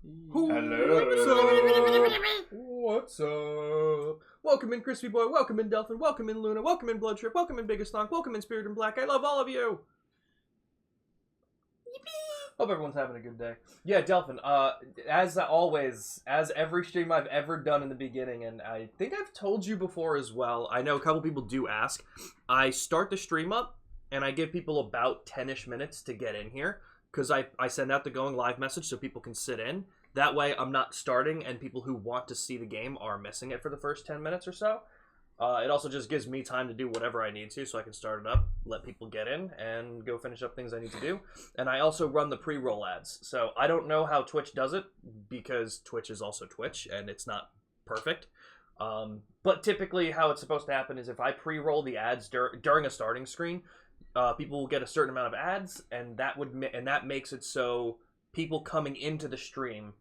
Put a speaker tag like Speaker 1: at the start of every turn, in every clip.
Speaker 1: Hello. What's up? Welcome in, Crispy Boy. Welcome in, Delphin. Welcome in, Luna. Welcome in, Blood Trip. Welcome in, Biggest Thonk. Welcome in, Spirit and Black. I love all of you. Yippee. Hope everyone's having a good day. Yeah, Delphin. As always, as every stream I've ever done in the beginning, and I think I've told you before as well. I know a couple people do ask. I start the stream up, and I give people about 10-ish minutes to get in here. Because I send out the going live message so people can sit in. That way I'm not starting and people who want to see the game are missing it for the first 10 minutes or so. It also just gives me time to do whatever I need to so I can start it up, let people get in, and go finish up things I need to do. And I also run the pre-roll ads. So I don't know how Twitch does it because Twitch is also Twitch and it's not perfect. But typically how it's supposed to happen is if I pre-roll the ads during a starting screen, people will get a certain amount of ads, and that makes it so people coming into the stream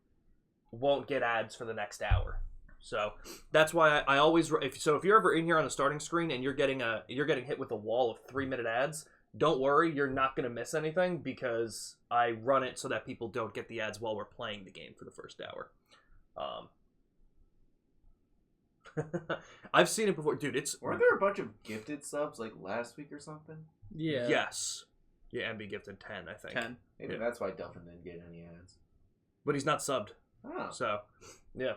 Speaker 1: won't get ads for the next hour. So that's why I always if you're ever in here on the starting screen and you're getting hit with a wall of 3-minute ads, don't worry, you're not going to miss anything because I run it so that people don't get the ads while we're playing the game for the first hour. I've seen it before, dude.
Speaker 2: Weren't there a bunch of gifted subs like last week or something?
Speaker 1: Yeah. Yes. Yeah, MB gifted 10, I think.
Speaker 3: 10.
Speaker 2: Maybe that's why Delphin didn't get any ads.
Speaker 1: But he's not subbed.
Speaker 2: Oh.
Speaker 1: So, yeah.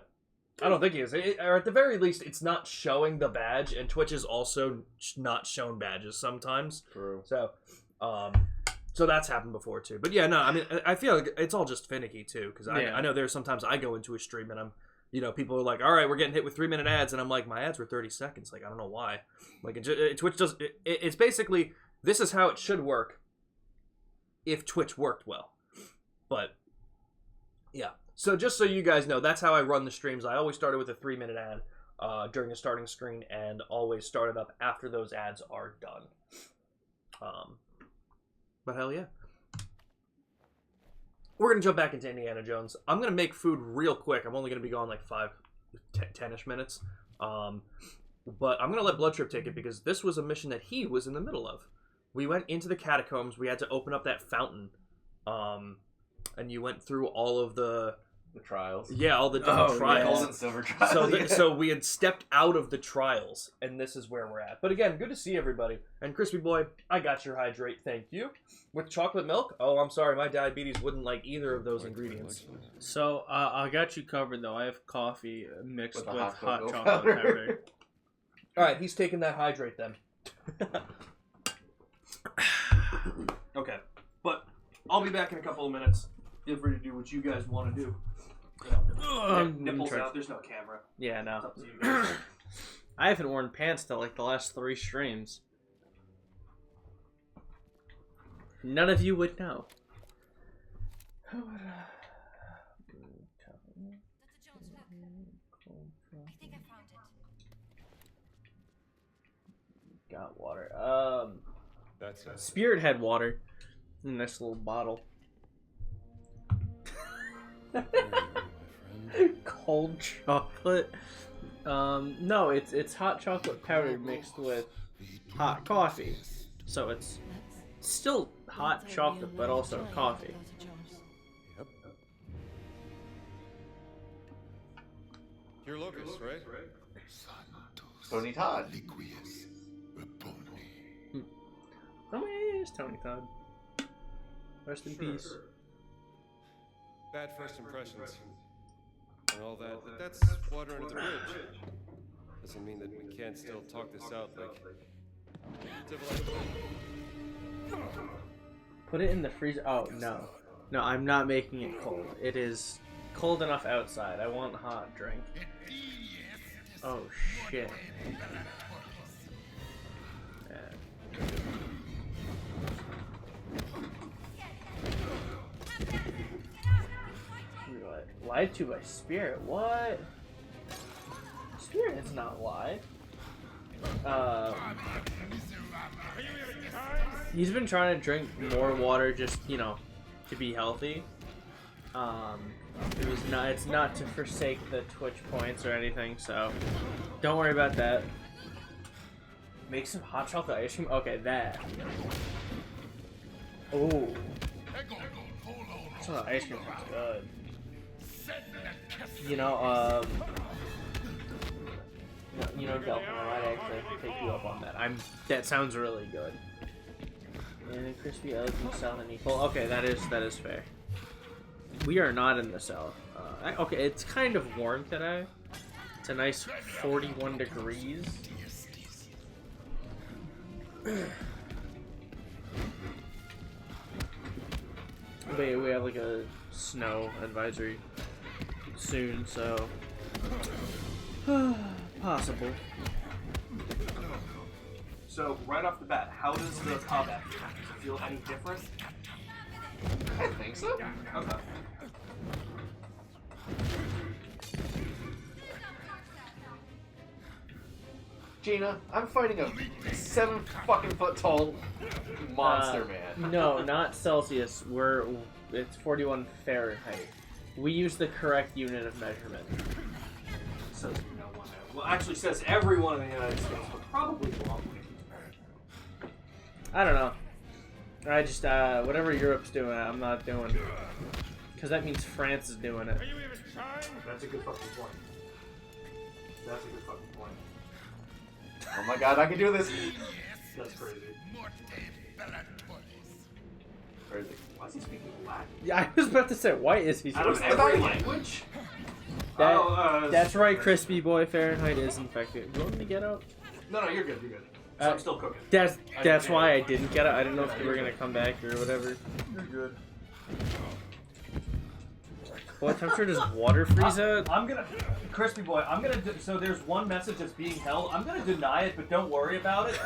Speaker 1: I don't think he is. Or at the very least, it's not showing the badge, and Twitch is also not shown badges sometimes.
Speaker 2: True.
Speaker 1: So, so that's happened before too. But yeah, no, I mean, I feel like it's all just finicky too, because I know there's sometimes I go into a stream and people are like, all right, we're getting hit with 3-minute ads, and I'm like, my ads were 30 seconds. Like, I don't know why. Like, Twitch does. It's basically, this is how it should work if Twitch worked well. But yeah. So just so you guys know, that's how I run the streams. I always started with a 3-minute ad during a starting screen, and always started up after those ads are done. But hell yeah. We're going to jump back into Indiana Jones. I'm going to make food real quick. I'm only going to be gone like 10-ish minutes. But I'm going to let Blood Trip take it because this was a mission that he was in the middle of. We went into the catacombs. We had to open up that fountain. And you went through all of the
Speaker 2: trials.
Speaker 1: Yeah, all the different trials.
Speaker 2: Gold and silver trials.
Speaker 1: So we had stepped out of the trials, and this is where we're at. But again, good to see everybody. And Crispy Boy, I got your hydrate, thank you. With chocolate milk? Oh, I'm sorry, my diabetes wouldn't like either of those ingredients.
Speaker 3: So, I got you covered, though. I have coffee mixed with hot chocolate
Speaker 2: powder.
Speaker 3: powder.
Speaker 1: Alright, he's taking that hydrate then. Okay, but I'll be back in a couple of minutes. Feel free to do what you guys want to do. Nipples out, there's no camera.
Speaker 3: Yeah, no.
Speaker 1: It's up to you guys.
Speaker 3: I haven't worn pants till like the last 3 streams. None of you would know.
Speaker 4: Dr. Jones, look. I think I found it.
Speaker 3: Got water. Spirit had water in this little bottle. Cold chocolate. No, it's hot chocolate powder mixed with hot coffee. So it's still hot chocolate, but also coffee.
Speaker 5: Yep. You're Locus, right?
Speaker 2: Tony Todd.
Speaker 3: Oh yeah, it's Tony Todd. Rest in peace.
Speaker 5: Bad first impressions. And all that. But that's water under the bridge. Doesn't mean that we can't still talk this out like...
Speaker 3: Put it in the freezer. Oh, no. No, I'm not making it cold. It is cold enough outside. I want a hot drink. Oh, shit. Lied to by Spirit. What? Spirit is not lied. He's been trying to drink more water just, to be healthy. It's not to forsake the Twitch points or anything, so don't worry about that. Make some hot chocolate ice cream? Okay, that. Oh. Chocolate ice cream is good. You know, Delphin, I might actually take you up on that. That sounds really good. And crispy eggs and cell and equal. Okay, that is fair. We are not in the south. Okay, it's kind of warm today. It's a nice 41 degrees. But we have like a snow advisory soon, so possible.
Speaker 1: So right off the bat, how does the combat feel? Does it feel any different?
Speaker 2: I think so.
Speaker 1: Okay.
Speaker 2: Gina, I'm fighting a 7 fucking foot tall monster man.
Speaker 3: No, not Celsius. It's 41 Fahrenheit. We use the correct unit of measurement.
Speaker 1: Says no one. Well, actually says everyone in the United States, but probably wrongly.
Speaker 3: I don't know. I just whatever Europe's doing, I'm not doing. Because that means France is doing it.
Speaker 1: That's a good fucking point. That's a good fucking point.
Speaker 2: Oh my god, I can do this!
Speaker 1: That's crazy.
Speaker 2: Crazy.
Speaker 1: Why is he speaking Latin?
Speaker 3: Yeah, I was about to say, why is he?
Speaker 1: Out of every language?
Speaker 3: That's right, crispy boy. Fahrenheit is infected. You want me to get out?
Speaker 1: No, you're good. You're good. So I'm still cooking.
Speaker 3: That's why I didn't get it. I didn't know if you were gonna come back or whatever.
Speaker 1: You're good.
Speaker 3: What temperature does water freeze at?
Speaker 1: I'm gonna, crispy boy. So there's one message that's being held. I'm gonna deny it, but don't worry about it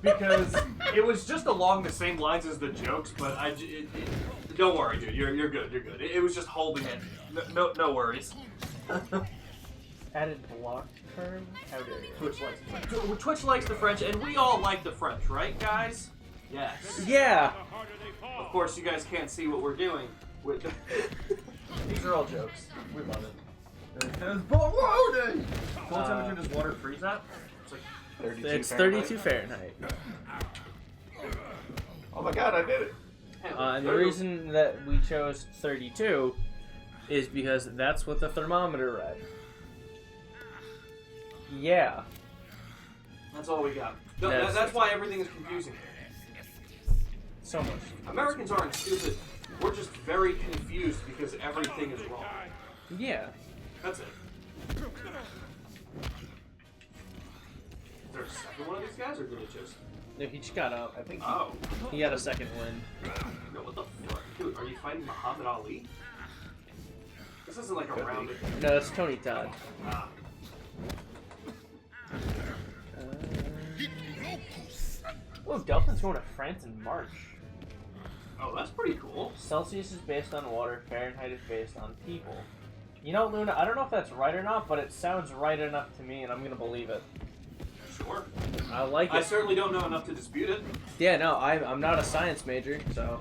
Speaker 1: because it was just along the same lines as the jokes. But don't worry, dude. You're good. You're good. It was just holding it. No worries.
Speaker 3: Added block term? How dare you?
Speaker 1: Twitch likes the French, and we all like the French, right, guys? Yes.
Speaker 3: Yeah.
Speaker 1: Of course, you guys can't see what we're doing. These are all jokes. We love it. What temperature does water freeze at? It's like
Speaker 2: 32
Speaker 3: It's
Speaker 2: Fahrenheit.
Speaker 3: 32 Fahrenheit.
Speaker 2: Oh my god, I did it!
Speaker 3: And the reason that we chose 32 is because that's what the thermometer read. Yeah.
Speaker 1: That's all we got.
Speaker 3: That's-
Speaker 1: That's why everything is confusing.
Speaker 3: So much.
Speaker 1: Americans aren't stupid. We're just very confused because everything is wrong.
Speaker 3: Yeah.
Speaker 1: That's it. Is there a second one of these guys, or did it just...
Speaker 3: No, he just got out. I think
Speaker 1: Oh.
Speaker 3: he got a second win.
Speaker 1: No, what the fuck? Dude, are you fighting Muhammad Ali? This isn't like a rounded...
Speaker 3: No, that's Tony Todd.
Speaker 1: Ah.
Speaker 3: Oh, Delphin's going to France in March.
Speaker 1: Oh, that's pretty cool.
Speaker 3: Celsius is based on water, Fahrenheit is based on people. You know, Luna, I don't know if that's right or not, but it sounds right enough to me, and I'm gonna believe it.
Speaker 1: Sure.
Speaker 3: I like
Speaker 1: I
Speaker 3: it.
Speaker 1: certainly don't know enough to dispute it.
Speaker 3: Yeah, no, I'm not a science major, so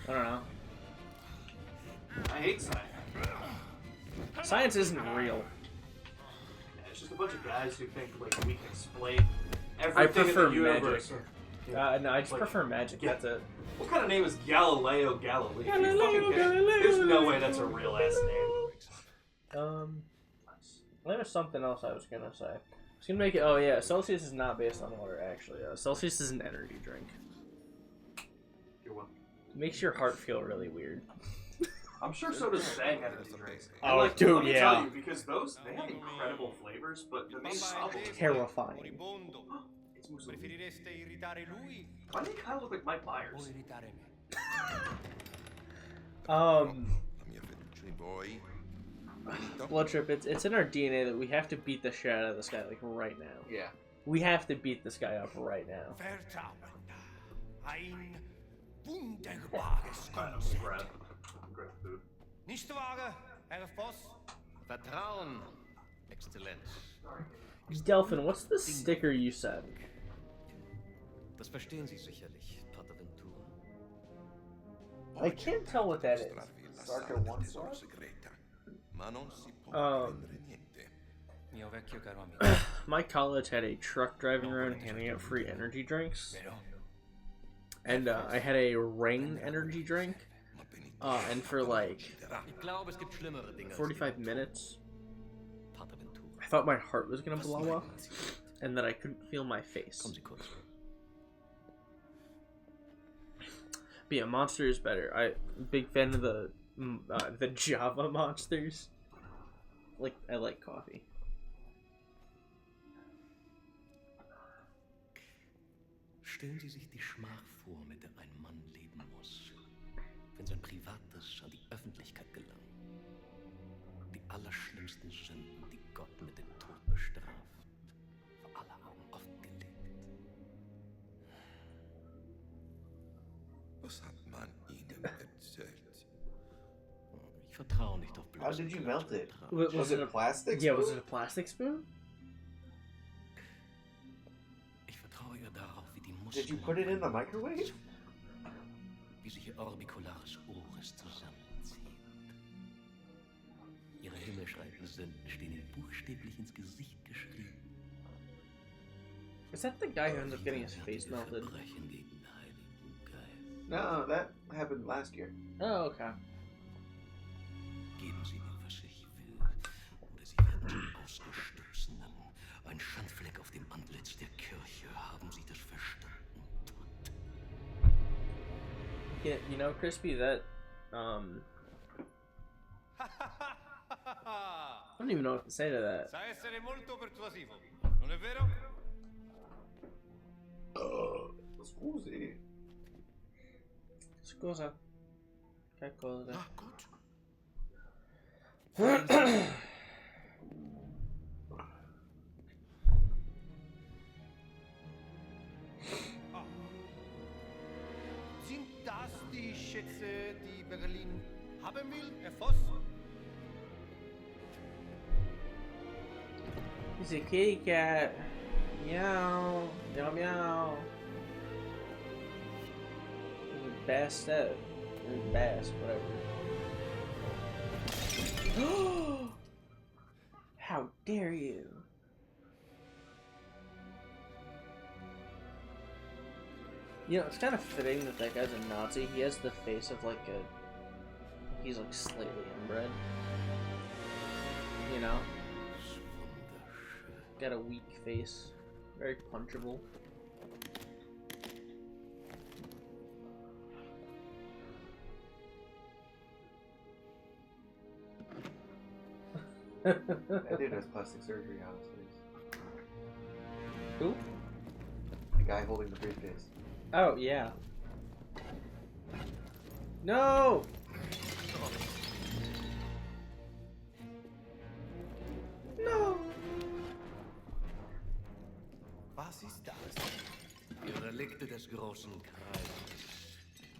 Speaker 3: I don't know.
Speaker 1: I hate science.
Speaker 3: Science isn't real.
Speaker 1: It's just a bunch of guys who think like we can explain everything
Speaker 3: prefer
Speaker 1: in the universe.
Speaker 3: No, I just
Speaker 1: Like,
Speaker 3: prefer magic.
Speaker 1: yeah.
Speaker 3: That's it.
Speaker 1: What kind of name is Galileo Galilei? Are you
Speaker 3: Galileo
Speaker 1: fucking kidding?
Speaker 3: Galileo.
Speaker 1: There's no way that's a real ass name.
Speaker 3: There was something else I was gonna say. I was gonna make it. Oh yeah, Celsius is not based on water. Actually, Celsius is an energy drink.
Speaker 1: You're welcome.
Speaker 3: Makes your heart feel really weird.
Speaker 1: I'm sure so does Bang energy drinks.
Speaker 3: Oh,
Speaker 1: And, like,
Speaker 3: dude,
Speaker 1: let me
Speaker 3: yeah.
Speaker 1: tell you, because they have incredible flavors, but the main problem is
Speaker 3: Terrifying.
Speaker 1: it's Mussolini.
Speaker 6: Preferireste irritare lui
Speaker 1: Why do they kind of look like Mike Myers?
Speaker 6: irritare me?
Speaker 7: La mia felice boy.
Speaker 3: Blood Trip. It's in our DNA that we have to beat the shit out of this guy like right now.
Speaker 2: Yeah.
Speaker 3: We have to beat this guy up right now.
Speaker 6: Vertrouwend. Ein wunderbares Konzept.
Speaker 1: Grab food.
Speaker 6: Nicht wahr, Herr Voss?
Speaker 7: Vertrauen, Exzellenz.
Speaker 3: Delphin, what's the sticker you said?
Speaker 7: Das verstehen Sie sicherlich, Pater Ventur.
Speaker 3: I can't tell what that is.
Speaker 7: Sarto one segreta. Ma non si può prendere niente.
Speaker 6: Mio vecchio caro amico.
Speaker 3: My college had a truck driving around handing out free energy drinks.
Speaker 6: Vero?
Speaker 3: And I had a Ring energy drink. And for like
Speaker 6: Ich glaube, es gibt schlimmere Dinge als
Speaker 3: 45 minutes,
Speaker 6: Pater Ventura.
Speaker 3: I thought my heart was gonna blow up, and that I couldn't feel my face.
Speaker 6: Kommen Sie kurz.
Speaker 3: But yeah, Monster is better. Big fan of the Java monsters. Like, I like coffee.
Speaker 6: Stellen Sie sich die Schmach vor, mit der ein Mann leben muss, wenn sein Privates an die Öffentlichkeit gelangt. Die allerschlimmsten Sünden, die Gott mit dem Tod bestraft, vor aller Augen offengelegt.
Speaker 7: Was hat man Ihnen erzählt?
Speaker 6: Ich vertraue nicht auf bloße
Speaker 2: How did you melt it?
Speaker 6: Vertrauen.
Speaker 2: Was it plastic?
Speaker 3: Yeah, was
Speaker 2: spoon?
Speaker 3: it a plastic spoon?
Speaker 6: Ich vertraue ihr darauf, wie die
Speaker 2: Did you
Speaker 6: Muskeln,
Speaker 2: put it in the microwave?
Speaker 6: wie sich ihr orbicularis oris zusammenzieht. Ihre himmelschreienden Sünden stehen ihnen buchstäblich ins Gesicht geschrieben.
Speaker 3: Is that the guy who ends up getting his face melted?
Speaker 6: Verbrechen gegen den Heiligen Geist.
Speaker 2: No, that happened last year.
Speaker 3: Oh, okay.
Speaker 6: Geben Sie ihm, was ich will, oder Sie werden zum Ausgestoßenen. Ein Schandfleck auf dem Antlitz der Kirche. Haben Sie das verstanden?
Speaker 3: Yeah, you know, Crispy, that I don't even know what to say to that.
Speaker 6: Sa essere molto persuasivo, non è vero?
Speaker 2: Scusi.
Speaker 3: Scusa. Che cosa?
Speaker 7: Na gut.
Speaker 6: Sind das die Schätze, die Berlin haben will, Herr Voss?
Speaker 3: He's a kitty cat. Meow. Meow meow. He's a bass step. Or bass, whatever. How dare you? You know, it's kind of fitting that that guy's a Nazi. He has the face of like a... He's like slightly inbred. You know? Got a weak face. Very punchable.
Speaker 2: That dude has plastic surgery on his face.
Speaker 3: Who?
Speaker 2: The guy holding the briefcase.
Speaker 3: Oh, yeah. No! No!
Speaker 6: Was ist das? Die Relikte des großen Kreises.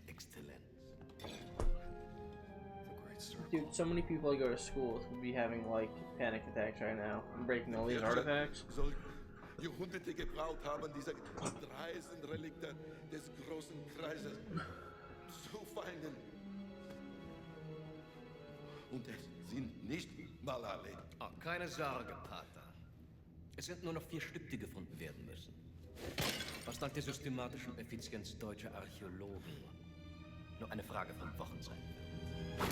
Speaker 6: Exzellenz.
Speaker 7: The Great Circle.
Speaker 3: Dude, so many people I go to school with would be having, like, panic attacks right now. I'm breaking all these artifacts.
Speaker 7: Soll Jahrhunderte gebraucht haben, diese dreisten Relikte des großen Kreises zu finden. Und es sind nicht mal alle.
Speaker 6: Oh, keine Sorge, Pater. Es sind nur noch 4 Stück, die gefunden werden müssen. Was dank der systematischen Effizienz deutscher Archäologen nur eine Frage von Wochen sein wird.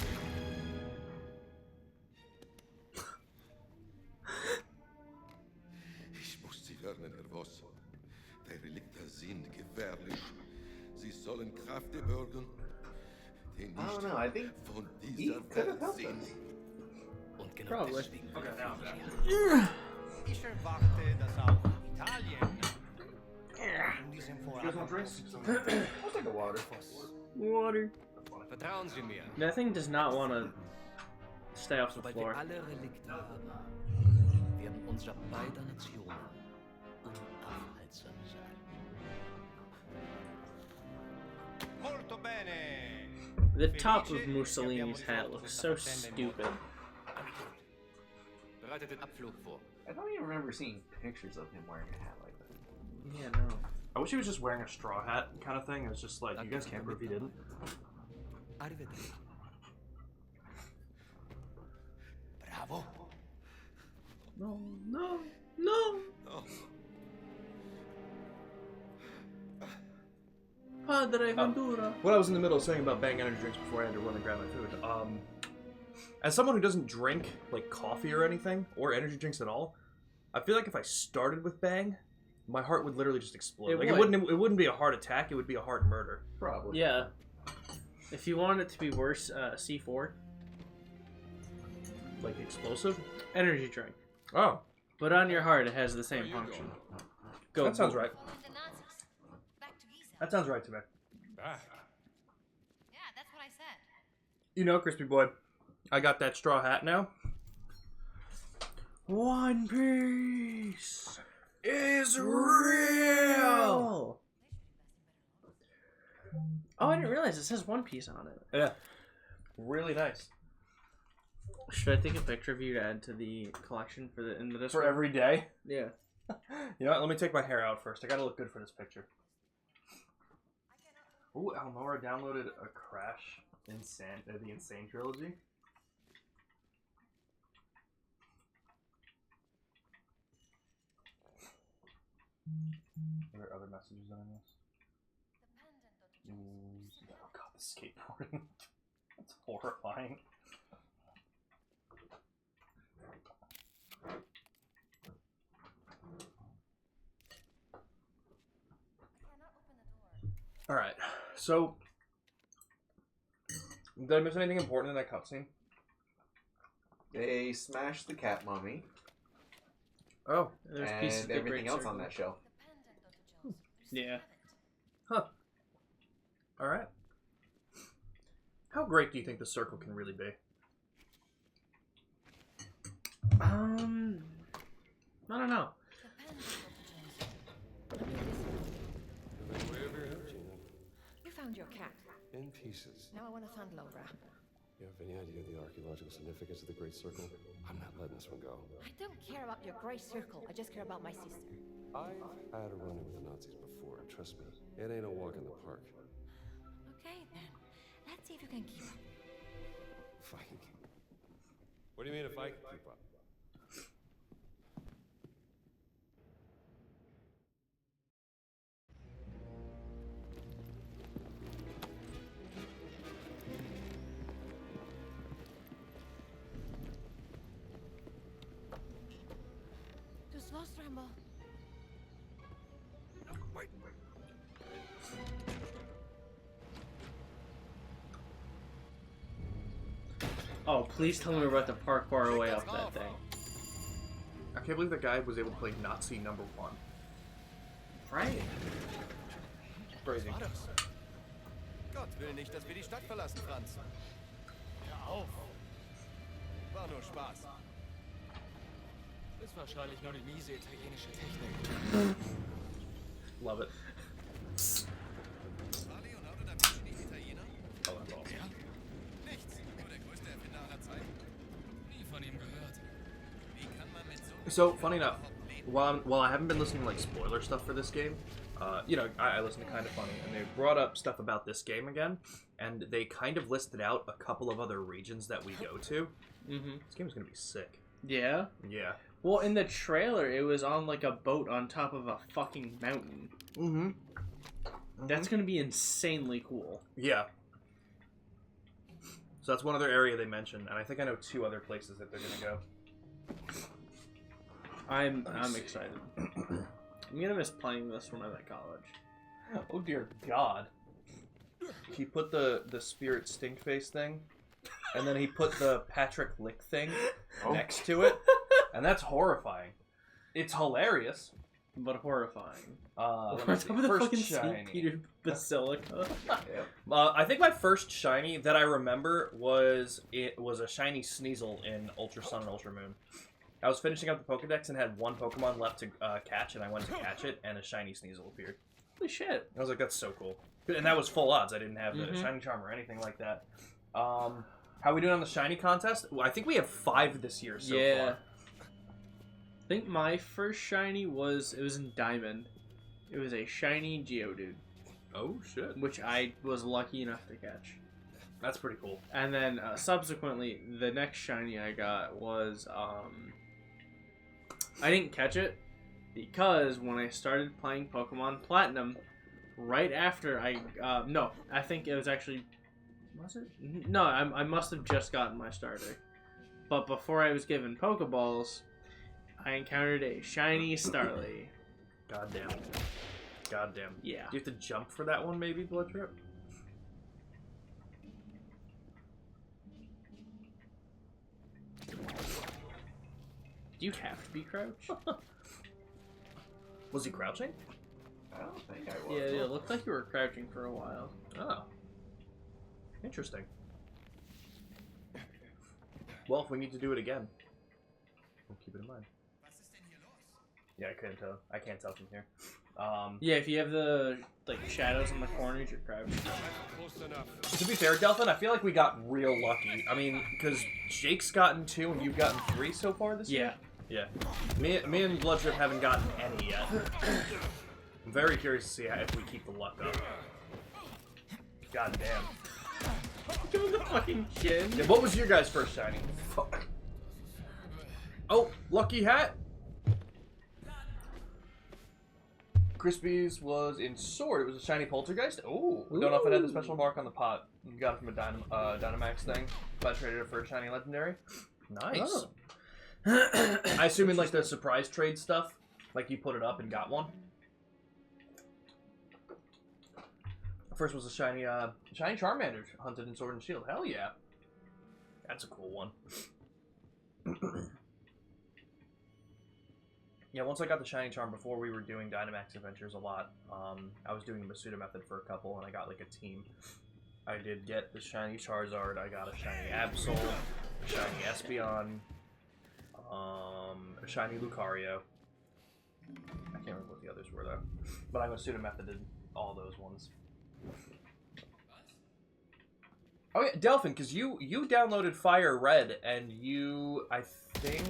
Speaker 7: Ich muss Sie warnen, Herr Voss. Die Relikte sind gefährlich. Sie sollen Kräfte bürgen, die
Speaker 2: I don't
Speaker 7: nicht
Speaker 2: know, I think
Speaker 7: von
Speaker 2: he
Speaker 7: dieser
Speaker 2: could have
Speaker 7: Welt
Speaker 2: helped
Speaker 7: sind.
Speaker 2: us.
Speaker 6: Und genau
Speaker 3: Probably.
Speaker 6: deswegen
Speaker 1: Okay, now.
Speaker 6: Ich erwarte, dass auch Italien in diesem
Speaker 2: You guys want
Speaker 6: Vorhaben
Speaker 2: drinks? I'll take a water.
Speaker 3: Water.
Speaker 6: Vertrauen Sie mir.
Speaker 3: That thing does not want to stay off the
Speaker 6: Sobald wir
Speaker 3: floor.
Speaker 6: alle Relikte haben, werden unser beider Nationen unaufhaltsam sein. Molto bene.
Speaker 3: The top of Mussolini's hat looks so stupid.
Speaker 6: Bereitet den Abflug vor.
Speaker 2: I don't even remember seeing pictures of him wearing a hat like that.
Speaker 3: Yeah, no.
Speaker 1: I wish he was just wearing a straw hat kind of thing. It's just like, you guys can't prove he didn't.
Speaker 6: Arrivederci. Bravo.
Speaker 3: No, no, no!
Speaker 7: Oh,
Speaker 3: Padre Ventura.
Speaker 1: What I was in the middle of saying about Bang energy drinks before I had to run and grab my food. As someone who doesn't drink like coffee or anything or energy drinks at all, I feel like if I started with Bang, my heart would literally just explode. It wouldn't be a heart attack. It would be a heart murder.
Speaker 2: Probably.
Speaker 3: Yeah. If you want it to be worse, C4
Speaker 1: Like explosive.
Speaker 3: energy drink.
Speaker 1: Oh,
Speaker 3: But on your heart, it has the same function. Go.
Speaker 1: that sounds right.
Speaker 4: Following the Nazis. Back to Giza.
Speaker 1: That sounds right to me.
Speaker 5: Ah,
Speaker 4: Yeah, that's what I said.
Speaker 1: You know, Crispy Boy, I got that straw hat now. One Piece is real.
Speaker 3: Oh, I didn't realize it says One Piece on it.
Speaker 1: Yeah, really nice.
Speaker 3: Should I take a picture of you to add to the collection for the
Speaker 1: For
Speaker 3: Discord?
Speaker 1: every day.
Speaker 3: Yeah.
Speaker 1: You know what? Let me take my hair out first. I gotta look good for this picture. Ooh, Almora downloaded a Crash the Insane trilogy. Are there other messages on this? Oh god, the skateboarding. That's horrifying. Alright, so did I miss anything important in that cutscene?
Speaker 2: They smashed the cat mummy
Speaker 1: Oh,
Speaker 3: There's pieces of
Speaker 2: and
Speaker 3: the
Speaker 2: everything
Speaker 3: Great
Speaker 2: else
Speaker 3: Circle.
Speaker 2: on that shelf.
Speaker 3: Yeah.
Speaker 1: huh. Alright. How great do you think the circle can really be?
Speaker 3: I don't know.
Speaker 5: way over here, Gina.
Speaker 8: You found your cat.
Speaker 5: In pieces.
Speaker 8: Now I want to find Laura.
Speaker 5: You have any idea of the archaeological significance of the Great Circle? I'm not letting this one go.
Speaker 8: I don't care about your grey circle. I just care about my sister.
Speaker 5: I've had a run-in with the Nazis before. Trust me, it ain't a walk in the park.
Speaker 8: Okay, then. Let's see if you can keep up.
Speaker 5: Fine. What do you mean if I can keep up?
Speaker 8: Just lost, Rambo.
Speaker 5: Wait.
Speaker 3: Oh, please tell me we're about to parkour our way up that thing.
Speaker 1: I can't believe that guy was able to play Nazi #1.
Speaker 3: Right.
Speaker 1: Crazy.
Speaker 9: Gott will nicht, dass wir die Stadt verlassen, Franz. Hör auf! War nur Spaß.
Speaker 6: Ist wahrscheinlich nur die miese italienische Technik.
Speaker 1: Love it.
Speaker 9: War Leonardo da Vinci nicht Italiener?
Speaker 1: Oh, that's awesome.
Speaker 9: Ja? Nichts. Nur der größte Erfinder aller Zeiten.
Speaker 6: Nie von ihm gehört.
Speaker 9: Wie kann man mit so...
Speaker 1: So, funny enough, while I haven't been listening to like spoiler stuff for this game, you know, I listen to Kind of Funny, and they brought up stuff about this game again, and they kind of listed out a couple of other regions that we go to.
Speaker 3: Mm-hmm.
Speaker 1: This game's gonna be sick.
Speaker 3: Yeah.
Speaker 1: Yeah.
Speaker 3: Well, in the trailer, it was on like a boat on top of a fucking mountain.
Speaker 1: Mm-hmm.
Speaker 3: That's gonna be insanely cool.
Speaker 1: Yeah. So that's one other area they mentioned, and I think I know 2 other places that they're gonna go.
Speaker 3: I'm excited. I'm gonna miss playing this when I'm at college.
Speaker 1: Oh dear God. He put the Spirit Stink Face thing, and then he put the Patrick Lick thing next to it, and that's horrifying. It's hilarious.
Speaker 3: But horrifying.
Speaker 1: Let me
Speaker 3: On
Speaker 1: see.
Speaker 3: top of the
Speaker 1: First
Speaker 3: fucking
Speaker 1: shiny.
Speaker 3: St. Peter Basilica.
Speaker 1: I think my first shiny that I remember was a shiny Sneasel in Ultra Sun and Ultra Moon. I was finishing up the Pokedex and had 1 Pokemon left to catch, and I went to catch it, and a shiny Sneasel appeared.
Speaker 3: Holy shit.
Speaker 1: I was like, that's so cool. And that was full odds. I didn't have the shiny charm or anything like that. How are we doing on the shiny contest? Well, I think we have 5 this year so far.
Speaker 3: I think my first shiny was in Diamond. It was a shiny Geodude,
Speaker 1: Oh, shit.
Speaker 3: which I was lucky enough to catch.
Speaker 1: That's pretty cool.
Speaker 3: And then subsequently, the next shiny I got was I didn't catch it because when I started playing Pokemon Platinum, right after no, I think it was actually, was it? No, I must have just gotten my starter. But before I was given Pokeballs, I encountered a shiny Starly.
Speaker 1: Goddamn. Goddamn.
Speaker 3: Yeah.
Speaker 1: Do you have to jump for that one, maybe, Blood Trip?
Speaker 3: Do you have to be crouched?
Speaker 1: Was he crouching?
Speaker 2: I don't think I
Speaker 3: Yeah,
Speaker 2: was.
Speaker 3: it looked like you were crouching for a while.
Speaker 1: Oh. Interesting. Well, if we need to do it again, we'll keep it in mind. Yeah, I couldn't tell. I can't tell from here.
Speaker 3: Yeah, if you have the shadows in the corners, you're crouched.
Speaker 5: Close enough.
Speaker 1: To be fair, Delphin, I feel like we got real lucky. I mean, because Jake's gotten 2 and you've gotten 3 so far this year? Yeah. Me and Bloodtrip haven't gotten any yet. I'm very curious to see if we keep the luck up. God damn.
Speaker 3: Give him the fucking chin.
Speaker 1: Yeah, what was your guys' first shiny? Fuck. Oh, lucky hat. Crispy's was in Sword. It was a shiny Poltergeist. Oh, don't know if it had the special mark on the pot. You got it from a Dynamax thing, but I traded it for a shiny legendary. Nice.
Speaker 3: Oh.
Speaker 1: I assume in like the surprise trade stuff, like you put it up and got one. First was a shiny Charmander hunted in Sword and Shield. Hell yeah, that's a cool one. Yeah, once I got the shiny charm, before we were doing Dynamax adventures a lot, I was doing the Masuda method for a couple, and I got like a team. I did get the shiny Charizard, I got a shiny Absol, a shiny Espeon, a shiny Lucario. I can't remember what the others were though, but I Masuda methoded all those ones. Oh yeah, Delphin, because you downloaded Fire Red, and you, I think...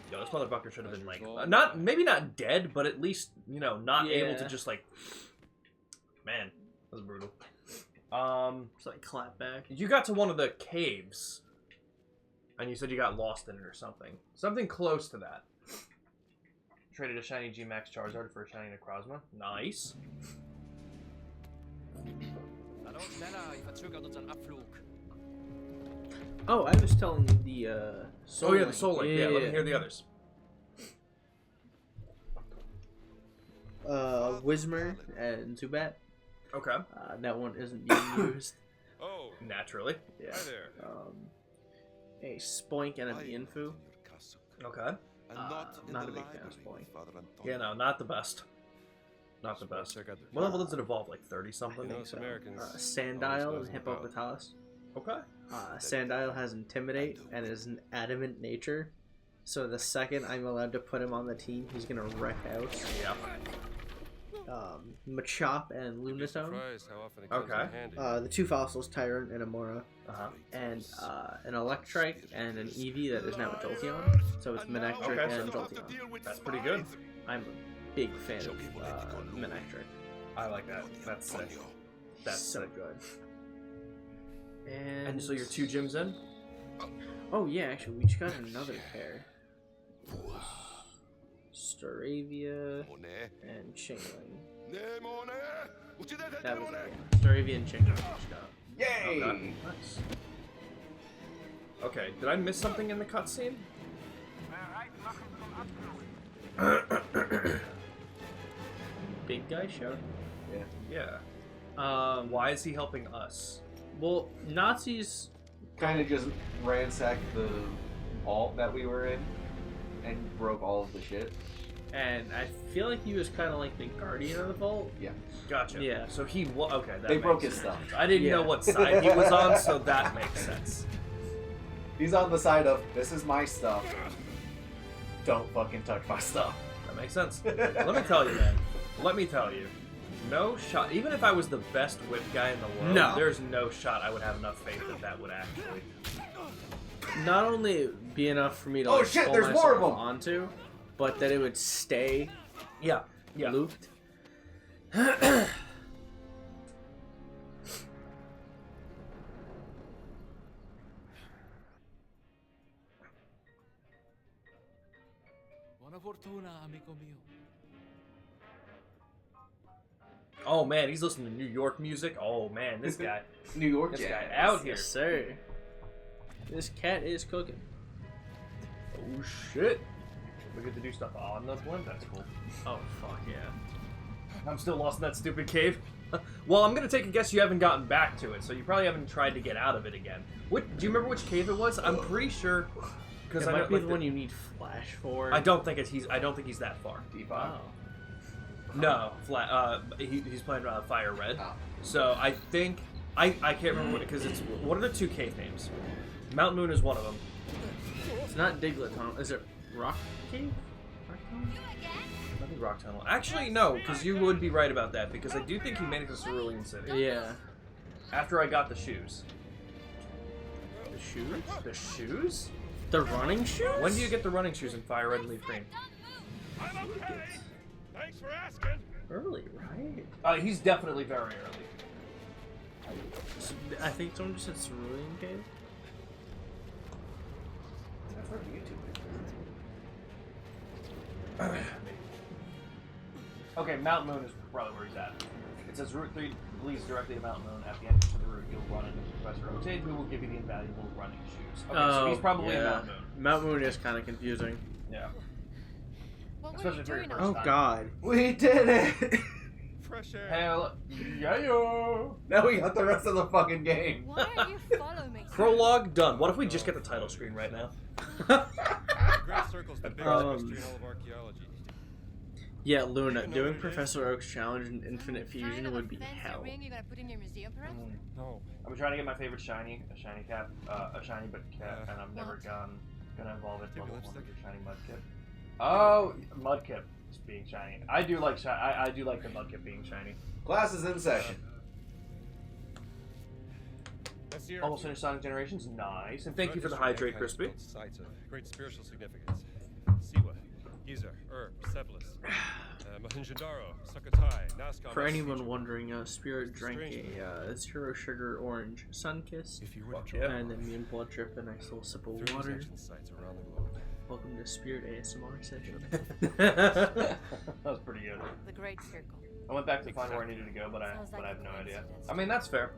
Speaker 1: Yo, this motherfucker should have been like, maybe not dead, but at least, you know, not able to just like, man, that was brutal.
Speaker 3: It's like clap back.
Speaker 1: You got to one of the caves, and you said you got lost in it or something. Something close to that. Traded a shiny G-Max Charizard for a shiny Necrozma. Nice.
Speaker 9: Hallo, schneller, ihr verzögert unseren Abflug.
Speaker 3: Oh, I was telling the Soul
Speaker 1: Oh yeah, the
Speaker 3: Link.
Speaker 1: Soul Link. Yeah, let me hear the others.
Speaker 3: Whismer and Zubat.
Speaker 1: Okay.
Speaker 3: That one isn't being used.
Speaker 5: Oh,
Speaker 1: Naturally.
Speaker 3: Yeah.
Speaker 5: hi there.
Speaker 3: A Spoink and a Mienfoo.
Speaker 1: Okay.
Speaker 3: Not a big fan of Spoink.
Speaker 1: Yeah, no, not the best. Not the best.
Speaker 5: Check out the
Speaker 1: What level does it evolve? Like 30 something?
Speaker 5: You know, us Americans.
Speaker 3: Sandile
Speaker 5: always
Speaker 3: and
Speaker 5: knows about.
Speaker 3: Hippopotamus.
Speaker 1: Okay.
Speaker 3: Sandile has Intimidate and is an adamant nature. So the second I'm allowed to put him on the team, he's gonna wreck house.
Speaker 1: Yeah.
Speaker 3: Machop and Lunatone.
Speaker 5: Surprised how often it comes
Speaker 1: Okay.
Speaker 5: in handy.
Speaker 3: The two fossils, Tyrant and Amora.
Speaker 1: Uh-huh.
Speaker 3: And an Electrike and an Eevee that is now a Jolteon. So it's Manectric
Speaker 1: Okay.
Speaker 3: and Jolteon.
Speaker 1: That's pretty good.
Speaker 3: I'm a big fan of Manectric.
Speaker 1: I like that. That's sick. That's
Speaker 3: so
Speaker 1: sick.
Speaker 3: good.
Speaker 1: And so you're 2 gyms in?
Speaker 3: Oh yeah, actually we just got another pair. Staravia and Chingling. That was it. Staravia and Chingling we just got.
Speaker 2: Yay!
Speaker 1: Okay. Nice. Okay, did I miss something in the cutscene?
Speaker 3: Big guy showed.
Speaker 2: Yeah.
Speaker 1: Yeah. Why is he helping us?
Speaker 3: Well, Nazis.
Speaker 2: Kind of just ransacked the vault that we were in and broke all of the shit.
Speaker 3: And I feel like he was kind of like the guardian of the vault.
Speaker 2: Yeah.
Speaker 1: Gotcha.
Speaker 3: Yeah.
Speaker 1: So he okay. That
Speaker 2: They
Speaker 1: makes
Speaker 2: broke his
Speaker 1: sense.
Speaker 2: stuff.
Speaker 1: I didn't know
Speaker 3: Yeah.
Speaker 1: what side he was on, so that makes sense.
Speaker 2: He's on the side of, this is my stuff. Don't fucking touch my stuff.
Speaker 1: That makes sense. Let me tell you, man. Let me tell you. No shot. Even if I was the best whip guy in the world,
Speaker 3: No.
Speaker 1: there's no shot I would have enough faith that that would actually.
Speaker 3: Not only be enough for me to
Speaker 2: Oh,
Speaker 3: like,
Speaker 2: shit,
Speaker 3: pull
Speaker 2: there's more of
Speaker 3: myself
Speaker 2: them!
Speaker 3: onto, but that it would stay
Speaker 1: Yeah. Yeah.
Speaker 3: looped.
Speaker 9: Buona fortuna, amico mio.
Speaker 1: Oh man, he's listening to New York music. Oh man, this guy,
Speaker 2: New York
Speaker 1: this
Speaker 2: jazz.
Speaker 1: guy out here.
Speaker 3: Yes, sir. This cat is cooking.
Speaker 1: Oh shit. We get to do stuff on the blend. That's cool.
Speaker 3: Oh fuck yeah.
Speaker 1: I'm still lost in that stupid cave. Well, I'm gonna take a guess you haven't gotten back to it, so you probably haven't tried to get out of it again. What? Do you remember which cave it was? I'm pretty sure because
Speaker 3: It
Speaker 1: I
Speaker 3: might
Speaker 1: know,
Speaker 3: be
Speaker 1: like,
Speaker 3: the one you need flash for.
Speaker 1: I don't think he's that far.
Speaker 2: D5.
Speaker 3: Oh.
Speaker 1: No, he's playing Fire Red.
Speaker 2: Oh.
Speaker 1: So I think I can't remember what because it's what are the two cave names? Mount Moon is one of them.
Speaker 3: It's not Diglett Tunnel. Is it Rock Cave? Rock Tunnel?
Speaker 1: I think Rock Tunnel. Actually, no, because you would be right about that because I do think he made it to Cerulean City
Speaker 3: Yeah.
Speaker 1: after I got the shoes.
Speaker 3: The shoes?
Speaker 1: The shoes?
Speaker 3: The running shoes?
Speaker 1: When do you get the running shoes in Fire Red and Leaf Green?
Speaker 5: I'm okay. Thanks for asking.
Speaker 3: Early, right?
Speaker 1: He's definitely very early.
Speaker 3: I think someone just said Cerulean Cave.
Speaker 1: I've heard of YouTube. Okay, Mount Moon is probably where he's at. It says Route 3 leads directly to Mount Moon. At the entrance of the route, you'll run into Professor Otaid, who will give you the invaluable running shoes. Okay, so he's probably in Mount Moon.
Speaker 3: Mount Moon is kind of confusing.
Speaker 1: Yeah.
Speaker 8: What were
Speaker 1: Especially
Speaker 8: you
Speaker 1: for your
Speaker 8: doing
Speaker 1: first
Speaker 8: on
Speaker 1: time.
Speaker 3: God.
Speaker 2: We did it!
Speaker 5: Fresh air.
Speaker 1: Hell yeah, yo!
Speaker 2: Now we got the rest of the fucking game.
Speaker 8: Why don't you follow me?
Speaker 1: Prologue done. What if we just get the title screen right now?
Speaker 5: The Great Circle's the biggest mystery in all of archaeology.
Speaker 3: Yeah, Luna, doing Professor Oak's challenge in Infinite
Speaker 8: Kind
Speaker 3: Fusion
Speaker 8: of a
Speaker 3: would be
Speaker 8: fancy
Speaker 3: hell.
Speaker 8: ring you're gonna put in your museum, perhaps?
Speaker 5: No.
Speaker 1: I've been trying to get my favorite shiny, a shiny cat, a shiny but cat, and I've never gonna evolve it to
Speaker 5: Maybe
Speaker 1: level 1
Speaker 5: lipstick?
Speaker 1: with a shiny Mudkip. Oh, Mudkip is being shiny. I do like I do like the Mudkip being shiny.
Speaker 2: Class is in session.
Speaker 5: This year,
Speaker 1: Almost finished Sonic Generations, nice, and thank you for the hydrate, Crispy.
Speaker 5: Sites of great spiritual significance. Siwa, Giza, Seblis, Mohenjo-Daro, Sukhothai, Nazca.
Speaker 3: For anyone wondering, Spirit drank a zero sugar orange Sunkist,
Speaker 5: If you were
Speaker 1: Fuck
Speaker 5: to
Speaker 1: yeah.
Speaker 3: and then me and Blood drip a nice little sip of
Speaker 5: 30
Speaker 3: water.
Speaker 5: action sites around the globe.
Speaker 3: Welcome to Spirit ASMR session.
Speaker 1: That was pretty good.
Speaker 8: The Great Circle.
Speaker 1: I went back to find where I needed to go, but I
Speaker 8: Sounds like
Speaker 1: have
Speaker 8: a
Speaker 1: no idea.
Speaker 8: coincidence.
Speaker 1: I mean, that's fair.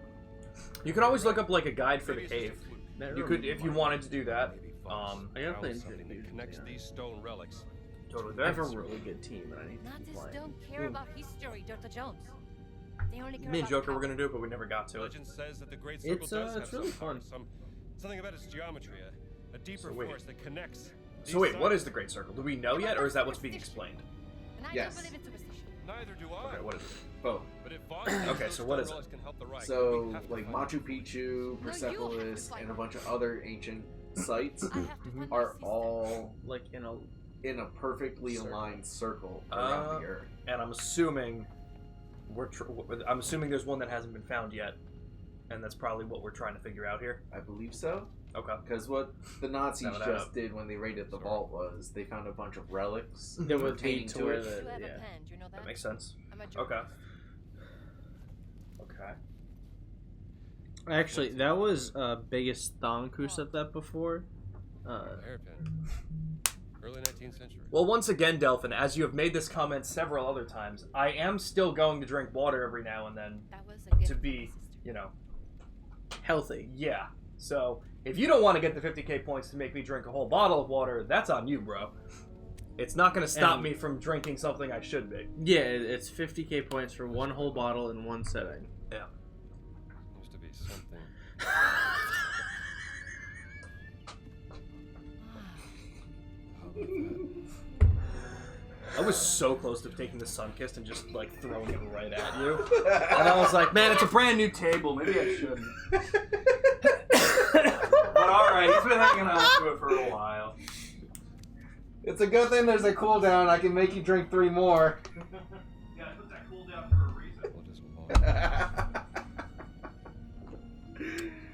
Speaker 1: You could always look up like a guide for the
Speaker 5: Maybe it's
Speaker 1: cave.
Speaker 5: just a fluke.
Speaker 3: That
Speaker 1: You
Speaker 3: really
Speaker 1: could, if you wanted to do that.
Speaker 5: Maybe Fox
Speaker 3: I gotta play
Speaker 5: found
Speaker 3: Infinite
Speaker 5: something that
Speaker 3: Fusion,
Speaker 5: connects
Speaker 3: yeah.
Speaker 5: these stone relics.
Speaker 1: Totally
Speaker 3: I have a
Speaker 1: fair.
Speaker 3: really good team that I need to keep
Speaker 8: Nazis
Speaker 3: playing.
Speaker 8: don't care about history, Dr. Jones. They only care
Speaker 1: Me and
Speaker 8: about
Speaker 1: Joker were
Speaker 8: power.
Speaker 1: gonna do it, but we never got to it.
Speaker 5: Legend says that the Great Circle
Speaker 3: It's,
Speaker 5: does
Speaker 3: it's
Speaker 5: have
Speaker 3: really
Speaker 5: some power,
Speaker 3: fun.
Speaker 5: something about its geometry, a deeper
Speaker 1: So wait.
Speaker 5: force that connects.
Speaker 1: So
Speaker 5: these
Speaker 1: wait, what
Speaker 5: sites.
Speaker 1: is the Great Circle? Do we know yet, or is that what's being explained?
Speaker 8: And I
Speaker 2: Yes.
Speaker 8: don't believe in superstition.
Speaker 5: Neither do I.
Speaker 1: Okay, what is it?
Speaker 2: Both.
Speaker 5: But if Vox
Speaker 1: Okay,
Speaker 5: those
Speaker 1: so what
Speaker 5: stone
Speaker 1: is it?
Speaker 5: relics can help the Reich,
Speaker 2: So,
Speaker 5: we have to
Speaker 2: like
Speaker 5: find
Speaker 2: Machu Picchu, Persepolis,
Speaker 8: fight
Speaker 2: and a bunch of other ancient sites
Speaker 8: I have to find my
Speaker 2: are
Speaker 8: sister.
Speaker 2: all
Speaker 3: Like in a
Speaker 2: in a perfectly
Speaker 3: Circle.
Speaker 2: aligned circle around the Earth.
Speaker 1: And I'm assuming I'm assuming there's one that hasn't been found yet, and that's probably what we're trying to figure out here.
Speaker 2: I believe so.
Speaker 1: Okay.
Speaker 2: Because what the Nazis
Speaker 1: Sound it
Speaker 2: just
Speaker 1: out.
Speaker 2: did when they raided the vault was they found a bunch of relics
Speaker 3: that would
Speaker 2: pertaining
Speaker 3: lead to
Speaker 2: to
Speaker 3: where
Speaker 2: it.
Speaker 8: You
Speaker 3: the
Speaker 8: have a
Speaker 3: yeah.
Speaker 8: pen, do you know that?
Speaker 1: That makes sense.
Speaker 8: I'm a joker.
Speaker 1: Okay. Okay.
Speaker 3: Actually, that was biggest thong who said that before.
Speaker 5: a hairpin. Early 19th century.
Speaker 1: Well, once again, Delphin, as you have made this comment several other times, I am still going to drink water every now and then
Speaker 8: That was a gift
Speaker 1: to
Speaker 8: from my
Speaker 1: be,
Speaker 8: sister.
Speaker 1: you know,
Speaker 3: Healthy.
Speaker 1: yeah. So, if you don't want to get the 50k points to make me drink a whole bottle of water, that's on you, bro. It's not going to stop
Speaker 3: And-
Speaker 1: me from drinking something I should be.
Speaker 3: Yeah, it's 50k points for one whole bottle in one setting.
Speaker 1: Yeah.
Speaker 5: Used to be something.
Speaker 1: I was so close to taking the Sunkist and just, like, throwing it right at you. And I was like, man, it's a brand new table. Maybe I shouldn't. But alright, he's been hanging on to it for a while.
Speaker 2: It's a good thing there's a cooldown. I can make you drink 3 more.
Speaker 1: Yeah, I put that cooldown for a reason.
Speaker 5: We'll just move on.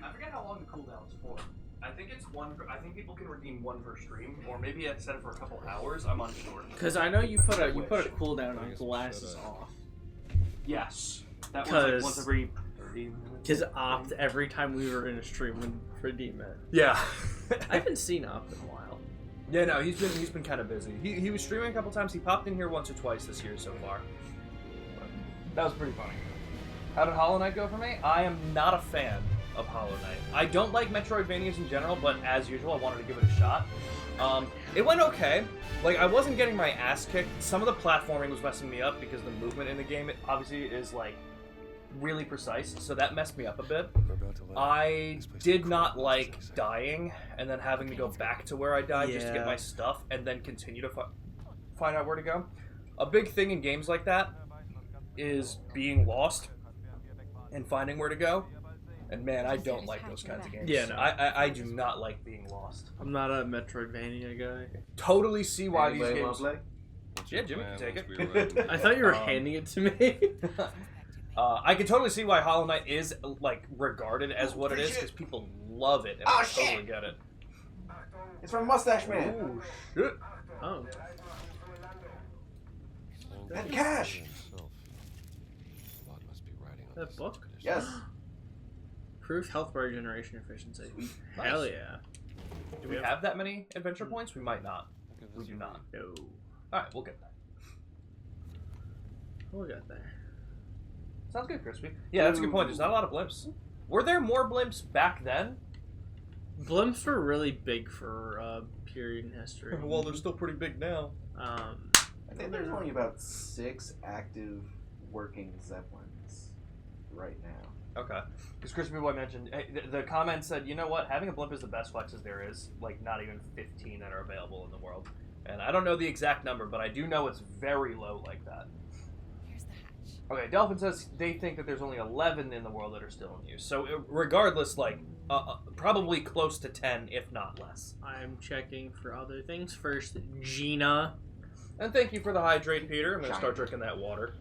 Speaker 1: I forget how long the cooldown's for. I think it's one. I think people can redeem one per stream, or maybe I set it for a couple hours. I'm unsure.
Speaker 3: Because I know you put a cooldown on glasses off.
Speaker 1: Yes, that was
Speaker 3: 'Cause-
Speaker 1: like once every 30 minutes.
Speaker 3: Because Opt every time we were in a stream would redeem it.
Speaker 1: Yeah.
Speaker 3: I haven't seen Opt in a while.
Speaker 1: Yeah, no, he's been kind of busy. He was streaming a couple times. He popped in here once or twice this year so far. That was pretty funny. How did Hollow Knight go for me? I am not a fan of Hollow Knight. I don't like Metroidvanias in general, but as usual, I wanted to give it a shot. It went okay. Like, I wasn't getting my ass kicked. Some of the platforming was messing me up because the movement in the game, it obviously is, like, really precise, so that messed me up a bit. I did not like dying and then having to go back to where I died just to get my stuff and then continue to find out where to go. A big thing in games like that is being lost and finding where to go. And man, I don't like those kinds of games.
Speaker 3: Yeah, no.
Speaker 1: I do not like being lost.
Speaker 3: I'm not a Metroidvania guy.
Speaker 1: Totally see why these
Speaker 2: Anybody
Speaker 1: games...
Speaker 2: wanna
Speaker 1: Yeah, Jimmy can take it.
Speaker 3: I thought you were handing it to me.
Speaker 1: I can totally see why Hollow Knight is, like, regarded as what it is, because people love it, and I totally get it.
Speaker 2: It's from Mustache Man.
Speaker 1: Oh, shit.
Speaker 3: Oh.
Speaker 2: And Cash.
Speaker 3: That book?
Speaker 2: Yes.
Speaker 3: Improved health bar regeneration efficiency.
Speaker 1: Nice.
Speaker 3: Hell yeah.
Speaker 1: Do we have that many adventure points? We might not. We do not.
Speaker 3: No.
Speaker 1: Alright, we'll get there.
Speaker 3: We'll get there.
Speaker 1: Sounds good, Crispy. Yeah, that's a good point. There's not a lot of blimps. Were there more blimps back then?
Speaker 3: Blimps were really big for period in history.
Speaker 1: Well, they're still pretty big now.
Speaker 2: I think there's only about 6 active working Zeppelins right now.
Speaker 1: Okay. Because Crispy Boy mentioned, the comment said, you know what, having a blimp is the best flexes there is. Like, not even 15 that are available in the world. And I don't know the exact number, but I do know it's very low like that.
Speaker 8: Here's the hatch.
Speaker 1: Okay, Delphin says they think that there's only 11 in the world that are still in use. So regardless, like, probably close to 10, if not less.
Speaker 3: I'm checking for other things. First, Gina.
Speaker 1: And thank you for the hydrate, Peter. I'm going to start drinking that water.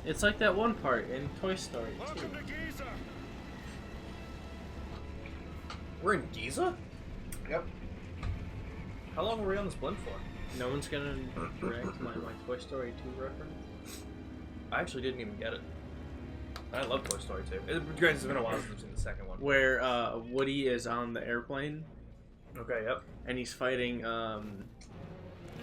Speaker 3: It's like that one part in Toy Story 2.
Speaker 1: We're in Giza?
Speaker 2: Yep.
Speaker 1: How long were we on this blimp for?
Speaker 3: No one's gonna correct my Toy Story 2 reference.
Speaker 1: I actually didn't even get it. I love Toy Story 2. Granted, it's been a while since I've seen the second one.
Speaker 3: Where Woody is on the airplane.
Speaker 1: Okay, yep.
Speaker 3: And he's fighting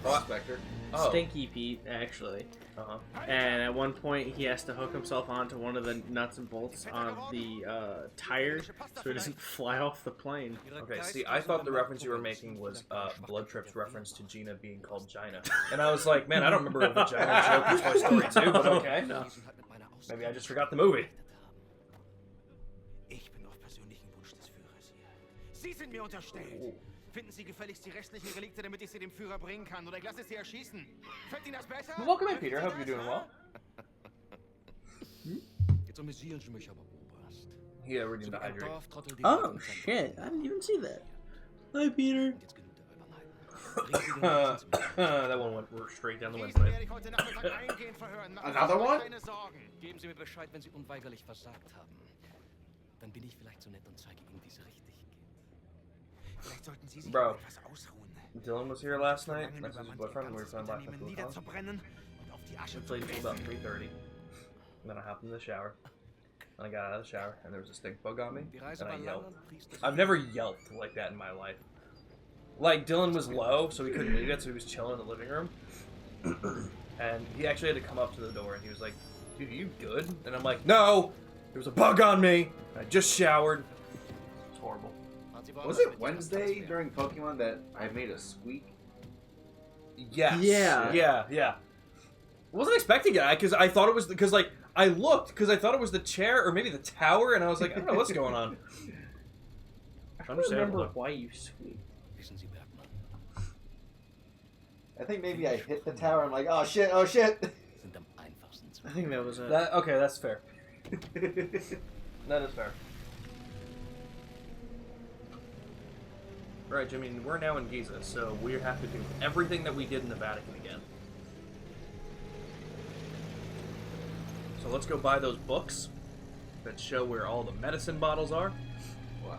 Speaker 2: Prospector.
Speaker 1: Oh.
Speaker 3: Stinky Pete, actually.
Speaker 1: Uh-huh.
Speaker 3: And at one point, he has to hook himself onto one of the nuts and bolts on the tire so he doesn't fly off the plane.
Speaker 1: Okay, see, I thought the reference you were making was Blood Trip's reference to Gina being called Gina. And I was like, man, I don't remember a vagina joke in Toy Story 2, but okay.
Speaker 3: No.
Speaker 1: Maybe I just forgot the movie.
Speaker 10: Ich bin auf persönlichen Wunsch des Führers hier. Sie sind mir unterstellt. Finden Sie gefälligst die restlichen Relikte, damit ich sie dem Führer bringen kann, oder ich lasse sie erschießen. Fällt Ihnen das besser?
Speaker 1: Welcome in, Peter. I hope you're doing well.
Speaker 6: Jetzt amüsieren Sie mich aber, Oberst.
Speaker 1: Yeah, we're doing the hydrate.
Speaker 3: Oh, shit. I didn't even see that. Hi, Peter.
Speaker 1: That one went straight down the
Speaker 10: Diesen
Speaker 1: windpipe.
Speaker 10: werde ich heute Nachmittag eingehend verhören. Machen Sie
Speaker 2: Another
Speaker 10: sich
Speaker 2: one?
Speaker 10: keine Sorgen.
Speaker 6: Geben Sie mir Bescheid, wenn Sie unweigerlich versagt haben. Dann bin ich vielleicht so nett und zeige Ihnen, wie es richtig geht.
Speaker 10: Vielleicht sollten Sie sich
Speaker 1: Bro.
Speaker 10: etwas ausruhen.
Speaker 1: Dylan was here last night. Next to his
Speaker 10: Verlangen
Speaker 1: boyfriend, and we were
Speaker 10: das
Speaker 1: playing Black Myth
Speaker 10: Unternehmen
Speaker 1: Wukong.
Speaker 10: niederzubrennen und auf die Asche
Speaker 1: We
Speaker 10: zu
Speaker 1: played until about
Speaker 10: fressen.
Speaker 1: 3:30. And then I hopped in the shower. And I got out of the shower, and there was a stink bug on me,
Speaker 6: Die Reise
Speaker 1: and I
Speaker 6: war lang
Speaker 1: yelped.
Speaker 6: und priestlich.
Speaker 1: I've never yelped like that in my life. Like, Dylan was low, so he couldn't leave it, so he was chilling in the living room. And he actually had to come up to the door, and he was like, dude, are you good? And I'm like, no! There was a bug on me! I just showered. It's horrible.
Speaker 2: Was it Wednesday during Pokemon that I made a squeak?
Speaker 1: Yes.
Speaker 3: Yeah.
Speaker 1: Yeah. I wasn't expecting it, because I thought it was, because, like, I looked, because I thought it was the chair, or maybe the tower, and I was like, I don't know what's going on.
Speaker 3: I don't remember why you squeaked.
Speaker 6: Wissen Sie, Bergmann,
Speaker 2: I think maybe I hit the tower. I'm like, oh shit, oh shit.
Speaker 6: sind am einfachsten zu.
Speaker 3: I think that was it.
Speaker 1: Okay, that's fair. That is fair. Right, Jimmy, we're now in Giza, so we have to do everything that we did in the Vatican again. So let's go buy those books that show where all the medicine bottles are.
Speaker 2: Wow.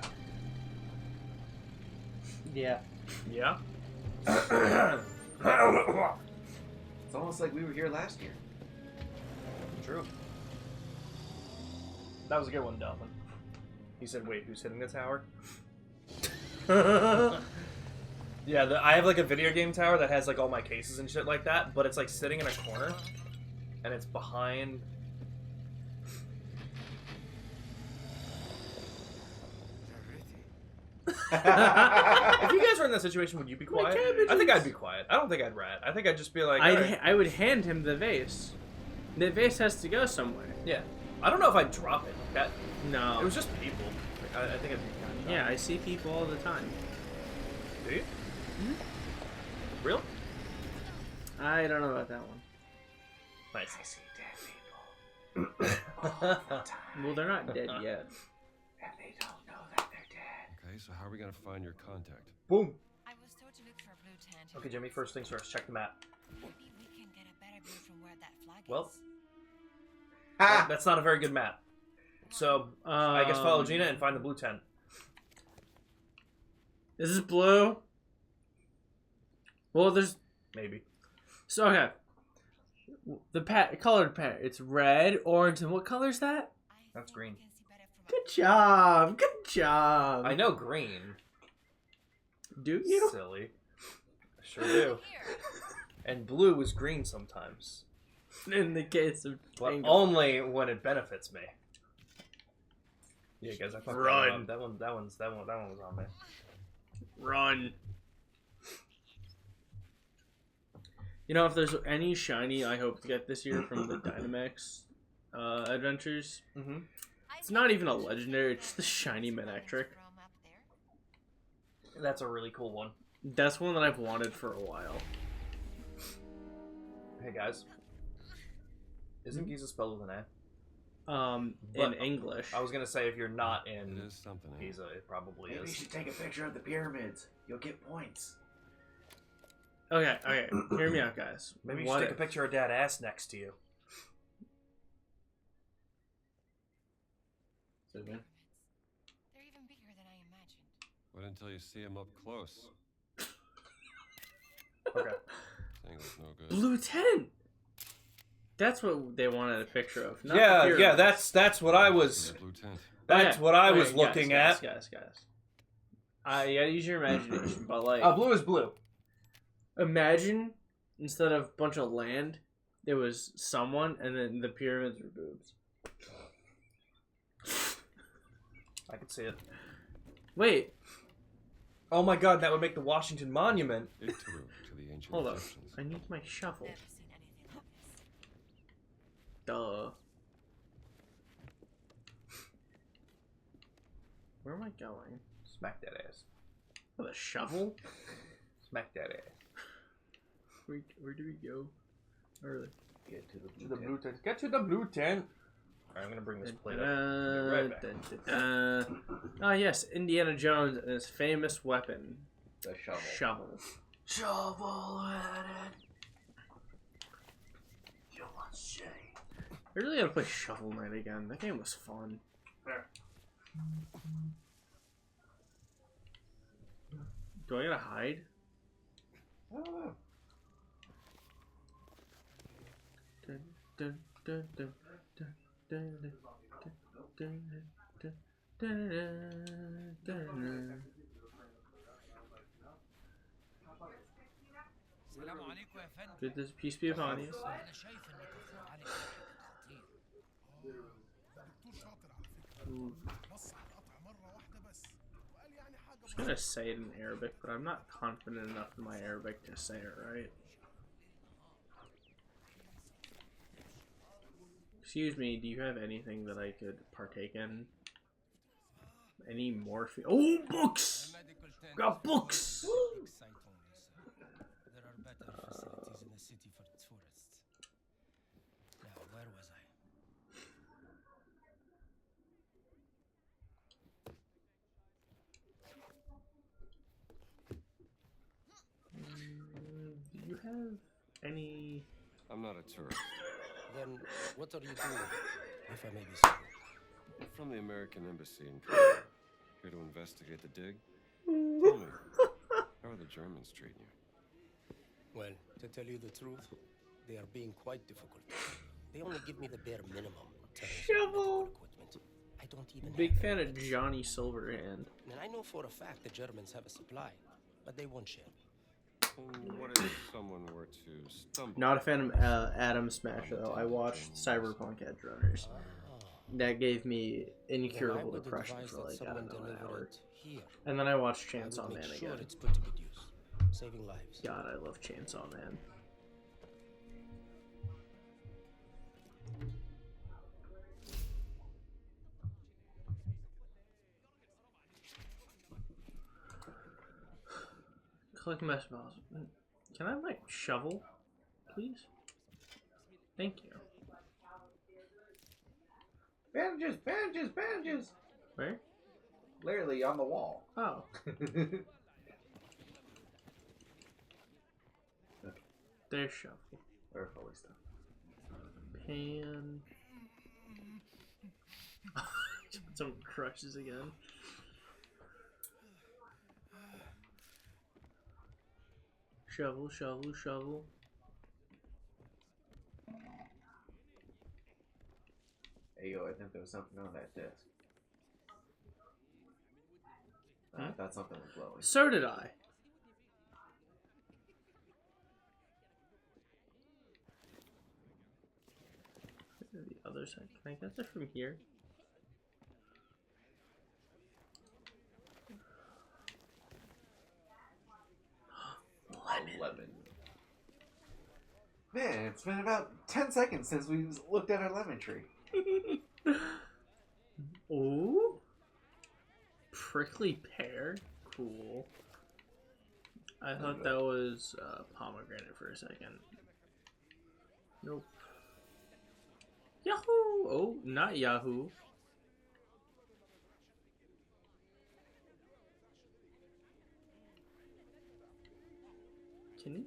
Speaker 3: Yeah.
Speaker 1: Yeah?
Speaker 2: It's almost like we were here last year.
Speaker 1: True. That was a good one, Dolphin. He said, wait, who's hitting the tower? Yeah, I have like a video game tower that has like all my cases and shit like that, but it's like sitting in a corner, and it's behind. If you guys were in that situation, would you be quiet? I think I'd be quiet. I don't think I'd rat. I think I'd just be like, "Alright."
Speaker 3: I would hand him the vase. The vase has to go somewhere.
Speaker 1: Yeah. I don't know if I'd drop it. That
Speaker 3: No.
Speaker 1: it was just people. I think it'd be kind of
Speaker 3: Yeah, I see people all the time.
Speaker 1: Do you? Real?
Speaker 3: I don't know about that one.
Speaker 1: Nice.
Speaker 2: I see dead people all the time,
Speaker 3: Well, they're not dead yet.
Speaker 2: and they don't know that they're dead.
Speaker 5: Okay, so how are we gonna find your contact?
Speaker 1: Boom.
Speaker 8: I was told to look for a blue tent.
Speaker 1: Okay, Jimmy. First things first. Check the map.
Speaker 8: Maybe we can get a better view from where that flag
Speaker 1: Well,
Speaker 8: is.
Speaker 1: that's not a very good map. So I guess follow Gina and find the blue tent.
Speaker 3: Is this blue? Well, there's
Speaker 1: Maybe.
Speaker 3: so okay. The colored pair. It's red, orange, and what color is that?
Speaker 1: That's green.
Speaker 8: Can see better from
Speaker 3: Good job. Good job.
Speaker 1: I know green.
Speaker 3: Do you?
Speaker 1: Silly. I sure do.
Speaker 8: here.
Speaker 1: And blue is green sometimes.
Speaker 3: In the case of
Speaker 1: But
Speaker 3: Tango.
Speaker 1: only when it benefits me. Yeah, guys, I fucked
Speaker 3: Run.
Speaker 1: that up. That one was on me.
Speaker 3: Run. You know, if there's any shiny I hope to get this year from the Dynamax adventures,
Speaker 1: Mm-hmm.
Speaker 3: it's not even a legendary, it's just the shiny Manectric.
Speaker 8: From up there.
Speaker 1: That's a really cool one.
Speaker 3: That's one that I've wanted for a while.
Speaker 1: Hey guys, isn't Giza spelled with an A?
Speaker 3: In
Speaker 1: But-
Speaker 3: English.
Speaker 1: I was gonna say if you're not
Speaker 5: It
Speaker 1: in
Speaker 5: is something. ain't it?
Speaker 1: Giza, it probably
Speaker 2: Maybe you
Speaker 1: is.
Speaker 2: should take a picture of the pyramids. You'll get points.
Speaker 3: Okay, hear me out, guys.
Speaker 1: Maybe you
Speaker 3: What
Speaker 1: should take a
Speaker 3: if-
Speaker 1: picture of Dad ass next to you.
Speaker 8: They're even bigger than I imagined.
Speaker 5: Wait until you see him up close.
Speaker 1: Okay.
Speaker 5: Tango's no good.
Speaker 3: Blue tent! That's what they wanted a picture of. Not the
Speaker 1: Yeah,
Speaker 3: pyramids.
Speaker 1: that's what I was.
Speaker 5: Blue tent.
Speaker 1: That's
Speaker 3: Okay,
Speaker 1: what I
Speaker 3: okay,
Speaker 1: was looking
Speaker 3: guys,
Speaker 1: at.
Speaker 3: Guys. You gotta use your imagination, but like,
Speaker 1: Blue is blue.
Speaker 3: imagine instead of a bunch of land, there was someone, and then the pyramids were boobs.
Speaker 1: I can see it.
Speaker 3: Wait,
Speaker 1: Oh my god, that would make the Washington Monument.
Speaker 5: Big true to the ancient
Speaker 3: hold up.
Speaker 5: Egyptians.
Speaker 3: I need my shovel.
Speaker 8: Never seen anything like this.
Speaker 3: Duh. Where am I going?
Speaker 1: Smack that ass.
Speaker 3: With a shovel?
Speaker 1: Smack that ass.
Speaker 3: Where do we go? Early.
Speaker 2: Get to the
Speaker 1: To the blue tent. Get to the blue tent. Alright, I'm gonna bring this plate up. I'll be right back.
Speaker 3: Ah, yes, Indiana Jones and his famous weapon,
Speaker 2: the shovel.
Speaker 3: shovel.
Speaker 2: Shovel at it. You want shade?
Speaker 3: I really gotta play Shovel Knight again. That game was fun. Do I gotta hide?
Speaker 2: I don't know.
Speaker 3: Dun, dun, dun, dun, dun, dun, dun, dun, dun, dun, dun, dun.
Speaker 10: السلام عليكم يا فندم.
Speaker 3: Good, this peace be upon you.
Speaker 10: انا شايف انك مفروض عليك خطير.
Speaker 3: I was gonna say it in Arabic, but I'm not confident enough in my Arabic to say it right. Excuse me, do you have anything that I could partake in? Any morphine? Oh, books! Got books!
Speaker 10: There are better facilities in the city for tourists. Now, where was I?
Speaker 3: Do you have any...
Speaker 5: I'm not a tourist.
Speaker 6: Then what are you doing, if I may be so?
Speaker 5: I'm from the American Embassy in Cairo. Here to investigate the dig. Tell me, how are the Germans treating you?
Speaker 6: Well, to tell you the truth, they are being quite difficult. They only give me the bare minimum.
Speaker 3: Shovel!
Speaker 6: Equipment. I don't even
Speaker 3: Big
Speaker 6: have
Speaker 3: fan
Speaker 6: any
Speaker 3: of
Speaker 6: weapons.
Speaker 3: Johnny Silverhand.
Speaker 6: And I know for a fact the Germans have a supply.
Speaker 11: but they won't share.
Speaker 5: And what if someone were to stumble?
Speaker 3: Not a fan of Adam Smasher though. I watched Cyberpunk Edge Runners. That gave me incurable depression for like, I don't know, an hour. And then I watched Chainsaw Man again.
Speaker 11: It's put to good use, saving lives.
Speaker 3: God, I love Chainsaw Man. Collect mesh balls. Can I have my shovel, please? Thank you.
Speaker 2: Bandages, bandages, bandages!
Speaker 3: Where?
Speaker 2: Literally on the wall.
Speaker 3: Oh. There's shovel.
Speaker 2: Or holy stuff.
Speaker 3: Pan. Some crushes again. Shovel, shovel, shovel.
Speaker 2: Hey yo, I think there was something on that desk. I thought something was glowing.
Speaker 3: So did I. The other side. Can I get that from here?
Speaker 2: Lemon. Man, it's been about 10 seconds since we looked at our lemon tree.
Speaker 3: Ooh. Prickly pear? Cool. I thought that was pomegranate for a second. Nope. Yahoo! Oh, not Yahoo. Can you?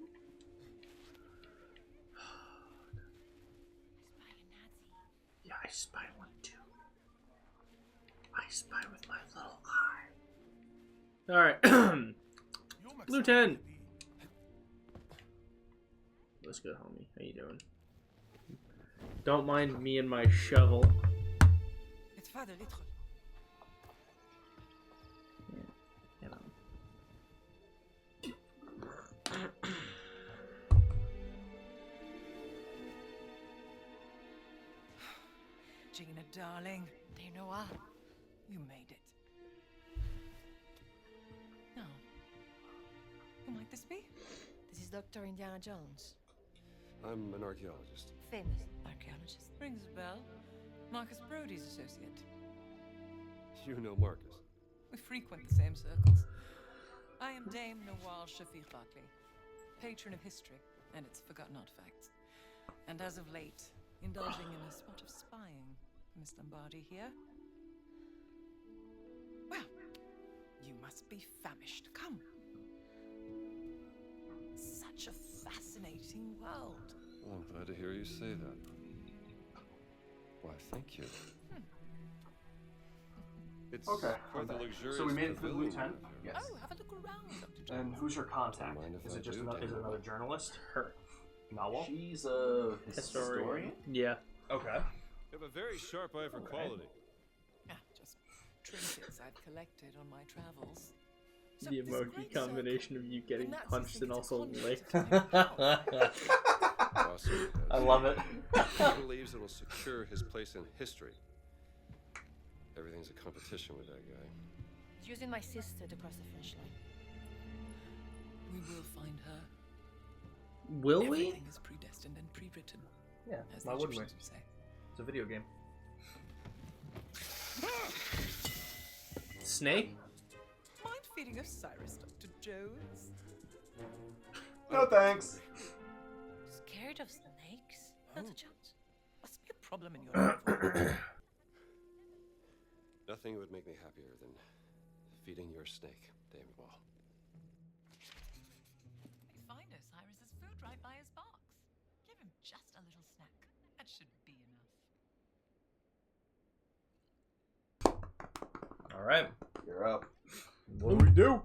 Speaker 3: Yeah, I spy one too. I spy with my little eye. Alright. Lieutenant! What's good, homie? How you doing? Don't mind me and my shovel.
Speaker 10: It's Father Little.
Speaker 3: You know.
Speaker 10: Gina, darling.
Speaker 8: There, Noah.
Speaker 10: You made it. Now, who might this be?
Speaker 8: This is Dr. Indiana Jones.
Speaker 5: I'm an archaeologist.
Speaker 8: Famous archaeologist.
Speaker 10: Rings a bell. Marcus Brody's associate.
Speaker 5: You know Marcus.
Speaker 10: We frequent the same circles. I am Dame Nawal Shafiq Barkley, patron of history and its forgotten artifacts. And as of late, indulging in a spot of spying. Miss Lombardi here. Well, you must be famished. Come. Such a fascinating world.
Speaker 5: Well, I'm glad to hear you say that. Why, thank you. It's
Speaker 1: Okay,
Speaker 5: quite the luxurious
Speaker 1: so we made it to the
Speaker 5: pavilion
Speaker 1: lieutenant.
Speaker 5: you have here.
Speaker 10: Oh, have a look around, Dr. Jones.
Speaker 1: And who's your contact?
Speaker 5: Mind if
Speaker 1: Is
Speaker 5: I
Speaker 1: it just
Speaker 5: do,
Speaker 1: another, is it
Speaker 5: Daniel?
Speaker 1: another journalist?
Speaker 3: Her.
Speaker 1: Nawal?
Speaker 2: She's a historian?
Speaker 3: Yeah.
Speaker 1: Okay.
Speaker 5: You have a very sharp eye for quality.
Speaker 10: Just trinkets I've collected on my travels. So
Speaker 3: The
Speaker 10: this
Speaker 3: emoji
Speaker 10: great
Speaker 3: combination of you getting
Speaker 10: Nazis
Speaker 3: punched
Speaker 10: think
Speaker 3: and
Speaker 10: it's a
Speaker 3: also
Speaker 10: conduit
Speaker 3: licked.
Speaker 10: to their power.
Speaker 5: Boss
Speaker 1: I love it.
Speaker 5: He believes it'll secure his place in history. Everything's a competition with that guy.
Speaker 8: He's using my sister to cross the finish line.
Speaker 10: We will find her.
Speaker 3: Will we?
Speaker 10: Everything is predestined and pre-written.
Speaker 1: Yeah,
Speaker 10: as
Speaker 1: why
Speaker 10: the
Speaker 1: wouldn't we?
Speaker 10: Egyptians would say.
Speaker 1: It's a video game.
Speaker 3: Snake?
Speaker 10: Mind feeding us Cyrus, Dr. Jones?
Speaker 2: No thanks.
Speaker 8: Scared of snakes? Dr. Jones?
Speaker 10: Must be a problem in your life.
Speaker 5: Nothing would make me happier than feeding your snake, Dame Wall.
Speaker 12: We find Osiris's food right by his box. Give him just a little snack. That should be enough.
Speaker 1: All right.
Speaker 2: You're up.
Speaker 1: What do we do?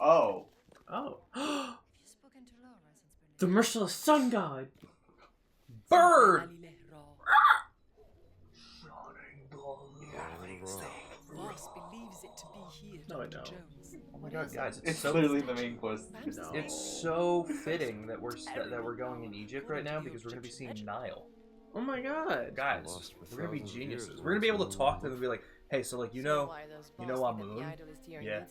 Speaker 2: Oh.
Speaker 3: Oh.
Speaker 8: You've spoken to Laura since
Speaker 3: The merciless sun god!
Speaker 1: Bird!
Speaker 5: You're a little wrong.
Speaker 10: Chris believes it to be here,
Speaker 3: No, I
Speaker 10: Dr.
Speaker 3: don't.
Speaker 10: Jones.
Speaker 1: Oh my god, guys,
Speaker 2: It's
Speaker 1: so
Speaker 2: literally the main quest.
Speaker 3: No.
Speaker 1: it's so fitting that we're going in Egypt right now because we're gonna be seeing Nile.
Speaker 3: Oh my god.
Speaker 1: Guys,
Speaker 5: Lost for
Speaker 1: we're gonna be
Speaker 5: thousands of
Speaker 1: geniuses.
Speaker 5: years,
Speaker 1: We're gonna be able to
Speaker 5: what's
Speaker 1: talk to
Speaker 5: going
Speaker 1: them and be like, hey, so like you know Amun? Yeah.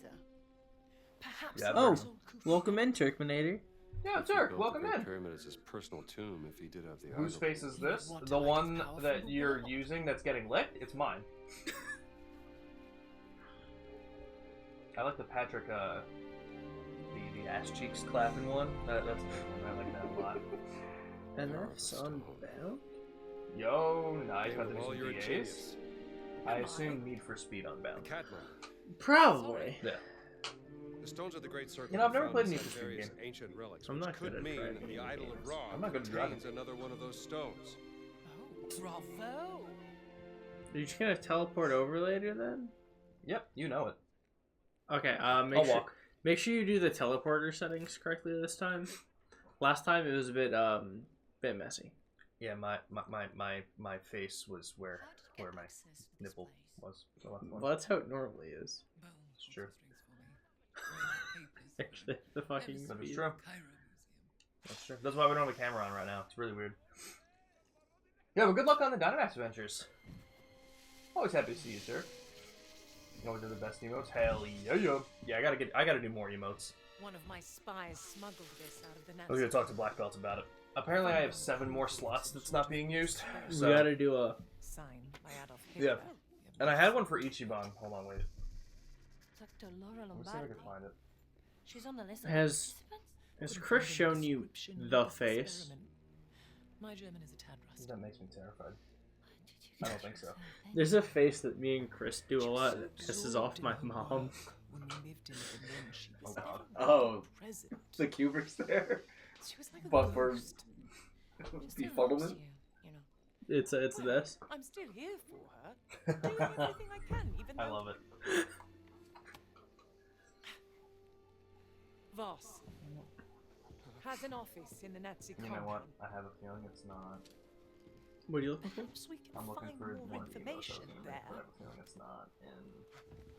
Speaker 10: Perhaps
Speaker 1: Yeah,
Speaker 3: Oh,
Speaker 10: little Khufu.
Speaker 3: welcome in, Turkminator.
Speaker 1: Yeah,
Speaker 5: If he
Speaker 1: Turk,
Speaker 5: built
Speaker 1: welcome
Speaker 5: the Great
Speaker 1: in.
Speaker 5: Pyramid as his personal tomb, if he did have the
Speaker 1: Whose
Speaker 5: idol.
Speaker 1: face is this?
Speaker 10: Want
Speaker 1: The
Speaker 10: to
Speaker 1: one
Speaker 10: like powerful
Speaker 1: that you're
Speaker 10: world?
Speaker 1: using that's getting licked? It's mine. I like the Patrick, the ass cheeks clapping one. That's a good one. I like that a lot.
Speaker 3: NF's Unbound?
Speaker 1: Yo, nice. Got the
Speaker 5: Well,
Speaker 1: new
Speaker 5: you're a
Speaker 1: DAs.
Speaker 5: genius.
Speaker 1: I assume Need for Speed
Speaker 5: The
Speaker 1: Unbound.
Speaker 5: Catman.
Speaker 3: Probably.
Speaker 1: Yeah.
Speaker 5: The stones of the Great Circle.
Speaker 1: You know, I've never
Speaker 5: were
Speaker 1: played
Speaker 5: found
Speaker 1: Need for
Speaker 5: inside
Speaker 1: Speed
Speaker 5: various
Speaker 1: game.
Speaker 5: ancient relics,
Speaker 3: I'm
Speaker 5: which
Speaker 3: not
Speaker 5: could
Speaker 3: good at
Speaker 5: mean
Speaker 3: driving
Speaker 5: the
Speaker 3: in
Speaker 5: idol
Speaker 3: games.
Speaker 5: of Ra
Speaker 1: I'm not good at driving.
Speaker 5: contains another one of those stones.
Speaker 10: Oh, bravo!
Speaker 3: Are you just gonna teleport over later then?
Speaker 1: Yep, you know it.
Speaker 3: Okay,
Speaker 1: I'll walk.
Speaker 3: make sure you do the teleporter settings correctly this time. Last time it was a bit messy.
Speaker 1: Yeah, my face was where my nipple was. The left one.
Speaker 3: Well, that's how it normally is.
Speaker 1: It's true.
Speaker 3: Actually, the fucking
Speaker 1: That is
Speaker 3: speed.
Speaker 1: true. That's true. That's why we don't have a camera on right now. It's really weird. Yeah, well, good luck on the Dynamax adventures. Always happy to see you, sir. You always do the best emotes. Hell yeah, yeah. Yeah, I gotta do more emotes.
Speaker 8: One of my spies smuggled this out of the
Speaker 1: I was gonna talk to Black Belt about it. Apparently, I have 7 more slots that's not being used. So.
Speaker 3: We gotta do a.
Speaker 10: Sign by Adolf
Speaker 1: Yeah.
Speaker 10: Hitler.
Speaker 1: And I had one for Ichiban. Hold on, wait.
Speaker 8: Dr. Laura
Speaker 1: Let me see if I
Speaker 8: Lombardi.
Speaker 1: can find it.
Speaker 8: She's on the list of
Speaker 3: Has
Speaker 8: participants?
Speaker 3: Chris shown you the face?
Speaker 10: My German is a tad rusty.
Speaker 1: That makes me terrified. I don't think so.
Speaker 3: There's a face that me and Chris do a lot that pisses off my mom.
Speaker 10: When we lived in Berlin, she was
Speaker 1: God.
Speaker 2: Oh,
Speaker 10: president.
Speaker 2: the Cuber's there.
Speaker 10: She was like a
Speaker 2: But for
Speaker 10: ghost.
Speaker 2: befuddlement.
Speaker 3: It's this.
Speaker 10: I'm still here for her. Doing everything I can, even
Speaker 1: I
Speaker 10: though
Speaker 1: love it.
Speaker 10: Voss has an office in the Nazi
Speaker 1: You know what? I have a feeling it's not.
Speaker 3: What are you looking for?
Speaker 10: Perhaps we can
Speaker 1: I'm looking
Speaker 10: find
Speaker 1: for
Speaker 10: more
Speaker 1: one of the emotes I was
Speaker 10: information
Speaker 1: gonna make,
Speaker 10: there.
Speaker 1: but I have a feeling it's not in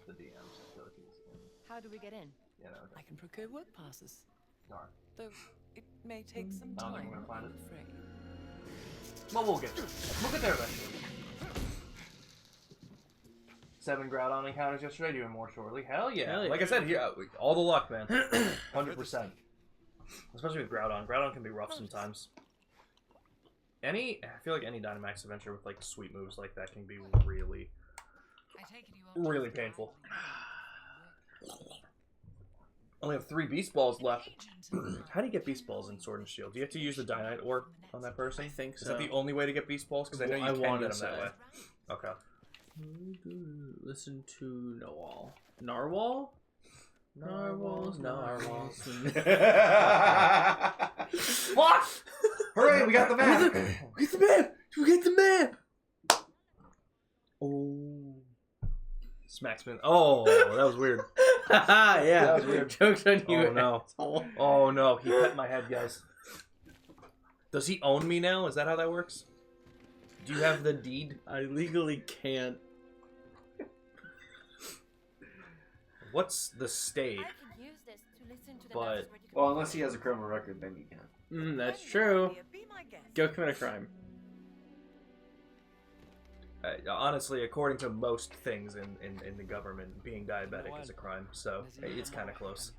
Speaker 1: the DMs. I feel like it's in.
Speaker 8: How do we get in?
Speaker 1: You know.
Speaker 10: I can procure work passes,
Speaker 1: Darn.
Speaker 10: though it may take some
Speaker 1: I don't
Speaker 10: time.
Speaker 1: think I'm gonna find
Speaker 10: I'm
Speaker 1: it.
Speaker 10: afraid.
Speaker 1: Well, we'll get there. We'll get there eventually. 7 Groudon encounters yesterday, doing more shortly. Hell yeah.
Speaker 3: Hell yeah.
Speaker 1: Like I said, yeah, all the luck, man. 100%. Especially with Groudon. Groudon can be rough sometimes. I feel like any Dynamax adventure with like sweet moves like that can be really, really painful. Only have 3 Beast Balls left. How do you get Beast Balls in Sword and Shield? Do you have to use the Dynite Orb on that person?
Speaker 3: I think
Speaker 1: Is
Speaker 3: so.
Speaker 1: that the only way to get Beast Balls? Because I know you
Speaker 3: I
Speaker 1: can
Speaker 3: wanna
Speaker 1: get them that
Speaker 3: say.
Speaker 1: way. Okay.
Speaker 3: Listen to Noel. Narwhal? Narwhals.
Speaker 2: What? Hooray, we got the map!
Speaker 3: We get the map! We get the map! Oh.
Speaker 1: Smackspin. Oh, that was weird.
Speaker 3: Haha, yeah.
Speaker 1: That was weird.
Speaker 3: Joke's on you.
Speaker 1: Oh no.
Speaker 3: asshole.
Speaker 1: Oh no, he pet my head, guys. Does he own me now? Is that how that works? Do you have the deed?
Speaker 3: I legally can't.
Speaker 1: What's the state?
Speaker 8: I can use this to listen to the
Speaker 1: But-
Speaker 8: maps where you can-
Speaker 2: Well, unless he has a criminal record, then you can.
Speaker 3: That's true.
Speaker 10: Be my guest.
Speaker 3: Go commit a crime.
Speaker 1: Honestly, according to most things in the government, being diabetic is a crime, so it's kind of close.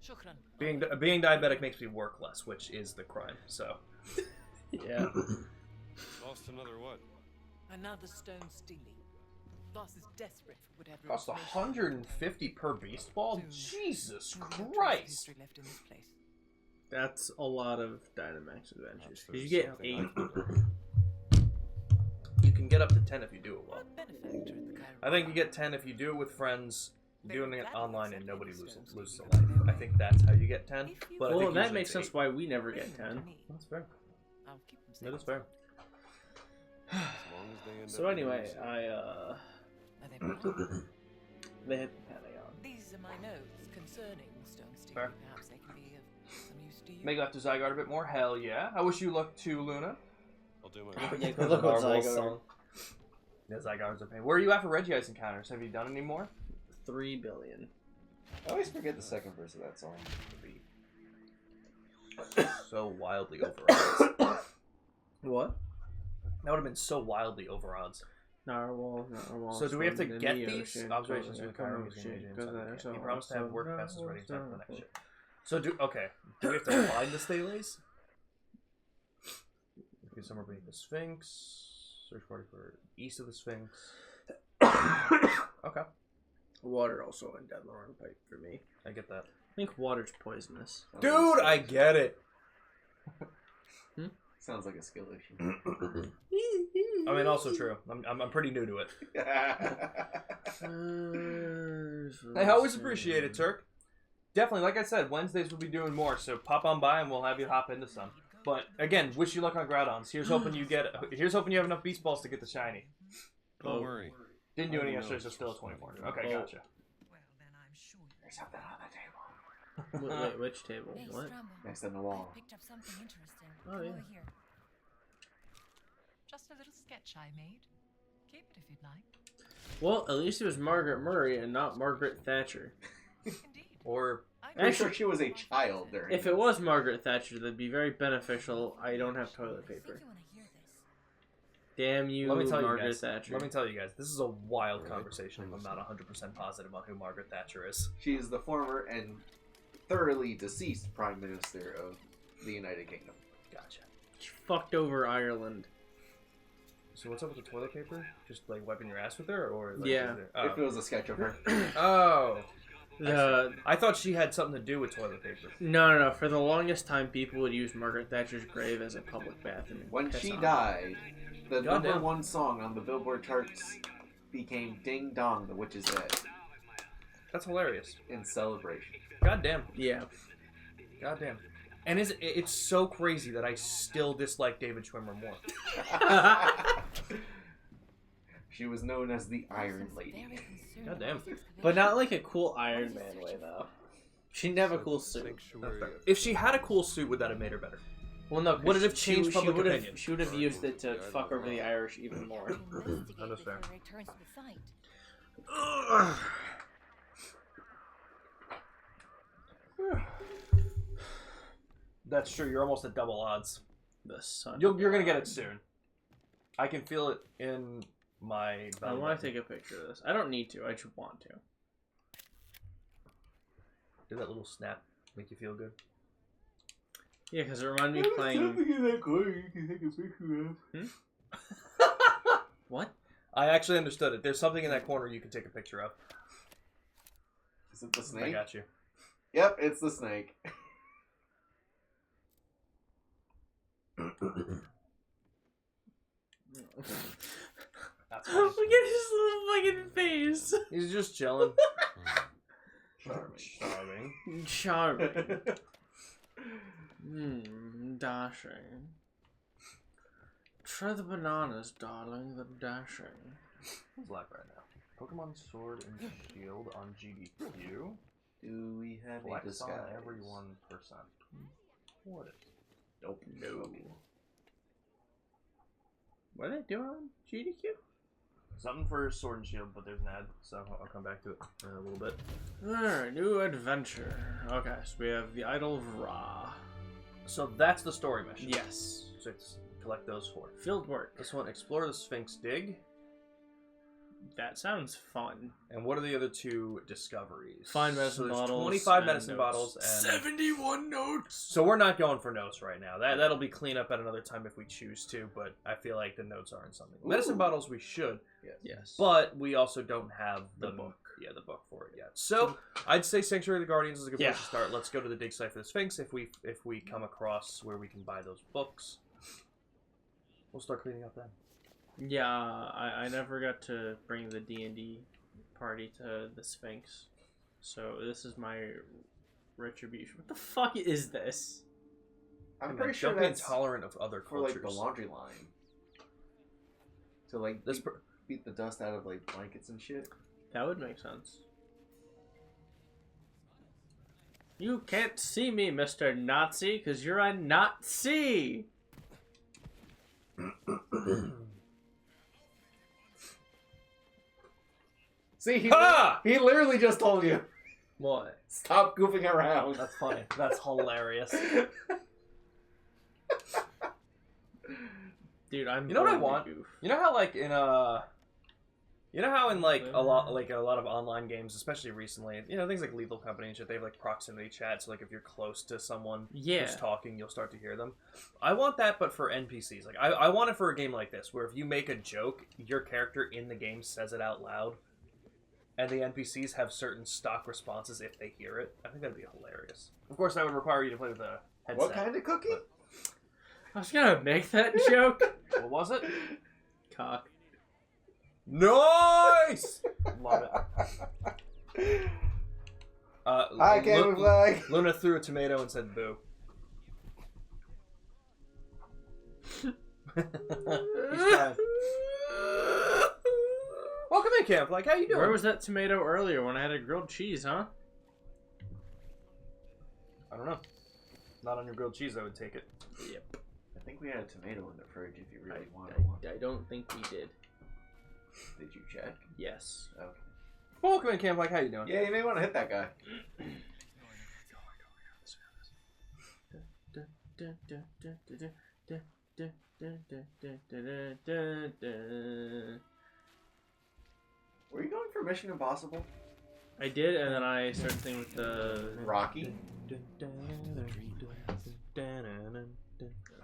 Speaker 10: Shukran.
Speaker 1: Being diabetic makes me work less, which is the crime, so.
Speaker 3: Yeah.
Speaker 5: Lost another what?
Speaker 10: Another stone stealing. Voss is desperate for whatever
Speaker 1: Cost
Speaker 10: information-
Speaker 1: 150 per Beast Ball?
Speaker 10: Soon,
Speaker 1: Jesus
Speaker 10: no trace of
Speaker 1: Christ!
Speaker 10: history left in this place.
Speaker 3: That's a lot of Dynamax adventures.
Speaker 5: Perhaps
Speaker 3: You
Speaker 5: there's
Speaker 3: get
Speaker 5: something
Speaker 3: 8.
Speaker 1: You can get up to 10 if you do it well.
Speaker 10: What benefactor at the Cairo?
Speaker 1: I think you get 10 if you do it with friends,
Speaker 10: They
Speaker 1: doing
Speaker 10: would
Speaker 1: it
Speaker 10: gladly
Speaker 1: online,
Speaker 10: accept
Speaker 1: and nobody
Speaker 10: any
Speaker 1: loses
Speaker 10: stone
Speaker 1: a
Speaker 10: stealing
Speaker 1: life.
Speaker 10: if they
Speaker 1: I think that's how you get 10.
Speaker 10: If you
Speaker 1: But I
Speaker 3: Well,
Speaker 1: think
Speaker 3: that
Speaker 1: usually
Speaker 3: makes
Speaker 1: it's
Speaker 3: sense
Speaker 1: 8.
Speaker 3: why we never
Speaker 10: bring
Speaker 3: get
Speaker 10: them to
Speaker 3: 10.
Speaker 10: me.
Speaker 1: That's fair.
Speaker 10: I'll keep them
Speaker 1: That
Speaker 10: safe.
Speaker 1: is fair.
Speaker 5: As long as they end
Speaker 3: So
Speaker 5: up
Speaker 3: anyway,
Speaker 5: using-
Speaker 10: Are they right?
Speaker 3: they hit the Pentagon.
Speaker 10: These are my notes concerning stone stealing.
Speaker 1: Fair.
Speaker 10: Perhaps they can be of some use to you.
Speaker 1: Make left to Zygarde a bit more? Hell yeah. I wish you luck too, Luna.
Speaker 5: I'll do my
Speaker 3: Yeah,
Speaker 5: best.
Speaker 3: good luck with
Speaker 1: Narwhal
Speaker 3: Zygarde.
Speaker 1: song. The Zygardes are pain. Where are you at for Regice encounters? Have you done any more?
Speaker 3: 3 billion.
Speaker 2: I always forget the second verse of that song.
Speaker 1: So wildly over odds.
Speaker 3: What?
Speaker 1: That would have been so wildly over odds.
Speaker 3: Narwhal.
Speaker 1: So do we have to
Speaker 3: swimming
Speaker 1: get
Speaker 3: in the
Speaker 1: these
Speaker 3: ocean,
Speaker 1: observations
Speaker 3: going
Speaker 1: with Kyron?
Speaker 3: to ocean, 'cause there's
Speaker 1: He
Speaker 3: a
Speaker 1: promised to have
Speaker 3: awesome
Speaker 1: work passes ready in time for the next
Speaker 3: awesome
Speaker 1: ship. So do we have to find the Stelays? Okay, somewhere beneath the Sphinx. Search party for east of the Sphinx. Okay.
Speaker 3: Water also in Deadlorn Pipe for me.
Speaker 1: I get that.
Speaker 3: I think water's poisonous.
Speaker 1: Dude, I get it.
Speaker 2: Sounds like a skill issue.
Speaker 1: I mean, also true. I'm pretty new to it. I always appreciate it, Turk. Definitely, like I said, Wednesdays we'll be doing more, so pop on by and we'll have you hop into some. But again, wish you luck on Groudons. Here's hoping you have enough Beast Balls to get the shiny.
Speaker 5: Don't worry.
Speaker 1: Didn't do any yesterday, so still a 2400. Okay, gotcha.
Speaker 2: There's something on the table.
Speaker 3: Wait, which table?
Speaker 8: Hey,
Speaker 3: What?
Speaker 8: Strumble,
Speaker 2: Next on the wall.
Speaker 8: I picked up something interesting.
Speaker 3: Oh,
Speaker 8: Come
Speaker 3: yeah.
Speaker 8: over here.
Speaker 12: Just a little sketch I made. Keep it if you'd like.
Speaker 3: Well, at least it was Margaret Murray and not Margaret Thatcher.
Speaker 1: Or
Speaker 2: I'm sure she was a child during.
Speaker 3: If it was Margaret Thatcher, that'd be very beneficial. I don't have toilet paper. Damn you,
Speaker 1: let me tell
Speaker 3: Margaret
Speaker 1: you guys.
Speaker 3: Thatcher.
Speaker 1: Let me tell you guys. This is a wild conversation. I'm not 100% positive on who Margaret Thatcher is.
Speaker 2: She is the former and thoroughly deceased Prime Minister of the United Kingdom.
Speaker 1: Gotcha.
Speaker 3: She fucked over Ireland.
Speaker 1: So what's up with the toilet paper? Just like wiping your ass with her, or like,
Speaker 3: Yeah.
Speaker 2: If it was a sketch of her.
Speaker 1: Oh.
Speaker 3: The
Speaker 1: I thought she had something to do with toilet paper.
Speaker 3: no. For the longest time, people would use Margaret Thatcher's grave as a public bathroom.
Speaker 2: When
Speaker 3: Piss
Speaker 2: she
Speaker 3: on.
Speaker 2: died, the
Speaker 1: Goddamn.
Speaker 2: number one song on the Billboard charts became Ding Dong, the Witch is Dead,
Speaker 1: That's hilarious.
Speaker 2: in celebration.
Speaker 1: Goddamn.
Speaker 3: Yeah.
Speaker 1: Goddamn. And it's so crazy that I still dislike David Schwimmer more.
Speaker 2: She was known as the Iron Lady.
Speaker 1: Goddamn.
Speaker 3: But not like a cool Iron Man way, though. She didn't have a cool suit.
Speaker 1: If she had a cool suit, would that have made her better?
Speaker 3: Well, no.
Speaker 1: Would it have changed public
Speaker 3: would
Speaker 1: opinion?
Speaker 3: She would have used it to fuck over the Irish even more.
Speaker 1: That is fair.
Speaker 8: Returns to the site.
Speaker 1: That's true. You're almost at double odds.
Speaker 3: The sun.
Speaker 1: You're gonna get it soon. I can feel it in my
Speaker 3: I
Speaker 1: belly
Speaker 3: want to
Speaker 1: button.
Speaker 3: take a picture of this. I don't need to. I just want to.
Speaker 1: Did that little snap make you feel good?
Speaker 3: Yeah, because it reminded me of playing. What?
Speaker 1: I actually understood it. There's something in that corner you can take a picture of.
Speaker 2: Is it the
Speaker 1: I
Speaker 2: snake?
Speaker 1: got you.
Speaker 2: Yep, it's the snake.
Speaker 1: That's
Speaker 3: Look
Speaker 1: funny.
Speaker 3: at his little fucking face.
Speaker 1: He's just chilling.
Speaker 2: Charming.
Speaker 3: Charming. Dashing. Try the bananas, darling. The dashing.
Speaker 1: Who's live right now? Pokemon Sword and Shield on GDQ.
Speaker 2: Do we have a
Speaker 1: Flex
Speaker 2: disguise?
Speaker 1: on every 1%. What is it?
Speaker 2: Nope.
Speaker 3: No. What are they doing on GDQ?
Speaker 1: Something for Sword and Shield, but there's an ad, so I'll come back to it in a little bit.
Speaker 3: Alright, new adventure. Okay, so we have the Idol of Ra.
Speaker 1: So that's the story mission.
Speaker 3: Yes.
Speaker 1: So it's collect those 4.
Speaker 3: Field work.
Speaker 1: This one, explore the Sphinx Dig.
Speaker 3: That sounds fun.
Speaker 1: And what are the other 2 discoveries?
Speaker 3: Find medicine
Speaker 1: there's
Speaker 3: bottles.
Speaker 1: 25
Speaker 3: and
Speaker 1: medicine
Speaker 3: notes.
Speaker 1: bottles and
Speaker 3: 71 notes!
Speaker 1: So we're not going for notes right now. That'll be clean up at another time if we choose to, but I feel like the notes aren't something.
Speaker 2: Ooh.
Speaker 1: Medicine bottles we should,
Speaker 3: Yes.
Speaker 1: but we also don't have
Speaker 3: The book.
Speaker 1: Yeah, the book for it yet. So I'd say Sanctuary of the Guardians is a good
Speaker 3: Yeah.
Speaker 1: place to start. Let's go to the dig site for the Sphinx if we come across where we can buy those books. We'll start cleaning up then.
Speaker 3: Yeah, I never got to bring the D&D party to the Sphinx. So this is my retribution. What the fuck is this?
Speaker 2: I'm pretty sure
Speaker 1: don't be
Speaker 2: that's
Speaker 1: intolerant of other
Speaker 2: for
Speaker 1: cultures.
Speaker 2: like the laundry line. To like
Speaker 1: This
Speaker 2: beat the dust out of like blankets and shit.
Speaker 3: That would make sense. You can't see me, Mr. Nazi, because you're a Nazi!
Speaker 2: See,
Speaker 1: Ha!
Speaker 2: he literally just told you.
Speaker 3: What?
Speaker 2: Stop goofing around.
Speaker 1: That's funny. That's hilarious.
Speaker 3: Dude, I'm.
Speaker 1: You know what I
Speaker 3: going to
Speaker 1: want?
Speaker 3: goof.
Speaker 1: You know how like in like a lot of online games, especially recently, things like Lethal Company and shit, they have like proximity chat, so like if you're close to someone who's talking, you'll start to hear them. I want that, but for NPCs. Like I want it for a game like this, where if you make a joke, your character in the game says it out loud, and the NPCs have certain stock responses if they hear it. I think that'd be hilarious. Of course, that would require you to play with a headset.
Speaker 2: What kind of cookie?
Speaker 3: I was gonna make that joke.
Speaker 1: What was it?
Speaker 3: Cock.
Speaker 1: Nice! Love it.
Speaker 2: Hi, Camouflage.
Speaker 1: Luna threw a tomato and said boo. He's fine. Welcome in, Camp. Like, how you doing?
Speaker 3: Where was that tomato earlier when I had a grilled cheese, huh?
Speaker 1: I don't know. Not on your grilled cheese, I would take it.
Speaker 3: Yep.
Speaker 2: I think we had a tomato in the fridge if you really wanted one.
Speaker 3: I don't think we did.
Speaker 2: Did you check?
Speaker 3: Yes.
Speaker 2: Okay.
Speaker 1: Welcome in, Camp. Like, how you doing?
Speaker 2: Yeah, you may want to hit that guy. Were you going for Mission Impossible?
Speaker 3: I did, and then I started thinking with the
Speaker 2: Rocky.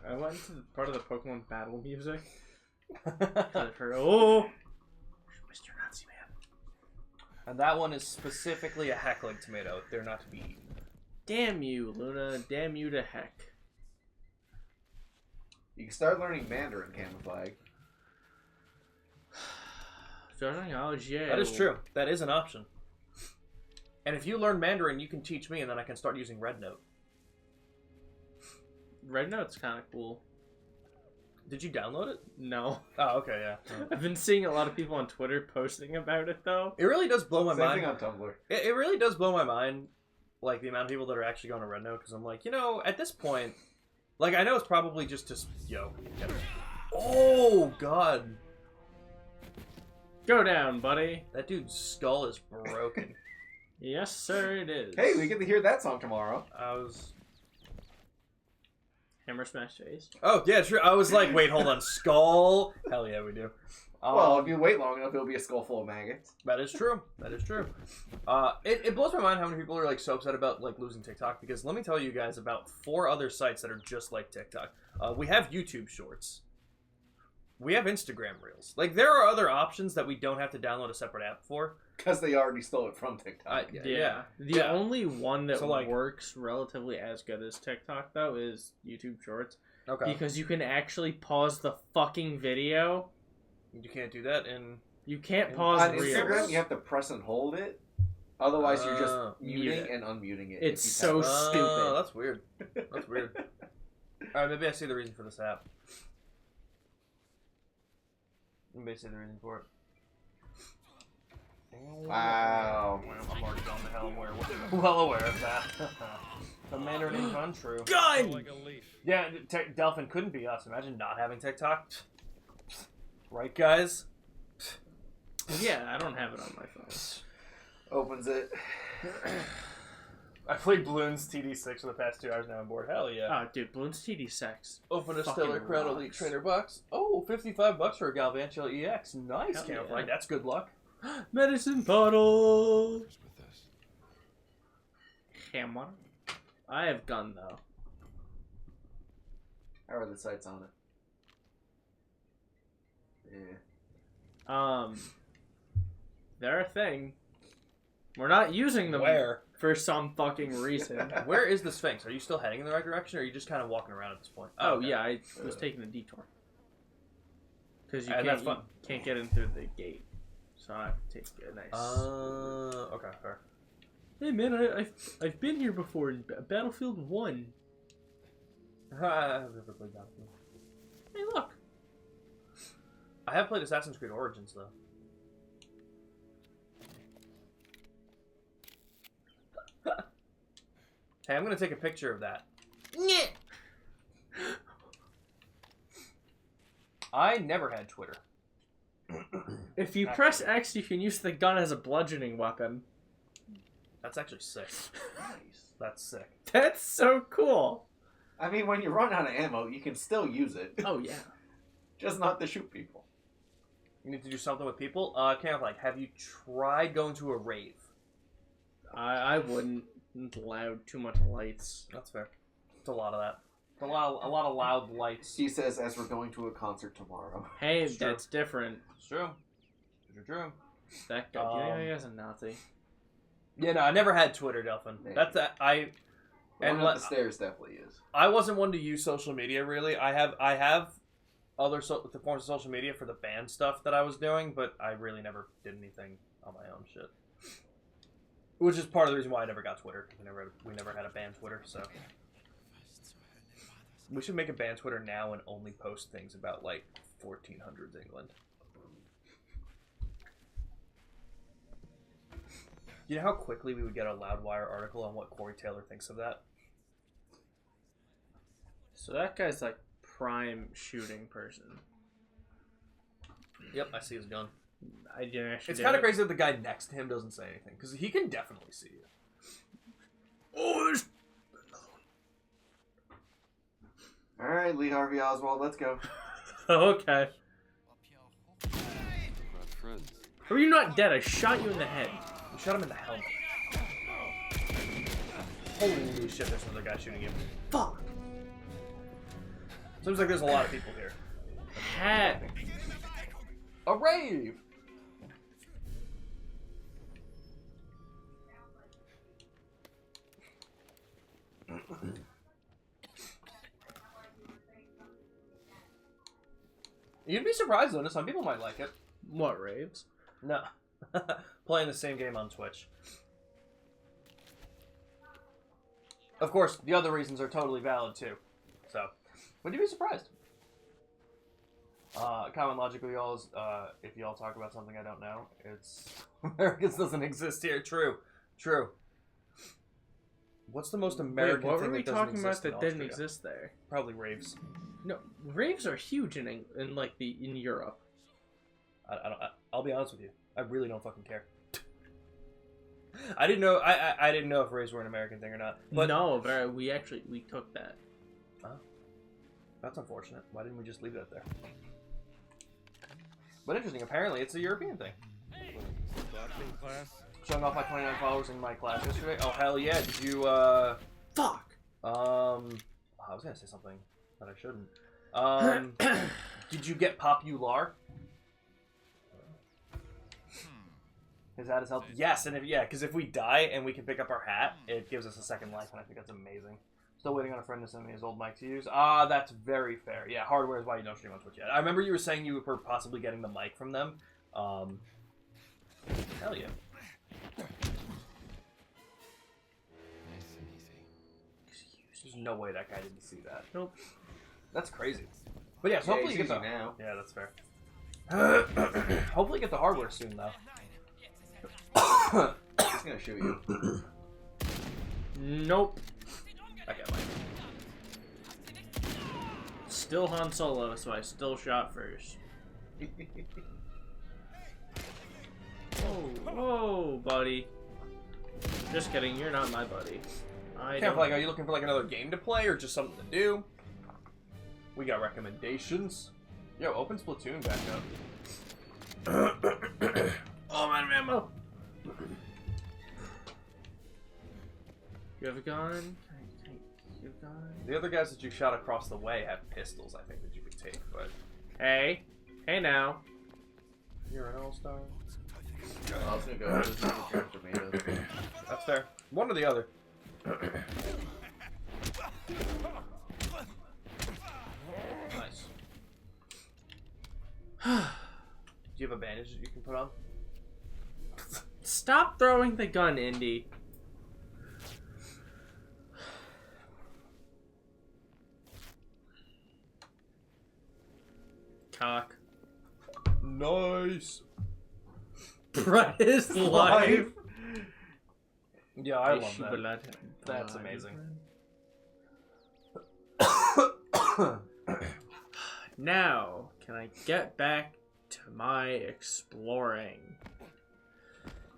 Speaker 3: I went to the part of the Pokemon battle music. I've heard, oh, Mr. Nazi Man.
Speaker 1: And that one is specifically a heckling tomato. They're not to be eaten.
Speaker 3: Damn you, Luna. Damn you to heck.
Speaker 2: You can start learning Mandarin, Camouflage.
Speaker 3: Starting college, yeah.
Speaker 1: That is true. That is an option. And if you learn Mandarin, you can teach me, and then I can start using Red Note.
Speaker 3: Red Note's kind of cool.
Speaker 1: Did you download it?
Speaker 3: No.
Speaker 1: Oh, okay, yeah.
Speaker 3: I've been seeing a lot of people on Twitter posting about it, though.
Speaker 1: It really does blow my
Speaker 2: Same
Speaker 1: mind.
Speaker 2: thing on Tumblr.
Speaker 1: It really does blow my mind, like, the amount of people that are actually going to Red Note, because I'm like, at this point, like, I know it's probably just to, oh, God.
Speaker 3: Go down, buddy.
Speaker 1: That dude's skull is broken.
Speaker 3: Yes, sir, it is.
Speaker 2: Hey, we get to hear that song tomorrow.
Speaker 3: Hammer Smash Face.
Speaker 1: Oh, yeah, true. I was like, wait, hold on. Skull? Hell yeah, we do.
Speaker 2: Well, if you wait long enough, it'll be a skull full of maggots.
Speaker 1: That is true. That is true. It blows my mind how many people are like so upset about like losing TikTok, because let me tell you guys about 4 other sites that are just like TikTok. We have YouTube Shorts. We have Instagram Reels. Like, there are other options that we don't have to download a separate app for.
Speaker 2: Because they already stole it from TikTok.
Speaker 1: Yeah.
Speaker 3: The only one that
Speaker 1: So, like,
Speaker 3: works relatively as good as TikTok, though, is YouTube Shorts.
Speaker 1: Okay.
Speaker 3: Because you can actually pause the fucking video.
Speaker 1: You can't do that in...
Speaker 3: You can't pause
Speaker 2: on
Speaker 3: Reels.
Speaker 2: Instagram, you have to press and hold it. Otherwise, you're just
Speaker 3: mute
Speaker 2: muting
Speaker 3: it.
Speaker 2: and unmuting it.
Speaker 3: It's
Speaker 2: if you
Speaker 3: so
Speaker 2: tap it.
Speaker 3: stupid.
Speaker 1: That's weird. That's weird. Alright, maybe I see the reason for this app. Maybe I see the reason for it.
Speaker 2: Wow.
Speaker 1: I'm already gone to hell. I'm well aware of that. The Mandarin is untrue.
Speaker 3: Gun!
Speaker 5: Like a leaf.
Speaker 1: Yeah, Delphin couldn't be us. Imagine not having TikTok. Right, guys?
Speaker 3: Yeah, I don't have it on my phone.
Speaker 2: Opens it.
Speaker 1: I played Bloons TD6 for the past 2 hours now. I'm bored. Hell yeah.
Speaker 3: Oh, dude, Bloons TD6.
Speaker 1: Open a
Speaker 3: fucking
Speaker 1: Stellar Crown
Speaker 3: rocks.
Speaker 1: Elite Trainer box. Oh, $55 for a Galvantula EX. Nice,
Speaker 3: Hell
Speaker 1: Camouflage.
Speaker 3: yeah.
Speaker 1: Like, that's good luck.
Speaker 3: Medicine bottle!
Speaker 5: With us.
Speaker 3: Hammer. I have gun, though.
Speaker 2: How are the sights on it? Yeah.
Speaker 3: They're a thing. We're not using them
Speaker 1: Where?
Speaker 3: for some fucking reason.
Speaker 1: Where is the Sphinx? Are you still heading in the right direction, or are you just kind of walking around at this point?
Speaker 3: Oh,
Speaker 1: okay.
Speaker 3: yeah, I was taking a detour. Because you
Speaker 1: That's fun.
Speaker 3: can't get in through the gate. So I have to take a nice...
Speaker 1: Okay, fair.
Speaker 3: Hey, man, I've been here before in Battlefield 1.
Speaker 1: I've never played Battlefield.
Speaker 3: Hey, look.
Speaker 1: I have played Assassin's Creed Origins, though. Hey, I'm going to take a picture of that. I never had Twitter.
Speaker 3: If you press X, you can use the gun as a bludgeoning weapon.
Speaker 1: That's actually sick.
Speaker 2: Nice.
Speaker 1: That's sick.
Speaker 3: That's so cool.
Speaker 2: I mean, when you run out of ammo, you can still use it.
Speaker 3: Oh, yeah.
Speaker 2: Just not to shoot people.
Speaker 1: You need to do something with people. Like, have you tried going to a rave?
Speaker 3: I wouldn't allow too much lights.
Speaker 1: That's fair. It's a lot of that. It's a lot of loud lights.
Speaker 2: He says, as we're going to a concert tomorrow.
Speaker 3: Hey,
Speaker 1: It's true.
Speaker 3: that's different.
Speaker 1: It's true. It's true.
Speaker 3: That guy, do you think that guy's a Nazi?
Speaker 1: Yeah, no, I never had Twitter, Delphin.
Speaker 2: Maybe.
Speaker 1: That's that.
Speaker 2: And up the stairs definitely is.
Speaker 1: I wasn't one to use social media really. I have other the forms of social media for the band stuff that I was doing, but I really never did anything on my own shit. Which is part of the reason why I never got Twitter. We never had a band Twitter, so we should make a band Twitter now and only post things about like 1400s England. You know how quickly we would get a Loudwire article on what Corey Taylor thinks of that?
Speaker 3: So that guy's like prime shooting person.
Speaker 1: Yep, I see his gun.
Speaker 3: I didn't actually.
Speaker 1: It's kind of crazy that the guy next to him doesn't say anything, because he can definitely see you. Oh, there's...
Speaker 2: Alright, Lee Harvey Oswald, let's go.
Speaker 3: Okay.
Speaker 5: Not friends.
Speaker 3: How are you not dead? I shot you in the head.
Speaker 1: You shot him in the helmet. Holy shit, there's another guy shooting you.
Speaker 3: Fuck.
Speaker 1: Seems like there's a lot of people here.
Speaker 3: Hat.
Speaker 1: A rave! You'd be surprised though, some people might like it.
Speaker 3: What, raves?
Speaker 1: No. Playing the same game on Twitch. Of course, the other reasons are totally valid too. So, would you be surprised? Common logic with y'all is, if y'all talk about something I don't know, it's Americans doesn't exist here. True. True. What's the most American
Speaker 3: Wait, what
Speaker 1: thing
Speaker 3: were we
Speaker 1: that doesn't
Speaker 3: talking about
Speaker 1: exist in
Speaker 3: that didn't
Speaker 1: Austria?
Speaker 3: exist there?
Speaker 1: Probably raves.
Speaker 3: No, raves are huge in Europe.
Speaker 1: I'll be honest with you. I really don't fucking care. I didn't know. I didn't know if raves were an American thing or not. But
Speaker 3: no, but we took that.
Speaker 1: Oh, that's unfortunate. Why didn't we just leave that there? But interesting. Apparently, it's a European thing.
Speaker 5: Boxing class?
Speaker 1: Showing off my 29 followers in my class yesterday. Oh hell yeah! Did you?
Speaker 3: Fuck.
Speaker 1: I was gonna say something that I shouldn't. Did you get Popular? His hat is helped. Yes, and because if we die and we can pick up our hat, it gives us a second life, and I think that's amazing. Still waiting on a friend to send me his old mic to use. That's very fair. Yeah, hardware is why you don't stream on Twitch yet. I remember you were saying you were possibly getting the mic from them. Hell yeah.
Speaker 5: Nice and easy.
Speaker 1: There's no way that guy didn't see that.
Speaker 3: Nope.
Speaker 1: That's crazy. But yeah, so hopefully you get the...
Speaker 2: now.
Speaker 1: Yeah, that's fair. Hopefully you get the hardware soon, though.
Speaker 2: He's gonna shoot you.
Speaker 3: Nope.
Speaker 1: Okay, Mike.
Speaker 3: Still Han Solo, so I still shot first. Whoa, buddy. Just kidding, you're not my buddy.
Speaker 1: Like, are you looking for like another game to play or just something to do? We got recommendations. Yo, open Splatoon back up.
Speaker 3: Oh, I'm out of ammo. You have a gun? You have a gun?
Speaker 1: The other guys that you shot across the way have pistols, I think, that you could take, but...
Speaker 3: Hey. Hey now.
Speaker 1: You're an all-star.
Speaker 2: I was gonna go with tomatoes.
Speaker 1: That's fair. One or the other. Nice. Do you have a bandage that you can put on?
Speaker 3: Stop throwing the gun, Indy. Cock.
Speaker 1: Nice.
Speaker 3: Brett is live.
Speaker 1: Yeah, I love that. That's amazing.
Speaker 3: Now, can I get back to my exploring.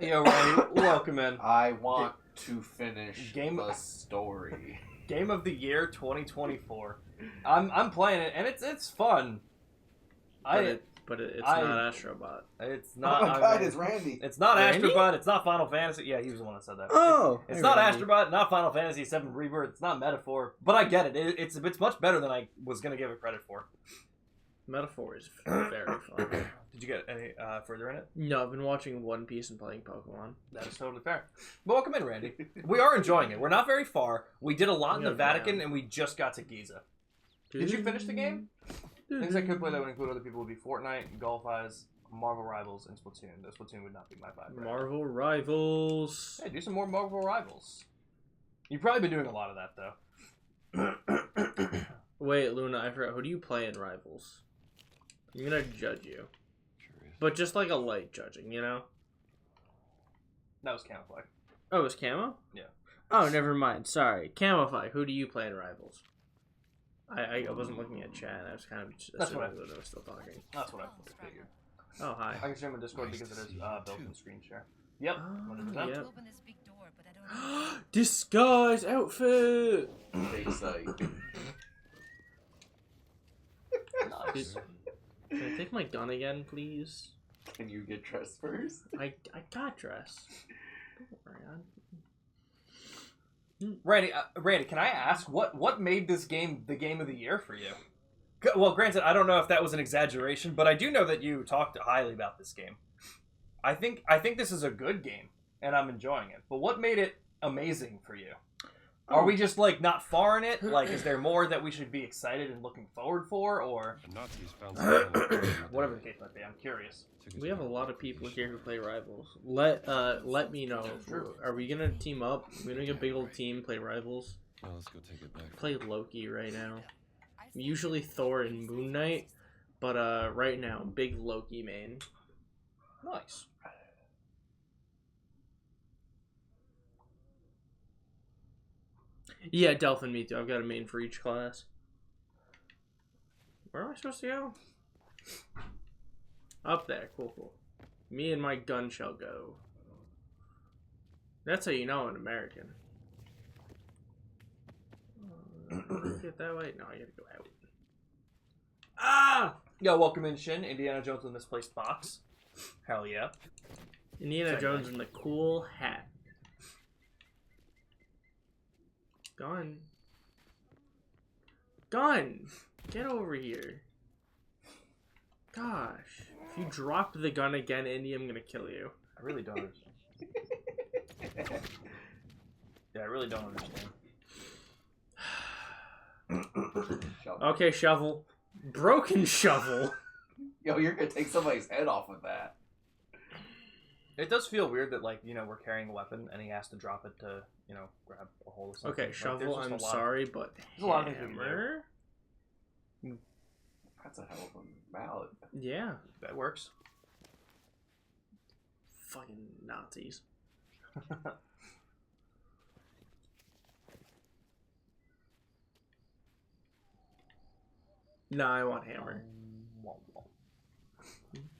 Speaker 1: Yo, Randy, welcome in.
Speaker 2: I want to finish
Speaker 1: Game-
Speaker 2: the story.
Speaker 1: Game of the Year 2024. I'm playing it and it's fun.
Speaker 3: It's not Astrobot.
Speaker 1: It's not.
Speaker 2: Oh my god, it's Randy.
Speaker 1: It's not
Speaker 3: Randy?
Speaker 1: Astrobot. It's not Final Fantasy. Yeah, he was the one that said that.
Speaker 3: Oh,
Speaker 1: it's
Speaker 3: hey,
Speaker 1: not
Speaker 3: Randy.
Speaker 1: Astrobot. Not Final Fantasy VII Rebirth. It's not Metaphor. But I get it. It's much better than I was gonna give it credit for.
Speaker 3: Metaphor is very fun.
Speaker 1: Did you get any further in it?
Speaker 3: No, I've been watching One Piece and playing Pokemon.
Speaker 1: That is totally fair. But welcome in, Randy. We are enjoying it. We're not very far. We did a lot in the Vatican, and we just got to Giza. Did you finish the game? Things I could play that would include other people would be Fortnite, Golf Eyes, Marvel Rivals, and Splatoon. Though Splatoon would not be my vibe. Right
Speaker 3: Marvel Rivals.
Speaker 1: Hey, do some more Marvel Rivals. You've probably been doing a lot of that, though.
Speaker 3: Wait, Luna, I forgot. Who do you play in Rivals? I'm gonna judge you. But just like a light judging, you know?
Speaker 1: That was Camouflage.
Speaker 3: Oh, it was Camo?
Speaker 1: Yeah.
Speaker 3: Oh, never mind. Sorry. Camouflage, who do you play in Rivals? I wasn't looking at chat. I was kind of
Speaker 1: That's what
Speaker 3: assuming that I was still talking.
Speaker 1: That's what I figured.
Speaker 3: Oh, hi.
Speaker 1: I can share my Discord because it is built-in screen share. Yep, 100%.
Speaker 3: Yep.
Speaker 4: Open this big door, but I don't.
Speaker 3: Disguise outfit!
Speaker 2: Big sight.
Speaker 1: Nice.
Speaker 3: Can I take my gun again, please?
Speaker 2: Can you get dressed first?
Speaker 3: I got dressed. Don't worry,
Speaker 1: Randy, can I ask what made this game the game of the year for you? Well, granted, I don't know if that was an exaggeration, but I do know that you talked highly about this game. I think this is a good game, and I'm enjoying it. But what made it amazing for you? Are we just like not far in it? Like, is there more that we should be excited and looking forward for, or
Speaker 5: Nazis found some
Speaker 1: whatever the case might be? I'm curious.
Speaker 3: We have a lot of people here who play Rivals. Let me know. Are we gonna team up? We're gonna get a big old team, play Rivals.
Speaker 5: Well, let's go take it back.
Speaker 3: Play Loki right now. Usually Thor and Moon Knight, but right now, big Loki main.
Speaker 1: Nice.
Speaker 3: Yeah, Delphin, me too. I've got a main for each class. Where am I supposed to go? Up there. Cool. Me and my gun shall go. That's how you know I'm an American. Get that way? No, I gotta go out.
Speaker 1: Ah! Yo, welcome in, Shin. Indiana Jones with Misplaced Box. Hell yeah.
Speaker 3: Indiana Jones in the cool hat. Gun. Get over here. Gosh. If you drop the gun again, Indy, I'm gonna kill you.
Speaker 1: I really don't understand. Yeah, I really don't understand.
Speaker 3: Okay, shovel. Broken shovel.
Speaker 2: Yo, you're gonna take somebody's head off with that.
Speaker 1: It does feel weird that, like, you know, we're carrying a weapon and he has to drop it to, you know, grab a hold of something.
Speaker 3: Okay,
Speaker 1: Like,
Speaker 3: shovel,
Speaker 1: there's just
Speaker 3: I'm
Speaker 1: a lot
Speaker 3: sorry, but
Speaker 1: there's a lot of things we can do.
Speaker 3: hammer?
Speaker 2: That's a hell of a mallet.
Speaker 3: Yeah.
Speaker 1: That works.
Speaker 3: Fucking Nazis. No, I want hammer.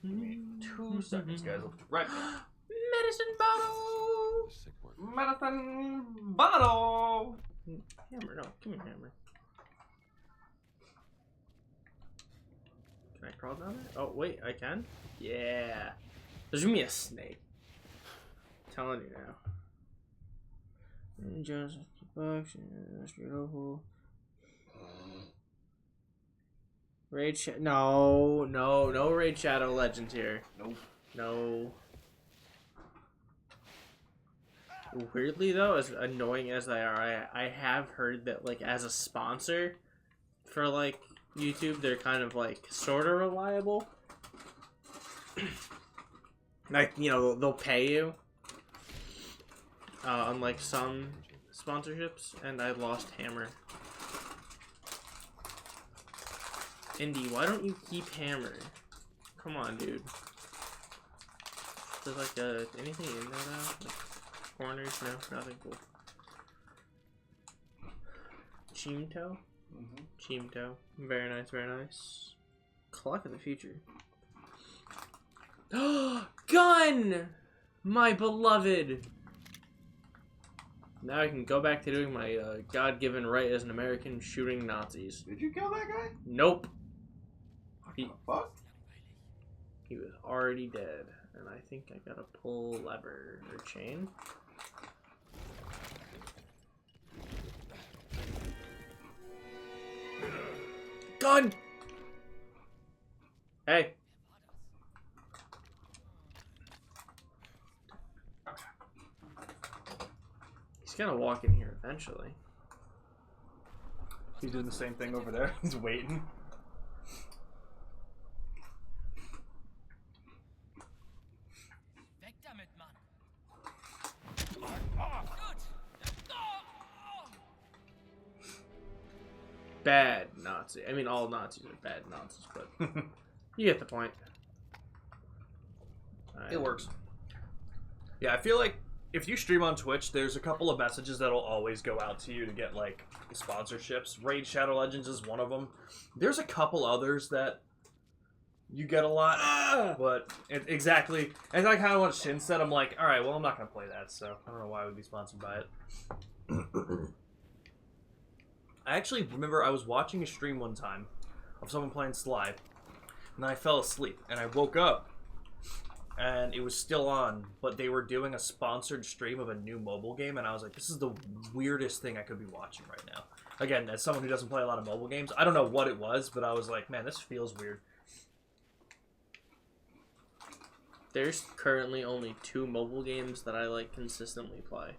Speaker 1: 2 seconds, guys. Right.
Speaker 3: Medicine bottle!
Speaker 5: Sick work.
Speaker 1: Medicine bottle!
Speaker 3: Hammer, no. Give me hammer. Can I crawl down there? Oh, wait, I can? Yeah. There's gonna be a snake. I'm telling you now. Just bucks, beautiful. Raid no Raid Shadow Legends here.
Speaker 2: Nope.
Speaker 3: No. Weirdly though, as annoying as they are, I have heard that like as a sponsor for like YouTube, they're kind of like sort of reliable. Like, you know, they'll pay you. Unlike some sponsorships, and I lost hammer. Indy, why don't you keep hammer? Come on, dude. There's like anything in there now? Like corners? No, nothing cool. Chimto? Chimto. Very nice, very nice. Clock of the future. Gun! My beloved! Now I can go back to doing my God-given right as an American, shooting Nazis.
Speaker 2: Did you kill that guy?
Speaker 3: Nope.
Speaker 2: Fuck.
Speaker 3: He was already dead. And I think I gotta pull lever or chain. Gun! Hey. He's gonna walk in here eventually.
Speaker 1: He's doing the same thing over there. He's waiting.
Speaker 12: Weg damit, Mann.
Speaker 3: Bad Nazi. I mean, all Nazis are bad Nazis, but you get the point.
Speaker 1: It works. Yeah, I feel like if you stream on Twitch, there's a couple of messages that'll always go out to you to get, like, sponsorships. Raid Shadow Legends is one of them. There's a couple others that you get a lot, but exactly. And I kind of what Shin said. I'm like, all right, well, I'm not going to play that, so I don't know why I would be sponsored by it. I actually remember I was watching a stream one time of someone playing Sly, and then I fell asleep, and I woke up, and it was still on, but they were doing a sponsored stream of a new mobile game, and I was like, this is the weirdest thing I could be watching right now. Again, as someone who doesn't play a lot of mobile games, I don't know what it was, but I was like, man, this feels weird.
Speaker 3: There's currently only 2 mobile games that I like consistently play.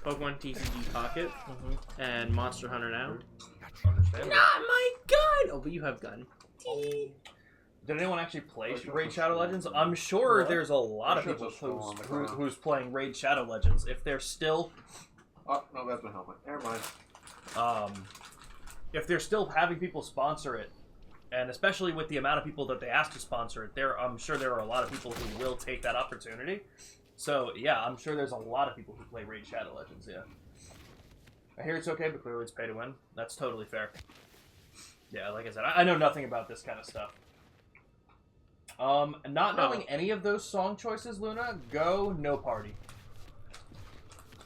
Speaker 3: Pokemon TCG Pocket and Monster Hunter Now.
Speaker 1: Understandable.
Speaker 3: Not my gun! Oh, but you have gun.
Speaker 1: Did anyone actually play Raid Shadow Legends? I'm sure there's a lot of people who's playing Raid Shadow Legends. If they're still...
Speaker 2: Oh, no, that's my helmet. Never mind.
Speaker 1: If they're still having people sponsor it, and especially with the amount of people that they ask to sponsor it, I'm sure there are a lot of people who will take that opportunity. So, yeah, I'm sure there's a lot of people who play Raid Shadow Legends, yeah. I hear it's okay, but clearly it's pay to win. That's totally fair. Yeah, like I said, I know nothing about this kind of stuff. Not knowing any of those song choices, Luna, go No Party.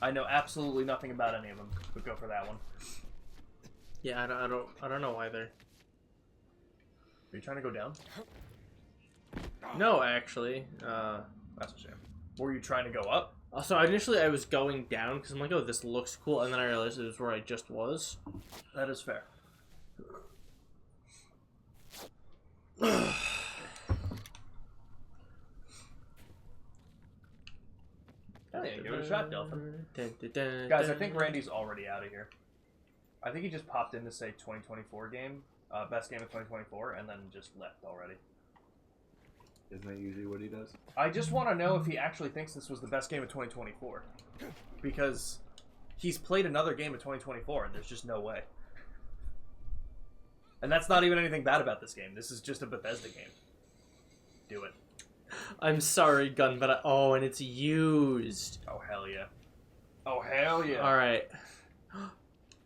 Speaker 1: I know absolutely nothing about any of them, but go for that one.
Speaker 3: Yeah, I don't know either.
Speaker 1: Are you trying to go down?
Speaker 3: No, actually.
Speaker 1: That's a shame. Were you trying to go up?
Speaker 3: So initially I was going down because I'm like, oh, this looks cool, and then I realized it was where I just was.
Speaker 1: That is fair. Oh, yeah, give it a shot, Delphin. Guys, I think Randy's already out of here. I think he just popped in to say 2024 game, best game of 2024, and then just left already.
Speaker 2: Isn't that usually what he does?
Speaker 1: I just want to know if he actually thinks this was the best game of 2024. Because he's played another game of 2024, and there's just no way. And that's not even anything bad about this game. This is just a Bethesda game. Do it.
Speaker 3: I'm sorry, Gun, but and it's used.
Speaker 1: Oh, hell yeah. Oh, hell yeah.
Speaker 3: Alright.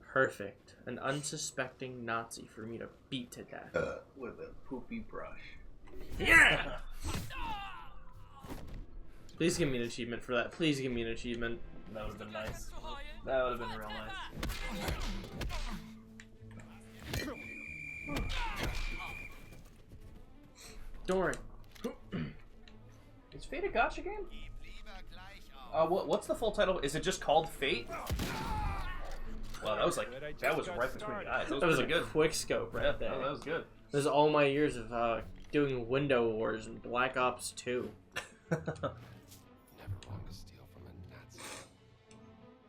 Speaker 3: Perfect. An unsuspecting Nazi for me to beat to death.
Speaker 2: With a poopy brush.
Speaker 3: Yeah! Please give me an achievement for that. Please give me an achievement.
Speaker 1: That would have been nice. That would have been real nice.
Speaker 3: Don't worry.
Speaker 1: Is Fate a gacha game? What's the full title? Is it just called Fate? Wow, that was right between the eyes.
Speaker 3: That was a good quick scope right there.
Speaker 1: No, that was good.
Speaker 3: This is all my years of doing Window Wars and Black Ops 2.
Speaker 5: Never want to steal from a Nazi.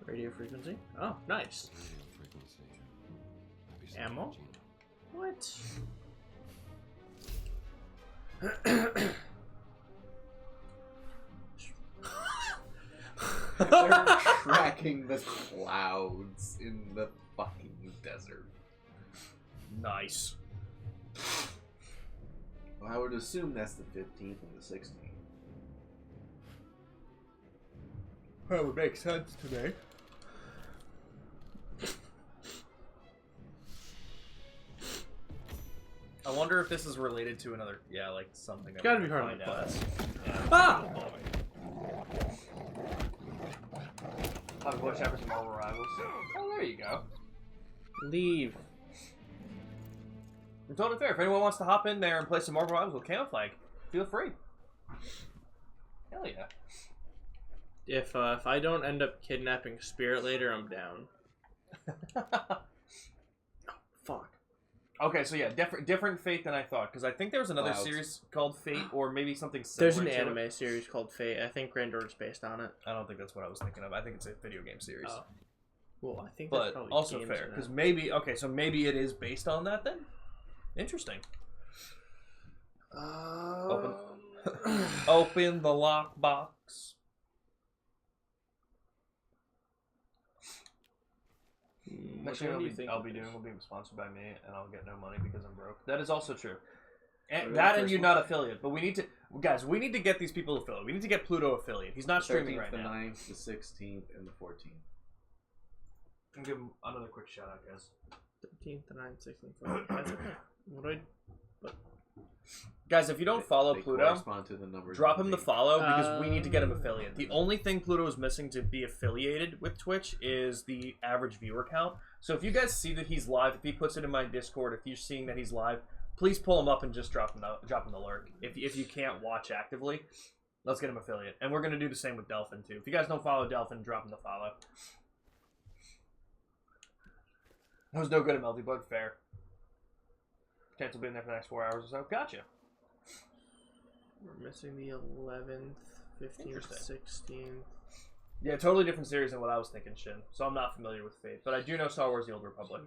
Speaker 3: Radio frequency? Oh, nice.
Speaker 5: Radio frequency.
Speaker 3: Ammo? What?
Speaker 2: They're tracking the clouds in the fucking desert.
Speaker 1: Nice.
Speaker 2: Well, I would assume that's the 15th and the 16th.
Speaker 1: That would make sense to me. I wonder if this is related to another. Yeah, like something.
Speaker 3: It's gotta be part of the
Speaker 1: out.
Speaker 3: class.
Speaker 1: Yeah.
Speaker 3: Ah!
Speaker 1: What happens to Marvel Rivals? Oh, there you go.
Speaker 3: Leave.
Speaker 1: I'm totally fair. If anyone wants to hop in there and play some Marvel Rivals with Cam Flag, feel free. Hell yeah.
Speaker 3: If I don't end up kidnapping Spirit later, I'm down. Fuck.
Speaker 1: Okay, so yeah, different Fate than I thought, because I think there was another
Speaker 2: Clouds.
Speaker 1: series called Fate, or maybe something similar.
Speaker 3: There's an
Speaker 1: to
Speaker 3: anime
Speaker 1: it.
Speaker 3: series called Fate. I think Grandor's based on it.
Speaker 1: I don't think that's what I was thinking of. I think it's a video game series.
Speaker 3: Oh. Well, I think there's
Speaker 1: But
Speaker 3: probably
Speaker 1: also
Speaker 3: games
Speaker 1: fair,
Speaker 3: in
Speaker 1: because
Speaker 3: that.
Speaker 1: maybe so maybe it is based on that then. Interesting. Open the lockbox. Next thing I'll be doing will be sponsored by me, and I'll get no money because I'm broke. That is also true. And that and you're not affiliate, but we need to, guys. We need to get these people affiliate. We need to get Pluto affiliate. He's not streaming right
Speaker 2: the
Speaker 1: now.
Speaker 2: 9th, the 16th, and the 14th.
Speaker 1: And give him another quick shout out, guys.
Speaker 3: 13th, the 9th, 16th, 14th. That's okay. What do I...
Speaker 1: Guys, if you don't follow
Speaker 2: They
Speaker 1: Pluto,
Speaker 2: correspond to the numbers
Speaker 1: drop
Speaker 2: on
Speaker 1: him
Speaker 2: the
Speaker 1: the
Speaker 2: page.
Speaker 1: follow because we need to get him affiliate. The only thing Pluto is missing to be affiliated with Twitch is the average viewer count. So if you guys see that he's live, if he puts it in my Discord, if you're seeing that he's live, please pull him up and just drop him the lurk. If you can't watch actively, let's get him affiliate. And we're gonna do the same with Delphin too. If you guys don't follow Delphin, drop him the follow. That was no good at Melty Bug, fair. Chance will be in there for the next 4 hours or so. Gotcha.
Speaker 3: We're missing the 11th, 15th, 16th.
Speaker 1: Yeah, totally different series than what I was thinking, Shin. So I'm not familiar with Fate, but I do know Star Wars: The Old Republic.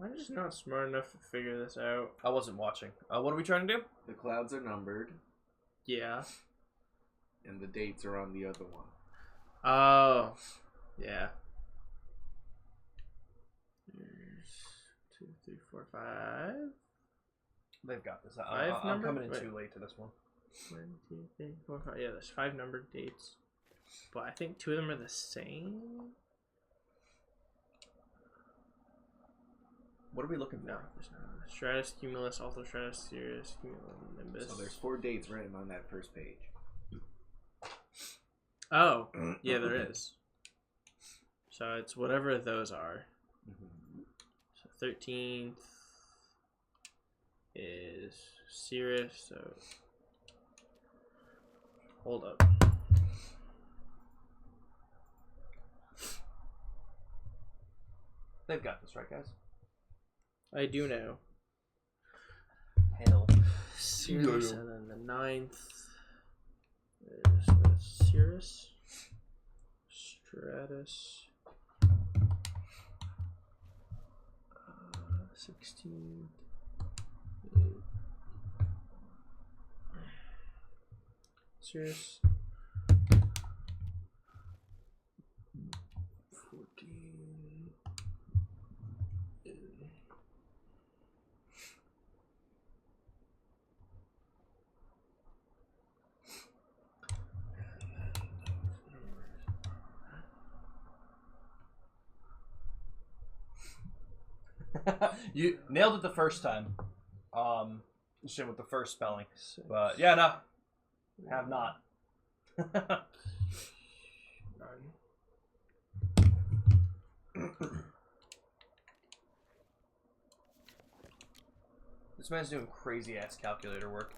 Speaker 3: I'm just not smart enough to figure this out.
Speaker 1: I wasn't watching. What are we trying to do?
Speaker 2: The clouds are numbered,
Speaker 3: Yeah.
Speaker 2: and the dates are on the other one.
Speaker 3: Oh. Yeah. 2, 3, 4, 5.
Speaker 1: They've got this.
Speaker 3: Five
Speaker 1: I'm
Speaker 3: number?
Speaker 1: coming in
Speaker 3: Wait.
Speaker 1: too late to this one.
Speaker 3: 1, 2, 3, 4, 5. Yeah, there's 5 numbered dates. But I think 2 of them are the same.
Speaker 1: What are we looking for?
Speaker 3: No, there's not. Stratus, Cumulus, Alto Stratus, Sirius, Cumulus, Nimbus.
Speaker 2: So there's 4 dates written on that first page.
Speaker 3: Oh, yeah, there is. So it's whatever those are. So 13th is Sirius, so hold up.
Speaker 1: They've got this, right, guys?
Speaker 3: I do know.
Speaker 1: Hell.
Speaker 3: Sirius, and then the 9th is Sirius, Stratus, 16, Sirius, 14.
Speaker 1: You nailed it the first time. Shit with the first spelling. But yeah, no. Have not. This man's doing crazy ass calculator work.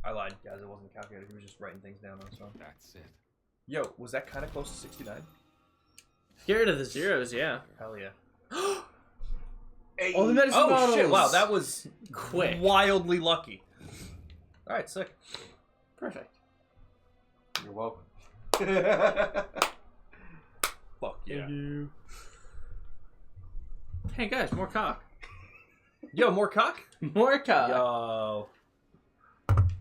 Speaker 1: I lied, guys. It wasn't a calculator. He was just writing things down on his phone.
Speaker 5: That's it.
Speaker 1: Yo, was that kind of close to 69?
Speaker 3: Get rid of the zeros, yeah.
Speaker 1: Hell yeah.
Speaker 3: All the medicine
Speaker 1: Oh
Speaker 3: bottles.
Speaker 1: shit! Wow, that was
Speaker 3: Quick.
Speaker 1: wildly lucky. All right, sick.
Speaker 3: Perfect.
Speaker 2: You're welcome.
Speaker 1: Fuck yeah.
Speaker 3: Thank you. Hey guys, more cock.
Speaker 1: Yo, more cock?
Speaker 3: More cock.
Speaker 1: Yo.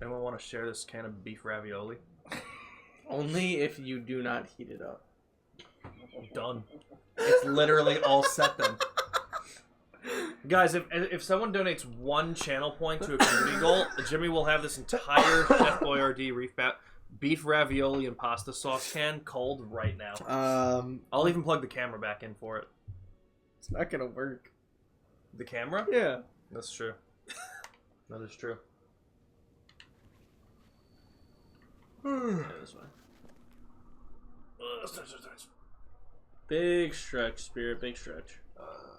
Speaker 1: Anyone want to share this can of beef ravioli?
Speaker 3: Only if you do not heat it up.
Speaker 1: Done. It's literally all set then. Guys, if someone donates 1 channel point to a community goal, Jimmy will have this entire Chef Boyardee beef ravioli and pasta sauce can cold right now. I'll even plug the camera back in for it.
Speaker 3: It's not gonna work.
Speaker 1: The camera?
Speaker 3: Yeah.
Speaker 1: That's true. That is true.
Speaker 3: Yeah, this way. Big stretch, Spirit. Big stretch.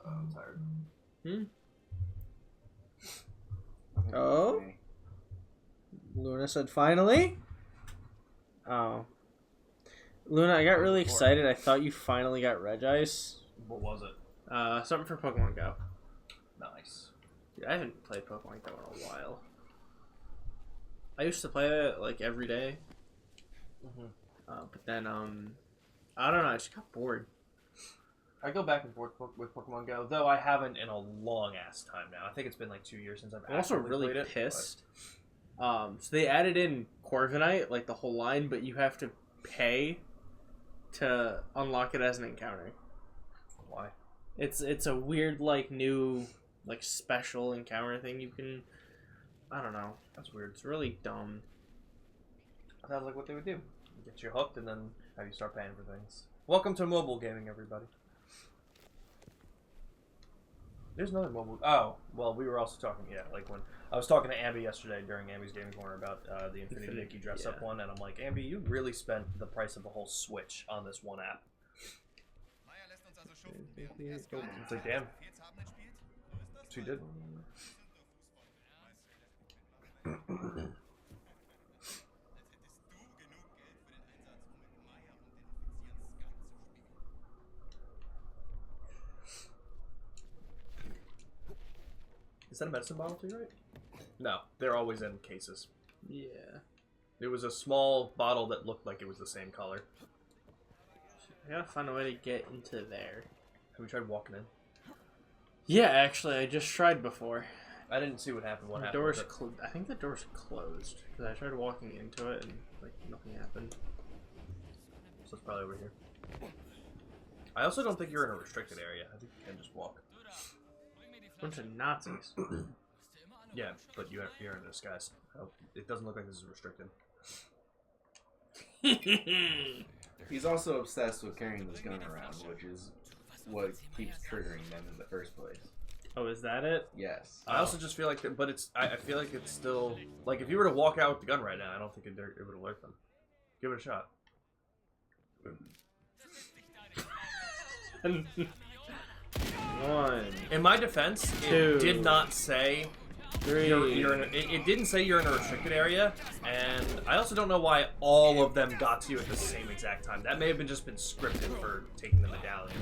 Speaker 2: I'm tired.
Speaker 3: Oh? Luna said finally? Oh. Luna, I got really excited. I thought you finally got Regice.
Speaker 1: What was it?
Speaker 3: Something for Pokemon Go.
Speaker 1: Nice.
Speaker 3: Dude, I haven't played Pokemon Go in a while. I used to play it like every day. But then, I don't know, I just got bored.
Speaker 1: I go back and forth with Pokemon Go, though I haven't in a long ass time now. I think it's been like 2 years since I've
Speaker 3: I'm also
Speaker 1: actually
Speaker 3: really
Speaker 1: played it,
Speaker 3: pissed. So they added in Corviknight, like the whole line, but you have to pay to unlock it as an encounter.
Speaker 1: Why?
Speaker 3: It's a weird like new like special encounter thing you can. I don't know.
Speaker 1: That's weird.
Speaker 3: It's really dumb.
Speaker 1: Sounds like what they would do. Get you hooked and then have you start paying for things. Welcome to mobile gaming, everybody. There's another mobile. Oh, well, we were also talking. Yeah, like when I was talking to Ambi yesterday during Ambi's Gaming Corner about the Infinity Nikki dress up one, and I'm like, Ambi, you really spent the price of a whole Switch on this one app. It's like, damn. She did. Is that a medicine bottle too, right? No, they're always in cases.
Speaker 3: Yeah.
Speaker 1: It was a small bottle that looked like it was the same color.
Speaker 3: I gotta find a way to get into there.
Speaker 1: Have we tried walking in?
Speaker 3: Yeah, actually, I just tried before.
Speaker 1: I didn't see what happened. What
Speaker 3: The
Speaker 1: happened?
Speaker 3: door's I think the door's closed because I tried walking into it and like nothing happened.
Speaker 1: So it's probably over here. I also don't think you're in a restricted area. I think you can just walk.
Speaker 3: Bunch of Nazis.
Speaker 1: Yeah, but you're in a disguise. Oh, it doesn't look like this is restricted.
Speaker 2: He's also obsessed with carrying this gun around, which is what keeps triggering them in the first place.
Speaker 3: Oh, is that it?
Speaker 2: Yes.
Speaker 1: I also just feel like, but it's. I feel like it's still like if you were to walk out with the gun right now, I don't think it would alert them. Give it a shot.
Speaker 3: One.
Speaker 1: In my defense,
Speaker 3: Two.
Speaker 1: it did not say.
Speaker 3: Three.
Speaker 1: It didn't say you're in a restricted area, and I also don't know why all of them got to you at the same exact time. That may have just been scripted for taking the medallion.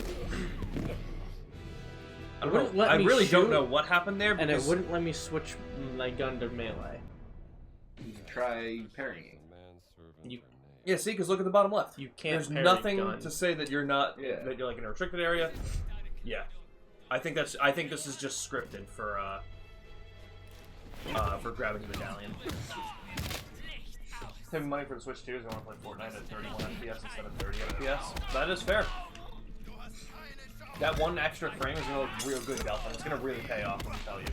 Speaker 1: I really don't know what happened there,
Speaker 3: and it wouldn't let me switch my gun to melee.
Speaker 2: You can try parrying.
Speaker 1: Yeah, see, because look at the bottom left.
Speaker 3: You can't.
Speaker 1: There's
Speaker 3: parry
Speaker 1: nothing
Speaker 3: guns.
Speaker 1: to say that you're not that you're like in a restricted area. Yeah, I think this is just scripted for grabbing the medallion. Saving money for the Switch 2 is going to play Fortnite at 31 FPS instead of 30 FPS. That is fair. That one extra frame is going to look real good, Delphin. It's going to really pay off, let me tell you.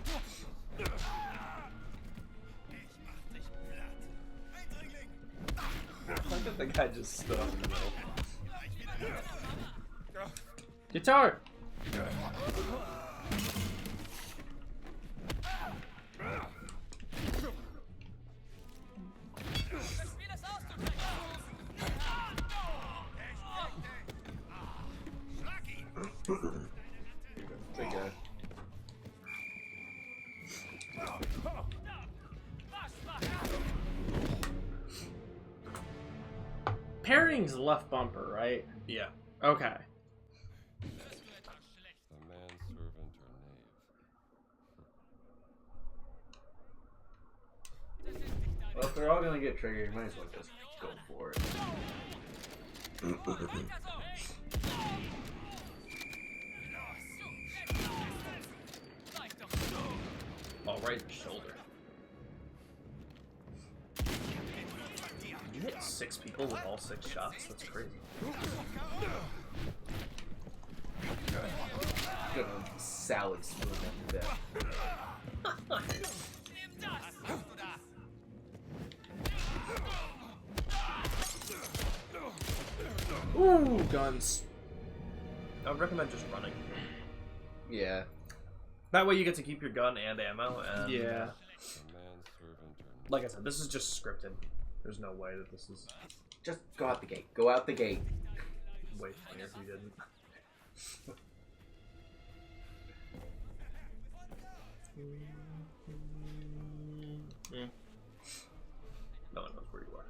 Speaker 1: Look at the guy just stood up in the middle.
Speaker 3: Guitar!
Speaker 2: Big guy.
Speaker 3: Parrying's left bumper, right?
Speaker 1: Yeah.
Speaker 3: Okay.
Speaker 5: The manservant or knave?
Speaker 2: Well, if they're all gonna get triggered, you might as well just go for it.
Speaker 1: Oh, right in the shoulder. You hit 6 people with all 6 shots? That's crazy.
Speaker 2: Gonna salad spoon them to death.
Speaker 3: Ooh, guns.
Speaker 1: I would recommend just running.
Speaker 2: Yeah.
Speaker 1: That way you get to keep your gun and ammo. And,
Speaker 3: Yeah.
Speaker 1: like I said, this is just scripted. There's no way that this is.
Speaker 2: Just go out the gate. Go out the gate.
Speaker 1: Way funnier if you didn't. No one knows where you are.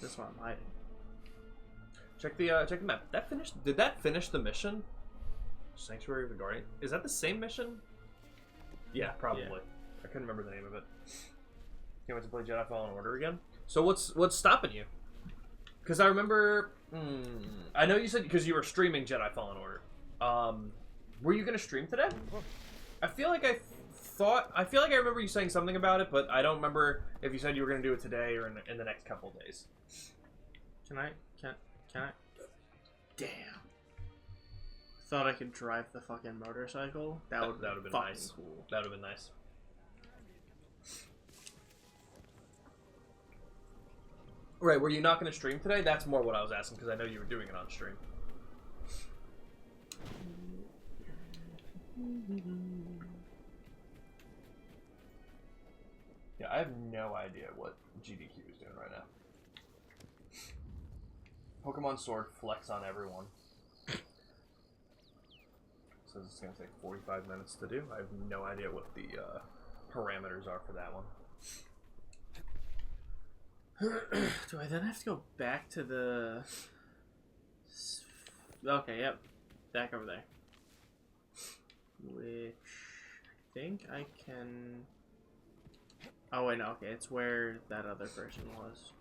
Speaker 3: This one I'm hiding.
Speaker 1: Check the map. That finished. Did that finish the mission? Sanctuary of the Guardian. Is that the same mission? Yeah, probably.
Speaker 3: Yeah.
Speaker 1: I couldn't remember the name of it. Can't wait to play Jedi Fallen Order again. So what's stopping you? Because I remember. I know you said because you were streaming Jedi Fallen Order. Were you gonna stream today? I feel like I remember you saying something about it, but I don't remember if you said you were gonna do it today or in the next couple of days.
Speaker 3: Can I? Damn. Thought I could drive the fucking motorcycle. That would have been
Speaker 1: nice.
Speaker 3: Cool.
Speaker 1: That would have been nice. Right, were you not going to stream today? That's more what I was asking, because I know you were doing it on stream. Yeah, I have no idea what GDQ is doing right now. Pokemon Sword flex on everyone. Says it's going to take 45 minutes to do. I have no idea what the parameters are for that one.
Speaker 3: Do I then have to go back to the... Okay, yep. Back over there. Which... I think I can... Oh wait, no, okay, it's where that other person was.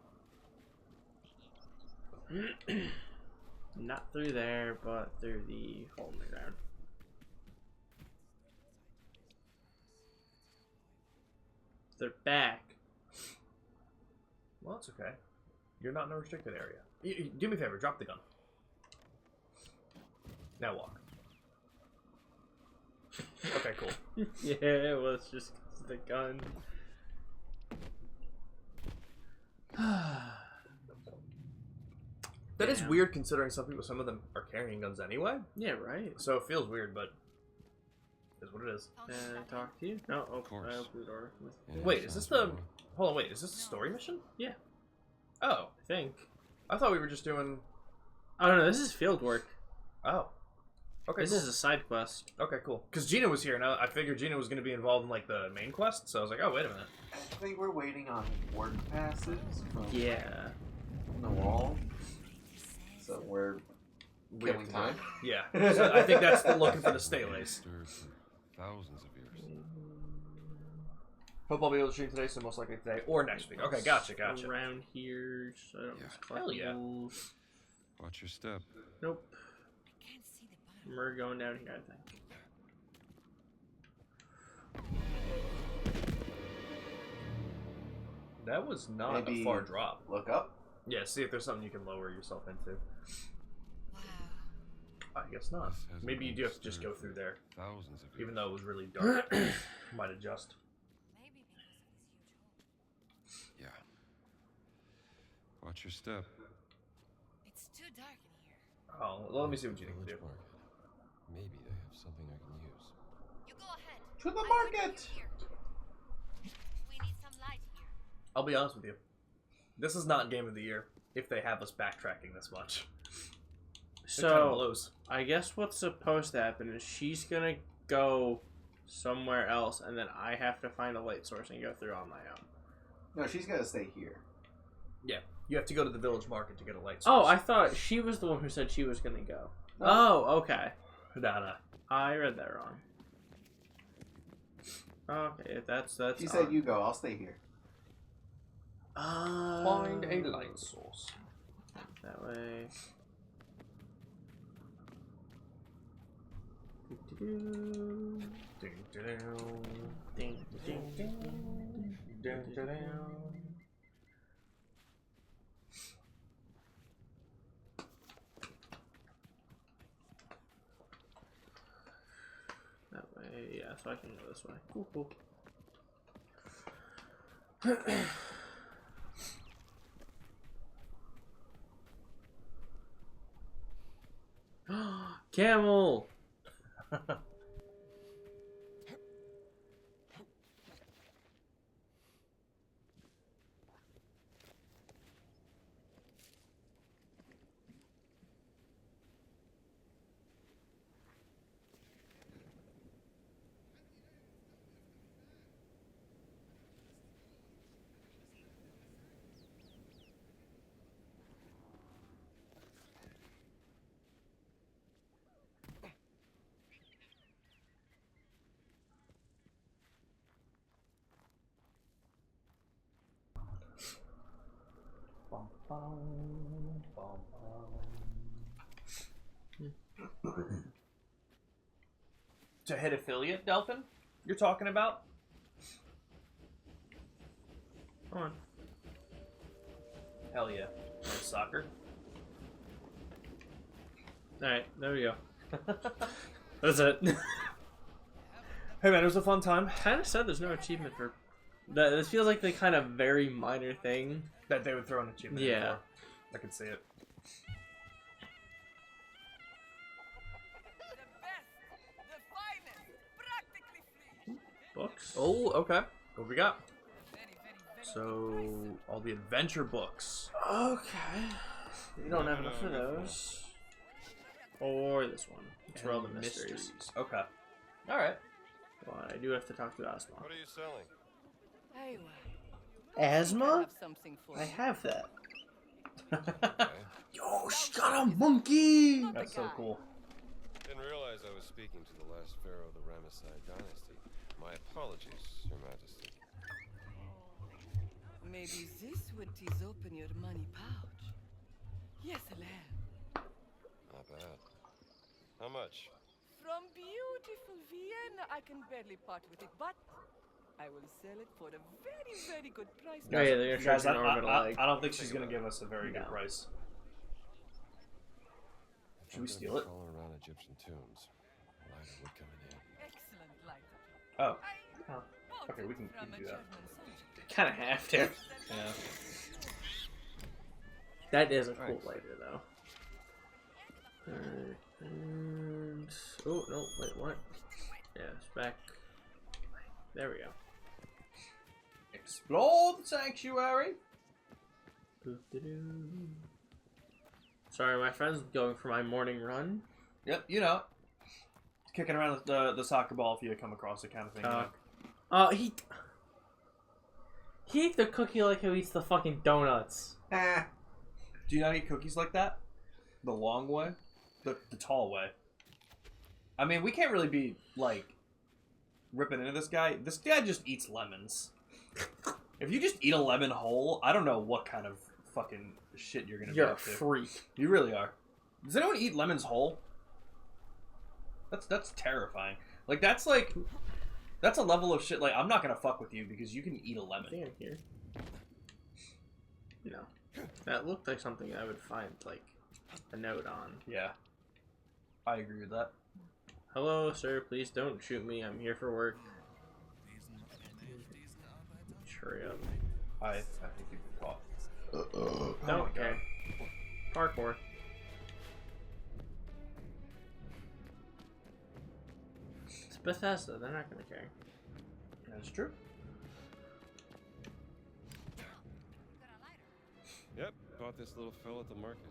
Speaker 3: Not through there, but through the hole in the ground. They're back.
Speaker 1: Well, that's okay. You're not in a restricted area. Do me a favor, drop the gun. Now walk. Okay, cool.
Speaker 3: Yeah, it was just the gun.
Speaker 1: That is weird considering some of them are carrying guns anyway.
Speaker 3: Yeah, right.
Speaker 1: So it feels weird, but is what it is.
Speaker 3: Can I talk to you? No, I opened the door.
Speaker 1: Wait, is this the... Hold on, wait, is this the story mission?
Speaker 3: Yeah.
Speaker 1: Oh.
Speaker 3: I think.
Speaker 1: I thought we were just doing...
Speaker 3: Oh no, this is field work.
Speaker 1: Oh. Okay,
Speaker 3: This is a side quest.
Speaker 1: Okay, cool. Because Gina was here, and I figured Gina was going to be involved in, like, the main quest, so I was like, oh, wait a minute.
Speaker 2: I think we're waiting on work passes from the wall. So we're killing time.
Speaker 1: Yeah. So I think that's looking for the steles.
Speaker 5: Thousands of years.
Speaker 1: Hope I'll be able to stream today, so most likely today or next week. Okay, gotcha.
Speaker 3: Around here, so I don't miss
Speaker 1: Hell yeah.
Speaker 3: collectibles.
Speaker 5: Watch your step.
Speaker 3: Nope. We're going down here, I think.
Speaker 1: That was not
Speaker 2: Maybe
Speaker 1: a far drop.
Speaker 2: Look up.
Speaker 1: Yeah, see if there's something you can lower yourself into. I guess not. Maybe you do have to just go through there.
Speaker 5: Thousands of years.
Speaker 1: Even though it was really dark. Might adjust.
Speaker 5: Yeah. Watch your step.
Speaker 8: It's too dark in here.
Speaker 1: Oh, well, let me see what you can do.
Speaker 5: Maybe they have something I can use.
Speaker 8: You go ahead.
Speaker 2: To the market.
Speaker 8: We need some light here.
Speaker 1: I'll be honest with you. This is not Game of the Year if they have us backtracking this much. It kind of
Speaker 3: So,
Speaker 1: blows.
Speaker 3: I guess what's supposed to happen is she's gonna go somewhere else, and then I have to find a light source and go through on my own.
Speaker 2: No, she's got to stay here.
Speaker 1: Yeah, you have to go to the village market to get a light
Speaker 3: Oh,
Speaker 1: source.
Speaker 3: I thought she was the one who said she was gonna go. Oh, okay.
Speaker 1: Nah.
Speaker 3: I read that wrong. Okay, if that's
Speaker 2: She said you go. I'll stay here.
Speaker 1: Find a light source.
Speaker 3: That way.
Speaker 1: Ding,
Speaker 3: Ding, ding, ding. That way, yeah, so I can go this way. Cool, cool. Camel.
Speaker 1: To hit affiliate, Delphin? You're talking about?
Speaker 3: Come on.
Speaker 1: Hell yeah. Nice soccer.
Speaker 3: Alright, there we go. That's it.
Speaker 1: Hey man, it was a fun time.
Speaker 3: Kind of said there's no achievement for... That. This feels like the kind of very minor thing.
Speaker 1: That they would throw an achievement in
Speaker 3: Yeah.
Speaker 1: for. I could see it.
Speaker 3: Books?
Speaker 1: Oh, okay. What we got? So, all the adventure books.
Speaker 3: Okay. We don't have enough of those. Or this one. It's for all the mysteries.
Speaker 1: Okay. Alright.
Speaker 3: But I do have to talk to Asma.
Speaker 5: What are you selling?
Speaker 3: Asthma? I have that. Yo, she got a monkey!
Speaker 1: That's so cool.
Speaker 5: Didn't realize I was speaking to the last pharaoh of the Ramesside dynasty. My apologies, Your Majesty.
Speaker 10: Maybe this would tease open your money pouch. Yes, a lamb.
Speaker 5: Not bad. How much?
Speaker 10: From beautiful Vienna, I can barely part with it, but I will sell it for a very, very good price.
Speaker 3: Oh yeah, they're
Speaker 1: Guys,
Speaker 3: charging orbital
Speaker 1: I
Speaker 3: leg.
Speaker 1: don't think she's gonna give us a very good price. Should we steal it?
Speaker 5: All around Egyptian tombs. Lighter wood coming in.
Speaker 10: Excellent light.
Speaker 1: Oh. Okay, we can do that.
Speaker 3: Kind of have to.
Speaker 1: Yeah.
Speaker 3: That is a cool lighter, though. And... Oh, no, wait, what? Yeah, it's back. There we go.
Speaker 1: Explore the sanctuary.
Speaker 3: Sorry, my friend's going for my morning run.
Speaker 1: Yep, you know. Kicking around the soccer ball if you come across it kind of thing.
Speaker 3: He ate the cookie like he eats the fucking donuts.
Speaker 1: Do you not eat cookies like that? The long way? The tall way? I mean, we can't really be, like, ripping into this guy. This guy just eats lemons. If you just eat a lemon whole, I don't know what kind of fucking shit you're gonna be
Speaker 3: You're a
Speaker 1: up to.
Speaker 3: freak.
Speaker 1: You really are. Does anyone eat lemons whole? That's terrifying. Like, that's a level of shit, like, I'm not gonna fuck with you because you can eat a lemon.
Speaker 3: I think I'm here. No. That looked like something I would find, like, a note on.
Speaker 1: Yeah. I agree with that.
Speaker 3: Hello, sir. Please don't shoot me. I'm here for work. Hurry up.
Speaker 1: I think you've been caught.
Speaker 3: Don't care. Parkour. It's Bethesda. They're not gonna care.
Speaker 1: That's true.
Speaker 5: Yep, bought this little fella at the market.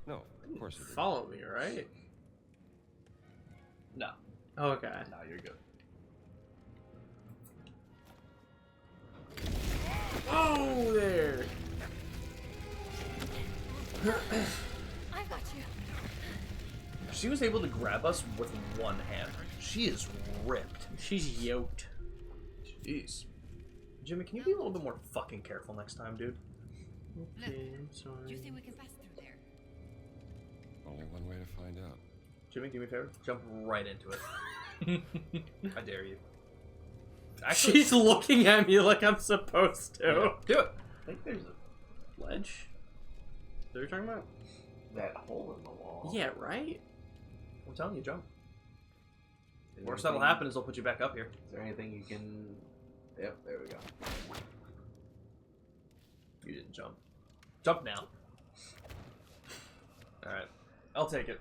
Speaker 5: No, of course you didn't.
Speaker 3: Follow me, right?
Speaker 1: No.
Speaker 3: Okay.
Speaker 1: No, you're good.
Speaker 3: Oh, there.
Speaker 8: I got you.
Speaker 1: She was able to grab us with one hand. She is ripped.
Speaker 3: She's yoked.
Speaker 1: Jeez. Jimmy, can you be a little bit more fucking careful next time, dude?
Speaker 3: Okay, I'm sorry.
Speaker 8: Do you think we can pass through there?
Speaker 5: Only one way to find out.
Speaker 1: Jimmy, do me a favor. Jump right into it. I dare you. Actually,
Speaker 3: She's looking at me like I'm supposed to.
Speaker 1: Yeah, do it.
Speaker 3: I think there's a ledge. Is that what you're talking about?
Speaker 2: That hole in the wall.
Speaker 3: Yeah, right?
Speaker 1: I'm telling you, jump.
Speaker 2: Is
Speaker 1: Worst
Speaker 2: there
Speaker 1: that'll
Speaker 2: anything-
Speaker 1: happen is they'll put you back up here.
Speaker 2: Is there anything you can... Yep, there we go.
Speaker 1: You didn't jump. Jump now. Alright. I'll take it.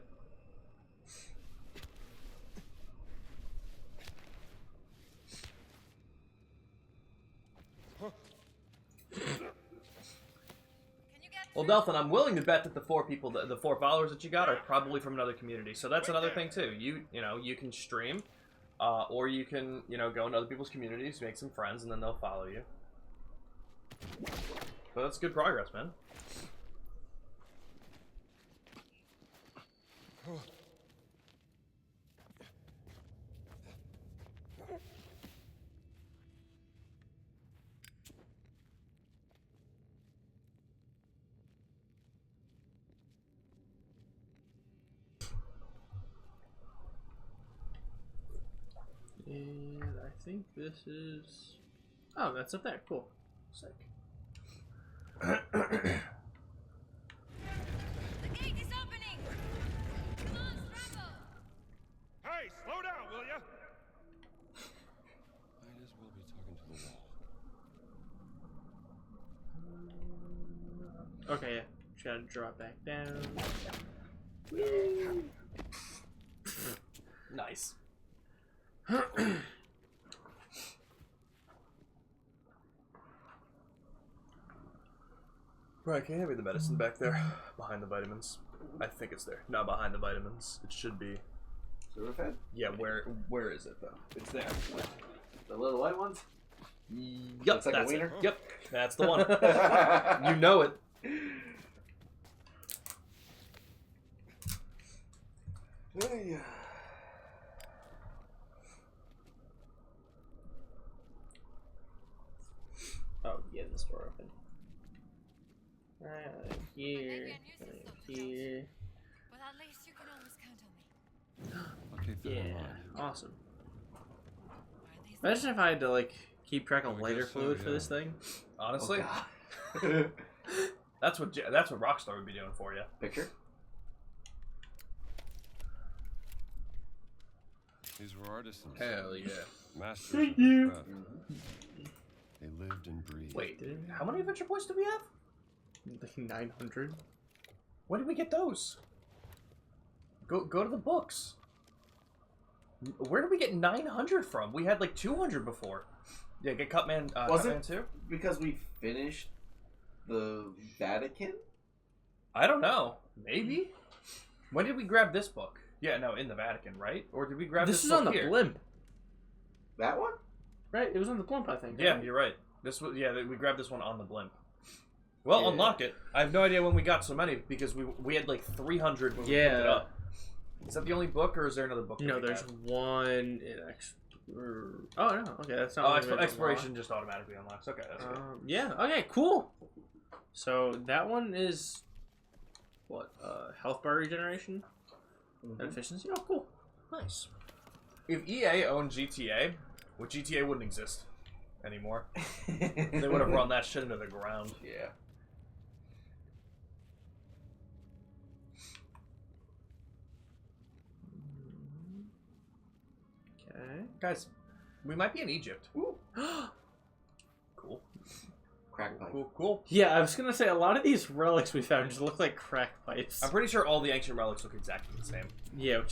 Speaker 1: Well, Delphin, I'm willing to bet that the 4 people, the 4 followers that you got are probably from another community. So that's another thing too. You know, you can stream, or you can, you know, go into other people's communities, make some friends, and then they'll follow you. So that's good progress, man.
Speaker 3: And I think this is... Oh, that's up there. Cool. Sick.
Speaker 8: The gate is opening! Come on, scramble!
Speaker 5: Hey, slow down, will ya? Might as well be talking to the wall.
Speaker 3: Okay, yeah. Just gotta drop back down.
Speaker 1: Nice. Right, can you hand me the medicine back there? Behind the vitamins. I think it's there. Not behind the vitamins. It should be.
Speaker 2: Sudafed?
Speaker 1: Yeah, where is it though? It's there.
Speaker 2: The little white ones?
Speaker 1: Yep,
Speaker 2: Looks like
Speaker 1: that's
Speaker 2: a wiener?
Speaker 1: it. Yep, that's the one. You know it.
Speaker 2: Hey.
Speaker 3: Oh, yeah, the door open. Right here. Right here.
Speaker 8: But at least you can always count on me.
Speaker 5: Okay,
Speaker 3: Yeah, awesome. Imagine if I had to, like, keep track of lighter fluid for this thing.
Speaker 1: Honestly,
Speaker 2: Oh,
Speaker 1: that's what Rockstar would be doing for you.
Speaker 2: Picture?
Speaker 5: These were artisans.
Speaker 1: Hell yeah.
Speaker 5: Masters
Speaker 3: Thank
Speaker 5: of their
Speaker 3: you.
Speaker 5: craft. They lived and breathed.
Speaker 1: Wait, how many adventure points do we have?
Speaker 3: Like 900.
Speaker 1: When did we get those? Go to the books. Where did we get 900 from? We had like 200 before. Yeah, get Cutman.
Speaker 2: Was
Speaker 1: Cutman
Speaker 2: it
Speaker 1: 2?
Speaker 2: because we finished the Vatican?
Speaker 1: I don't know. Maybe. When did we grab this book? Yeah, no, in the Vatican, right? Or did we grab this
Speaker 3: This is
Speaker 1: book
Speaker 3: on the
Speaker 1: here?
Speaker 3: blimp.
Speaker 2: That one?
Speaker 3: Right, it was on the blimp, I think.
Speaker 1: Yeah,
Speaker 3: right?
Speaker 1: you're right. This was we grabbed this one on the blimp. Well,
Speaker 2: Yeah.
Speaker 1: unlock it. I have no idea when we got so many because we had like 300 when we picked it up. Is that the only book, or is there another book?
Speaker 3: No, there's one. Oh no, okay, that's not.
Speaker 1: Oh,
Speaker 3: what we meant to
Speaker 1: exploration
Speaker 3: unlock.
Speaker 1: just automatically unlocks. Okay, that's good.
Speaker 3: Yeah. Okay. Cool. So that one is what? Health bar regeneration and efficiency. Oh, cool. Nice.
Speaker 1: If EA owned GTA, well, GTA wouldn't exist anymore. They would have run that shit into the ground.
Speaker 2: Yeah.
Speaker 3: Okay.
Speaker 1: Guys, we might be in Egypt. Ooh. Cool.
Speaker 2: Crack pipe.
Speaker 1: Cool.
Speaker 3: Yeah, I was gonna say a lot of these relics we found just look like crack pipes.
Speaker 1: I'm pretty sure all the ancient relics look exactly the same.
Speaker 3: Yeah,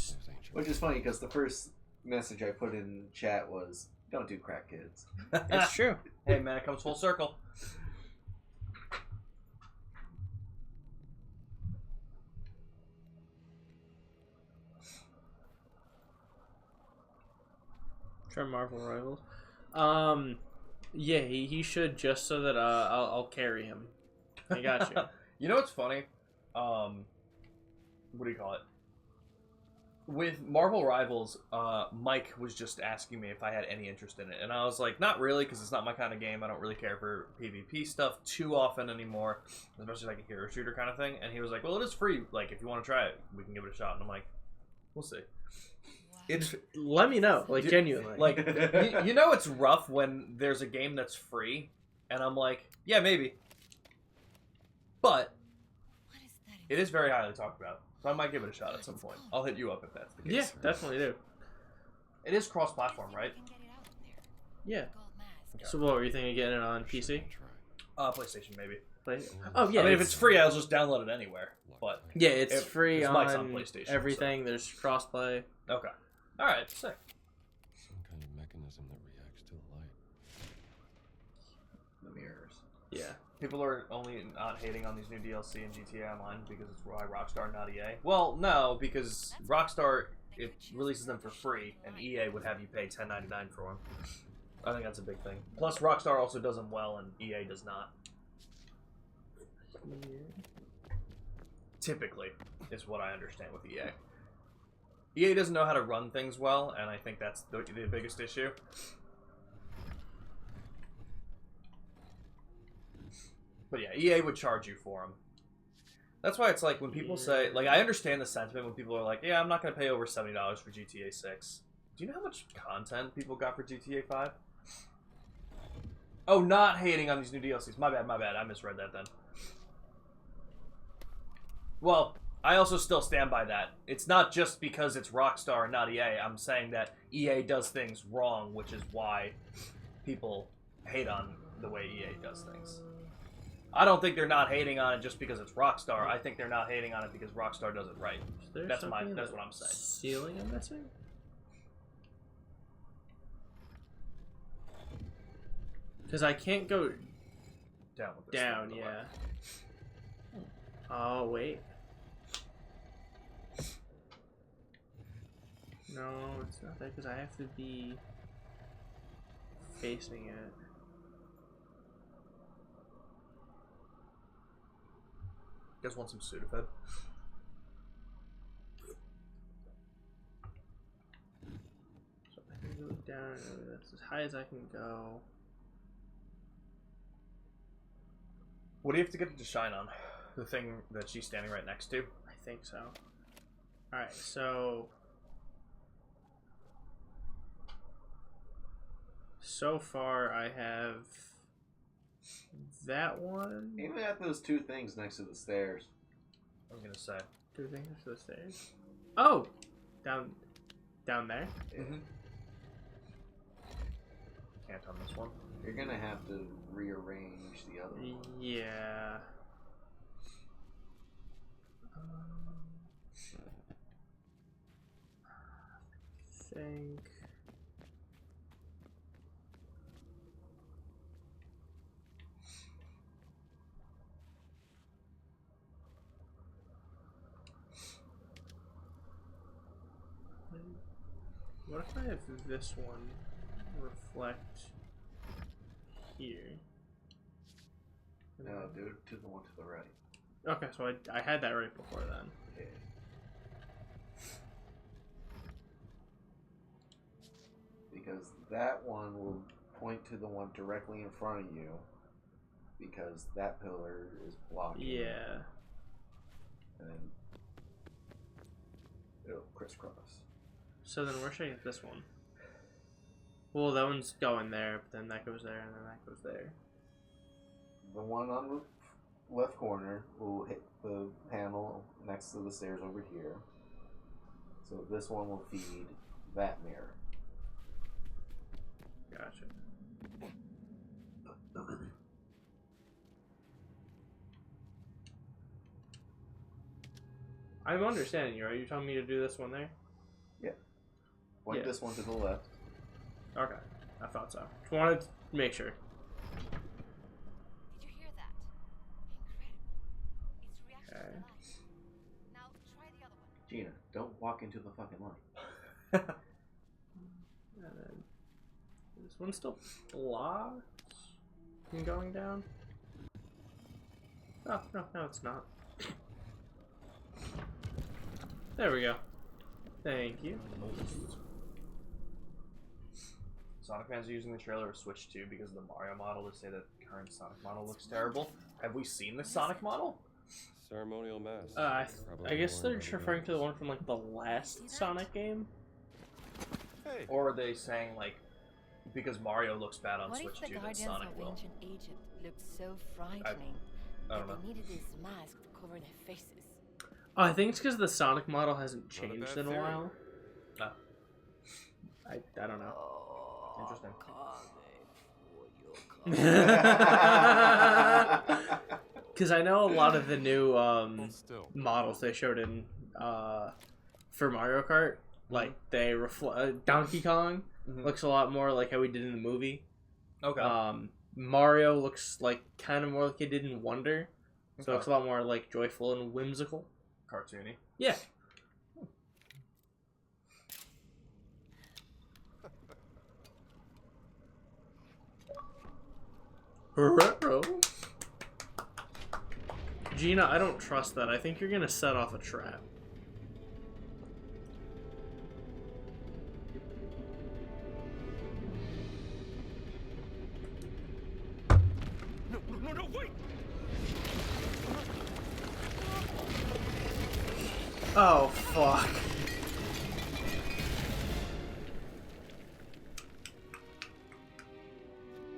Speaker 2: which is funny because the first message I put in chat was, "Don't do crack, kids."
Speaker 3: It's true.
Speaker 1: Hey man, it comes full circle.
Speaker 3: Try Marvel Rivals. Yeah, he should, just so that I'll carry him. I got you.
Speaker 1: You know what's funny? What do you call it? With Marvel Rivals, Mike was just asking me if I had any interest in it, and I was like, not really, because it's not my kind of game. I don't really care for PvP stuff too often anymore, especially like a hero shooter kind of thing. And he was like, well, it is free. Like, if you want to try it, we can give it a shot. And I'm like, we'll see. It's
Speaker 3: Let me know, like, genuinely.
Speaker 1: like you know it's rough when there's a game that's free, and I'm like, yeah, maybe. But it is very highly talked about, so I might give it a shot at some point. I'll hit you up if that's the case.
Speaker 3: Yeah, definitely do.
Speaker 1: It is cross-platform, right?
Speaker 3: Yeah.
Speaker 1: Okay.
Speaker 3: So what were you thinking of getting it on PC?
Speaker 1: PlayStation maybe.
Speaker 3: Oh yeah,
Speaker 1: I mean, if it's free, I'll just download it anywhere. But
Speaker 3: yeah, it's free on
Speaker 1: PlayStation,
Speaker 3: everything. So. There's crossplay.
Speaker 1: Okay. All right. Sick.
Speaker 5: Some kind of mechanism that reacts to the light.
Speaker 2: The mirrors.
Speaker 1: Yeah. People are only not hating on these new DLC and GTA Online because it's by Rockstar, not EA. Well, no, because Rockstar it releases them for free, and EA would have you pay $10.99 for them. I think that's a big thing. Plus, Rockstar also does them well, and EA does not. Typically, is what I understand with EA. EA doesn't know how to run things well, and I think that's the biggest issue. But yeah, EA would charge you for them. That's why it's like when people say, like, I understand the sentiment when people are like, yeah, I'm not going to pay over $70 for GTA 6. Do you know how much content people got for GTA 5? Oh, not hating on these new DLCs. My bad. I misread that then. Well, I also still stand by that. It's not just because it's Rockstar and not EA. I'm saying that EA does things wrong, which is why people hate on the way EA does things. I don't think they're not hating on it just because it's Rockstar. I think they're not hating on it because Rockstar does it right. That's what I'm saying.
Speaker 3: Ceiling I'm missing? Because I can't go
Speaker 1: down with this
Speaker 3: down, yeah. Oh, wait. No, it's not that because I have to be facing it.
Speaker 1: You guys want some Sudafed?
Speaker 3: So I can go down. That's as high as I can go.
Speaker 1: What do you have to get it to shine on? The thing that she's standing right next to?
Speaker 3: I think so. Alright, so... So far, I have that one.
Speaker 2: Aim at those two things next to the stairs.
Speaker 1: I was gonna say.
Speaker 3: Two things next to the stairs? Oh! Down there?
Speaker 2: Mm-hmm.
Speaker 1: Can't on this one.
Speaker 2: You're gonna have to rearrange the other one.
Speaker 3: Yeah. I think... What if I have this one reflect here?
Speaker 2: No, do it to the one to the right.
Speaker 3: Okay, so I had that right before then.
Speaker 2: Yeah. Because that one will point to the one directly in front of you, because that pillar is blocking.
Speaker 3: Yeah.
Speaker 2: And then it'll crisscross.
Speaker 3: So then where should I get this one? Well, that one's going there, but then that goes there, and then that goes there.
Speaker 2: The one on the left corner will hit the panel next to the stairs over here. So this one will feed that mirror.
Speaker 3: Gotcha. I'm understanding you. Are you telling me to do this one there?
Speaker 2: Yeah. Point this one to the left.
Speaker 3: Okay. I thought so. Just wanted to make sure.
Speaker 8: Did you hear that? Incredible. It's reaction to light. Now try the other one.
Speaker 2: Gina, don't walk into the fucking light.
Speaker 3: And then this one's still blocked from going down. Oh, no, it's not. There we go. Thank you.
Speaker 1: Sonic fans are using the trailer of Switch 2 because of the Mario model to say that the current Sonic model looks terrible. Have we seen the Sonic model?
Speaker 5: Ceremonial mask.
Speaker 3: I guess they're just referring to the one from like the last Sonic game.
Speaker 5: Hey.
Speaker 1: Or are they saying like because Mario looks bad on
Speaker 8: What
Speaker 1: Switch
Speaker 8: if the
Speaker 1: 2 that
Speaker 8: guardians
Speaker 1: Sonic
Speaker 8: of
Speaker 1: will?
Speaker 8: ancient Egypt looked so frightening
Speaker 1: I don't
Speaker 8: that
Speaker 1: know.
Speaker 8: they needed this mask to cover their faces?
Speaker 3: Oh, I think it's because the Sonic model hasn't changed in a
Speaker 5: theory.
Speaker 3: while.
Speaker 1: Ah.
Speaker 3: I don't know.
Speaker 1: Interesting.
Speaker 3: because I know a lot of the new
Speaker 5: Still.
Speaker 3: models they showed in for Mario Kart, like they reflect Donkey Kong looks a lot more like how he did in the movie.
Speaker 1: Okay.
Speaker 3: Mario looks like kind of more like he did in Wonder, so
Speaker 1: Okay.
Speaker 3: it looks a lot more like joyful and whimsical.
Speaker 1: Cartoony.
Speaker 3: Yeah. Gina, I don't trust that. I think you're gonna set off a trap.
Speaker 9: No, wait!
Speaker 3: Oh, fuck.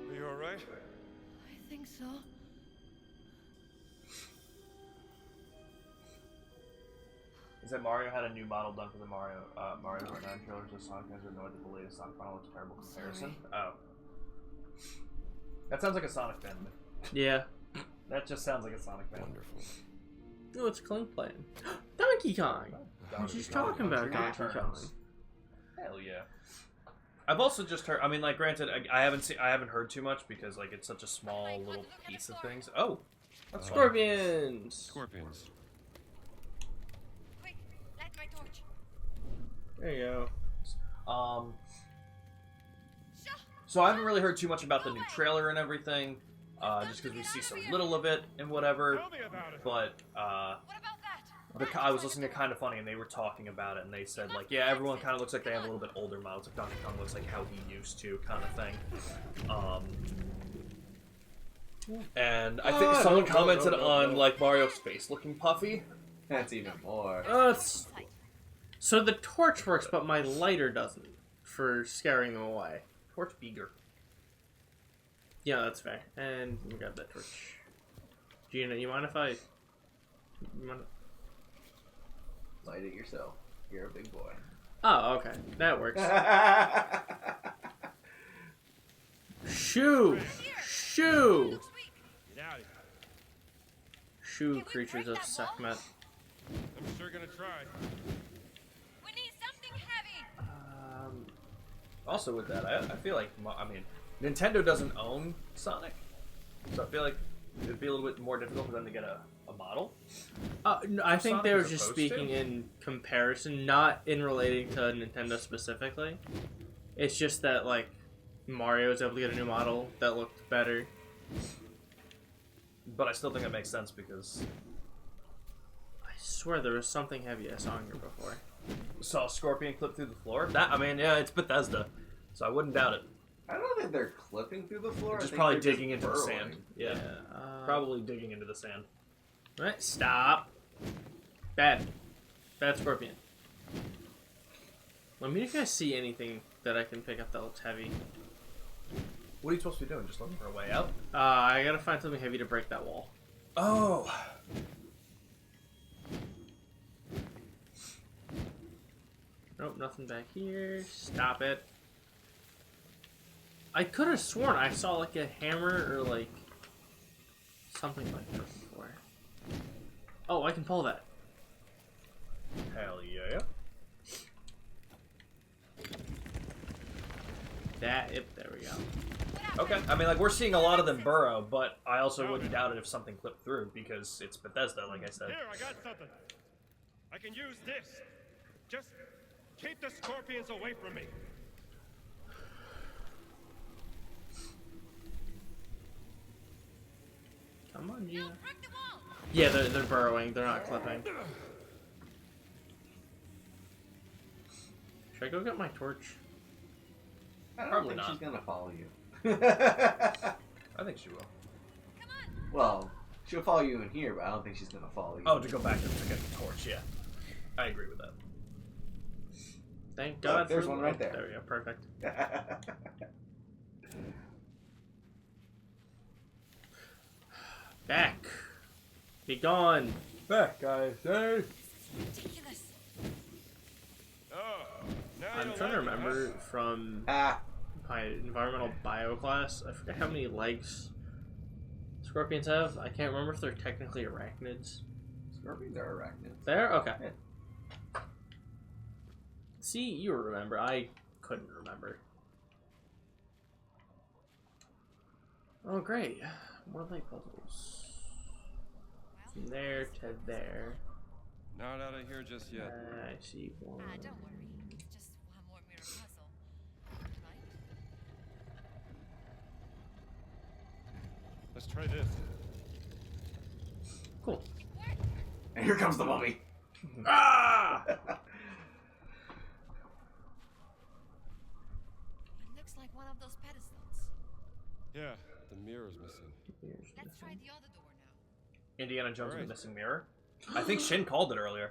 Speaker 5: Are you alright?
Speaker 8: I think so.
Speaker 1: Is that Mario had a new model done for the Mario Kart 9 trailers of Sonic has annoyed that the latest Sonic model is a terrible comparison? Oh. That sounds like a Sonic fan to me.
Speaker 3: Yeah.
Speaker 1: That just sounds like a Sonic fan.
Speaker 5: Wonderful.
Speaker 3: Oh, it's Clink playing. Donkey Kong!
Speaker 1: Donkey
Speaker 3: She's
Speaker 1: Kong.
Speaker 3: talking about
Speaker 1: Donkey
Speaker 3: Donkey
Speaker 1: Kong.
Speaker 3: Kong.
Speaker 1: Hell yeah. I've also just heard. I mean, like, granted, I haven't heard too much because like it's such a small little piece of things. Oh, that's fun.
Speaker 3: Scorpions!
Speaker 5: Scorpions.
Speaker 8: Quick, light my torch.
Speaker 3: There you go.
Speaker 1: So I haven't really heard too much about the new trailer and everything, just because we see so little of it and whatever. But I was listening to Kind of Funny and they were talking about it and they said like, yeah, everyone kind of looks like they have a little bit older models. Like Donkey Kong looks like how he used to, kind of thing. And I think someone commented on like Mario's face looking puffy.
Speaker 2: That's even more.
Speaker 3: So the torch works, but my lighter doesn't for scaring them away.
Speaker 1: Torch Beager.
Speaker 3: Yeah, that's fair. And we got that torch. Gina, you mind if I...
Speaker 2: Light it yourself. You're a big boy.
Speaker 3: Oh, okay. That works. Shoo! Shoo! Shoo, creatures of Sekhmet.
Speaker 9: I'm sure gonna try.
Speaker 8: We need something heavy.
Speaker 1: Also with that, I feel like, I mean, Nintendo doesn't own Sonic, so I feel like it'd be a little bit more difficult for them to get a model.
Speaker 3: No, I think
Speaker 1: Sonic
Speaker 3: they were
Speaker 1: as
Speaker 3: just
Speaker 1: opposed
Speaker 3: speaking
Speaker 1: to?
Speaker 3: in comparison, not in relating to Nintendo specifically. It's just that, like, Mario was able to get a new model that looked better.
Speaker 1: But I still think it makes sense because
Speaker 3: I swear there was something heavy I saw in here before.
Speaker 1: saw a scorpion clip through the floor. That, I mean, yeah, it's Bethesda, so I wouldn't doubt it.
Speaker 2: I don't think they're clipping through the floor.
Speaker 1: Just
Speaker 2: I think
Speaker 1: probably
Speaker 2: they're
Speaker 1: digging into the
Speaker 2: burrowing.
Speaker 1: sand. Yeah, probably digging into the sand.
Speaker 3: Right, stop. Bad scorpion. Let me know if you guys see anything that I can pick up that looks heavy.
Speaker 1: What are you supposed to be doing? Just looking for a way out?
Speaker 3: I gotta find something heavy to break that wall.
Speaker 1: Oh.
Speaker 3: Nope, nothing back here. Stop it. I could have sworn I saw like a hammer or like something like that before. Oh, I can pull that.
Speaker 1: Hell yeah.
Speaker 3: There we go.
Speaker 1: Okay, I mean, like, we're seeing a lot of them burrow, but I also wouldn't doubt it if something clipped through, because it's Bethesda, like I said.
Speaker 9: Here, I got something. I can use this. Just keep the scorpions away from me.
Speaker 3: Come on, Gina. Yeah, they're burrowing. They're not clipping. Should I go get my torch?
Speaker 2: I don't
Speaker 1: Probably
Speaker 2: think
Speaker 1: not.
Speaker 2: she's gonna follow you.
Speaker 1: I think she will.
Speaker 2: Well, she'll follow you in here, but I don't think she's gonna follow you.
Speaker 1: Oh, to go back and to get the torch, yeah. I agree with that.
Speaker 3: Thank
Speaker 2: Look,
Speaker 3: God.
Speaker 2: there's
Speaker 3: for
Speaker 2: one right there.
Speaker 3: There we go. Perfect. Back. Be gone.
Speaker 1: Back, guys. Hey.
Speaker 8: Ridiculous.
Speaker 3: I'm trying to remember from my environmental bio class. I forget how many legs Scorpions have? I can't remember if they're technically arachnids.
Speaker 2: Scorpions are arachnids.
Speaker 3: There? Okay.
Speaker 2: Yeah.
Speaker 3: See, you remember. I couldn't remember. Oh, great. More light puzzles. From there to there.
Speaker 5: Not out of here just yet.
Speaker 3: I see one.
Speaker 4: Don't worry. It's just one more mirror puzzle. Right?
Speaker 5: Let's try this.
Speaker 3: Cool.
Speaker 2: And here comes the mummy.
Speaker 3: Ah!
Speaker 4: It looks like one of those pedestals.
Speaker 5: Yeah, the mirror's missing.
Speaker 4: Let's try the other door now.
Speaker 1: Indiana Jones
Speaker 5: Alright.
Speaker 1: and the Missing Mirror. I think Shin called it earlier.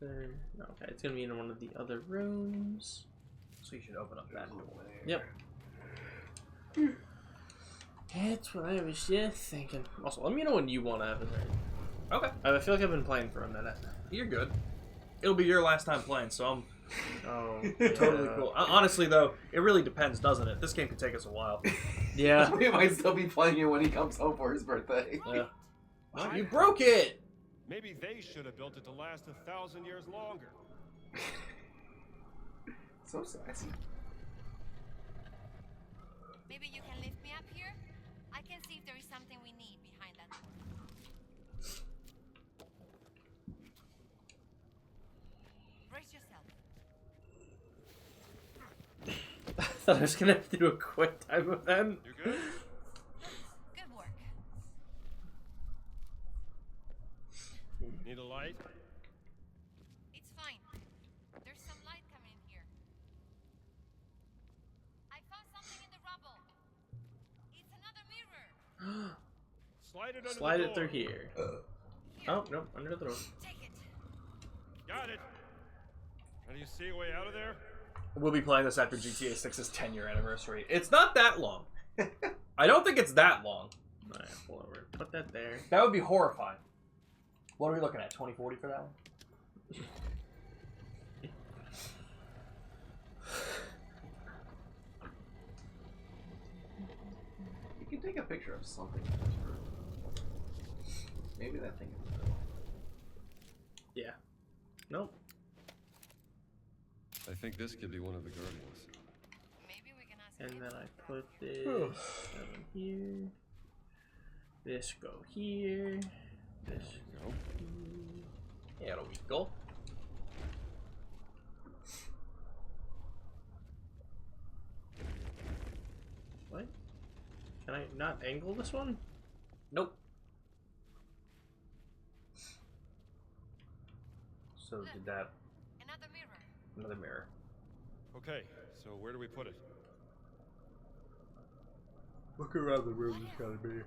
Speaker 3: There. Okay, it's gonna be in one of the other rooms.
Speaker 1: So you should open up that door.
Speaker 3: Yep. That's what I was just thinking. Also, let me know when you want to have it ready.
Speaker 1: Okay.
Speaker 3: I feel like I've been playing for a minute.
Speaker 1: You're good. It'll be your last time playing, so I'm
Speaker 3: Oh,
Speaker 1: totally
Speaker 3: yeah.
Speaker 1: cool. Honestly, though, it really depends, doesn't it? This game could take us a while.
Speaker 3: Yeah.
Speaker 2: We might still be playing it when he comes home for his birthday.
Speaker 3: Yeah.
Speaker 1: Oh, you broke it!
Speaker 5: Maybe they should have built it to last 1,000 years longer.
Speaker 2: So sassy.
Speaker 4: Maybe you can lift me up here? I can see if there is something we need behind that door. Brace yourself.
Speaker 3: I thought I was gonna have to do a quick time event.
Speaker 5: You good?
Speaker 4: Good work.
Speaker 5: Need a light?
Speaker 4: It's fine. There's some light coming in here. I found something in the rubble. It's another mirror.
Speaker 5: Slide it under
Speaker 3: Slide
Speaker 5: the
Speaker 3: it
Speaker 5: door.
Speaker 3: through here. Oh, no, under the door.
Speaker 4: Take it.
Speaker 5: Got it. How do you see a way out of there?
Speaker 1: We'll be playing this after GTA 6's 10-year anniversary. It's not that long. I don't think it's that long.
Speaker 3: Alright, pull over. Put that there.
Speaker 1: That would be horrifying. What are we looking at? 2040 for that one?
Speaker 2: You can take a picture of something. Maybe that thing.
Speaker 3: Yeah. Nope.
Speaker 5: I think this could be one of the Guardians.
Speaker 4: Maybe we can ask
Speaker 3: And
Speaker 4: him.
Speaker 3: then I put this down here. This go here. This go here.
Speaker 1: There we go.
Speaker 3: What? Can I not angle this one?
Speaker 1: Nope. So did that.
Speaker 4: Another mirror.
Speaker 1: Another mirror.
Speaker 5: Okay, so where do we put it?
Speaker 1: Look around the room, it's gotta be.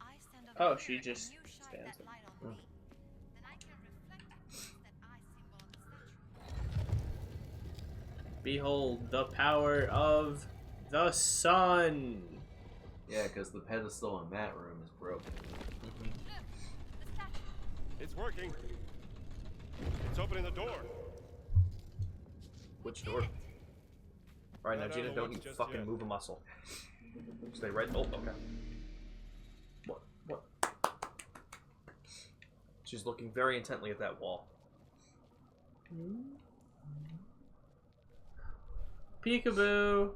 Speaker 4: I stand over
Speaker 3: Oh,
Speaker 4: here
Speaker 3: she
Speaker 4: and
Speaker 3: just
Speaker 4: you shine
Speaker 3: stands
Speaker 4: that
Speaker 3: it.
Speaker 4: light on me. Then I can reflect that eye symbol on the statue.
Speaker 3: Behold the power of the sun.
Speaker 2: Yeah, because the pedestal in that room is broken.
Speaker 4: Look, the statue.
Speaker 5: It's working. It's opening the door.
Speaker 1: Which door? Alright, now
Speaker 5: Not
Speaker 1: Gina,
Speaker 5: out of the
Speaker 1: don't you
Speaker 5: woods just
Speaker 1: fucking
Speaker 5: yet.
Speaker 1: move a muscle. Stay right. Oh, okay. What? What? She's looking very intently at that wall.
Speaker 3: Peekaboo.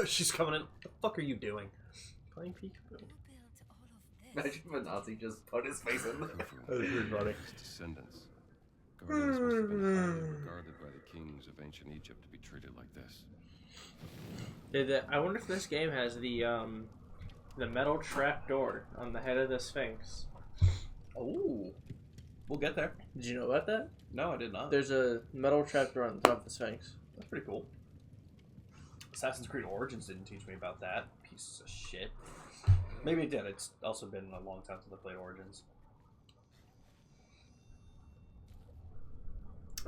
Speaker 1: She's coming in. What the fuck are you doing?
Speaker 3: Playing peekaboo.
Speaker 4: Who built all of this?
Speaker 2: Imagine if a Nazi just put his face in there.
Speaker 1: That was pretty funny.
Speaker 5: His descendants. Guardians must have been highly regarded by the kings of ancient Egypt to be treated like this.
Speaker 3: I wonder if this game has the metal trap door on the head of the Sphinx.
Speaker 1: Oh, we'll get there.
Speaker 3: Did you know about that?
Speaker 1: No, I did not.
Speaker 3: There's a metal trap door on the top of the Sphinx.
Speaker 1: That's pretty cool. Assassin's Creed Origins didn't teach me about that. Pieces of shit. Maybe it did. It's also been a long time since I played Origins.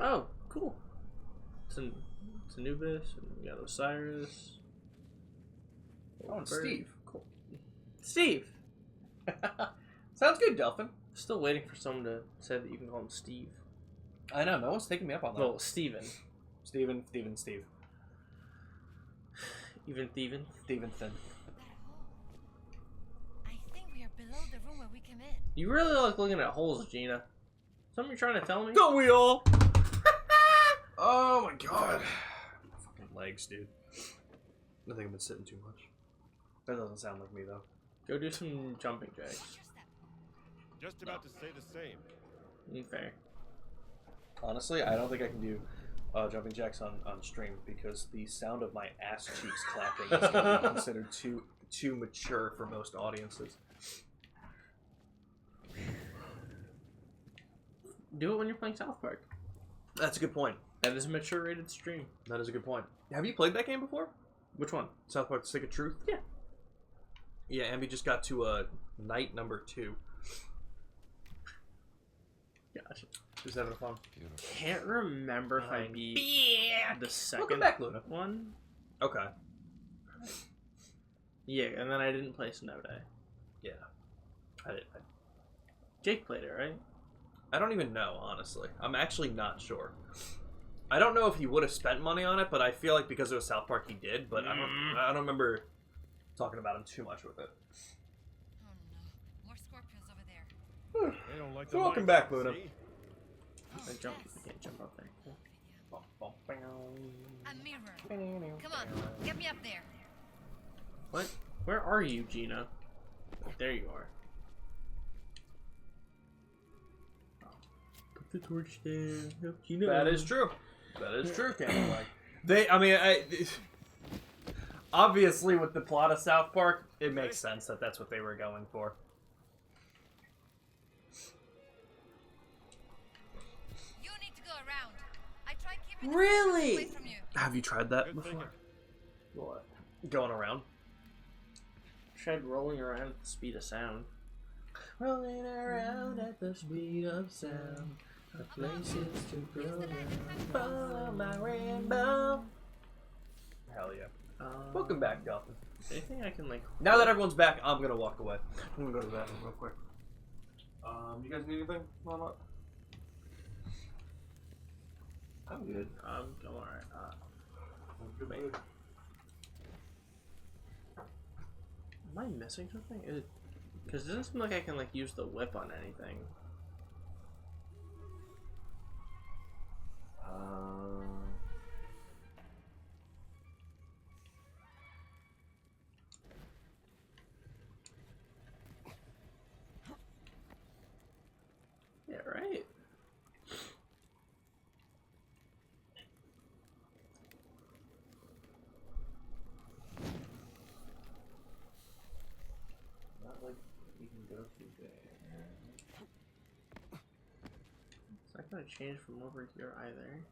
Speaker 3: Oh, cool. It's Anubis, and we got Osiris.
Speaker 1: Oh, and
Speaker 3: Bird.
Speaker 1: Steve.
Speaker 3: Cool. Steve!
Speaker 1: Sounds good, Delphin.
Speaker 3: Still waiting for someone to say that you can call him Steve.
Speaker 1: I know, no one's taking me up on that.
Speaker 3: Well, Steven.
Speaker 1: Steve.
Speaker 3: Even Steven.
Speaker 1: Stevenson.
Speaker 4: I think we are below the room where we came in.
Speaker 3: You really like looking at holes, Gina. Something you're trying to tell me?
Speaker 1: Don't we all? Oh my god. My fucking legs, dude. I think I've been sitting too much. That doesn't sound like me though.
Speaker 3: Go do some jumping jacks.
Speaker 5: Just about to say the same.
Speaker 3: Fair.
Speaker 1: Honestly, I don't think I can do jumping jacks on stream because the sound of my ass cheeks clapping is going to be considered too mature for most audiences.
Speaker 3: Do it when you're playing South Park.
Speaker 1: That's a good point.
Speaker 3: That is a mature rated stream.
Speaker 1: That is a good point. Have you played that game before?
Speaker 3: Which one?
Speaker 1: South Park: Stick of Truth?
Speaker 3: Yeah.
Speaker 1: Yeah, Ambi just got to night number 2.
Speaker 3: Gotcha.
Speaker 1: Just having fun.
Speaker 3: Can't remember if I beat the second
Speaker 1: Welcome back, Luna.
Speaker 3: one.
Speaker 1: Okay.
Speaker 3: Yeah, and then I didn't play Snow Day.
Speaker 1: Yeah.
Speaker 3: Jake played it, right?
Speaker 1: I don't even know, honestly. I'm actually not sure. I don't know if he would have spent money on it, but I feel like because it was South Park, he did. But I don't remember talking about him too much with it.
Speaker 4: Oh no, more scorpions over there.
Speaker 5: They don't like
Speaker 1: So welcome back,
Speaker 5: see?
Speaker 1: Luna.
Speaker 3: I can't jump up there. Cool.
Speaker 4: A mirror. Come on, get me up there.
Speaker 3: What? Where are you, Gina? There you are. Put the torch there. Help Gina.
Speaker 1: That is true. That is true, Cameron. Obviously, with the plot of South Park, it makes sense that that's what they were going for.
Speaker 4: You need to go around. I tried keeping
Speaker 3: Really?
Speaker 4: away from you.
Speaker 1: Have you tried that before?
Speaker 3: What?
Speaker 1: Going around?
Speaker 3: Tried rolling around at the speed of sound.
Speaker 1: Rolling around at the speed of sound. A places to grow and follow my rainbow. Hell yeah. Welcome back, Dolphin.
Speaker 3: Anything I can like.
Speaker 1: Now that everyone's back, I'm gonna walk away. I'm gonna go to the bathroom real quick. You guys need anything? Mama?
Speaker 2: I'm good.
Speaker 3: I'm alright. Wait. Am I missing something? Because it doesn't seem like I can like use the whip on anything. Yeah, right.
Speaker 2: Not like you can go through there.
Speaker 3: It's not gonna change from over here either.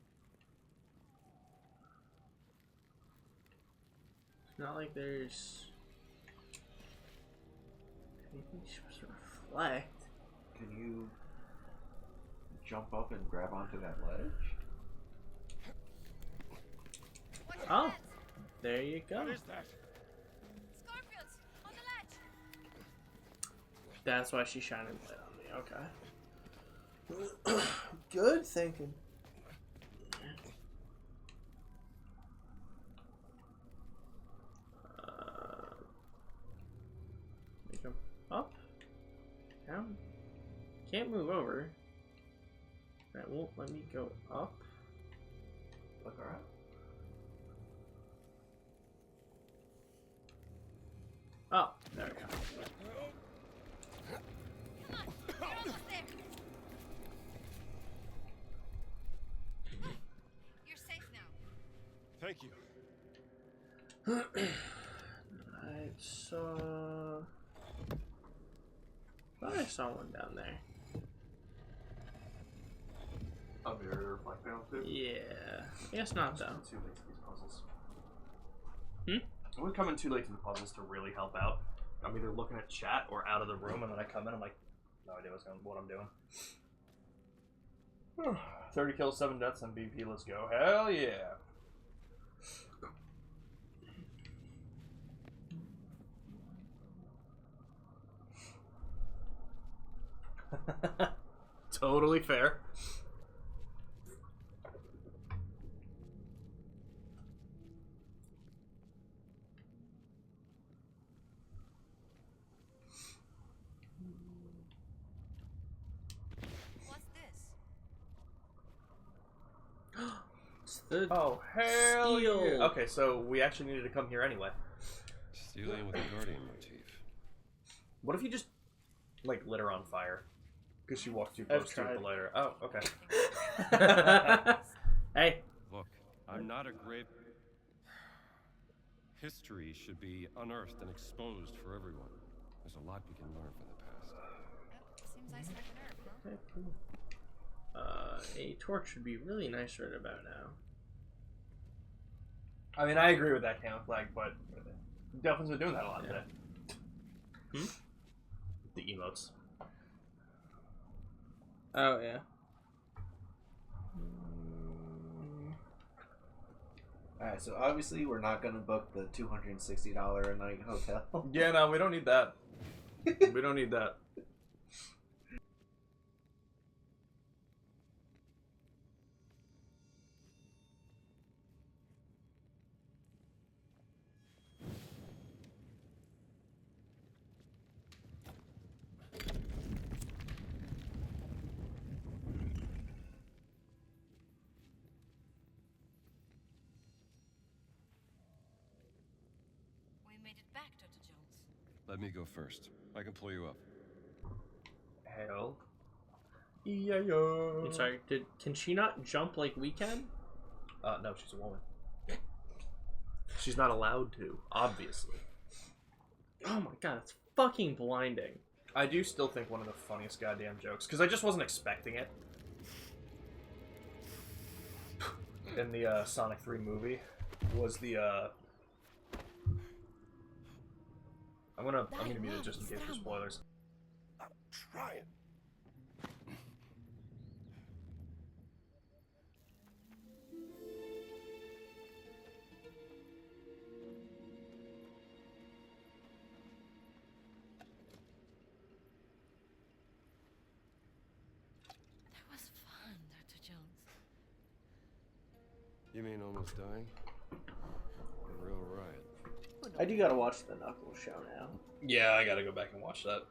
Speaker 3: It's not like there's anything supposed to reflect.
Speaker 2: Can you jump up and grab onto that ledge?
Speaker 3: Oh, there you go.
Speaker 5: What is that?
Speaker 4: Scorpions on the ledge.
Speaker 3: That's why she's shining light on me. Okay. Good thinking. Make them up, down. Can't move over. That won't let me go up.
Speaker 2: Look around.
Speaker 3: Oh, there we go.
Speaker 4: Come on, you're almost there. You're safe now.
Speaker 5: Thank you.
Speaker 3: I saw. Thought I saw one down there.
Speaker 2: Of your black panel too?
Speaker 3: Yeah. I guess not though.
Speaker 1: Too late to these puzzles.
Speaker 3: Hmm?
Speaker 1: We're coming too late to the puzzles to really help out. I'm either looking at chat or out of the room, and then I come in, I'm like, no idea what I'm doing. 30 kills, 7 deaths, MVP, let's go. Hell yeah. Totally fair. Oh, hell
Speaker 3: Steel.
Speaker 1: yeah. Okay, so we actually needed to come here anyway.
Speaker 5: Stealing with a guardian motif.
Speaker 1: What if you just, like, lit her on fire? Because she walked too close to the lighter. Oh, okay.
Speaker 3: Hey.
Speaker 5: Look, I'm not a great... History should be unearthed and exposed for everyone. There's a lot we can learn from the past.
Speaker 4: Seems I struck a nerve, huh?
Speaker 3: A torch would be really nice right about now.
Speaker 1: I mean, I agree with that cannon flag, but Delphin's been doing that a lot today. The emotes.
Speaker 3: Oh, yeah.
Speaker 2: Alright, so obviously we're not going to book the $260 a night hotel.
Speaker 1: Yeah, no, we don't need that. We don't need that.
Speaker 4: We made it back, Dr. Jones.
Speaker 5: Let me go first. I can pull you up.
Speaker 1: Hell. Yeah, yeah.
Speaker 3: I'm sorry, can she not jump like we can?
Speaker 1: No, she's a woman. She's not allowed to, obviously.
Speaker 3: Oh my god, it's fucking blinding.
Speaker 1: I do still think one of the funniest goddamn jokes, because I just wasn't expecting it. In the Sonic 3 movie, was the I'm gonna mute it just in case for spoilers.
Speaker 7: I'm trying.
Speaker 8: That was fun, Dr. Jones.
Speaker 5: You mean almost dying? A real riot.
Speaker 3: I do gotta watch the Knuckles show now.
Speaker 1: Yeah, I gotta go back and watch that.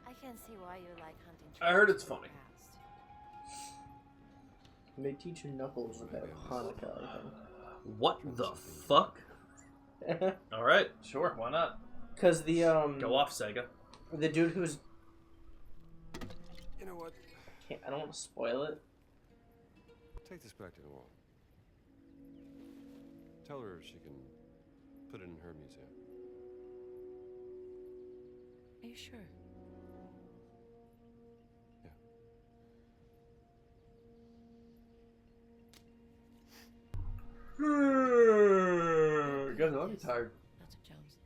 Speaker 8: I can see why you like hunting.
Speaker 1: I heard
Speaker 8: treasures
Speaker 1: it's
Speaker 8: from
Speaker 1: funny.
Speaker 8: the past.
Speaker 3: They teach you Knuckles about Hanukkah, I think.
Speaker 1: What the fuck? Alright, sure, why not?
Speaker 3: Because the,
Speaker 1: Go off, Sega.
Speaker 3: the dude who's...
Speaker 5: You know what?
Speaker 3: I don't want to spoil it.
Speaker 5: Take this back to the wall. Tell her she can put it in her museum.
Speaker 8: Are you sure?
Speaker 1: Guys, I might be tired.
Speaker 8: Dr. Jones.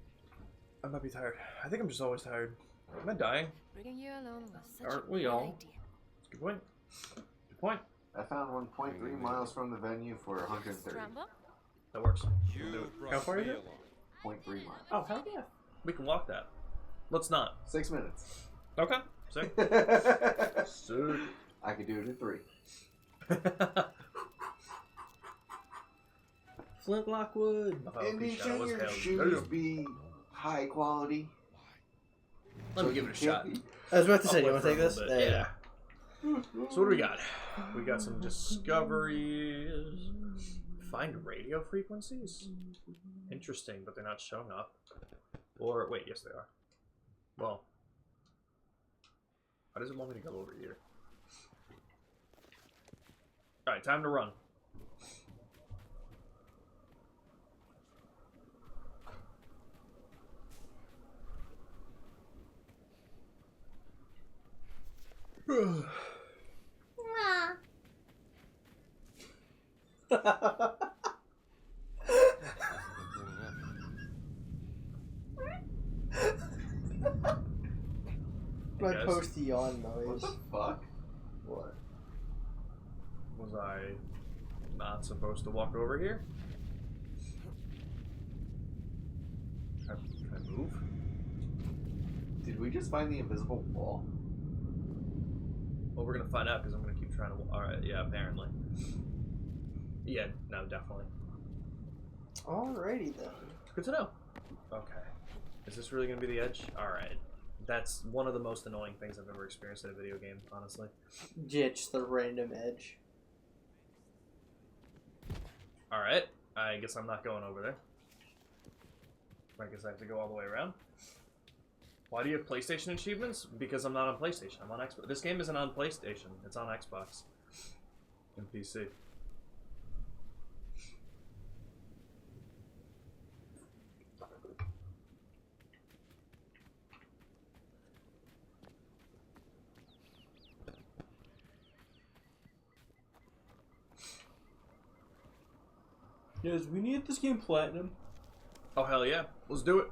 Speaker 1: I might be tired. I think I'm just always tired. Am I dying?
Speaker 8: Bringing you alone was such
Speaker 1: Aren't
Speaker 8: a
Speaker 1: we
Speaker 8: good
Speaker 1: all?
Speaker 8: idea.
Speaker 1: Good point. Good point.
Speaker 2: I found 1.3 miles from the venue for 130.
Speaker 8: Scramble?
Speaker 1: That works.
Speaker 5: You brought
Speaker 1: How far is
Speaker 5: me
Speaker 1: it?
Speaker 5: along.
Speaker 2: 0.3 miles.
Speaker 3: Oh, hell yeah.
Speaker 1: We can walk that. Let's not.
Speaker 2: 6 minutes.
Speaker 1: Okay. Sick. Sick.
Speaker 2: I could do it in 3.
Speaker 3: Flintlock Wood.
Speaker 2: And shouldn't your shoes be high quality?
Speaker 1: Let me give it a shot.
Speaker 3: I was about to
Speaker 1: I'll
Speaker 3: say, you
Speaker 1: play
Speaker 3: want
Speaker 1: for
Speaker 3: to
Speaker 1: a
Speaker 3: take this?
Speaker 1: little bit. Yeah. So what do we got? We got some discoveries. Find radio frequencies? Interesting, but they're not showing up. Or, wait, yes they are. Well. Why does it want me to go over here? Alright, time to run.
Speaker 3: My
Speaker 1: Yes.
Speaker 3: post yawn
Speaker 2: What
Speaker 3: noise.
Speaker 2: the fuck?
Speaker 1: What? Was I not supposed to walk over here? Can I move?
Speaker 2: Did we just find the invisible wall?
Speaker 1: Well, we're gonna find out because I'm gonna keep trying to. Alright, yeah, apparently. Yeah, no, definitely.
Speaker 3: Alrighty then.
Speaker 1: Good to know. Okay. Is this really gonna be the edge? Alright. That's one of the most annoying things I've ever experienced in a video game, honestly.
Speaker 3: Yeah, just the random edge.
Speaker 1: Alright, I guess I'm not going over there. I guess I have to go all the way around. Why do you have PlayStation achievements? Because I'm not on PlayStation, I'm on Xbox. This game isn't on PlayStation, it's on Xbox. And PC.
Speaker 3: Yes, we need this game platinum.
Speaker 1: Oh hell yeah, let's do it.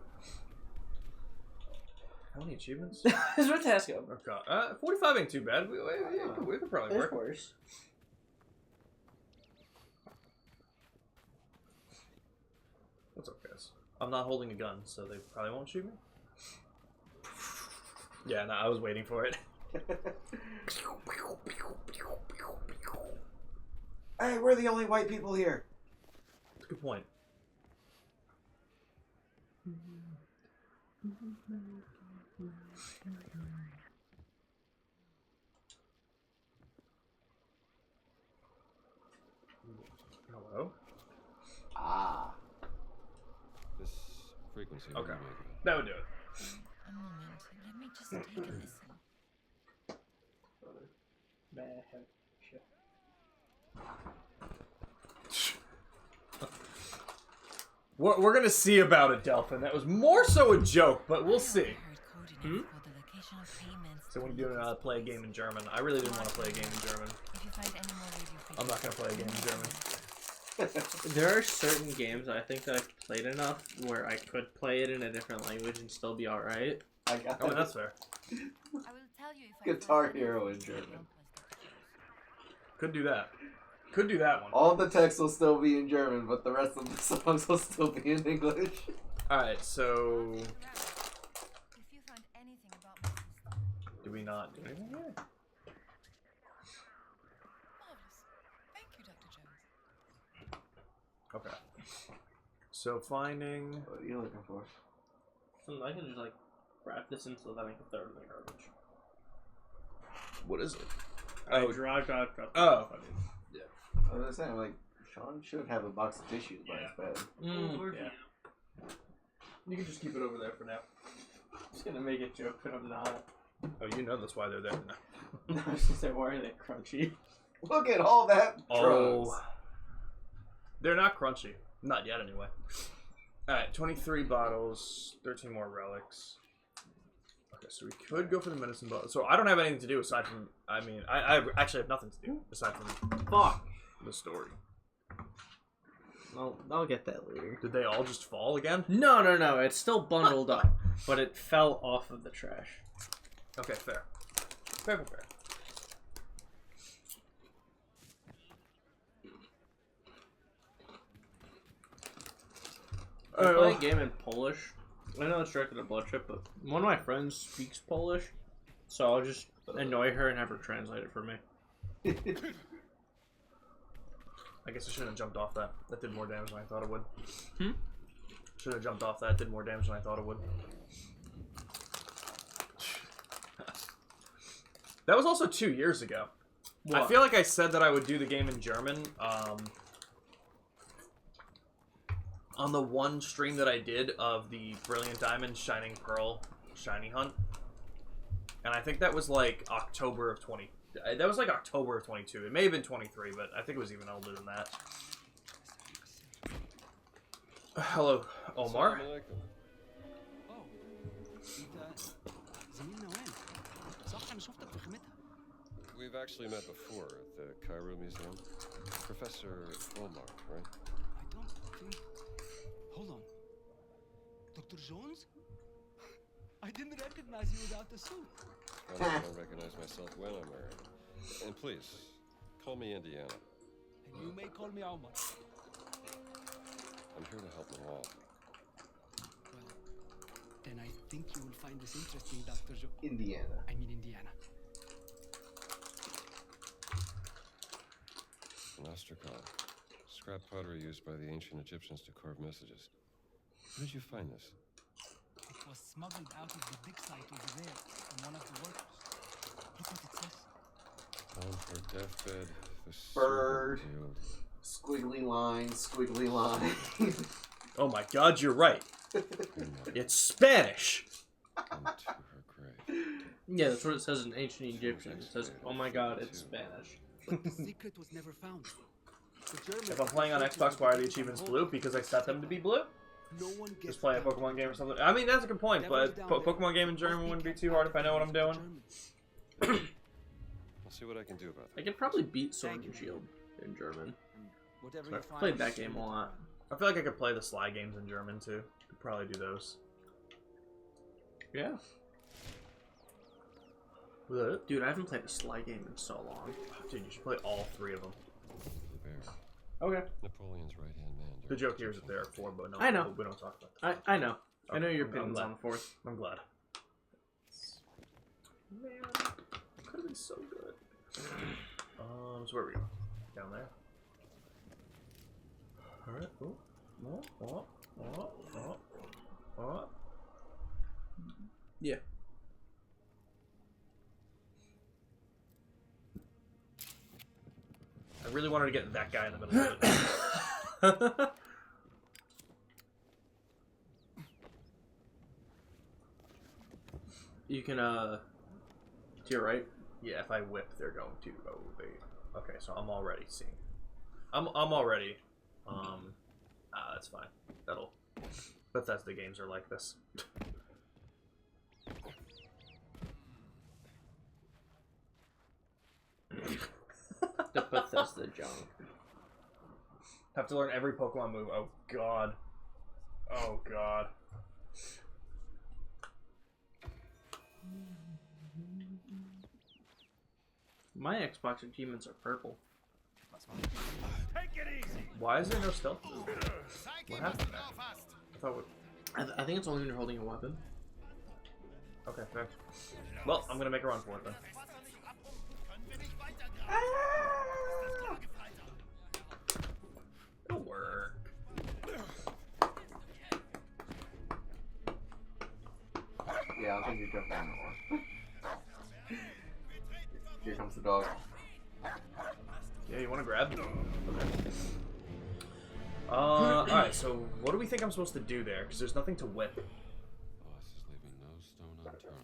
Speaker 1: How many achievements?
Speaker 3: It's worth asking.
Speaker 1: Okay. 45 ain't too bad. We could probably work.
Speaker 3: Worse.
Speaker 1: What's up, guys? I'm not holding a gun, so they probably won't shoot me. Yeah, no, I was waiting for it.
Speaker 2: Hey, we're the only white people here.
Speaker 1: That's a good point. Hello?
Speaker 2: Ah.
Speaker 5: This frequency.
Speaker 1: Okay. That would do it.
Speaker 8: A moment. Let me just take a listen.
Speaker 1: We're gonna see about it, Delphin. That was more so a joke, but we'll see. So when you do play a game in German, I really didn't want to play a game in German. I'm not gonna play a game in German.
Speaker 3: There are certain games I think that I've played enough where I could play it in a different language and still be alright.
Speaker 2: I got
Speaker 1: Oh, that's fair.
Speaker 4: I will tell you if I
Speaker 2: Guitar Hero in German.
Speaker 1: Could do that. Could do that one.
Speaker 2: All the text will still be in German, but the rest of the songs will still be in English.
Speaker 1: Alright, so...
Speaker 4: If you find anything about my sister.
Speaker 1: Do we not do anything here?
Speaker 10: Marvelous. Thank you, Dr. Jones.
Speaker 1: Okay. So finding...
Speaker 2: What are you looking for?
Speaker 3: So I can just like wrap this into that I can throw it in the garbage.
Speaker 1: What is it?
Speaker 3: Oh, drop.
Speaker 1: Oh.
Speaker 2: Yeah. I was saying, like, Sean should have a box of tissues by his bed.
Speaker 3: Yeah.
Speaker 1: You can just keep it over there for now.
Speaker 3: I'm just gonna make a joke, but I'm not.
Speaker 1: Oh, you know that's why they're there now.
Speaker 3: I was gonna say, why are they crunchy?
Speaker 2: Look at all that drugs.
Speaker 1: Oh. They're not crunchy. Not yet, anyway. Alright, 23 bottles, 13 more relics. Okay, so we could go for the medicine bottle. So I don't have anything to do aside from... I mean, I actually have nothing to do aside from...
Speaker 3: Fuck.
Speaker 1: The story.
Speaker 3: I'll get that later.
Speaker 1: Did they all just fall again?
Speaker 3: No. It's still bundled up, but it fell off of the trash.
Speaker 1: Okay, fair. Fair.
Speaker 3: I play a game in Polish. I know it's directed at Bloodship, but one of my friends speaks Polish, so I'll just annoy her and have her translate it for me.
Speaker 1: I guess I shouldn't have jumped off that. That did more damage than I thought it would.
Speaker 3: Hmm?
Speaker 1: Should have jumped off that. It did more damage than I thought it would. That was also 2 years ago.
Speaker 3: What?
Speaker 1: I feel like I said that I would do the game in German. On the one stream that I did of the Brilliant Diamond Shining Pearl Shiny Hunt. And I think that was like October of 20... That was like October of 22. It may have been 23, but I think it was even older than that. Hello, Omar.
Speaker 5: We've actually met before at the Cairo Museum. Professor Omar, right?
Speaker 13: I don't think... Hold on. Dr. Jones? I didn't recognize you without the suit.
Speaker 5: I don't recognize myself when I'm wearing it. And please, call me Indiana.
Speaker 13: And you may call me Omar.
Speaker 5: I'm here to help them all.
Speaker 13: Well, then I think you will find this interesting, Dr. Jones.
Speaker 2: Indiana.
Speaker 13: I mean Indiana.
Speaker 5: An ostraca. Scrap pottery used by the ancient Egyptians to carve messages. Where did you find this?
Speaker 13: It was smuggled out of the dig site over there from one of the workers. Look what it says.
Speaker 5: On her deathbed, the
Speaker 2: Bird.
Speaker 5: servant revealed.
Speaker 2: Squiggly line, squiggly line.
Speaker 1: Oh my god, you're right. It's Spanish.
Speaker 3: Yeah, that's what it says in ancient Egyptian. It says, "Oh my god, it's Spanish."
Speaker 13: But the secret was never found. The Germans
Speaker 1: If I'm playing on Xbox, why are the achievements blue? Because I set them to be blue?
Speaker 13: No one gets
Speaker 1: Just play a Pokemon game or something. I mean, that's a good point, but Pokemon game in German wouldn't be too hard if I know what I'm doing.
Speaker 5: I'll see what I can do about
Speaker 3: I
Speaker 5: that.
Speaker 3: could probably beat Sword and Shield in German.
Speaker 13: Whatever
Speaker 3: So
Speaker 13: you
Speaker 3: I've
Speaker 13: find,
Speaker 3: played that game a lot.
Speaker 1: I feel like I could play the Sly games in German too. Could probably do those.
Speaker 3: Yeah.
Speaker 1: What?
Speaker 3: Dude, I haven't played a Sly game in so long.
Speaker 1: Dude, you should play all 3 of them.
Speaker 5: The bear.
Speaker 3: Okay.
Speaker 5: Napoleon's right-hand man.
Speaker 1: The joke here is that there are 4, but no,
Speaker 3: I know.
Speaker 1: we don't talk about that.
Speaker 3: I know. I know your
Speaker 1: I'm
Speaker 3: opinion's
Speaker 1: glad.
Speaker 3: on the 4th.
Speaker 1: I'm glad. Man, could have been so good. So where are we going? Down there. Alright,
Speaker 3: Yeah.
Speaker 1: I really wanted to get that guy in the middle of it.
Speaker 3: You can, to your right.
Speaker 1: Yeah, if I whip, they're going to go. Okay, so I'm already seeing. I'm already. That's fine. That'll. Bethesda games are like this.
Speaker 3: The Bethesda junk.
Speaker 1: Have to learn every Pokemon move. Oh god. Oh god.
Speaker 3: My Xbox achievements are purple.
Speaker 9: Take it easy.
Speaker 1: Why is there no stealth move? What happened there? I thought.
Speaker 3: I think it's only when you're holding a weapon.
Speaker 1: Okay, fair. Well, I'm gonna make a run for it then. It'll work.
Speaker 2: Yeah, I think you jump down more. Here comes the dog.
Speaker 1: Yeah, you want to grab? Okay. Alright, so what do we think I'm supposed to do there? Because there's nothing to whip.
Speaker 5: Boss is leaving no stone unturned.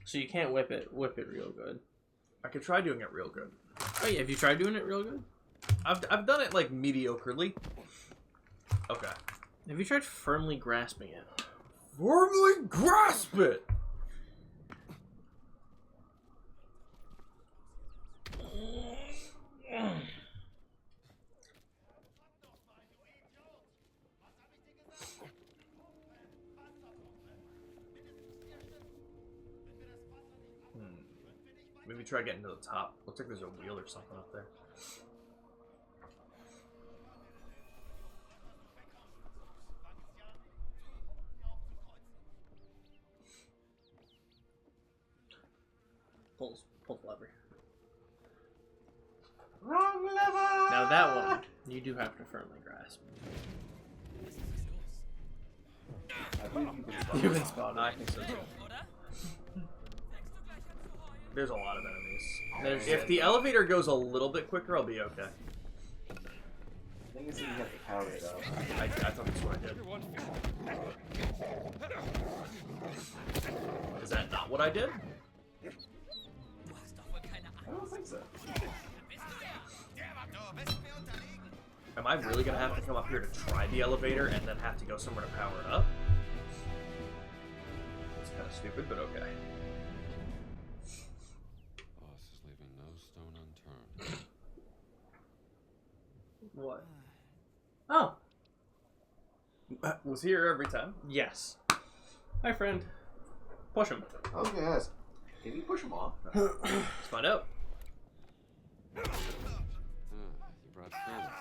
Speaker 3: So you can't whip it real good.
Speaker 1: I could try doing it real good.
Speaker 3: Oh yeah, have you tried doing it real good?
Speaker 1: I've done it like mediocrely. Okay.
Speaker 3: Have you tried firmly grasping it?
Speaker 1: Firmly grasp it! Maybe try getting to the top. Looks like there's a wheel or something up there.
Speaker 3: Pull the lever.
Speaker 2: Wrong lever!
Speaker 3: Now that one, you do have to firmly grasp.
Speaker 2: I believe
Speaker 3: You've been spotted.
Speaker 1: I think so too. There's a lot of enemies. If the elevator goes a little bit quicker, I'll be okay.
Speaker 2: I think it's you have to power it up.
Speaker 1: I thought that's what I did. Is that not what I did?
Speaker 2: I don't think so.
Speaker 1: Am I really gonna have to come up here to try the elevator and then have to go somewhere to power it up? It's kind of stupid, but okay.
Speaker 5: Boss is leaving no stone unturned.
Speaker 3: What? Oh.
Speaker 1: Was here every time?
Speaker 3: Yes. Hi, friend. Push him.
Speaker 2: I was gonna ask, can you push him off?
Speaker 1: Let's find out.
Speaker 5: You brought friends.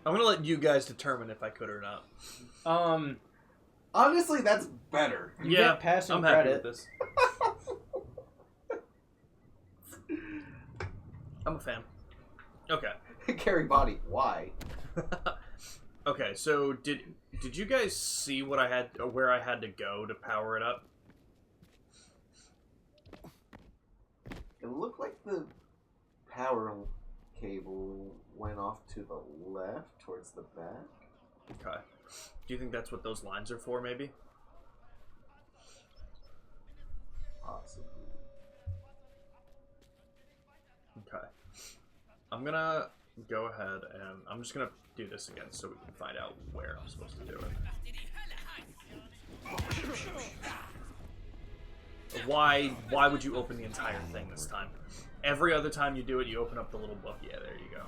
Speaker 1: I'm gonna let you guys determine if I could or not.
Speaker 2: Honestly, that's better.
Speaker 3: You
Speaker 1: Yeah,
Speaker 3: get passing
Speaker 1: I'm happy
Speaker 3: credit.
Speaker 1: with this. I'm a fan. Okay.
Speaker 2: Carry body. Why?
Speaker 1: Okay, so did you guys see what I had, or where I had to go to power it up?
Speaker 2: It looked like the power cable towards the back.
Speaker 1: Okay. Do you think that's what those lines are for, maybe?
Speaker 2: Possibly.
Speaker 1: Okay. I'm gonna go ahead and I'm just gonna do this again so we can find out where I'm supposed to do it. Why would you open the entire thing this time? Every other time you do it, you open up the little book. Yeah, there you go.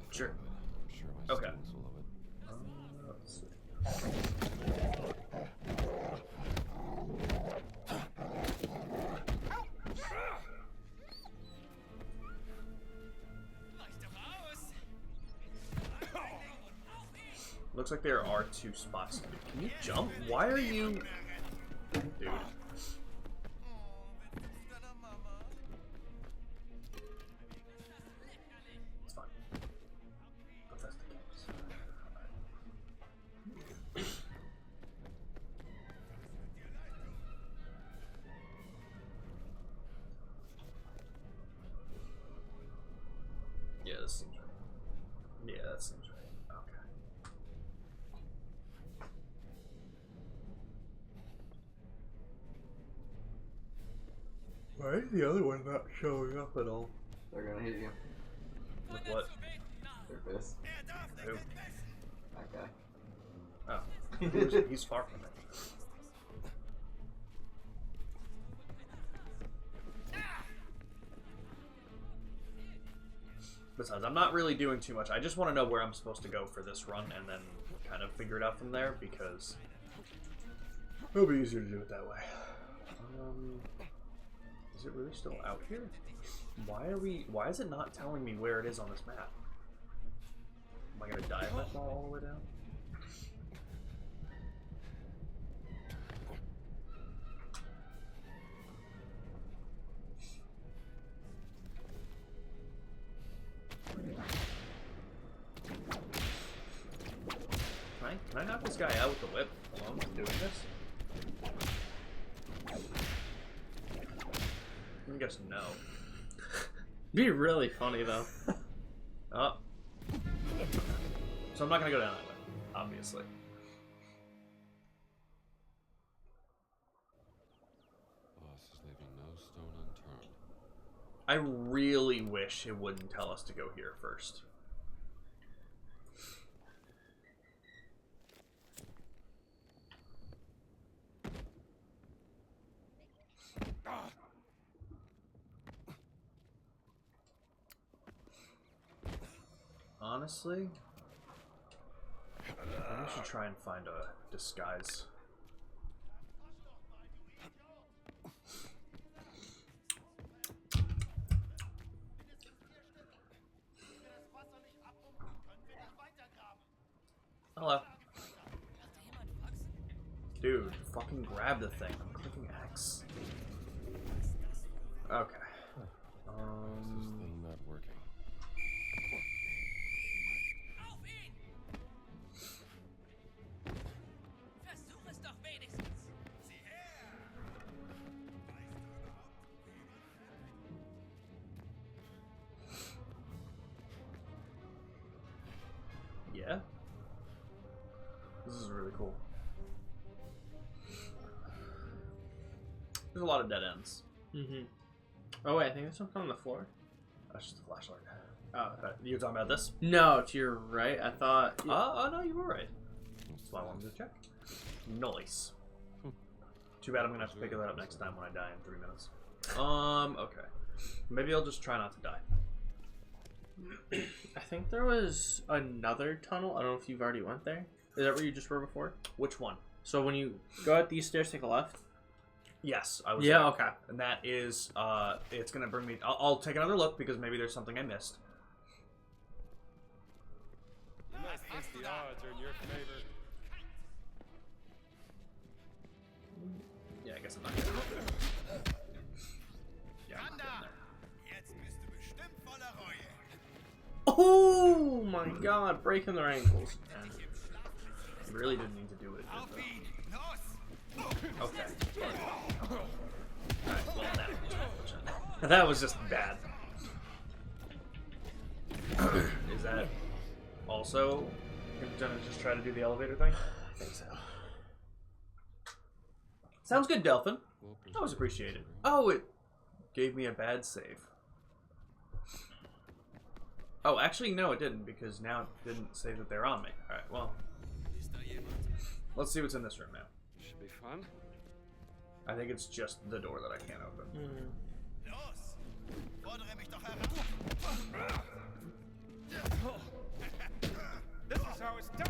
Speaker 1: Sure. Okay. Let's see. Looks like there are 2 spots. Can you jump? Why are you... Dude. It's fine. Bethesda games. Yeah, this seems right. Yeah, that seems right. Okay. Why is the other one not showing up at all?
Speaker 2: They're gonna hit you.
Speaker 1: With what?
Speaker 2: Their fist.
Speaker 1: Who?
Speaker 2: That guy.
Speaker 1: Oh. He's far from it. Besides, I'm not really doing too much. I just want to know where I'm supposed to go for this run and then kind of figure it out from there because it'll be easier to do it that way. Is it really still out here? Why is it not telling me where it is on this map? Am I gonna die if I fall all the way down? Can I knock this guy out with the whip while I'm doing this? I guess no.
Speaker 3: Be really funny though.
Speaker 1: Oh. So I'm not gonna go down that way, obviously.
Speaker 5: Boss is leaving no stone unturned.
Speaker 1: I really wish it wouldn't tell us to go here first. Honestly, I should try and find a disguise. Hello. Dude, fucking grab the thing. I'm clicking X. Okay.
Speaker 5: This thing not working.
Speaker 1: Yeah? This is really cool. There's a lot of dead ends.
Speaker 3: Mm-hmm. Oh wait, I think there's something on the floor.
Speaker 1: That's just a flashlight.
Speaker 3: Oh,
Speaker 1: you were talking about this?
Speaker 3: No, to your right. I thought.
Speaker 1: Oh no, you were right. That's why I wanted to check. Nice. Too bad I'm gonna have to pick that up next time when I die in 3 minutes. Okay. Maybe I'll just try not to die.
Speaker 3: I think there was another tunnel. I don't know if you've already went there. Is that where you just were before?
Speaker 1: Which one?
Speaker 3: So when you go up these stairs, take a left.
Speaker 1: Yes, I was.
Speaker 3: Yeah,
Speaker 1: there.
Speaker 3: okay.
Speaker 1: And that is, it's gonna bring me. I'll take another look because maybe there's something I missed.
Speaker 5: You must think the odds are in your favor.
Speaker 1: Yeah, I guess I'm not gonna. Yeah, I'm not getting there.
Speaker 3: Oh my god, breaking their ankles.
Speaker 1: You really didn't need to do it. Okay. Alright, well, that was just bad. Is that also gonna just try to do the elevator thing? I think so. Sounds good, Delphin. Always appreciated. Oh, it gave me a bad save. Oh, actually, no, it didn't, because now it didn't say that they're on me. Alright, well. Let's see what's in this room now.
Speaker 5: Should be fun.
Speaker 1: I think it's just the door that I can't open.
Speaker 5: This is how it's done.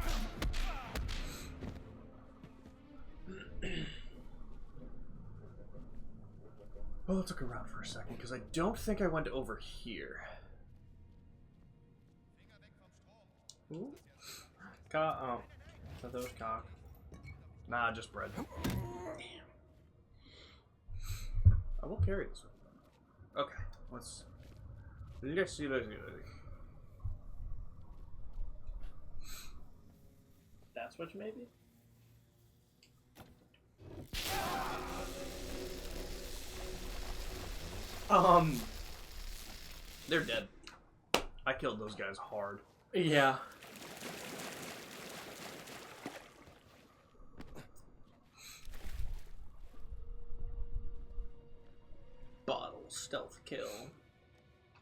Speaker 1: Well, let's look around for a second, because I don't think I went over here.
Speaker 3: Ooh. Cock. Oh. So those cock.
Speaker 1: Nah, just bread. I will carry this one. Okay, let's see.
Speaker 3: That switch, maybe?
Speaker 1: They're dead. I killed those guys hard.
Speaker 3: Yeah. Bottle stealth kill.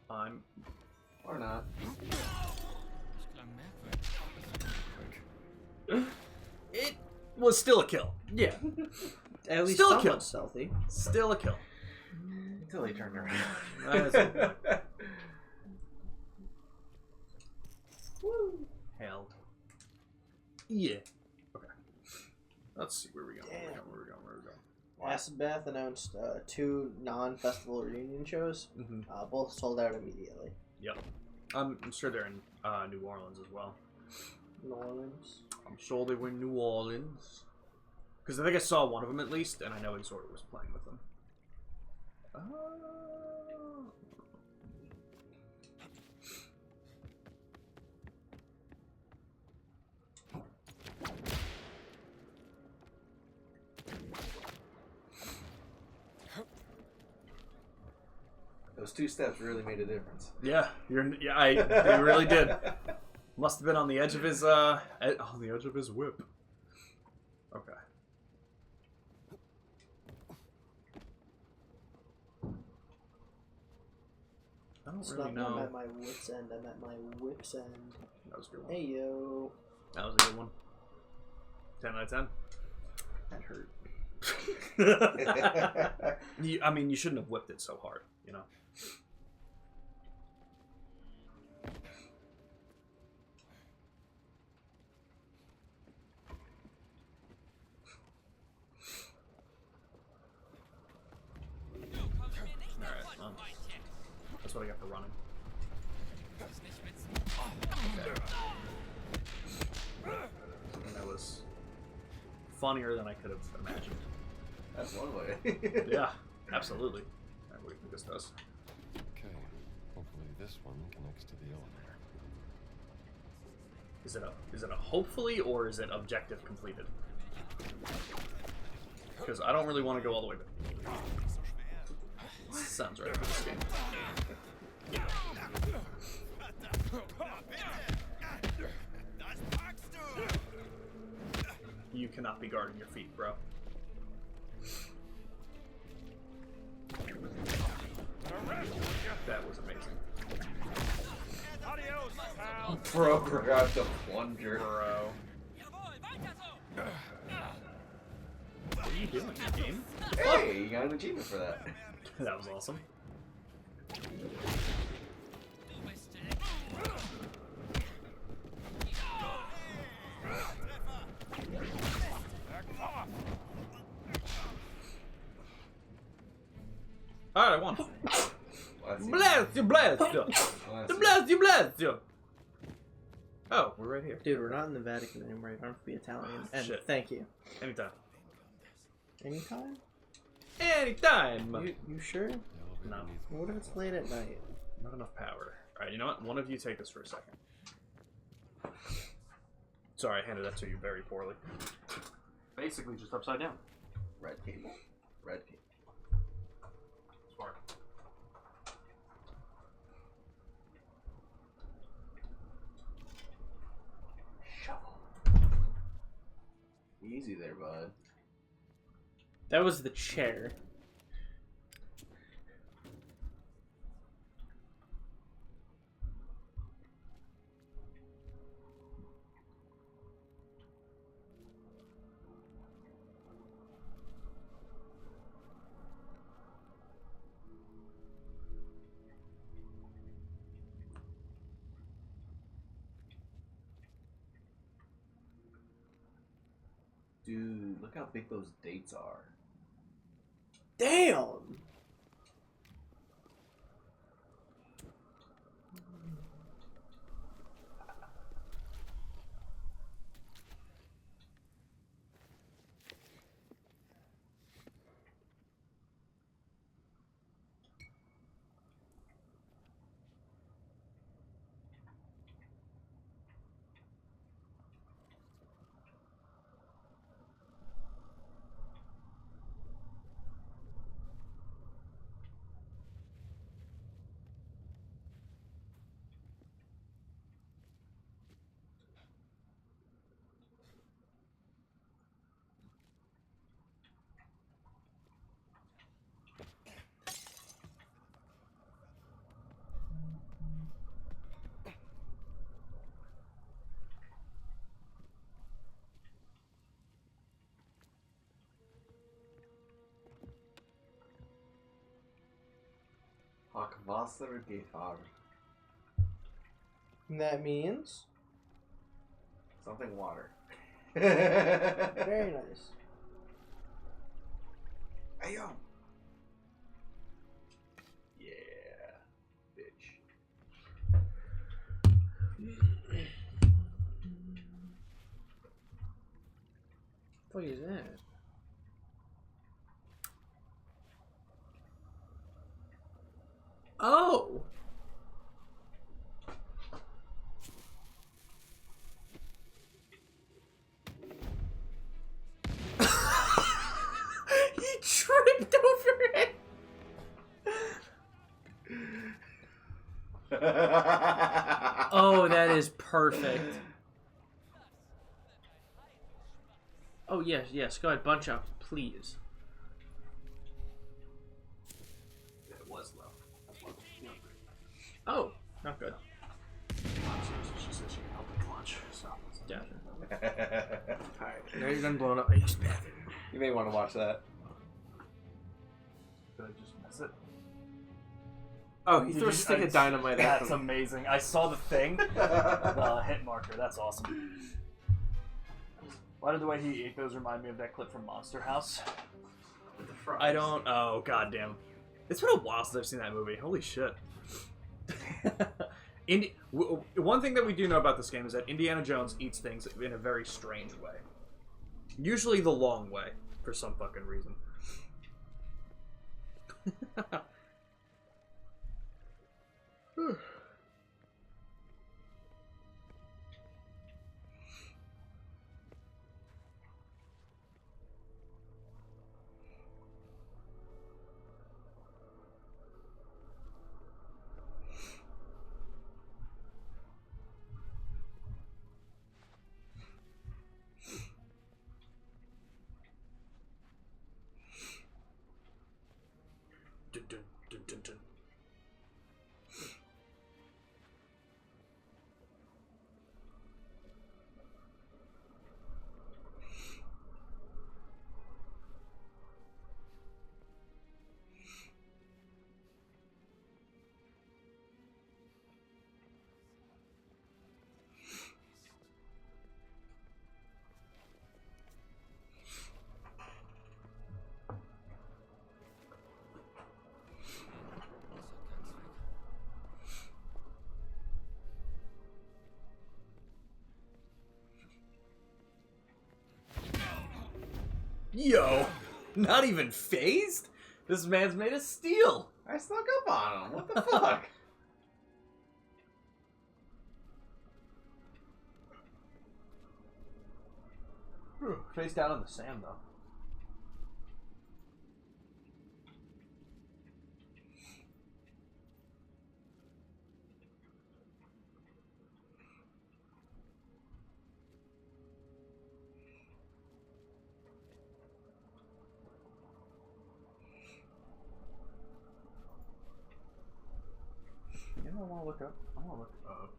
Speaker 2: Or not.
Speaker 1: It was still a kill.
Speaker 3: Yeah. At least
Speaker 1: still a kill.
Speaker 3: somewhat stealthy.
Speaker 1: Still a kill.
Speaker 2: Until he turned around.
Speaker 1: Woo. Held. Yeah. Okay. Let's see where we go. Where we go.
Speaker 3: Acid Bath announced 2 non-festival reunion shows.
Speaker 1: Mm-hmm.
Speaker 3: Both sold out immediately.
Speaker 1: Yep. I'm sure they're in New Orleans as well.
Speaker 3: New Orleans?
Speaker 1: I'm sure they were in New Orleans. Because I think I saw one of them at least, and I know Exhorter was playing with them.
Speaker 2: Those 2 steps really made a difference.
Speaker 1: Yeah, they really did. Must have been on the edge of his whip. Okay. I don't really know.
Speaker 3: I'm at my wit's end. I'm at my whip's end.
Speaker 1: That was a good one.
Speaker 3: Hey yo.
Speaker 1: That was a good one. 10 out of 10.
Speaker 3: That hurt.
Speaker 1: I mean, you shouldn't have whipped it so hard, you know? Alright, well, that's what I got for running. Okay. And that was funnier than I could have imagined.
Speaker 2: That's one way.
Speaker 1: Yeah, absolutely. Alright, what do you think this does?
Speaker 5: Okay, hopefully this one connects to the elevator.
Speaker 1: Is it a hopefully, or is it objective completed? Because I don't really want to go all the way back. Sounds right for this game. You cannot be guarding your feet, bro. That was amazing.
Speaker 2: Bro forgot the plunger.
Speaker 1: Bro. What are you doing, game?
Speaker 2: Hey, you got an achievement for that.
Speaker 1: That was awesome. Alright, I won. Bless you, bless you. Bless you, bless you. Oh, we're right here.
Speaker 3: Dude, we're not in the Vatican anymore. You don't have to be Italian. And
Speaker 1: Shit.
Speaker 3: thank you.
Speaker 1: Anytime.
Speaker 3: Anytime?
Speaker 1: Anytime.
Speaker 3: You sure?
Speaker 1: No.
Speaker 3: What if it's late at night?
Speaker 1: Not enough power. Alright, you know what? One of you take this for a second. Sorry, I handed that to you very poorly. Basically, just upside down.
Speaker 2: Red cable. Red cable.
Speaker 1: Smart.
Speaker 2: Shovel. Easy there, bud.
Speaker 3: That was the chair.
Speaker 2: Dude, look how big those dates are.
Speaker 3: Damn!
Speaker 2: Wasser gefahren.
Speaker 3: That means?
Speaker 2: Something water.
Speaker 3: Very nice.
Speaker 2: Hey, yo! Yeah, bitch.
Speaker 3: What is that? Oh! He tripped over it! Oh, that is perfect. Oh, yes, yes. Go ahead, bunch up, please.
Speaker 1: It was low.
Speaker 3: Oh, not good.
Speaker 1: She said she can help the clutch, so.
Speaker 3: Gotcha. Alright, now you're done blowing up.
Speaker 2: You may want to watch that.
Speaker 1: Did I just miss it?
Speaker 3: Oh, he threw a stick of dynamite at
Speaker 1: That's
Speaker 3: him.
Speaker 1: amazing. I saw the thing. The hit marker. That's awesome. Why did the way he ate those remind me of that clip from Monster House?
Speaker 2: With the fries.
Speaker 1: I don't. Oh, goddamn. It's been a while since I've seen that movie. Holy shit. One thing that we do know about this game is that Indiana Jones eats things in a very strange way. Usually the long way, for some fucking reason. Dun, dun, dun, dun, dun. Yo, not even phased? This man's made of steel.
Speaker 2: I snuck up on him. What the fuck?
Speaker 1: Face down in the sand, though. You know, I want to look up. I want to look up.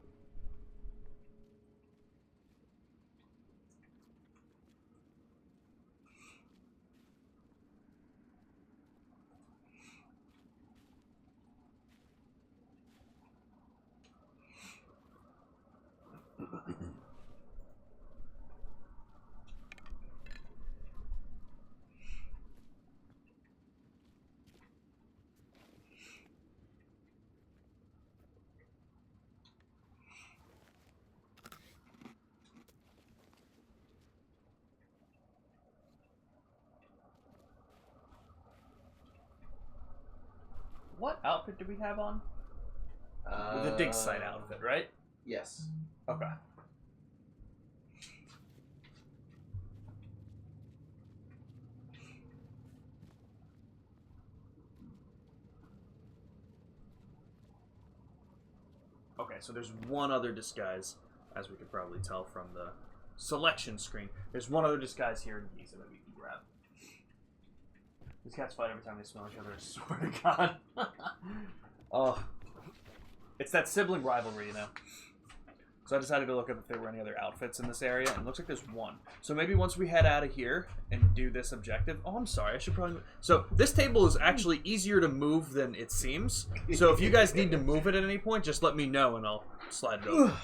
Speaker 1: What outfit do we have on? The dig site outfit, right?
Speaker 2: Yes.
Speaker 1: Okay. Okay, so there's one other disguise, as we could probably tell from the selection screen. There's one other disguise here in Giza that we can grab. These cats fight every time they smell each other, I swear to God. Oh. It's that sibling rivalry, you know. So I decided to look up if there were any other outfits in this area, and it looks like there's one. So maybe once we head out of here and do this objective... Oh, I'm sorry, I should probably... So this table is actually easier to move than it seems. So if you guys need to move it at any point, just let me know and I'll slide it over.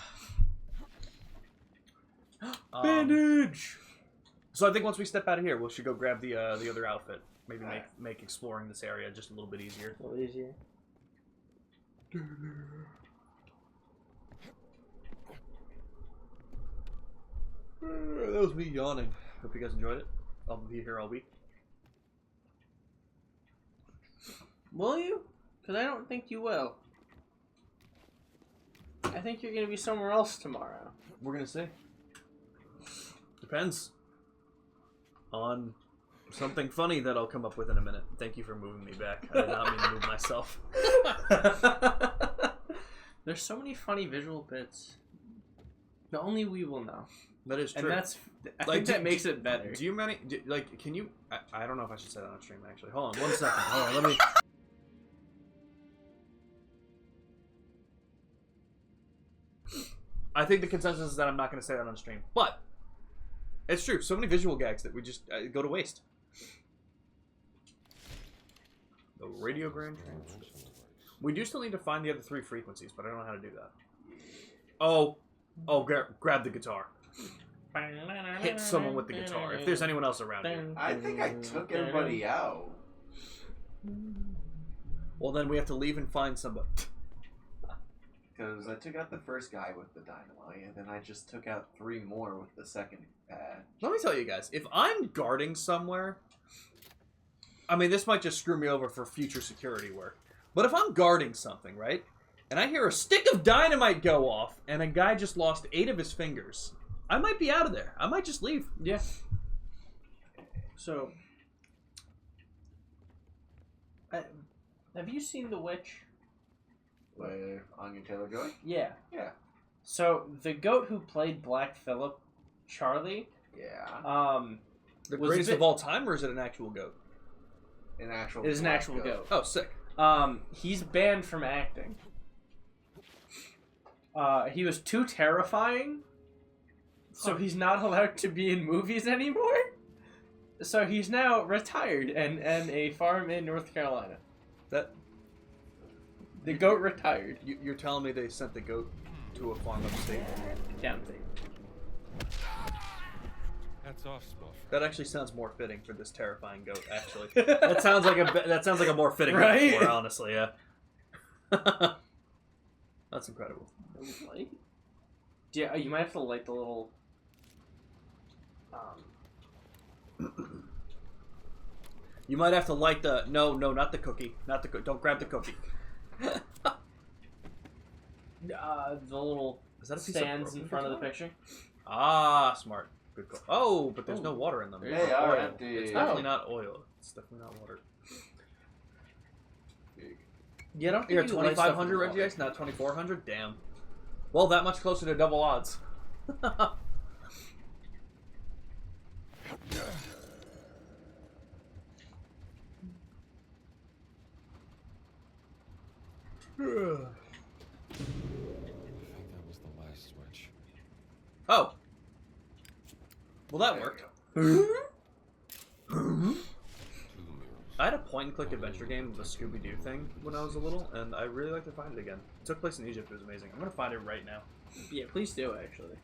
Speaker 1: Bandage! So I think once we step out of here, we should go grab the other outfit. Maybe make exploring this area just a little bit easier.
Speaker 3: A little easier.
Speaker 1: That was me yawning. Hope you guys enjoyed it. I'll be here all week.
Speaker 3: Will you? Because I don't think you will. I think you're going to be somewhere else tomorrow.
Speaker 1: We're going to see. Depends on something funny that I'll come up with in a minute. Thank you for moving me back. I did not mean to move myself.
Speaker 3: There's so many funny visual bits. But only we will know.
Speaker 1: That is true.
Speaker 3: And I think that makes it better.
Speaker 1: Do you can you... I don't know if I should say that on stream, actually. Hold on, 1 second. Hold on, let me... I think the consensus is that I'm not going to say that on stream. But, it's true. So many visual gags that we just go to waste. The radiogram transmission. We do still need to find the other 3 frequencies, but I don't know how to do that. Oh, grab the guitar. Hit someone with the guitar, if there's anyone else around here.
Speaker 2: I think I took everybody out.
Speaker 1: Well, then we have to leave and find somebody.
Speaker 2: Because I took out the first guy with the dynamite, and then I just took out 3 more with the second pad.
Speaker 1: Let me tell you guys, if I'm guarding somewhere... I mean, this might just screw me over for future security work. But if I'm guarding something, right? And I hear a stick of dynamite go off, and a guy just lost 8 of his fingers, I might be out of there. I might just leave.
Speaker 3: Yeah. So, have you seen The Witch?
Speaker 2: With Anya Taylor-Joy?
Speaker 3: Yeah.
Speaker 2: Yeah.
Speaker 3: So, the goat who played Black Phillip, Charlie...
Speaker 2: Yeah.
Speaker 1: The greatest of all time, or is it an actual goat?
Speaker 2: An actual
Speaker 3: It is an actual goat.
Speaker 1: Oh, sick.
Speaker 3: He's banned from acting. He was too terrifying, so he's not allowed to be in movies anymore. So he's now retired and a farm in North Carolina. The goat retired.
Speaker 1: You're telling me they sent the goat to a farm upstate?
Speaker 3: Downstate.
Speaker 5: Hats off, Smurf.
Speaker 1: That actually sounds more fitting for this terrifying goat. Actually, that sounds like a more fitting
Speaker 3: right?
Speaker 1: metaphor, honestly. Yeah. That's incredible.
Speaker 3: Light? Yeah, you might have to light the little.
Speaker 1: You might have to light the no, not the cookie, not the don't grab the cookie.
Speaker 3: The little
Speaker 1: is that a piece
Speaker 3: stands
Speaker 1: of
Speaker 3: in front of the picture.
Speaker 1: Ah, smart. Good call. Oh, but there's no water in them.
Speaker 2: They are
Speaker 1: Oil.
Speaker 2: empty.
Speaker 1: It's definitely not oil. It's definitely not water.
Speaker 3: Yeah, I don't think
Speaker 1: You're at
Speaker 3: you light stuff
Speaker 1: 2,500
Speaker 3: with
Speaker 1: Reggie Ice, not 2,400? Damn. Well, that much closer to double odds.
Speaker 5: I think that was the last switch.
Speaker 1: Oh. Well, that worked. I had a point-and-click adventure game with a Scooby-Doo thing when I was a little, and I really like to find it again. It took place in Egypt. It was amazing. I'm gonna find it right now.
Speaker 3: Yeah, please do, actually.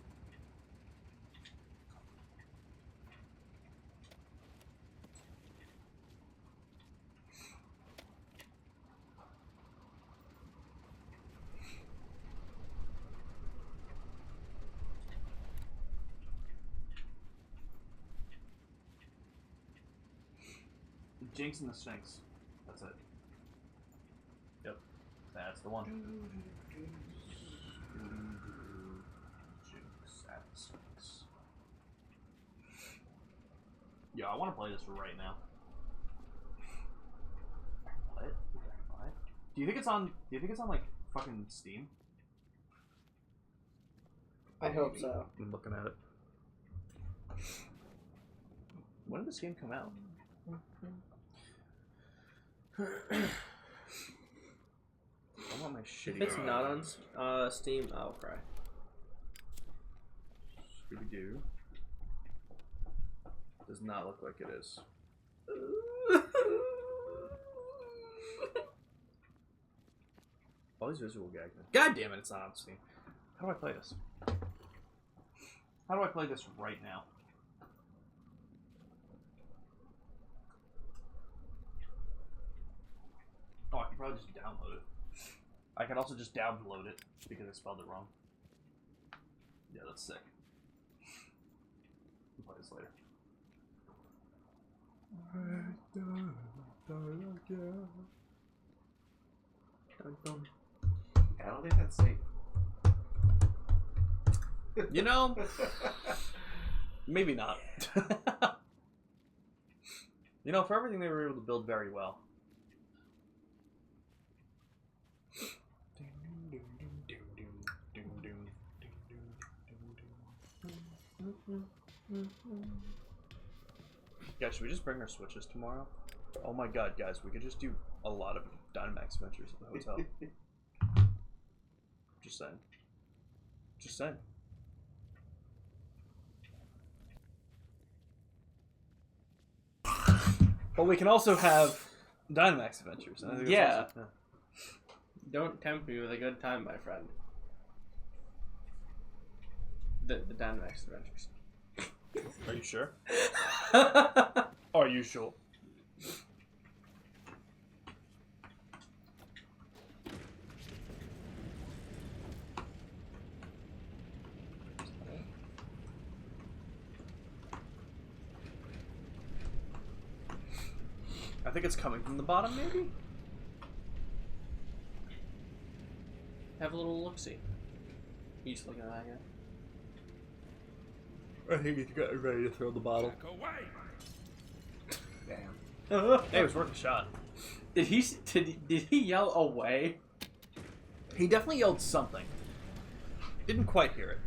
Speaker 1: Jinx and the Sphinx. That's it. Yep. That's the one. Jinx at the Sphinx. Yeah, I want to play this right now. I can play it. I can buy it. Do you think it's on? Do you think it's on like fucking Steam?
Speaker 3: I hope so.
Speaker 1: I'm looking at it. When did this game come out? I want my shitty.
Speaker 3: If it's not on Steam, I'll cry.
Speaker 1: Scooby-Doo. Does not look like it is. All these visual gags. God damn it, it's not on Steam. How do I play this? How do I play this right now? Oh, I can probably just download it. I can also just download it because I spelled it wrong. Yeah, that's sick. We'll play this later.
Speaker 2: I don't think that's safe.
Speaker 1: You know, maybe not. You know, for everything they were able to build very well. Guys, should we just bring our Switches tomorrow? Oh my god, guys, we could just do a lot of Dynamax adventures at the hotel. Just saying. Just saying. But we can also have Dynamax adventures. I think that's
Speaker 3: Yeah.
Speaker 1: also-
Speaker 3: Don't tempt me with a good time, my friend. The Dynamax Adventures.
Speaker 1: Are you sure? Are you sure? I think it's coming from the bottom, maybe?
Speaker 3: Have a little look-see. He's looking at that guy.
Speaker 1: I think he's got ready to throw the bottle.
Speaker 2: Damn.
Speaker 1: Hey, it was worth a shot.
Speaker 3: Did he yell away?
Speaker 1: He definitely yelled something. Didn't quite hear it.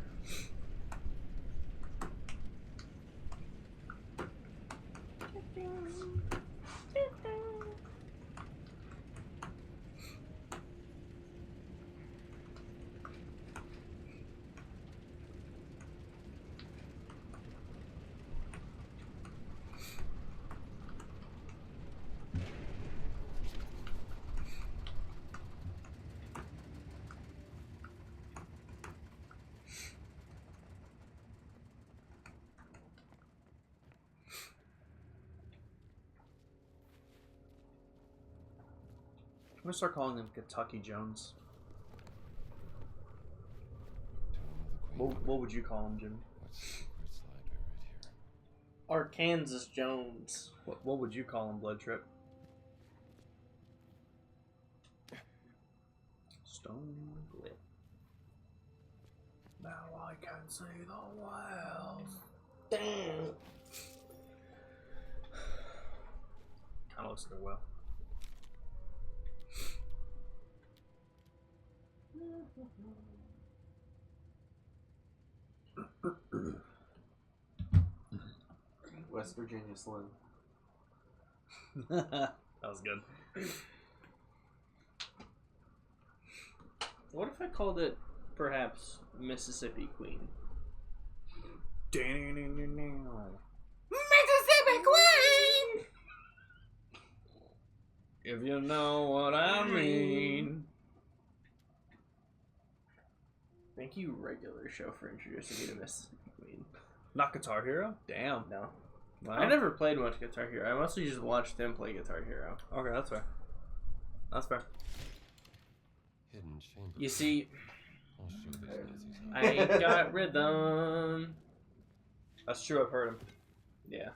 Speaker 1: I'm gonna start calling him Kentucky Jones. What would you call him, Jim?
Speaker 3: Arkansas Jones.
Speaker 1: What would you call him, Blood Trip? Stone Lip. Now I can see the world. looks like a well.
Speaker 2: West Virginia Slim.
Speaker 1: That was good.
Speaker 3: What if I called it perhaps Mississippi Queen?
Speaker 1: Mississippi Queen! If you know what I mean.
Speaker 3: Thank you, regular show, for introducing me to Mississippi Queen.
Speaker 1: Not Guitar Hero? Damn.
Speaker 3: No.
Speaker 1: Wow.
Speaker 3: I never played much Guitar Hero. I mostly just watched them play Guitar Hero.
Speaker 1: Okay, that's fair. That's fair.
Speaker 5: Hidden chamber.
Speaker 3: You see,
Speaker 5: I'll show these Nazis.
Speaker 3: I ain't got rhythm.
Speaker 1: That's true, I've heard him.
Speaker 3: Yeah,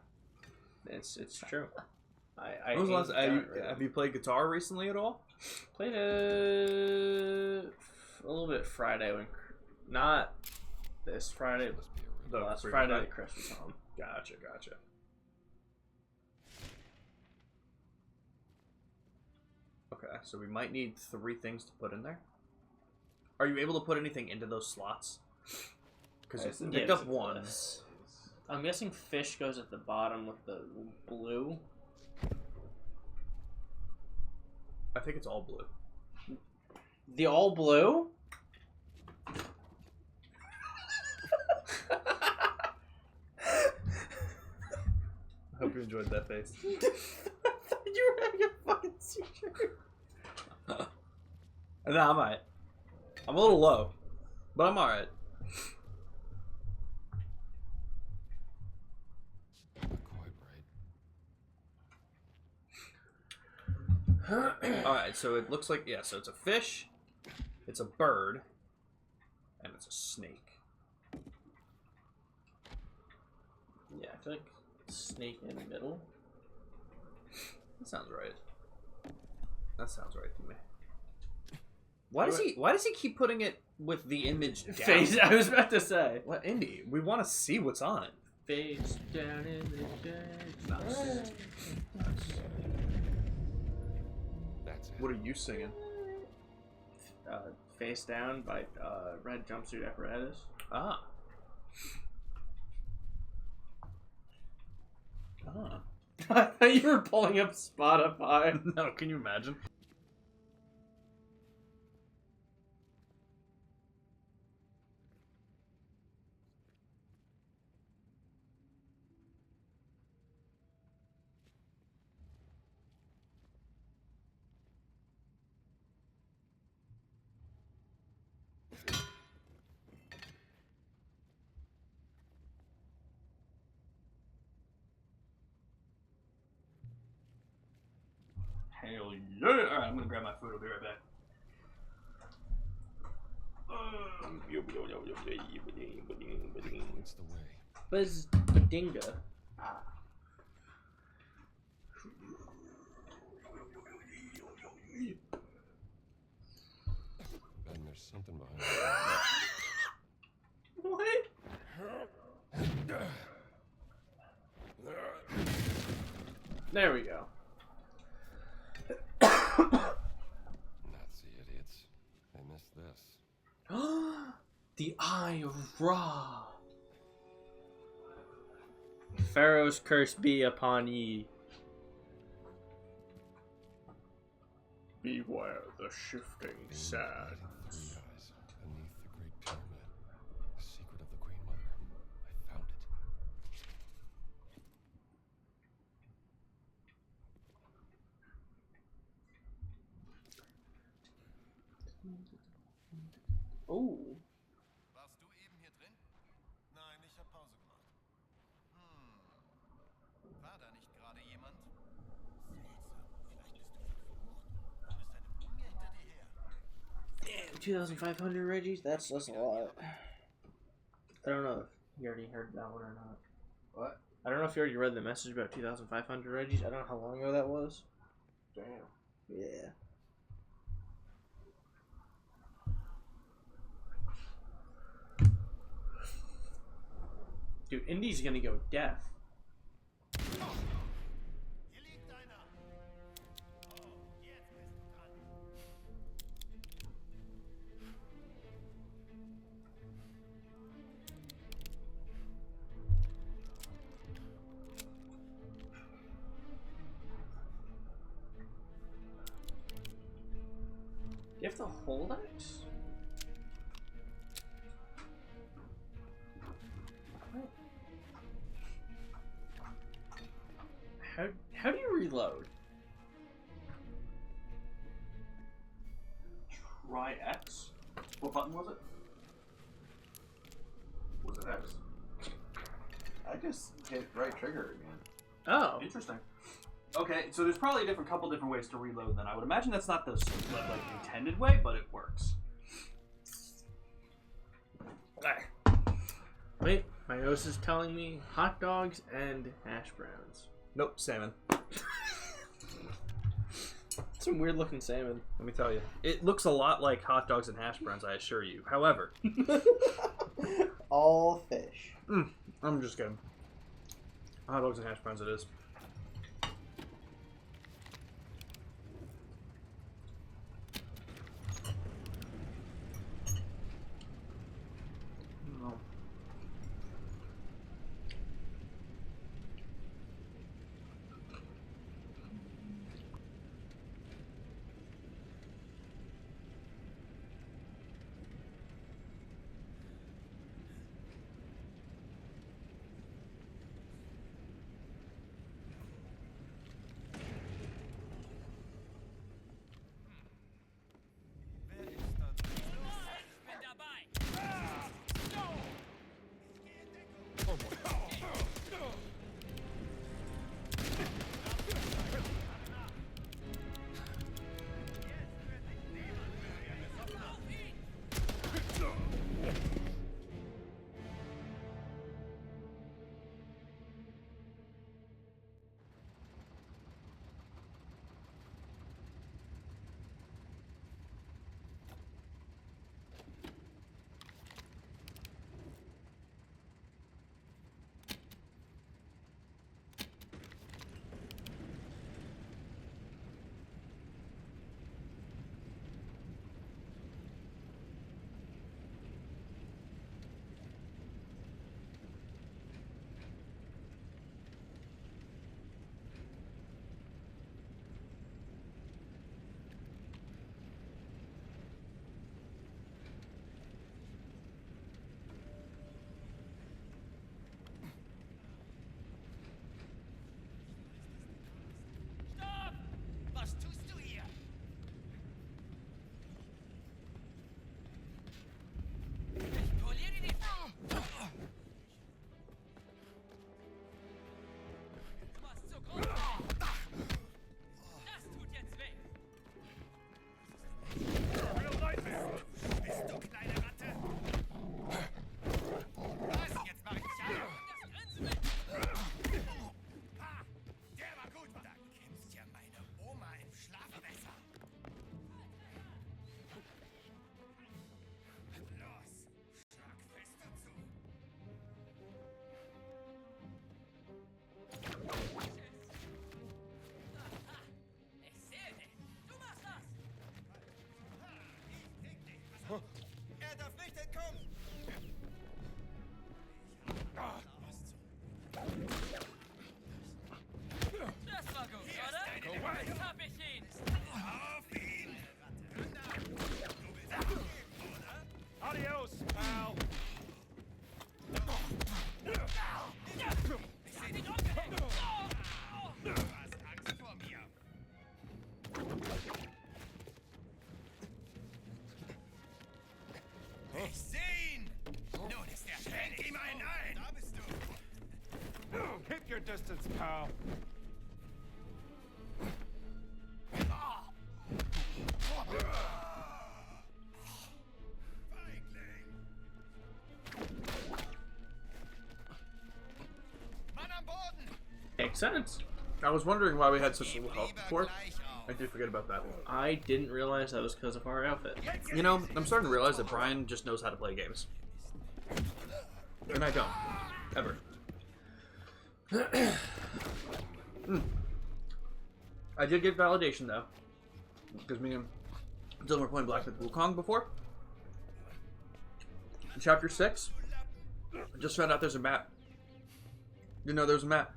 Speaker 3: it's true. I
Speaker 1: When was the last,
Speaker 3: ain't got rhythm.
Speaker 1: have you played guitar recently at all?
Speaker 3: Played a little bit Friday when, not this Friday,
Speaker 5: Must be a
Speaker 3: the
Speaker 5: rhythm.
Speaker 3: last
Speaker 1: previous
Speaker 3: Friday
Speaker 1: Friday.
Speaker 3: that Chris was home.
Speaker 1: Gotcha. Okay, so we might need 3 things to put in there. Are you able to put anything into those slots? Because you picked
Speaker 3: Yes,
Speaker 1: up one.
Speaker 3: I'm guessing fish goes at the bottom with the blue.
Speaker 1: I think it's all blue.
Speaker 3: The all blue?
Speaker 1: I hope you enjoyed that face.
Speaker 3: You were having a fucking seizure.
Speaker 1: No, I'm alright. I'm a little low, but I'm alright.
Speaker 5: Not quite right.
Speaker 1: Alright, so it looks like, yeah, so it's a fish, it's a bird, and it's a snake.
Speaker 3: Yeah, I feel like snake in the middle.
Speaker 1: That sounds right. That sounds right to me. Why does he keep putting it with the image down?
Speaker 3: Face. I was about to say.
Speaker 1: What, Indy? We want to see what's on it.
Speaker 3: Face down in the dirt.
Speaker 1: Nice.
Speaker 5: That's it.
Speaker 1: What are you singing?
Speaker 3: Face Down by Red Jumpsuit Apparatus.
Speaker 1: Ah.
Speaker 3: I thought you were pulling up Spotify.
Speaker 1: No, can you imagine? Hell yeah! Alright, I'm gonna grab my food. I'll be right back.
Speaker 5: What's the way?
Speaker 3: Buzz Badinga.
Speaker 5: Ben, there's something behind
Speaker 3: What? There we go.
Speaker 5: Nazi idiots. They missed this.
Speaker 3: The Eye of Ra. Pharaoh's curse be upon ye. Beware the shifting sand.
Speaker 5: 3 eyes beneath the Great Pyramid. The secret of the Queen Mother. I found it.
Speaker 3: Oh.
Speaker 9: Warst du eben hier drin? Nein, ich habe Pause gemacht. War da nicht gerade jemand?
Speaker 3: Damn,
Speaker 9: Seltsam. Vielleicht ist du verflucht. Dann ist deine Mumie hinter dir her.
Speaker 3: 2,500 Reggies? That's a lot. I don't know if you already heard that one or not.
Speaker 2: What?
Speaker 3: I don't know if you already read the message about 2,500 Reggies. I don't know how long ago that was.
Speaker 2: Damn.
Speaker 3: Yeah. Dude, Indy's gonna go deaf.
Speaker 9: Hier liegt einer.
Speaker 3: the hold X? How do you reload?
Speaker 14: Try X. What button was it? Was it X?
Speaker 2: I just hit right trigger again.
Speaker 3: Oh.
Speaker 14: Interesting. Okay, so there's probably a couple different ways to reload then. I would imagine that's not the like intended way, but it works.
Speaker 3: Wait, my nose is telling me hot dogs and hash browns.
Speaker 1: Nope, salmon.
Speaker 3: Some weird looking salmon.
Speaker 1: Let me tell you. It looks a lot like hot dogs and hash browns, I assure you. However.
Speaker 15: All fish.
Speaker 1: I'm just kidding. Hot dogs and hash browns it is.
Speaker 9: Was tust du hier? Ich poliere dir die... Du machst so groß. Das tut jetzt weh. Bist du, kleine Ratte? Was? Jetzt mach ich dich an. Das Grinsen mit. Der war gut. Da kämpfst ja meine Oma im Schlafmesser. Los, schlag fester zu. Ich sehe dich. Du machst das. Ich krieg dich. Er darf nicht entkommen. Das war gut, oder? Jetzt hab ich ihn. Auf ihn. Du willst abgeben, oder? Adios, pal. Ich seh dich umgehängt. Du hast Angst vor mir. Ich seh ihn. Nun ist er schenk ihm einen ein. Da bist du. Keep your distance, pal. Mann am Boden.
Speaker 3: Makes sense.
Speaker 1: I was wondering why we had such little health before. I did forget about that.
Speaker 3: I didn't realize that was because of our outfit.
Speaker 1: You know, I'm starting to realize that Brian just knows how to play games. And I don't. Ever. I did get validation, though. Because me and Dylan were playing Black Myth Wukong before. In Chapter 6, I just found out there's a map. You know there's a map.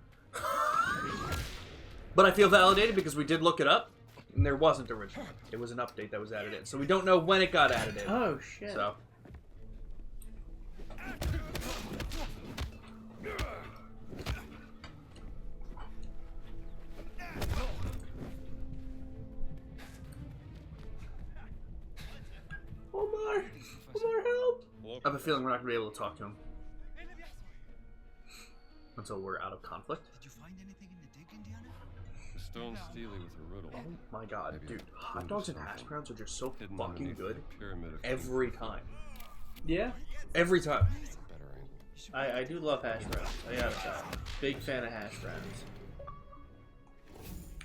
Speaker 1: But I feel validated because we did look it up. And there wasn't originally. It was an update that was added in. So we don't know when it got added in.
Speaker 3: Oh, shit.
Speaker 1: So.
Speaker 3: Omar! Omar, help!
Speaker 1: I have a feeling we're not going to be able to talk to him. Until we're out of conflict.
Speaker 13: Did you find anything in the dig, Indiana?
Speaker 5: A stone steely with a riddle.
Speaker 1: Oh my god,
Speaker 5: Maybe
Speaker 1: dude.
Speaker 5: a
Speaker 1: Hot dogs and hash browns are just so
Speaker 5: hidden
Speaker 1: fucking
Speaker 5: underneath
Speaker 1: good.
Speaker 5: the pyramid of
Speaker 1: Every time.
Speaker 3: Yeah?
Speaker 1: Every time.
Speaker 5: better angle.
Speaker 3: I do love hash browns. I gotta say. Big fan of hash browns.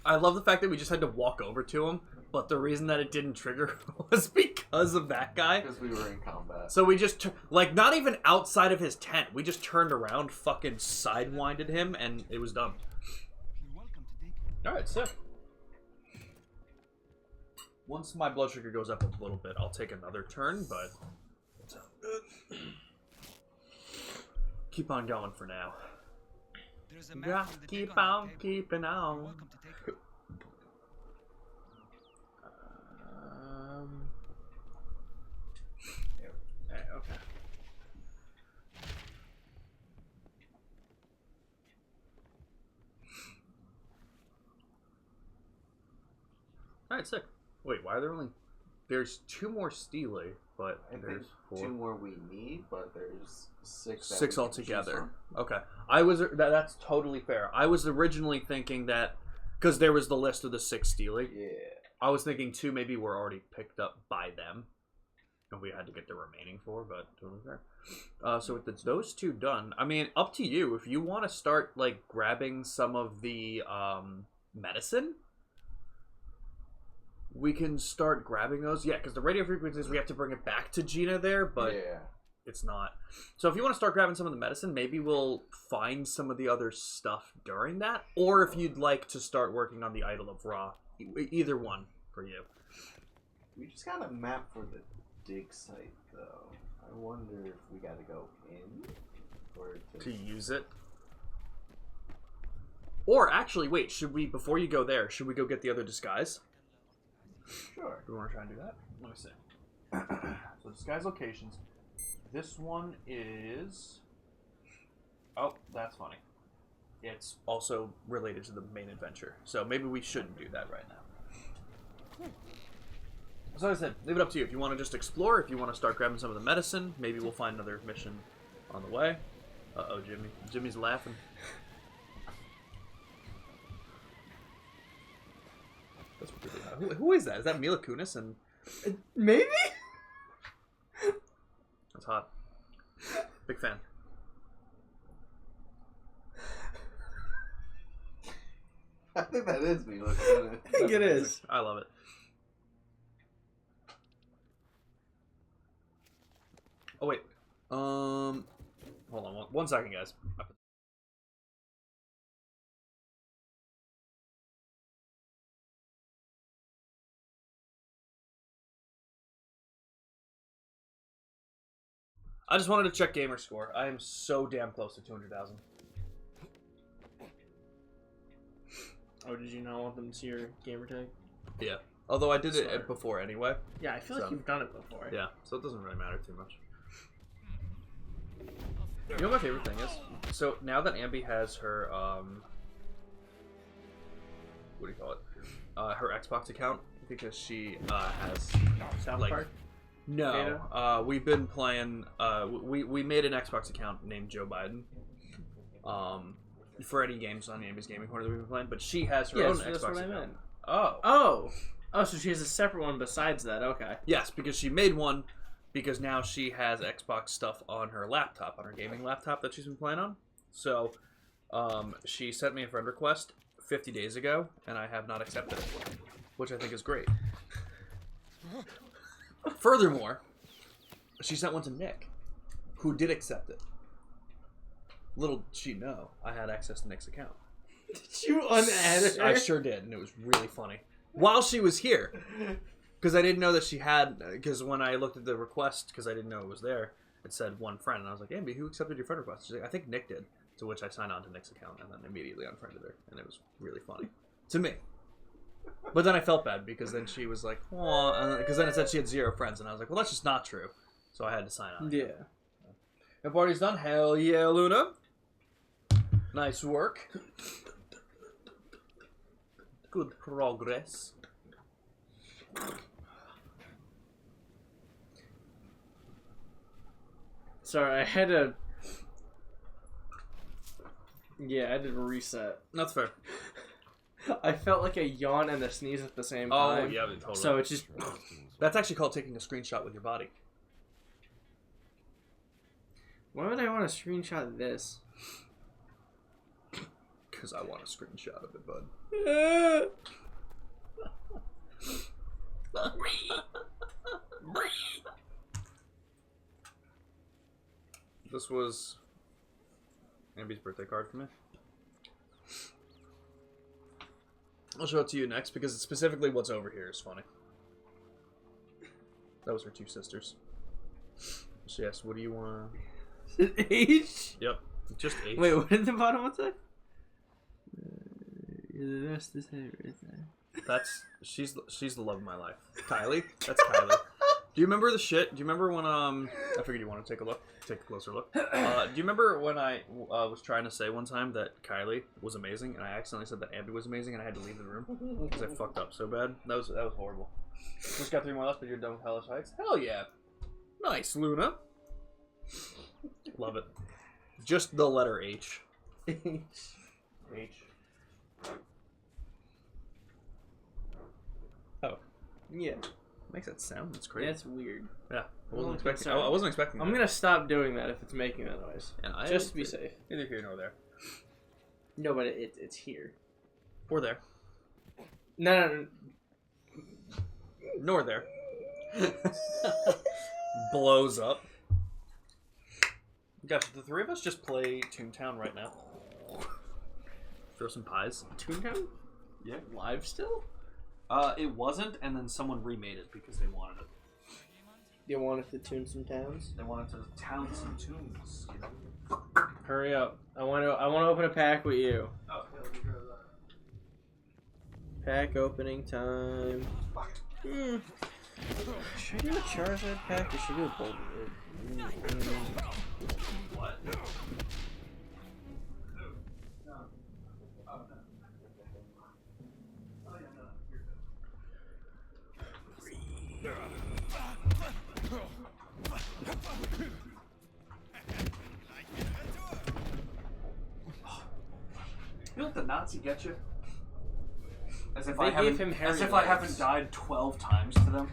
Speaker 1: I love the fact that we just had to walk over to him, but the reason that it didn't trigger was because of that guy.
Speaker 2: Because we were in combat.
Speaker 1: So we just, like, not even outside of his tent. We just turned around, fucking sidewinded him, and it was done. Alright, sick. Once my blood sugar goes up a little bit, I'll take another turn, but keep on going for now. Yeah, keep on keeping on. Okay. Alright, sick. Wait, why are there only... There's 2 more Steely, but there's 4.
Speaker 2: 2 more we need, but there's 6 that
Speaker 1: 6
Speaker 2: we can choose
Speaker 1: altogether.
Speaker 2: from.
Speaker 1: Okay. I was... That's totally fair. I was originally thinking that... Because there was the list of the 6 Steely.
Speaker 2: Yeah.
Speaker 1: I was thinking 2 maybe were already picked up by them. And we had to get the remaining 4, but totally fair. So with those 2 done, I mean, up to you. If you want to start, like, grabbing some of the medicine, we can start grabbing those. Yeah, because the radio frequencies, we have to bring it back to Gina there, but
Speaker 2: yeah.
Speaker 1: It's not. So if you want to start grabbing some of the medicine, maybe we'll find some of the other stuff during that. Or if you'd like to start working on the Idol of Ra. Either one for you.
Speaker 2: We just got a map for the dig site, though. I wonder if we gotta go in or
Speaker 1: to use it. Or actually, wait, should we, before you go there, should we go get the other disguise?
Speaker 2: Sure.
Speaker 1: Do we want to try and do that? Let me see. So disguise locations. This one is... Oh, that's funny. It's also related to the main adventure. So maybe we shouldn't do that right now. So as I said, leave it up to you. If you want to just explore, if you want to start grabbing some of the medicine, maybe we'll find another mission on the way. Uh-oh, Jimmy. Jimmy's laughing. That's really who is that? Is that Mila Kunis? And
Speaker 3: maybe?
Speaker 1: That's hot. Big fan.
Speaker 2: I think that is Mila Kunis.
Speaker 3: I think it is.
Speaker 1: I love it. Oh wait. Hold on one second, guys. I just wanted to check gamer score. I am so damn close to 200,000.
Speaker 3: Oh, did you not want them to see your gamer tag?
Speaker 1: Yeah. Although I did it before anyway.
Speaker 3: Yeah, I feel like you've done it before.
Speaker 1: Yeah, so it doesn't really matter too much. You know what my favorite thing is? So now that Ambi has her, what do you call it? Her Xbox account, because she has
Speaker 3: South
Speaker 1: like
Speaker 3: Park?
Speaker 1: no, we've been playing. We made an Xbox account named Joe Biden. For any games on Ambi's Gaming Corner that we've been playing, but she has her own
Speaker 3: that's
Speaker 1: Xbox
Speaker 3: what I
Speaker 1: account.
Speaker 3: meant.
Speaker 1: Oh,
Speaker 3: so she has a separate one besides that. Okay.
Speaker 1: yes, because she made one. Because now she has Xbox stuff on her laptop, on her gaming laptop that she's been playing on. So, she sent me a friend request 50 days ago, and I have not accepted it, which I think is great. Furthermore, she sent one to Nick, who did accept it. Little did she know, I had access to Nick's account.
Speaker 3: Did you unadd her?
Speaker 1: I sure did, and it was really funny. While she was here. Because I didn't know that she had, because when I looked at the request, because I didn't know it was there, it said one friend, and I was like, Ambi, who accepted your friend request? She's like, I think Nick did. To which I signed on to Nick's account, and then immediately unfriended her, and it was really funny. To me. But then I felt bad because then she was like, "Oh," because then it said she had 0 friends, and I was like, "Well, that's just not true." So I had to sign on.
Speaker 3: Yeah.
Speaker 1: The party's done. Hell yeah, Luna. Nice work. Good progress.
Speaker 3: Sorry, I had to. Yeah, I did a reset.
Speaker 1: That's fair.
Speaker 3: I felt like a yawn and a sneeze at the same
Speaker 1: Oh,
Speaker 3: time.
Speaker 1: yeah, totally.
Speaker 3: So it's just.
Speaker 1: That's actually called taking a screenshot with your body.
Speaker 3: Why would I want to screenshot this?
Speaker 1: Because I want a screenshot of it, bud. This was Ambi's birthday card for me. I'll show it to you next because it's specifically what's over here is funny. That was her 2 sisters. So yes, what do you want?
Speaker 3: H?
Speaker 1: Yep, just H.
Speaker 3: Wait, what did the bottom one say? You're the best to say everything.
Speaker 1: That's she's the love of my life. Kylie, that's Kylie. Do you remember the shit? Do you remember when I figured you want to take a closer look. Do you remember when I was trying to say one time that Kylie was amazing, and I accidentally said that Ambi was amazing, and I had to leave the room because I fucked up so bad. That was horrible. Just got 3 more left, but you're done with Hellish Heights. Hell yeah, nice, Luna. Love it. Just the letter H. H. Oh,
Speaker 3: yeah.
Speaker 1: Makes that sound. That's crazy.
Speaker 3: That's weird.
Speaker 1: Yeah, I wasn't expecting.
Speaker 3: I'm gonna stop doing that if it's making that noise.
Speaker 1: And
Speaker 3: just to be safe.
Speaker 1: Neither here nor there.
Speaker 3: No, but it's here.
Speaker 1: Or there.
Speaker 3: No.
Speaker 1: Nor there. Blows up. Gosh, the 3 of us just play Toontown right now. Throw some pies.
Speaker 3: Toontown?
Speaker 14: Yeah.
Speaker 3: Live still?
Speaker 14: It wasn't, and then someone remade it because they wanted it.
Speaker 3: They wanted to tune some towns?
Speaker 14: They wanted to town some tunes, you know?
Speaker 3: Hurry up. I want to open a pack with you.
Speaker 14: Okay.
Speaker 3: Pack opening time. Should I do a Charizard pack or should I do a Bolt?
Speaker 14: What? You let the Nazi get you? As if
Speaker 3: They
Speaker 14: I
Speaker 3: gave
Speaker 14: haven't,
Speaker 3: him hairy
Speaker 14: as if I
Speaker 3: legs.
Speaker 14: haven't died 12 times to them.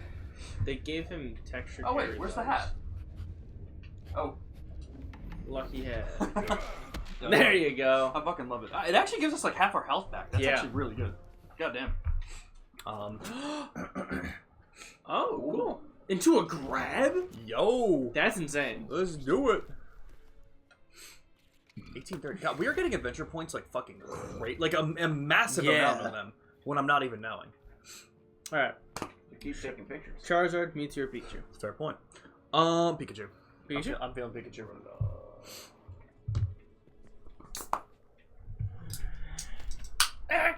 Speaker 3: They gave him textured.
Speaker 14: Oh wait,
Speaker 3: hairy
Speaker 14: where's the
Speaker 3: legs.
Speaker 14: hat? Oh,
Speaker 3: Lucky hat. There you go.
Speaker 14: I fucking love it. It actually gives us like half our health back. That's
Speaker 3: Yeah.
Speaker 14: actually really good. God damn.
Speaker 3: Oh, cool. Into a grab?
Speaker 1: Yo,
Speaker 3: That's insane.
Speaker 1: let's do it. 1830. God, we are getting adventure points like fucking great, like a massive amount of them when I'm not even knowing.
Speaker 3: All right.
Speaker 2: They keep taking pictures.
Speaker 3: Charizard, Meteor, Pikachu.
Speaker 1: Fair point. Pikachu.
Speaker 3: Pikachu?
Speaker 1: I'm feeling Pikachu.
Speaker 3: Alright.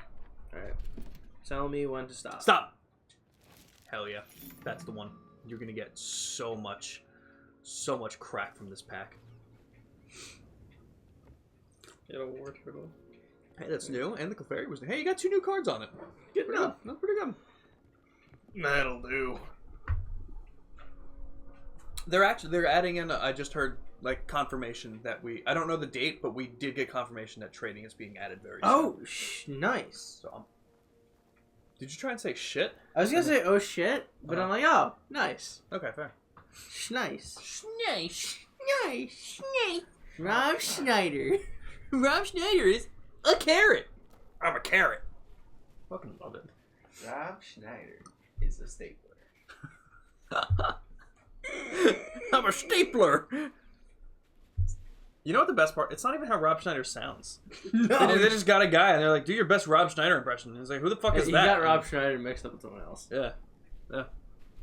Speaker 3: Tell me when to stop.
Speaker 1: Stop. Hell yeah, that's the one. You're gonna get so much crack from this pack.
Speaker 3: Get a War Turtle.
Speaker 1: Hey, that's new, and the Clefairy was new. Hey, you got 2 new cards on it. Good enough. That's pretty good. That'll do. They're adding in. I just heard like confirmation that I don't know the date, but we did get confirmation that trading is being added very soon.
Speaker 3: Oh, nice.
Speaker 1: So, did you try and say shit?
Speaker 3: I was gonna say oh shit, but I'm like, oh, nice.
Speaker 1: Okay, fair.
Speaker 3: Nice. Nice. Nice. Nice. Rob Schneider. Rob Schneider is a carrot.
Speaker 1: I'm a carrot. Fucking love it.
Speaker 2: Rob Schneider is a stapler.
Speaker 1: I'm a stapler. You know what the best part? It's not even how Rob Schneider sounds.
Speaker 3: No.
Speaker 1: They just got a guy and they're like, do your best Rob Schneider impression. And he's like, who the fuck is
Speaker 3: You
Speaker 1: that?
Speaker 3: got Rob Schneider mixed up with someone else.
Speaker 1: Yeah. Yeah.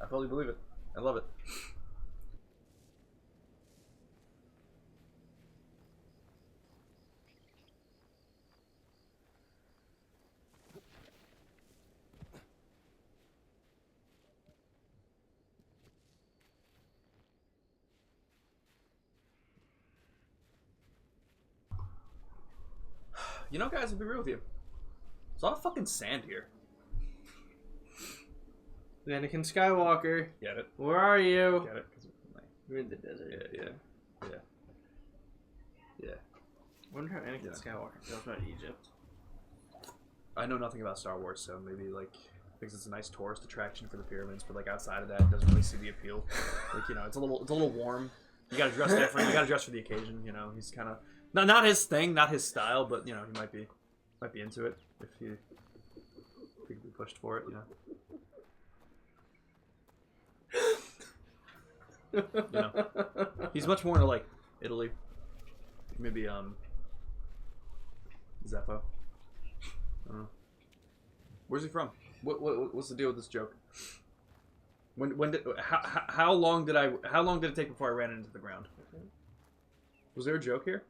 Speaker 1: I fully believe it. I love it. You know, guys, I'll be real with you. There's a lot of fucking sand here.
Speaker 3: Anakin Skywalker.
Speaker 1: Get it?
Speaker 3: Where are you?
Speaker 1: Get it?
Speaker 3: We're in the desert.
Speaker 1: Yeah.
Speaker 3: I wonder how Anakin Skywalker feels about Egypt.
Speaker 1: I know nothing about Star Wars, so maybe like thinks it's a nice tourist attraction for the pyramids, but like outside of that, it doesn't really see the appeal. Like, you know, it's a little warm. You gotta dress different. You gotta dress for the occasion. You know, he's kind of not his thing, not his style, but you know, he might be into it if he could be pushed for it. You know, he's much more into like Italy, maybe Zeppo. I don't know. Where's he from? What's the deal with this joke? How long did it take before I ran into the ground? Was there a joke here?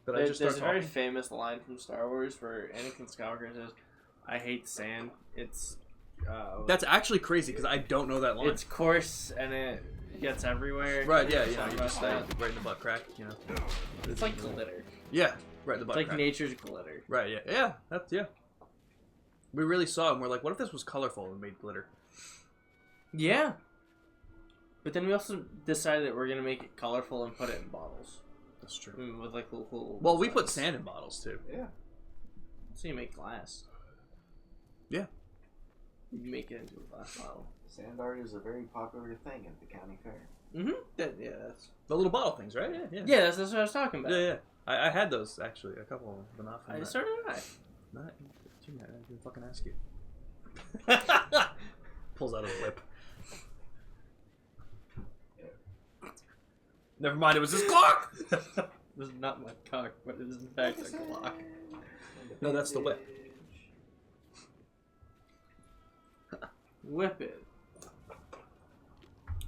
Speaker 3: There's a very famous line from Star Wars where Anakin Skywalker says, "I hate sand. It's."
Speaker 1: That's actually crazy because I don't know that line.
Speaker 3: It's coarse and it gets everywhere.
Speaker 1: Right? Yeah. You know, you just right in the butt crack. You know.
Speaker 3: It's like glitter.
Speaker 1: Yeah. Right in the butt
Speaker 3: It's like
Speaker 1: crack.
Speaker 3: nature's glitter.
Speaker 1: Right. Yeah. Yeah. That's yeah. We really saw it and we're like, what if this was colorful and made glitter?
Speaker 3: Yeah. But then we also decided that we're gonna make it colorful and put it in bottles.
Speaker 1: That's true.
Speaker 3: With like little.
Speaker 1: Well, we put sand in bottles too.
Speaker 2: Yeah.
Speaker 3: So you make glass.
Speaker 1: Yeah.
Speaker 3: You make it into a glass bottle.
Speaker 2: Sand art is a very popular thing at the county fair.
Speaker 3: Mm-hmm. That's
Speaker 1: the little bottle things, right? Yeah.
Speaker 3: Yeah, that's what I was talking about.
Speaker 1: Yeah. I had those actually, a couple of them, but not from that.
Speaker 3: So did I.
Speaker 1: Not, I didn't fucking ask you. Pulls out a whip. Never mind, it was his clock!
Speaker 3: This is not my cock, but it is in fact a clock.
Speaker 1: No, that's the whip.
Speaker 3: Whip it.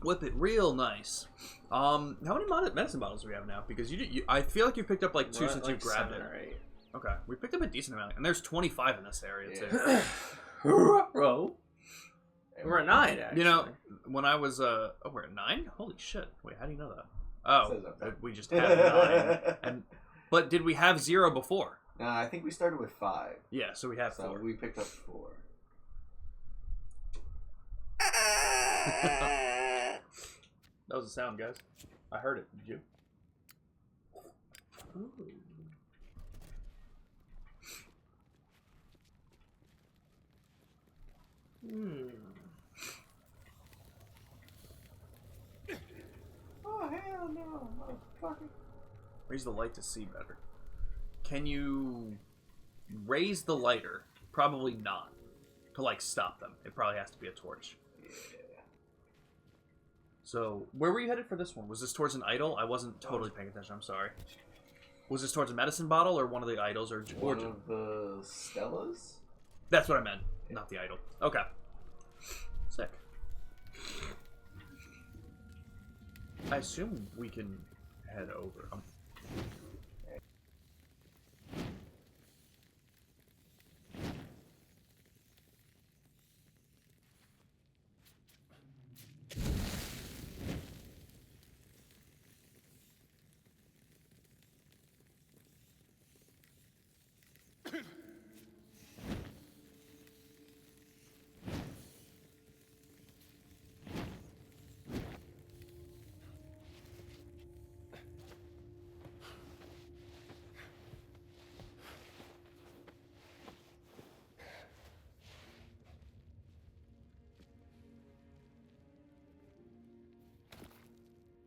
Speaker 1: Whip it real nice. How many medicine bottles do we have now? Because I feel like you picked up like two since you grabbed it.
Speaker 3: 7 or 8.
Speaker 1: Okay, we picked up a decent amount, and there's 25 in this area too.
Speaker 3: Bro, we're at 9. Actually,
Speaker 1: you know, when I was we're at 9. Holy shit! Wait, how do you know that? Oh, we just had 9. But did we have 0 before?
Speaker 2: No, I think we started with 5.
Speaker 1: Yeah, so we have 4.
Speaker 2: We picked up 4.
Speaker 1: That was the sound, guys. I heard it. Did you?
Speaker 3: Ooh.
Speaker 2: Oh hell no, motherfucker!
Speaker 1: Raise the light to see better. Can you raise the lighter? Probably not. To like stop them. It probably has to be a torch.
Speaker 2: Yeah.
Speaker 1: So, where were you headed for this one? Was this towards an idol? I wasn't totally paying attention. I'm sorry. Was this towards a medicine bottle or one of the idols or
Speaker 2: one of the Stellas?
Speaker 1: That's what I meant. Not the idol. Okay. Sick. I assume we can head over.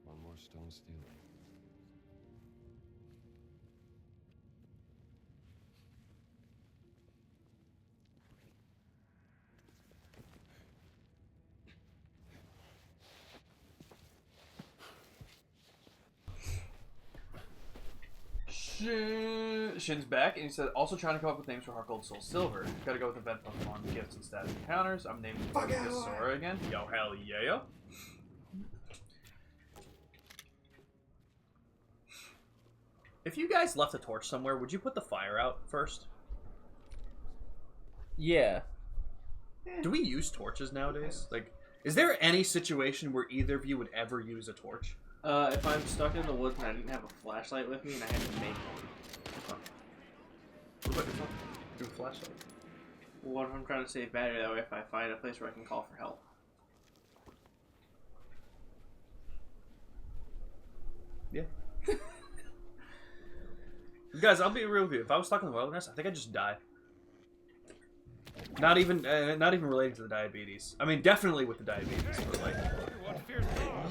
Speaker 5: One more stone steel.
Speaker 1: Shin's back, and he said, also trying to come up with names for Heart Gold, Soul Silver. Gotta go with event Pokemon gifts and status encounters. I'm naming Sora again. Yo, hell yeah. If you guys left a torch somewhere, would you put the fire out first?
Speaker 3: Yeah.
Speaker 1: Do we use torches nowadays? Like, is there any situation where either of you would ever use a torch?
Speaker 3: If I'm stuck in the woods and I didn't have a flashlight with me and I had to make one.
Speaker 1: Put yourself through a flashlight.
Speaker 3: What if I'm trying to save battery that way if I find a place where I can call for help?
Speaker 1: Yeah. Guys, I'll be real with you. If I was stuck in the wilderness, I think I'd just die. Not even relating to the diabetes. I mean, definitely with the diabetes, but like,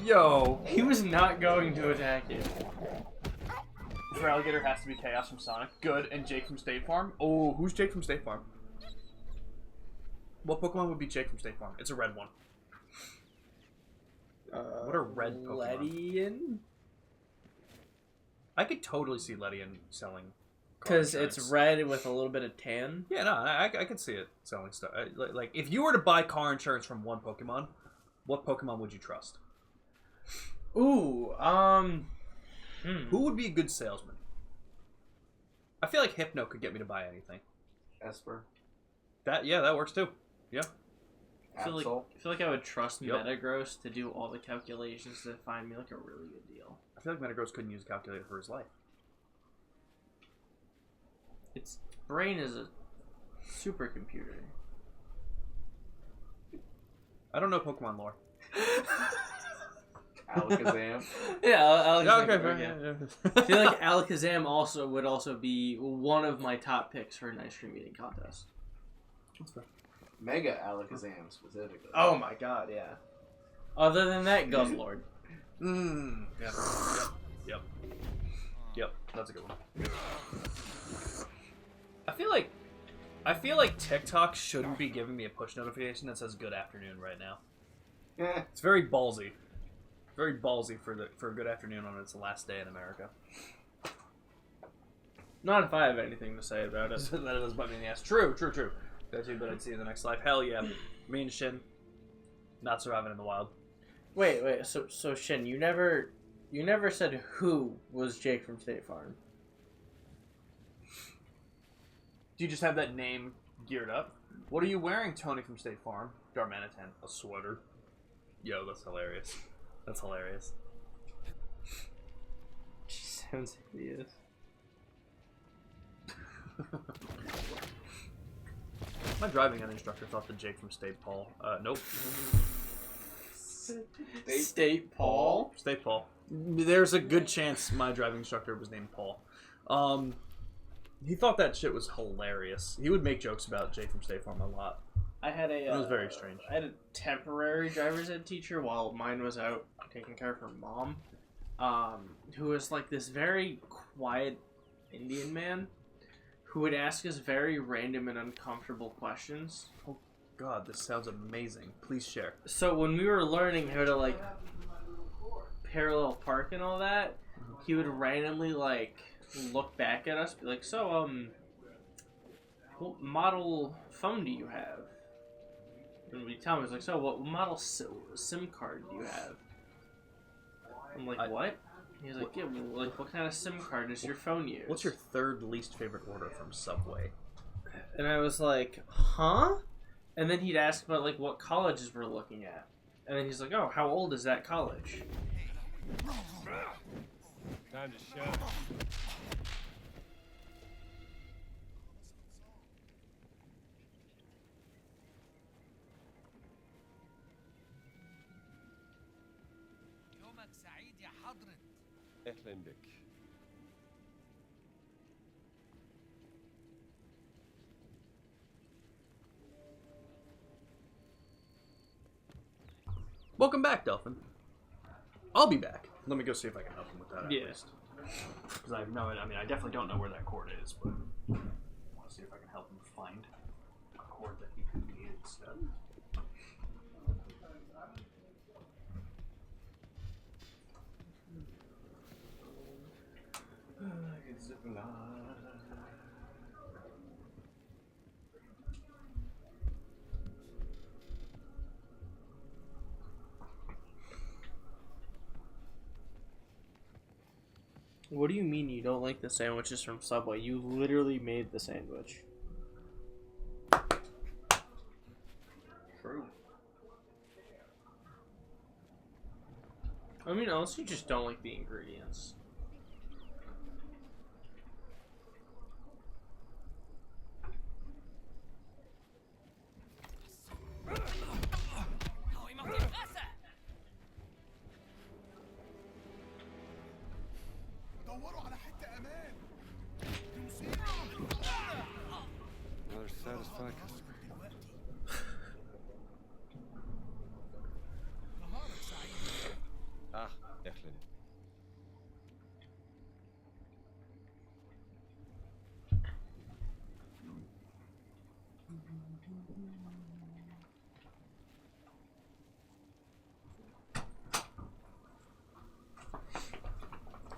Speaker 1: yo,
Speaker 3: he was not going to attack you.
Speaker 14: Feraligatr has to be Chaos from Sonic. Good, and Jake from State Farm.
Speaker 1: Oh, who's Jake from State Farm? What Pokemon would be Jake from State Farm? It's a red one. What are red Pokemon?
Speaker 3: Ledian?
Speaker 1: I could totally see Ledian selling.
Speaker 3: Because it's red with a little bit of tan.
Speaker 1: Yeah, no, I could see it selling stuff. Like, if you were to buy car insurance from one Pokemon, what Pokemon would you trust?
Speaker 3: Ooh,
Speaker 1: Who would be a good salesman? I feel like Hypno could get me to buy anything.
Speaker 2: Esper.
Speaker 1: That works too. Yeah.
Speaker 3: I feel like I would trust
Speaker 1: Yep.
Speaker 3: Metagross to do all the calculations to find me like a really good deal.
Speaker 1: I feel like Metagross couldn't use a calculator for his life.
Speaker 3: Its brain is a supercomputer.
Speaker 1: I don't know Pokemon lore.
Speaker 2: Alakazam.
Speaker 3: Yeah, Alakazam.
Speaker 1: Okay, fair.
Speaker 3: Yeah.
Speaker 1: Yeah.
Speaker 3: I feel like Alakazam would also be one of my top picks for an ice cream eating contest.
Speaker 1: That's fair.
Speaker 2: Mega Alakazam specifically.
Speaker 3: Oh my god, yeah. Other than that, Guzzlord.
Speaker 1: Yep. Yep. That's a good one. I feel like TikTok shouldn't be giving me a push notification that says "Good afternoon" right now.
Speaker 2: Yeah.
Speaker 1: It's very ballsy. Very ballsy for a good afternoon on its last day in America.
Speaker 3: Not if I have anything to say about it.
Speaker 1: That does bite me in the ass. True. That's you, but I'd see you in the next life. Hell yeah. Me and Shin, not surviving in the wild.
Speaker 3: Wait. So Shin, you never said who was Jake from State Farm.
Speaker 14: Do you just have that name geared up? What are you wearing, Tony from State Farm? Darmanitan.
Speaker 1: A sweater. Yo, that's hilarious. That's hilarious.
Speaker 3: She sounds hideous.
Speaker 1: My driving ed instructor thought that Jake from State Paul. Nope.
Speaker 3: State Paul?
Speaker 1: State Paul. There's a good chance my driving instructor was named Paul. He thought that shit was hilarious. He would make jokes about Jake from State Farm a lot.
Speaker 3: I had a.
Speaker 1: It was very strange.
Speaker 3: I had a temporary driver's ed teacher while mine was out taking care of her mom, who was like this very quiet Indian man who would ask us very random and uncomfortable questions.
Speaker 1: Oh god, this sounds amazing. Please share.
Speaker 3: So when we were learning how to like parallel park and all that, he would randomly like look back at us, be like, "So what model phone do you have?" And we tell him, he's like, "So what model SIM card do you have?" I'm like, "What?" He's like, "Yeah, well, like what kind of SIM card does your phone use?"
Speaker 1: What's your third least favorite order from Subway?
Speaker 3: And I was like, "Huh?" And then he'd ask about like what colleges we're looking at, and then he's like, "Oh, how old is that college?"
Speaker 5: Time to shut.
Speaker 9: يومك سعيد يا حضرة.
Speaker 5: أهلا بك.
Speaker 1: Welcome back, Delphin. I'll be back. Let me go see if I can help him with that at
Speaker 14: Yeah.
Speaker 1: least.
Speaker 14: Because I know it. I mean, I definitely don't know where that cord is, but I want to see if I can help him find a cord that he could need instead.
Speaker 3: What do you mean you don't like the sandwiches from Subway? You literally made the sandwich.
Speaker 14: True.
Speaker 3: I mean, unless you just don't like the ingredients.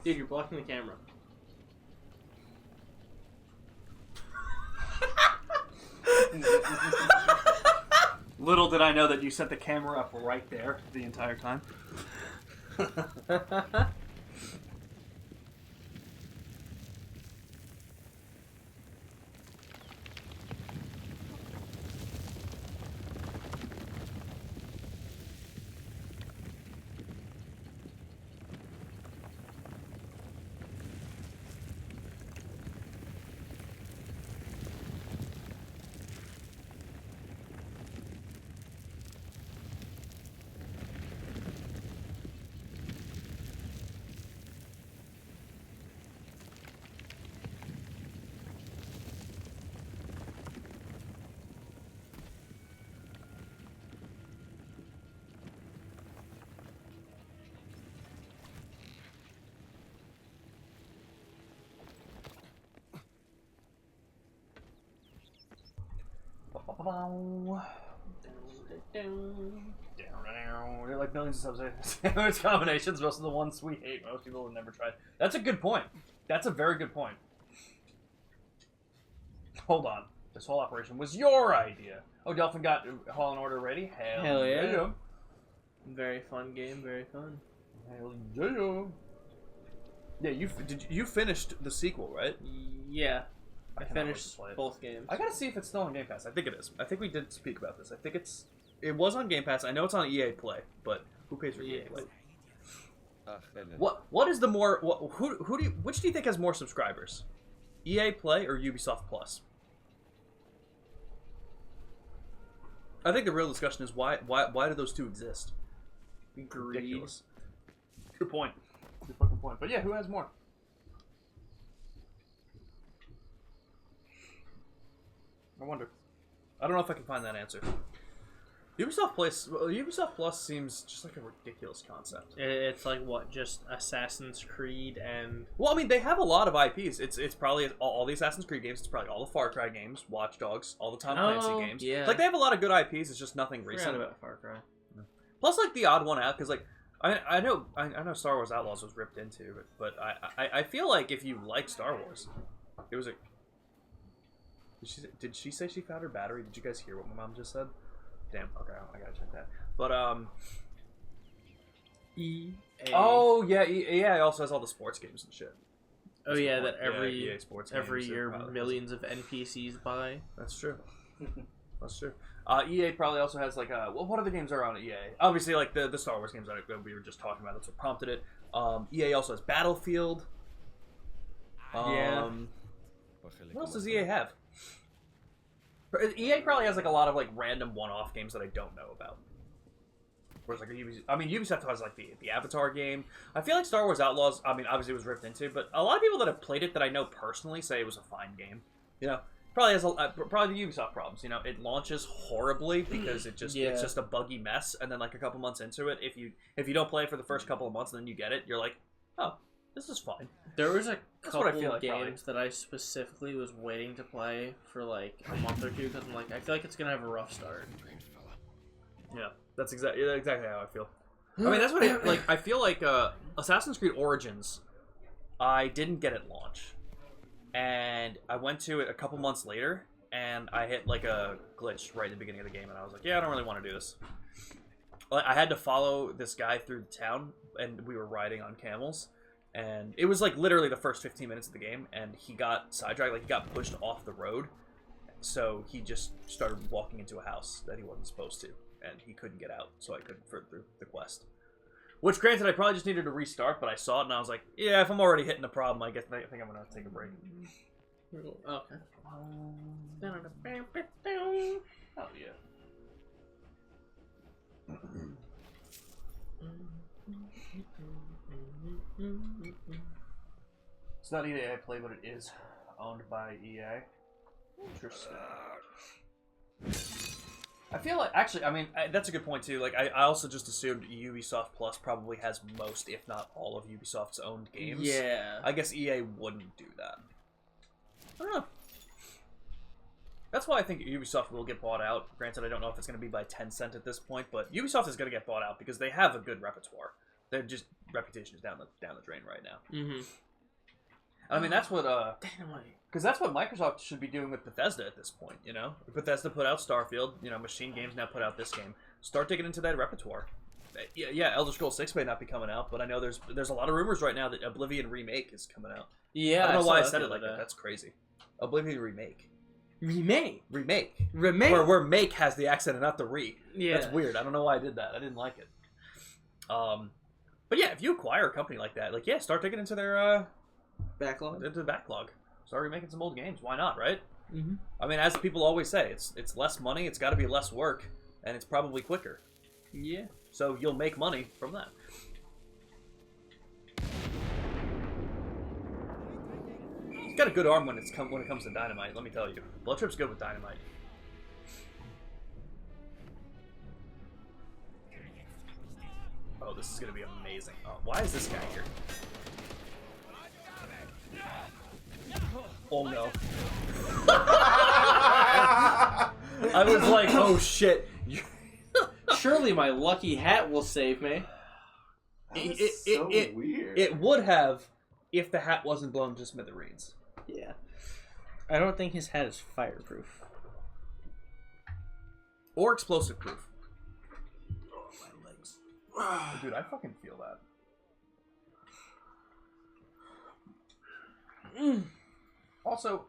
Speaker 3: Dude, you're blocking the camera.
Speaker 14: Little did I know that you set the camera up right there the entire time. They're like millions of subs. Combinations, most of the ones we hate, most people have never tried. That's a good point. That's a very good point. Hold on. This whole operation was your idea. Oh, Delphin got Hall and Order ready?
Speaker 3: Hell yeah. Very fun game, very fun.
Speaker 1: Hell yeah. Yeah, you finished the sequel, right?
Speaker 3: Yeah. I finished both games.
Speaker 1: I gotta see if it's still on Game Pass. I think it is. I think we did speak about this. I think it was on Game Pass. I know it's on EA Play, but who pays for EA Play? What is the more which do you think has more subscribers? EA Play or Ubisoft Plus? I think the real discussion is why do those two exist?
Speaker 3: Greed.
Speaker 1: Ridiculous. Good point. Good fucking point. But yeah, who has more? I wonder. I don't know if I can find that answer. Ubisoft Plus seems just like a ridiculous concept.
Speaker 3: It's like what, just Assassin's Creed and...
Speaker 1: Well, I mean, they have a lot of IPs. It's probably all the Assassin's Creed games. It's probably all the Far Cry games, Watch Dogs, all the Tom Clancy games.
Speaker 3: Yeah.
Speaker 1: Like, they have a lot of good IPs. It's just nothing recent.
Speaker 3: Forgot about Far Cry.
Speaker 1: Plus, like, the odd one out, because, like, I know Star Wars Outlaws was ripped into, but I feel like if you like Star Wars, it was a... Did she say she found her battery? Did you guys hear what my mom just said? Damn. Okay, I gotta check that. But
Speaker 3: EA.
Speaker 1: Oh yeah, EA also has all the sports games and shit.
Speaker 3: Oh yeah, that
Speaker 1: EA sports
Speaker 3: every
Speaker 1: games
Speaker 3: year
Speaker 1: and,
Speaker 3: millions of NPCs buy.
Speaker 1: That's true. That's true. EA probably also has like what other games are on EA? Obviously, like the Star Wars games that we were just talking about. That's what prompted it. EA also has Battlefield.
Speaker 3: Yeah.
Speaker 1: What else does EA have? EA probably has like a lot of like random one-off games that I don't know about. Whereas like Ubisoft has like the Avatar game. I feel like Star Wars Outlaws, I mean, obviously it was ripped into, but a lot of people that have played it that I know personally say it was a fine game. You know, probably has probably the Ubisoft problems. You know, it launches horribly because it's just a buggy mess, and then like a couple months into it, if you don't play it for the first couple of months, and then you get it, you're like, oh, this is fine.
Speaker 3: There was a couple of games that I specifically was waiting to play for like a month or two because I'm like, I feel like it's gonna have a rough start.
Speaker 1: Yeah, that's exactly how I feel. I mean, that's what I feel like Assassin's Creed Origins, I didn't get at launch, and I went to it a couple months later, and I hit like a glitch right at the beginning of the game, and I was like, yeah, I don't really want to do this. I had to follow this guy through the town, and we were riding on camels. And it was like literally the first 15 minutes of the game, and he got sidetracked, like he got pushed off the road. So he just started walking into a house that he wasn't supposed to, and he couldn't get out, so I couldn't further through the quest. Which, granted, I probably just needed to restart, but I saw it and I was like, yeah, if I'm already hitting the problem, I think I'm gonna take a break.
Speaker 3: Okay.
Speaker 1: Hell yeah. It's not EA Play, but it is owned by EA. Interesting. I feel like, actually, I mean, that's a good point too. Like, I also just assumed Ubisoft Plus probably has most, if not all, of Ubisoft's owned games.
Speaker 3: Yeah.
Speaker 1: I guess EA wouldn't do that. I don't know. That's why I think Ubisoft will get bought out. Granted, I don't know if it's going to be by Tencent at this point, but Ubisoft is going to get bought out because they have a good repertoire. They're just reputation is down the drain right now.
Speaker 3: Mm-hmm.
Speaker 1: I mean, that's what
Speaker 3: Dynamite.
Speaker 1: because that's what Microsoft should be doing with Bethesda at this point. You know, Bethesda put out Starfield. You know, Machine Games now put out this game. Start digging into that repertoire. Yeah, Elder Scrolls 6 may not be coming out, but I know there's a lot of rumors right now that Oblivion Remake is coming out.
Speaker 3: Yeah,
Speaker 1: I don't know why I
Speaker 3: saw
Speaker 1: said
Speaker 3: that
Speaker 1: it like
Speaker 3: the other
Speaker 1: that.
Speaker 3: day.
Speaker 1: That's crazy. Oblivion Remake.
Speaker 3: Remake.
Speaker 1: Remake. Where make has the accent and not the re.
Speaker 3: Yeah.
Speaker 1: That's weird. I don't know why I did that. I didn't like it. But yeah, if you acquire a company like that, like start digging into their
Speaker 3: backlog.
Speaker 1: Into the backlog. Start remaking some old games. Why not, right?
Speaker 3: Mm-hmm.
Speaker 1: I mean, as people always say, it's less money. It's got to be less work, and it's probably quicker.
Speaker 3: Yeah.
Speaker 1: So you'll make money from that. He's got a good arm when it comes to dynamite. Let me tell you, Blood Trip's good with dynamite. Oh, this is gonna be amazing. Oh, why is this guy here? Oh no. I was like, oh shit.
Speaker 3: Surely my lucky hat will save me.
Speaker 1: It
Speaker 2: weird.
Speaker 1: It would have if the hat wasn't blown to smithereens.
Speaker 3: Yeah. I don't think his hat is fireproof.
Speaker 1: Or explosive proof. Dude, I fucking feel that. Also,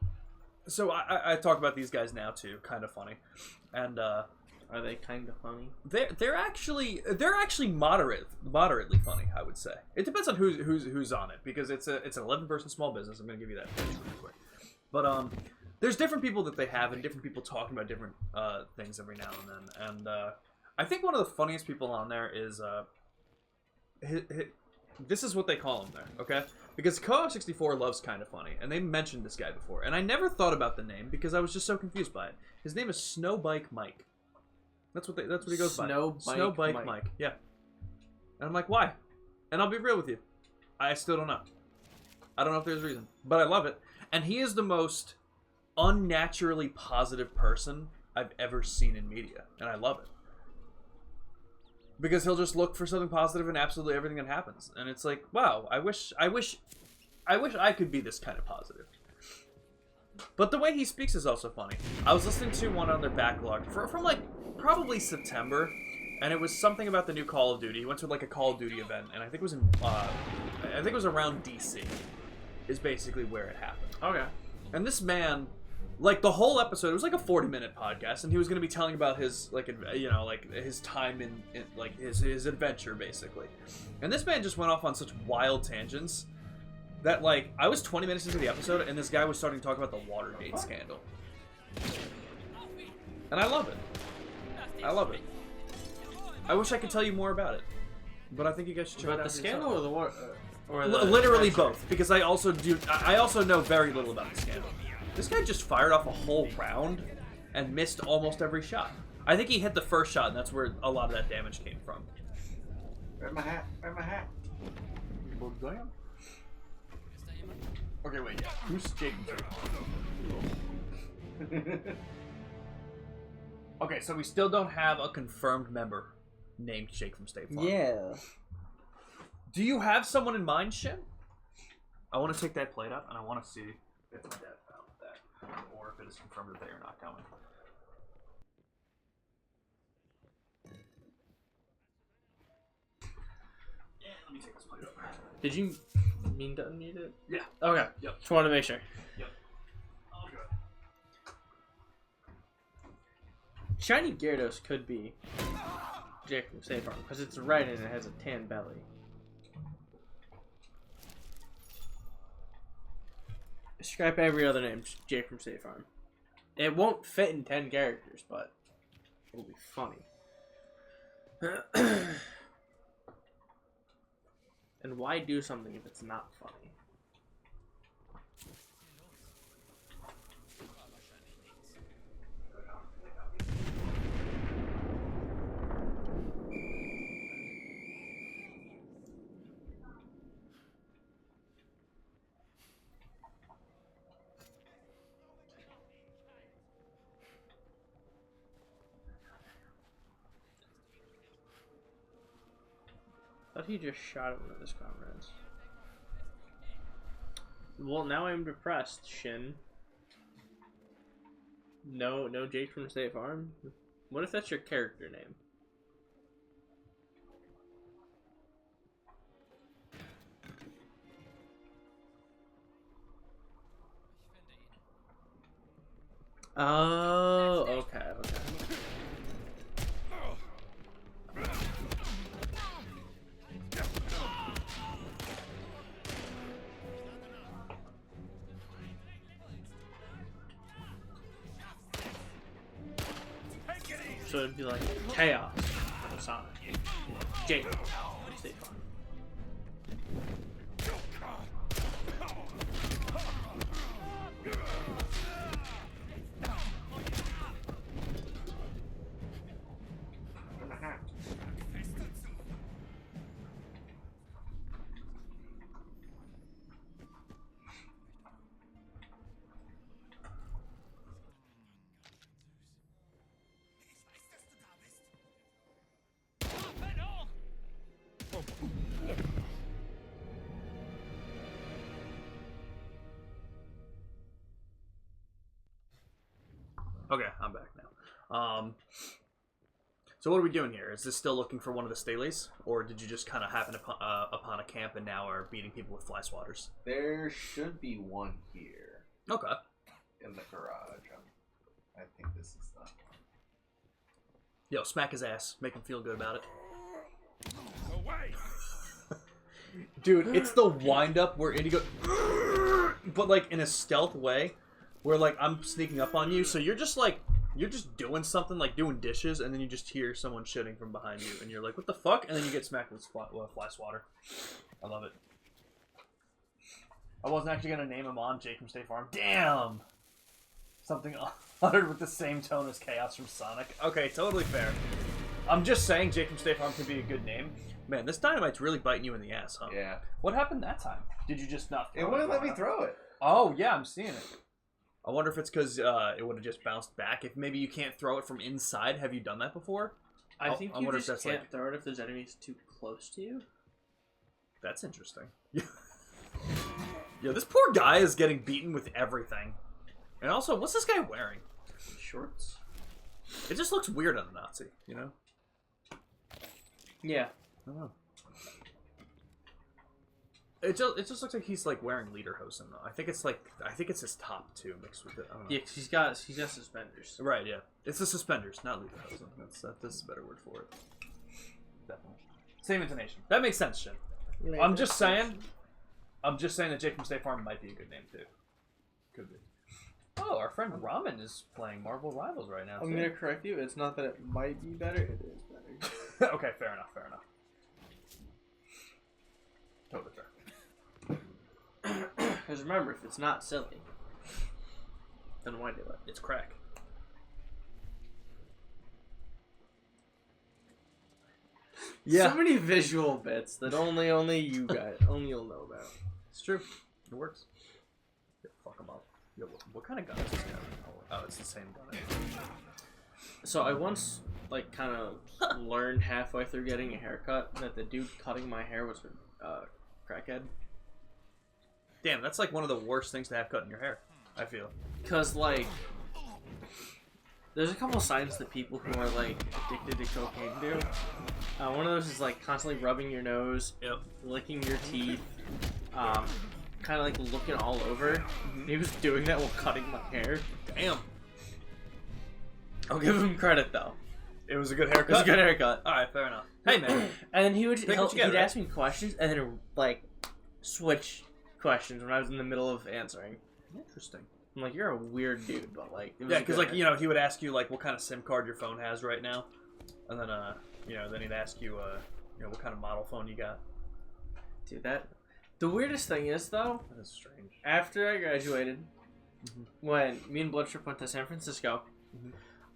Speaker 1: so I talk about these guys now too, kind of funny, and
Speaker 3: are they kind of funny?
Speaker 1: They're actually moderately funny, I would say. It depends on who's on it, because it's an 11-person small business. I'm gonna give you that really quick, but there's different people that they have, and different people talking about different things every now and then, and I think one of the funniest people on there is this is what they call him there, okay? Because Koa64 loves Kinda Funny, and they mentioned this guy before, and I never thought about the name because I was just so confused by it. His name is Snowbike Mike. That's what he goes by. Snowbike Mike. Yeah. And I'm like, why? And I'll be real with you, I still don't know. I don't know if there's a reason, but I love it. And he is the most unnaturally positive person I've ever seen in media, and I love it. Because he'll just look for something positive in absolutely everything that happens, and it's like, wow, I wish I could be this kind of positive. But the way he speaks is also funny. I was listening to one on their backlog from like probably September, and it was something about the new Call of Duty. He went to like a Call of Duty event, and I think it was around DC, is basically where it happened.
Speaker 3: Okay.
Speaker 1: And this man, like the whole episode, it was like a 40-minute podcast, and he was going to be telling about his his time in like his adventure basically. And this man just went off on such wild tangents that like I was 20 minutes into the episode, and this guy was starting to talk about the Watergate scandal. And I love it. I love it. I wish I could tell you more about it, but I think you guys should check it out.
Speaker 3: About the
Speaker 1: for
Speaker 3: scandal
Speaker 1: yourself.
Speaker 3: or the war?
Speaker 1: Literally both, because I also know very little about the scandal. This guy just fired off a whole round and missed almost every shot. I think he hit the first shot, and that's where a lot of that damage came from.
Speaker 2: Where's my hat? Where's my hat?
Speaker 1: What's going on? Okay, wait, yeah. Who's Jake? Okay, so we still don't have a confirmed member named Jake from State Farm.
Speaker 3: Yeah.
Speaker 1: Do you have someone in mind, Shin? I want to take that plate up, and I want to see if my dad found that, or if it is confirmed that they are not coming. Yeah, let me take this plate up.
Speaker 3: Did you mean to unmute it?
Speaker 1: Yeah.
Speaker 3: Okay.
Speaker 1: Yep.
Speaker 3: Just wanted to make sure.
Speaker 1: Yep. All good.
Speaker 3: Shiny Gyarados could be Jake from State Farm because it's red and it has a tan belly. Scrap every other name, just Jake from State Farm. It won't fit in 10 characters, but it'll be funny. And why do something if it's not funny? thought he just shot at one of his comrades. Well, now I'm depressed, Shin. No Jake from State Farm? What if that's your character name? Oh, okay. So it'd be like Chaos from Sonic. Jake from State Farm.
Speaker 1: Okay, I'm back now. So what are we doing here? Is this still looking for one of the Staleys? Or did you just kind of happen upon a camp and now are beating people with fly swatters?
Speaker 2: There should be one here.
Speaker 1: Okay.
Speaker 2: In the garage. I think this is the one.
Speaker 1: Yo, smack his ass. Make him feel good about it.
Speaker 9: Away!
Speaker 1: Dude, it's the wind-up where Indy goes... But, like, in a stealth way. Where, like, I'm sneaking up on you, so you're just, like... You're just doing something, like doing dishes, and then you just hear someone shitting from behind you, and you're like, what the fuck? And then you get smacked with fly swatter. I love it. I wasn't actually going to name him on Jake from State Farm. Damn! Something uttered with the same tone as Chaos from Sonic. Okay, totally fair. I'm just saying Jake from State Farm could be a good name. Man, this dynamite's really biting you in the ass, huh?
Speaker 2: Yeah.
Speaker 1: What happened that time? Did you just not throw it?
Speaker 2: It wouldn't let me throw it.
Speaker 1: Oh, yeah, I'm seeing it. I wonder if it's because it would have just bounced back. If maybe you can't throw it from inside. Have you done that before?
Speaker 3: I think you just can't throw it if there's enemies too close to you.
Speaker 1: That's interesting. Yeah, this poor guy is getting beaten with everything. And also, what's this guy wearing?
Speaker 3: Shorts?
Speaker 1: It just looks weird on a Nazi, you know?
Speaker 3: Yeah.
Speaker 1: I don't know. It just looks like he's like wearing lederhosen though. I think it's his top too mixed with it. I don't know.
Speaker 3: Yeah, 'cause he's got suspenders.
Speaker 1: Right, yeah. It's the suspenders, not lederhosen. That's a better word for it. Definitely. Same intonation. That makes sense, Shin. I'm just saying that Jake from State Farm might be a good name too. Could be. Oh, our friend Ramen is playing Marvel Rivals right now.
Speaker 3: I'm gonna correct you. It's not that it might be better. It is better.
Speaker 1: Okay, fair enough. Totally fair.
Speaker 3: Because remember, if it's not silly, then why do it?
Speaker 1: It's crack.
Speaker 3: Yeah. So many visual bits that only you guys, only you'll know about.
Speaker 1: It's true. It works. Yeah, fuck them up. Yo, what kind of gun is this guy? Oh, it's the same gun.
Speaker 3: So I once, like, kind of learned halfway through getting a haircut that the dude cutting my hair was a crackhead.
Speaker 1: Damn, that's like one of the worst things to have cut in your hair, I feel.
Speaker 3: Because, like, there's a couple signs that people who are, like, addicted to cocaine do. One of those is, like, constantly rubbing your nose, licking your teeth, kind of, like, looking all over. Mm-hmm. He was doing that while cutting my hair.
Speaker 1: Damn.
Speaker 3: I'll give him credit, though.
Speaker 1: It was a good haircut?
Speaker 3: It was a good haircut.
Speaker 1: Alright, fair enough. Hey, man.
Speaker 3: And then he'd ask me questions, and then, like, switch questions when I was in the middle of answering.
Speaker 1: Interesting.
Speaker 3: I'm like, you're a weird dude, but like, it was
Speaker 1: yeah, because like he would ask you like what kind of SIM card your phone has right now, and then then he'd ask you what kind of model phone you got.
Speaker 3: Dude, the weirdest thing is though.
Speaker 1: That is strange.
Speaker 3: After I graduated, when me and Bloodstrip went to San Francisco,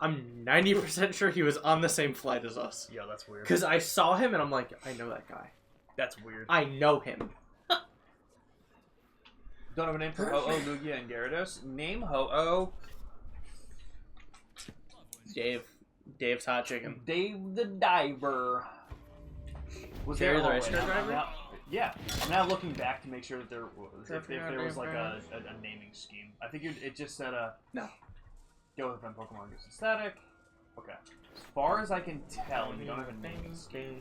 Speaker 3: I'm 90% sure he was on the same flight as us.
Speaker 1: Yeah, that's weird.
Speaker 3: Because I saw him and I'm like, I know that guy.
Speaker 1: That's weird.
Speaker 3: I know him.
Speaker 1: Don't have a name for Ho-Oh, Lugia, and Gyarados? Name Ho-Oh.
Speaker 3: Dave's hot chicken.
Speaker 1: Dave the Diver.
Speaker 14: Was
Speaker 3: Gary
Speaker 14: there
Speaker 3: the race car
Speaker 14: I'm
Speaker 3: driver?
Speaker 14: now- yeah, I'm now looking back to make sure that there was if there was like a naming scheme. I think it just said
Speaker 3: no.
Speaker 14: Go with when Pokemon gets static. Okay. As far as I can tell, you don't have a naming scheme.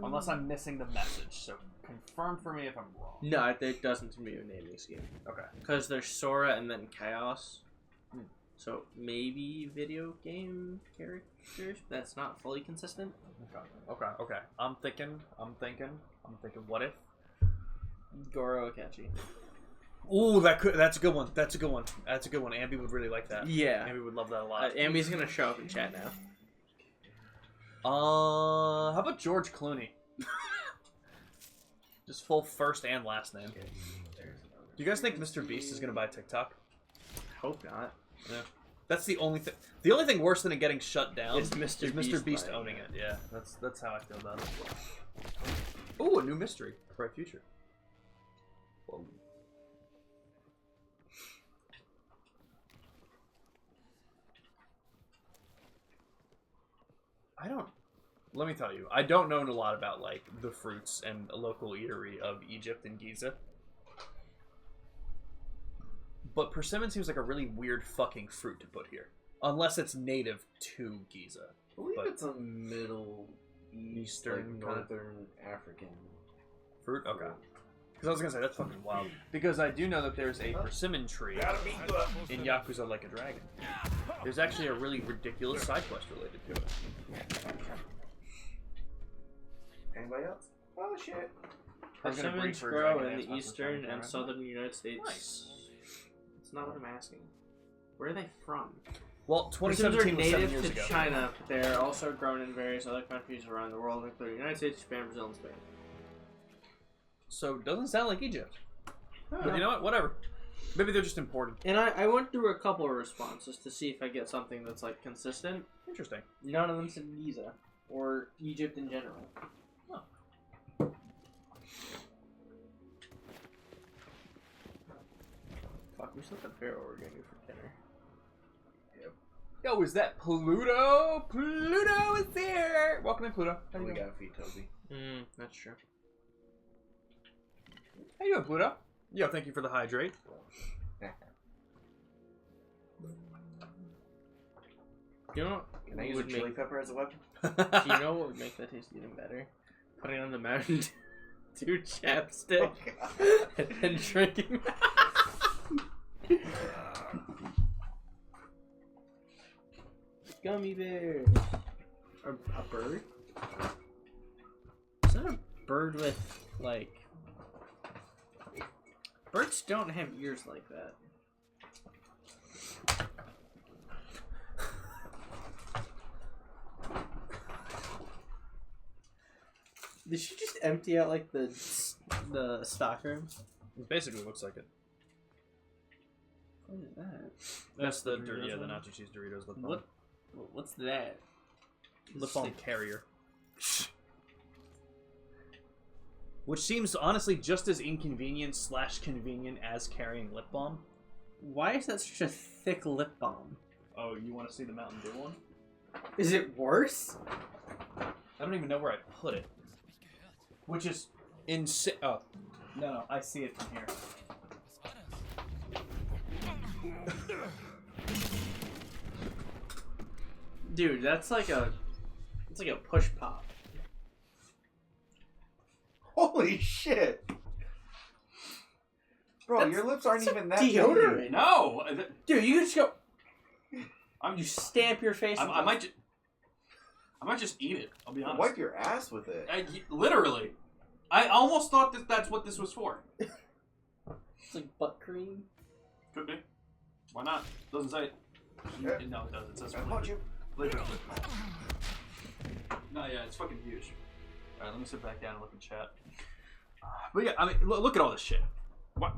Speaker 14: Unless I'm missing the message. So confirm for me if I'm wrong.
Speaker 3: No, it doesn't seem to be a naming scheme.
Speaker 14: Okay.
Speaker 3: Because there's Sora and then Chaos. So maybe video game characters? That's not fully consistent.
Speaker 1: Okay. I'm thinking. What if?
Speaker 3: Goro Akechi.
Speaker 1: Ooh, that's a good one. That's a good one. Ambi would really like that.
Speaker 3: Yeah.
Speaker 1: Ambi would love that a lot.
Speaker 3: Ambi's gonna show up in chat now.
Speaker 1: How about George Clooney? Just full first and last name. Do you guys think Mr. Beast is gonna buy TikTok?
Speaker 3: Hope not.
Speaker 1: Yeah. That's the only thing. The only thing worse than it getting shut down
Speaker 3: is
Speaker 1: Mr. Beast owning it. Yeah, that's how I feel about it. Ooh, a new mystery. Bright future. Whoa. Let me tell you, I don't know a lot about like the fruits and a local eatery of Egypt and Giza. But persimmon seems like a really weird fucking fruit to put here. Unless it's native to Giza.
Speaker 2: I believe it's a Middle
Speaker 1: Eastern,
Speaker 2: like Northern African
Speaker 1: fruit. Okay. Because I was gonna say that's fucking wild. Because I do know that there's a persimmon tree in Yakuza Like a Dragon. There's actually a really ridiculous side quest related to it.
Speaker 2: Anybody else? Oh shit.
Speaker 3: Persimmons grow in the eastern and southern United States.
Speaker 1: Nice.
Speaker 3: That's not what I'm asking. Where are they from?
Speaker 1: Well,
Speaker 3: Persimmons
Speaker 1: 2017
Speaker 3: are
Speaker 1: was 7
Speaker 3: native
Speaker 1: years
Speaker 3: to
Speaker 1: ago.
Speaker 3: China. They're also grown in various other countries around the world, including the United States, Japan, Brazil, and Spain.
Speaker 1: So it doesn't sound like Egypt. But you know what? Whatever. Maybe they're just important.
Speaker 3: And I went through a couple of responses to see if I get something that's like consistent.
Speaker 1: Interesting.
Speaker 3: None of them said Giza or Egypt in general.
Speaker 1: Oh.
Speaker 3: Fuck, we still got Pharaoh we're gonna do for dinner.
Speaker 1: Yep. Yo, is that Pluto? Pluto is there! Welcome in, Pluto. How you
Speaker 2: We
Speaker 1: doing?
Speaker 2: got feet, Toby.
Speaker 3: That's true.
Speaker 1: How you doing, Pluto? Yo, thank you for the hydrate.
Speaker 3: You know
Speaker 2: Can I use a
Speaker 3: would
Speaker 2: chili
Speaker 3: make,
Speaker 2: pepper as a weapon?
Speaker 3: do you know what would make that taste even better? Putting on the Mountain Dew chapstick and then drinking. Gummy bears. A bird? Is that a bird with, like... Birds don't have ears like that. Did she just empty out, like, the stockroom?
Speaker 1: It basically looks like it.
Speaker 3: What is that?
Speaker 1: That's the
Speaker 3: Doritos
Speaker 1: the
Speaker 3: one?
Speaker 1: nacho cheese Doritos lip balm.
Speaker 3: What's that?
Speaker 1: Lip balm carrier. Which seems honestly just as inconvenient / convenient as carrying lip balm.
Speaker 3: Why is that such a thick lip balm?
Speaker 14: Oh, you want to see the Mountain Dew one?
Speaker 3: Is it worse?
Speaker 1: I don't even know where I put it. Which is insane. Oh.
Speaker 14: No, I see it from here.
Speaker 3: Dude, that's like a... It's like a push pop.
Speaker 2: Holy shit! Bro,
Speaker 3: That's-
Speaker 2: your lips aren't
Speaker 3: that's a
Speaker 2: even that
Speaker 3: deodorant.
Speaker 2: big.
Speaker 14: No!
Speaker 3: Dude, you can just go...
Speaker 14: I'm
Speaker 3: You stamp your face.
Speaker 14: I might just eat it. I'll be honest.
Speaker 2: Wipe your ass with it.
Speaker 14: Literally. I almost thought that that's what this was for.
Speaker 3: It's like butt cream.
Speaker 14: Could be. Why not? Doesn't say it.
Speaker 2: Yeah.
Speaker 14: No, it does. It says
Speaker 2: I punch you.
Speaker 14: Literally. No, yeah, it's fucking huge. Alright, let me sit back down and look at chat.
Speaker 1: But yeah, I mean, look at all this shit. What?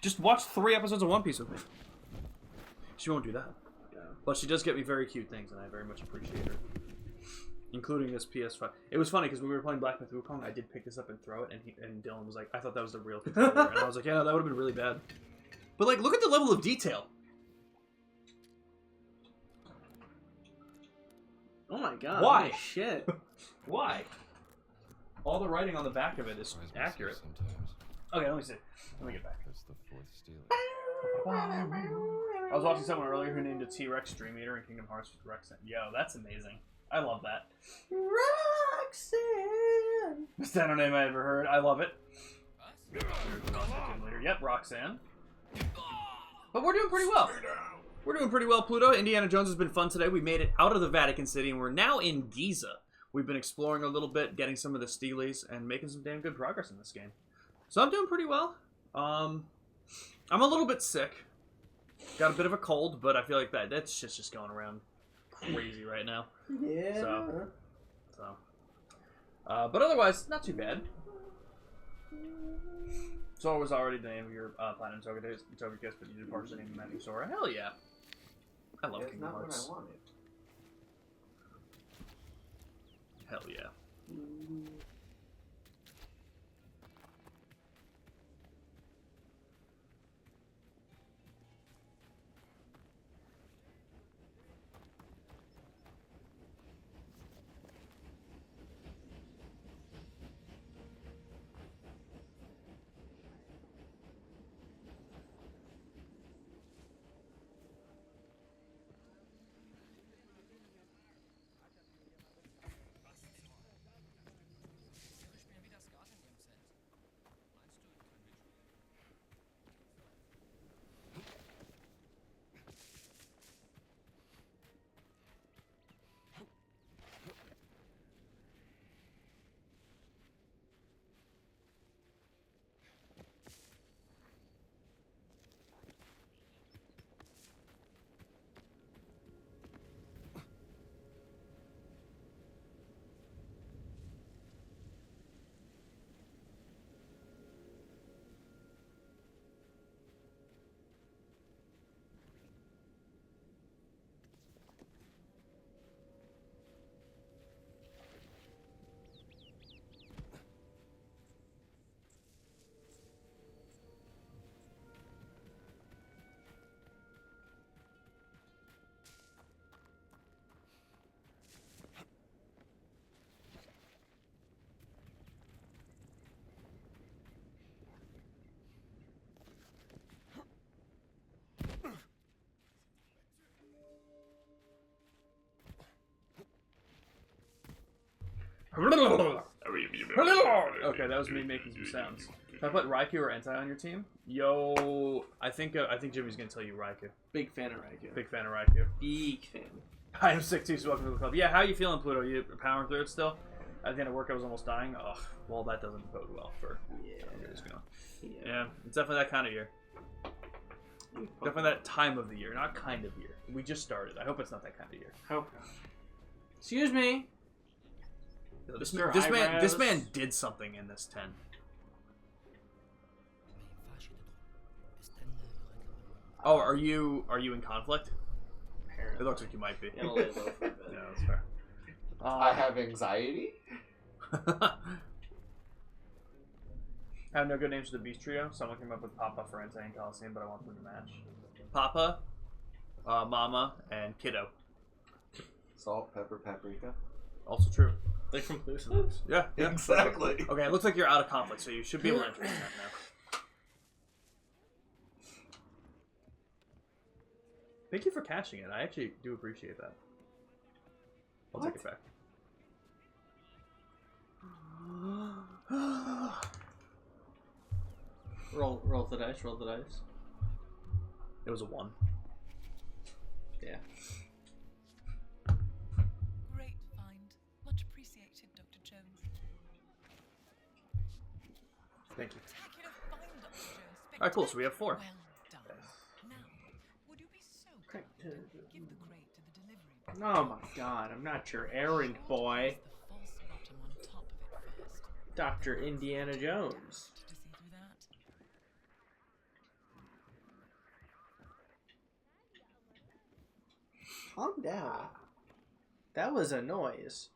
Speaker 1: Just watch 3 episodes of One Piece with me. She won't do that.
Speaker 3: Yeah.
Speaker 1: But she does get me very cute things, and I very much appreciate her. Including this PS5. It was funny, because when we were playing Black Myth Wukong, I did pick this up and throw it, and Dylan was like, I thought that was the real controller. And I was like, yeah, no, that would have been really bad. But, like, look at the level of detail.
Speaker 3: Oh my god.
Speaker 1: Why?
Speaker 3: Holy shit.
Speaker 1: Why? All the writing on the back of it is accurate.
Speaker 5: Sometimes.
Speaker 14: Okay, let me see. Let me get back.
Speaker 5: That's the fourth stealer.
Speaker 14: I was watching someone earlier who named a T-Rex Dream Eater in Kingdom Hearts with Roxanne. Yo, that's amazing. I love that. Roxanne! Best dino name I ever heard. I love it. Yep, Roxanne.
Speaker 1: But we're doing pretty well. We're doing pretty well, Pluto. Indiana Jones has been fun today. We made it out of the Vatican City, and we're now in Giza. We've been exploring a little bit, getting some of the steles, and making some damn good progress in this game. So I'm doing pretty well. I'm a little bit sick. Got a bit of a cold, but I feel like that's just going around crazy right now.
Speaker 3: Yeah.
Speaker 1: So. But otherwise, not too bad. Sora was already the name of your Platinum Togekiss, but you did partially name the Magic Sora. Hell yeah. I love
Speaker 2: That's
Speaker 1: Kingdom
Speaker 2: not
Speaker 1: Hearts.
Speaker 2: what I wanted.
Speaker 1: Hell yeah. Okay, that was me making some sounds. If I put Raikou or Entei on your team, yo, I think Jimmy's gonna tell you Raikou.
Speaker 3: Big fan of Raikou.
Speaker 1: Big fan of Raikou.
Speaker 3: Big fan.
Speaker 1: I am sick too, so welcome to the club. Yeah, how you feeling, Pluto? You powering through it still? At the end of work, I was almost dying. Oh, well, that doesn't bode well for years going. Yeah, it's definitely that kind of year. Definitely that time of the year, not kind of year. We just started. I hope it's not that kind of year.
Speaker 3: Okay. Excuse me.
Speaker 1: This
Speaker 3: Mr.
Speaker 1: man did something in this 10. Oh, are you in conflict? It looks like you might be.
Speaker 3: Gonna lay low for a bit.
Speaker 1: Yeah, that's fair.
Speaker 2: I have anxiety.
Speaker 1: I have no good names for the Beast Trio. Someone came up with Papa, Ferente, and Coliseum, but I want them to match. Papa, Mama, and Kiddo.
Speaker 2: Salt, pepper, paprika.
Speaker 1: Also true.
Speaker 3: Like from Loose and Loose.
Speaker 1: Yeah,
Speaker 2: Exactly.
Speaker 1: Okay, it looks like you're out of conflict, so you should be able to enter that now. Thank you for cashing it. I actually do appreciate that. I'll take it back.
Speaker 3: Roll the dice. Roll the dice.
Speaker 1: It was a 1.
Speaker 3: Yeah.
Speaker 10: Great find. Much appreciated, Dr. Jones.
Speaker 1: Thank you.
Speaker 10: Spectacular find, Dr. Jones.
Speaker 1: Alright, cool. So we have 4.
Speaker 10: Well done. Now, would you be so kind to give the crate to the delivery boy?
Speaker 3: Oh my god, I'm not your errand boy.
Speaker 10: The false bottom on top of it first.
Speaker 3: Dr. Indiana Jones.
Speaker 10: To see through that.
Speaker 3: Calm down. That was a noise.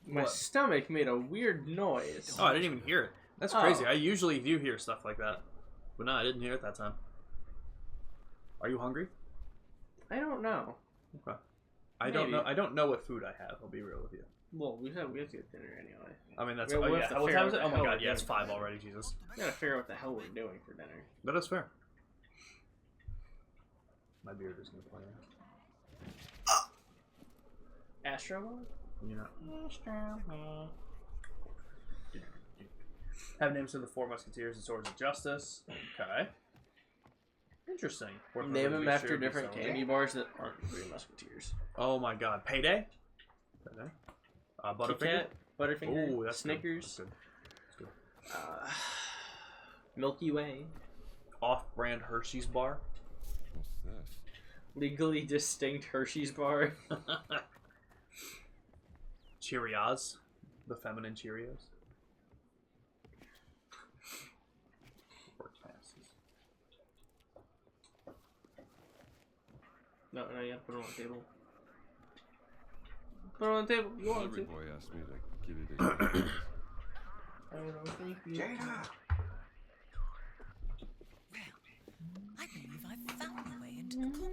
Speaker 3: My
Speaker 1: What?
Speaker 3: stomach made a weird noise.
Speaker 1: Oh, I didn't even hear it. That's
Speaker 3: Oh.
Speaker 1: crazy. I usually do hear stuff like that. But no, I didn't hear it that time. Are you hungry?
Speaker 3: I don't know.
Speaker 1: Okay. I don't
Speaker 3: Maybe.
Speaker 1: know. I don't know what food I have. I'll be real with you.
Speaker 3: Well, we have to get dinner anyway.
Speaker 1: I mean, that's...
Speaker 3: We
Speaker 1: Oh,
Speaker 3: have
Speaker 1: yeah.
Speaker 3: to
Speaker 1: What
Speaker 3: figure
Speaker 1: time
Speaker 3: out
Speaker 1: is it?
Speaker 3: what
Speaker 1: Oh,
Speaker 3: the
Speaker 1: my
Speaker 3: hell
Speaker 1: God.
Speaker 3: we're
Speaker 1: Yeah, it's
Speaker 3: doing
Speaker 1: 5
Speaker 3: for
Speaker 1: already. Jesus.
Speaker 3: We gotta figure out what the hell we're doing for dinner.
Speaker 1: That is fair. My beard is going to play out.
Speaker 3: Astro World?
Speaker 1: You know. Astro World. Have names for the 4 Musketeers and Swords of Justice. Okay. Interesting.
Speaker 3: Name them after different candy bars that aren't Three Musketeers.
Speaker 1: Oh my God. Payday? Payday? Butterfinger?
Speaker 3: Kit Kat, Butterfinger,
Speaker 1: Ooh, that's
Speaker 3: Snickers,
Speaker 1: good. That's good.
Speaker 3: Milky Way,
Speaker 1: Off-brand Hershey's bar.
Speaker 5: What's this?
Speaker 3: legally distinct Hershey's bar.
Speaker 1: Cheerios. The feminine Cheerios. Work passes.
Speaker 3: No, you have to put it on the table. Put it on the table. You want
Speaker 5: Delivery
Speaker 3: to?
Speaker 5: boy asked me to give you this.
Speaker 3: I don't think you.
Speaker 10: Jada! I believe I've found the way into the compound.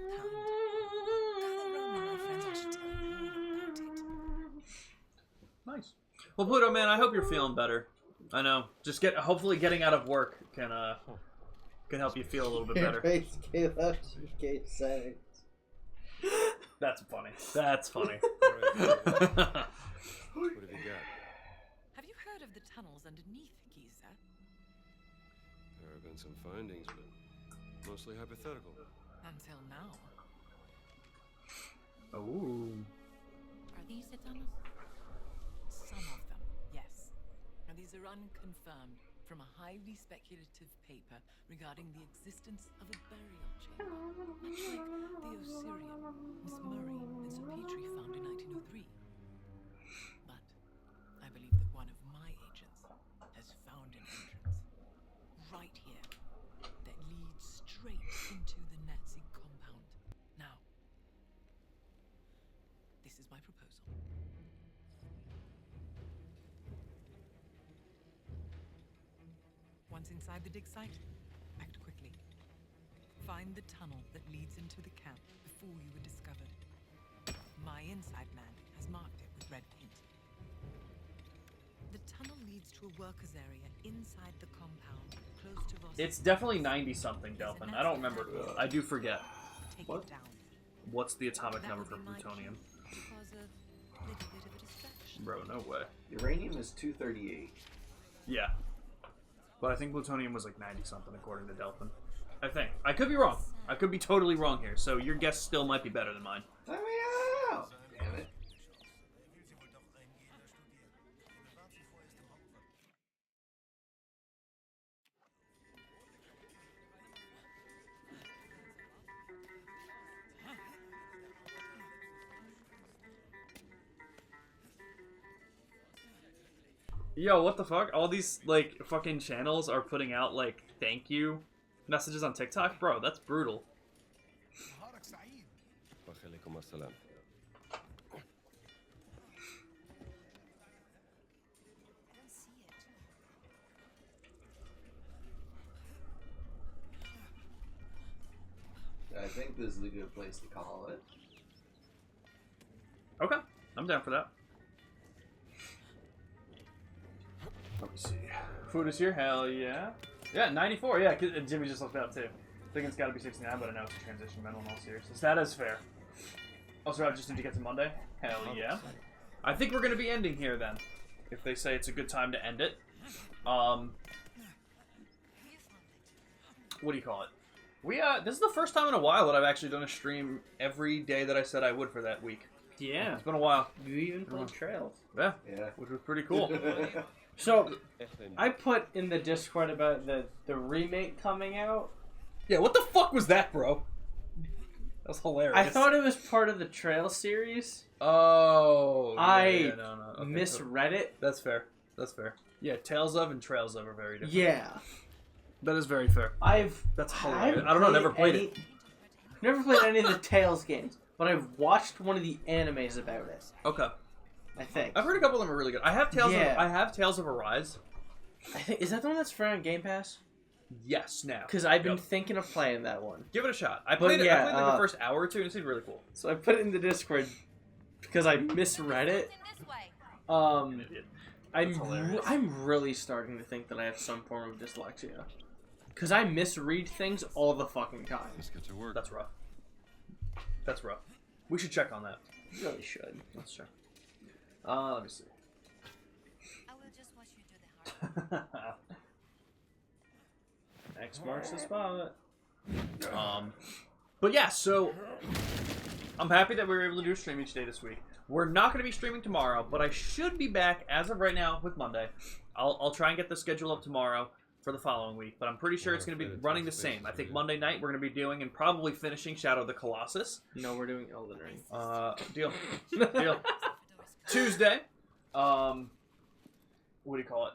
Speaker 10: Gather round me, my friends. I should tell you all about it.
Speaker 1: Nice. Well, Pluto, man, I hope you're feeling better. I know. Just hopefully getting out of work can help you feel a little bit better. That's funny. That's funny.
Speaker 5: What have you got?
Speaker 10: Have you heard of the tunnels underneath Giza?
Speaker 5: There have been some findings, but mostly hypothetical.
Speaker 10: Until now.
Speaker 1: Oh.
Speaker 8: Are these the tunnels?
Speaker 10: Some of them, yes. And these are unconfirmed from a highly speculative paper regarding the existence of a burial chamber, much like the Osirian Miss Murray and Sir Petrie found in 1903. But I believe that one of my agents has found an entrance right here that leads straight into the Nazi compound. Now, this is my proposal. Once inside the dig site, act quickly. Find the tunnel that leads into the camp before you were discovered. My inside man has marked it with red paint. The tunnel leads to a workers' area inside the compound, close to Voss.
Speaker 1: It's definitely 90-something, Delphin. I don't remember. I do forget.
Speaker 10: Take
Speaker 1: What?
Speaker 10: it down.
Speaker 1: What's the atomic
Speaker 10: That
Speaker 1: number
Speaker 10: would
Speaker 1: for
Speaker 10: be my
Speaker 1: plutonium?
Speaker 10: cue to cause a little bit of a distraction.
Speaker 1: Bro, no way.
Speaker 2: Uranium is 238.
Speaker 1: Yeah. But I think plutonium was like 90-something according to Delphin. I think. I could be wrong. I could be totally wrong here, so your guess still might be better than mine.
Speaker 2: Let me out! Damn it.
Speaker 1: Yo, what the fuck? All these, like, fucking channels are putting out, like, thank you messages on TikTok? Bro, that's brutal.
Speaker 5: Wa assalam.
Speaker 2: I think this is a good place to call it.
Speaker 1: Okay, I'm down for that. Let me see. Food is here? Hell yeah. Yeah, 94. Yeah, Jimmy just looked it up too. I think it's got to be 69, but I know it's a transition mental in all seriousness. That is fair. Also, I just need to get to Monday. Hell yeah. I think we're going to be ending here then. If they say it's a good time to end it. What do you call it? This is the first time in a while that I've actually done a stream every day that I said I would for that week.
Speaker 3: Yeah.
Speaker 1: It's been a while.
Speaker 3: You even played Trails.
Speaker 1: Yeah.
Speaker 2: Yeah.
Speaker 1: Which was pretty cool.
Speaker 3: So, I put in the Discord about the remake coming out.
Speaker 1: Yeah, what the fuck was that, bro? That was hilarious.
Speaker 3: I thought it was part of the Trail series.
Speaker 1: Oh.
Speaker 3: I
Speaker 1: no. Okay,
Speaker 3: misread it.
Speaker 1: That's fair. That's fair. Yeah, Tales of and Trails of are very different.
Speaker 3: Yeah.
Speaker 1: That is very fair. That's hilarious. I don't know, never played it.
Speaker 3: Never played any of the Tales games, but I've watched one of the animes about it.
Speaker 1: Okay.
Speaker 3: I think.
Speaker 1: I've heard a couple of them are really good. I have Tales
Speaker 3: Yeah.
Speaker 1: of I have Tales of Arise.
Speaker 3: Is that the one that's free on Game Pass?
Speaker 1: Yes, now.
Speaker 3: Because I've been thinking of playing that one.
Speaker 1: Give it a shot. I played it. I played like the first hour or two, and it seemed really cool.
Speaker 3: So I put it in the Discord because I misread it. I'm
Speaker 1: That's hilarious.
Speaker 3: I'm really starting to think that I have some form of dyslexia, because I misread things all the fucking time.
Speaker 5: Let's get to work.
Speaker 1: That's rough. That's rough. We should check on that.
Speaker 3: Really should.
Speaker 1: Let's check. Let me see.
Speaker 4: I will just watch you do the hard
Speaker 3: X marks the spot.
Speaker 1: But yeah, so I'm happy that we were able to do a stream each day this week. We're not going to be streaming tomorrow, but I should be back as of right now with Monday. I'll try and get the schedule up tomorrow for the following week, but I'm pretty sure it's going to be running the same. I think Monday night we're going to be doing and probably finishing Shadow of the Colossus.
Speaker 3: No, we're doing Elden Ring.
Speaker 1: Deal. Deal. Tuesday, what do you call it?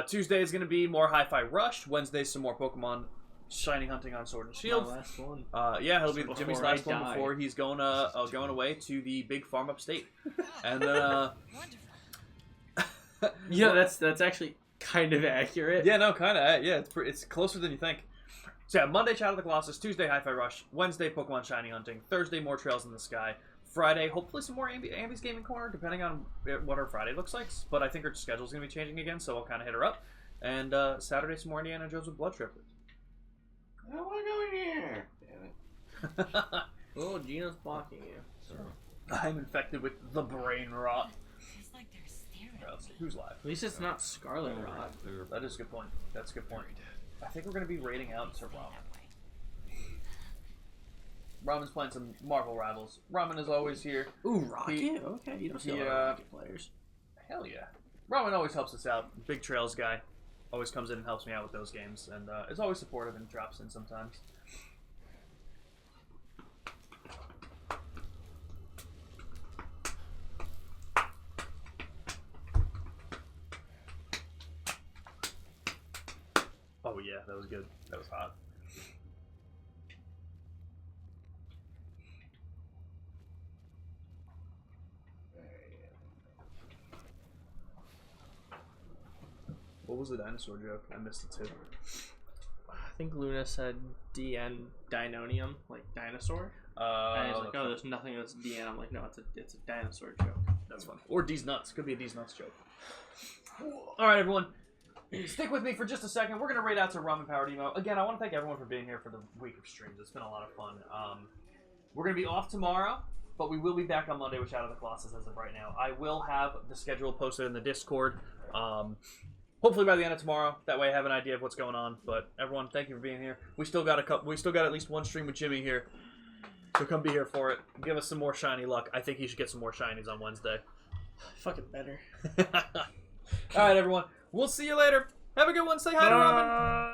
Speaker 1: Tuesday is going to be more Hi-Fi Rush. Wednesday, some more Pokemon Shiny Hunting on Sword and Shield.
Speaker 3: My last one.
Speaker 1: Yeah, he'll be
Speaker 3: Before
Speaker 1: Jimmy's
Speaker 3: I
Speaker 1: last one
Speaker 3: die.
Speaker 1: before he's going away to the big farm upstate. And then,
Speaker 3: Yeah, that's actually kind of accurate.
Speaker 1: yeah, no, kind of. Yeah, it's closer than you think. So yeah, Monday, Shadow of the Colossus. Tuesday, Hi-Fi Rush. Wednesday, Pokemon Shiny Hunting. Thursday, more Trails in the Sky. Friday, hopefully some more Ambi's Gaming Corner, depending on what her Friday looks like. But I think her schedule's going to be changing again, so I'll kind of hit her up. And Saturday, some more Indiana Jones with Blood Triplets.
Speaker 2: I don't want to go in here. Damn it.
Speaker 3: Oh, Gino's blocking you.
Speaker 1: I'm infected with the brain rot.
Speaker 8: It's like they're staring.
Speaker 1: Let's see, who's live?
Speaker 3: At least it's not Scarlet Rot.
Speaker 1: That is a good point. That's a good point. I think we're going to be raiding out to Ramen. Ramen's playing some Marvel Rivals. Ramen is always here.
Speaker 3: Ooh, Rocket? Okay, you don't see a lot of Rocket players.
Speaker 1: Hell yeah. Ramen always helps us out. Big Trails guy. Always comes in and helps me out with those games. And is always supportive and drops in sometimes. Oh yeah, that was good. That was hot. What was the dinosaur joke? I missed it too.
Speaker 3: I think Luna said DN Deinonium, like dinosaur. And he's like, oh, there's nothing that's DN. I'm like, no, it's a dinosaur joke.
Speaker 1: That's fun. Or D's nuts. Could be a D's nuts joke. All right, everyone. Stick with me for just a second. We're going to raid out to Ramen Powered Emo. Again, I want to thank everyone for being here for the week of streams. It's been a lot of fun. We're going to be off tomorrow, but we will be back on Monday with Shadow of the Colossus as of right now. I will have the schedule posted in the Discord. Hopefully by the end of tomorrow. That way I have an idea of what's going on. But everyone, thank you for being here. We still got at least one stream with Jimmy here. So come be here for it. Give us some more shiny luck. I think he should get some more shinies on Wednesday.
Speaker 3: Fucking better.
Speaker 1: All right, everyone. We'll see you later. Have a good one. Say hi to Robin.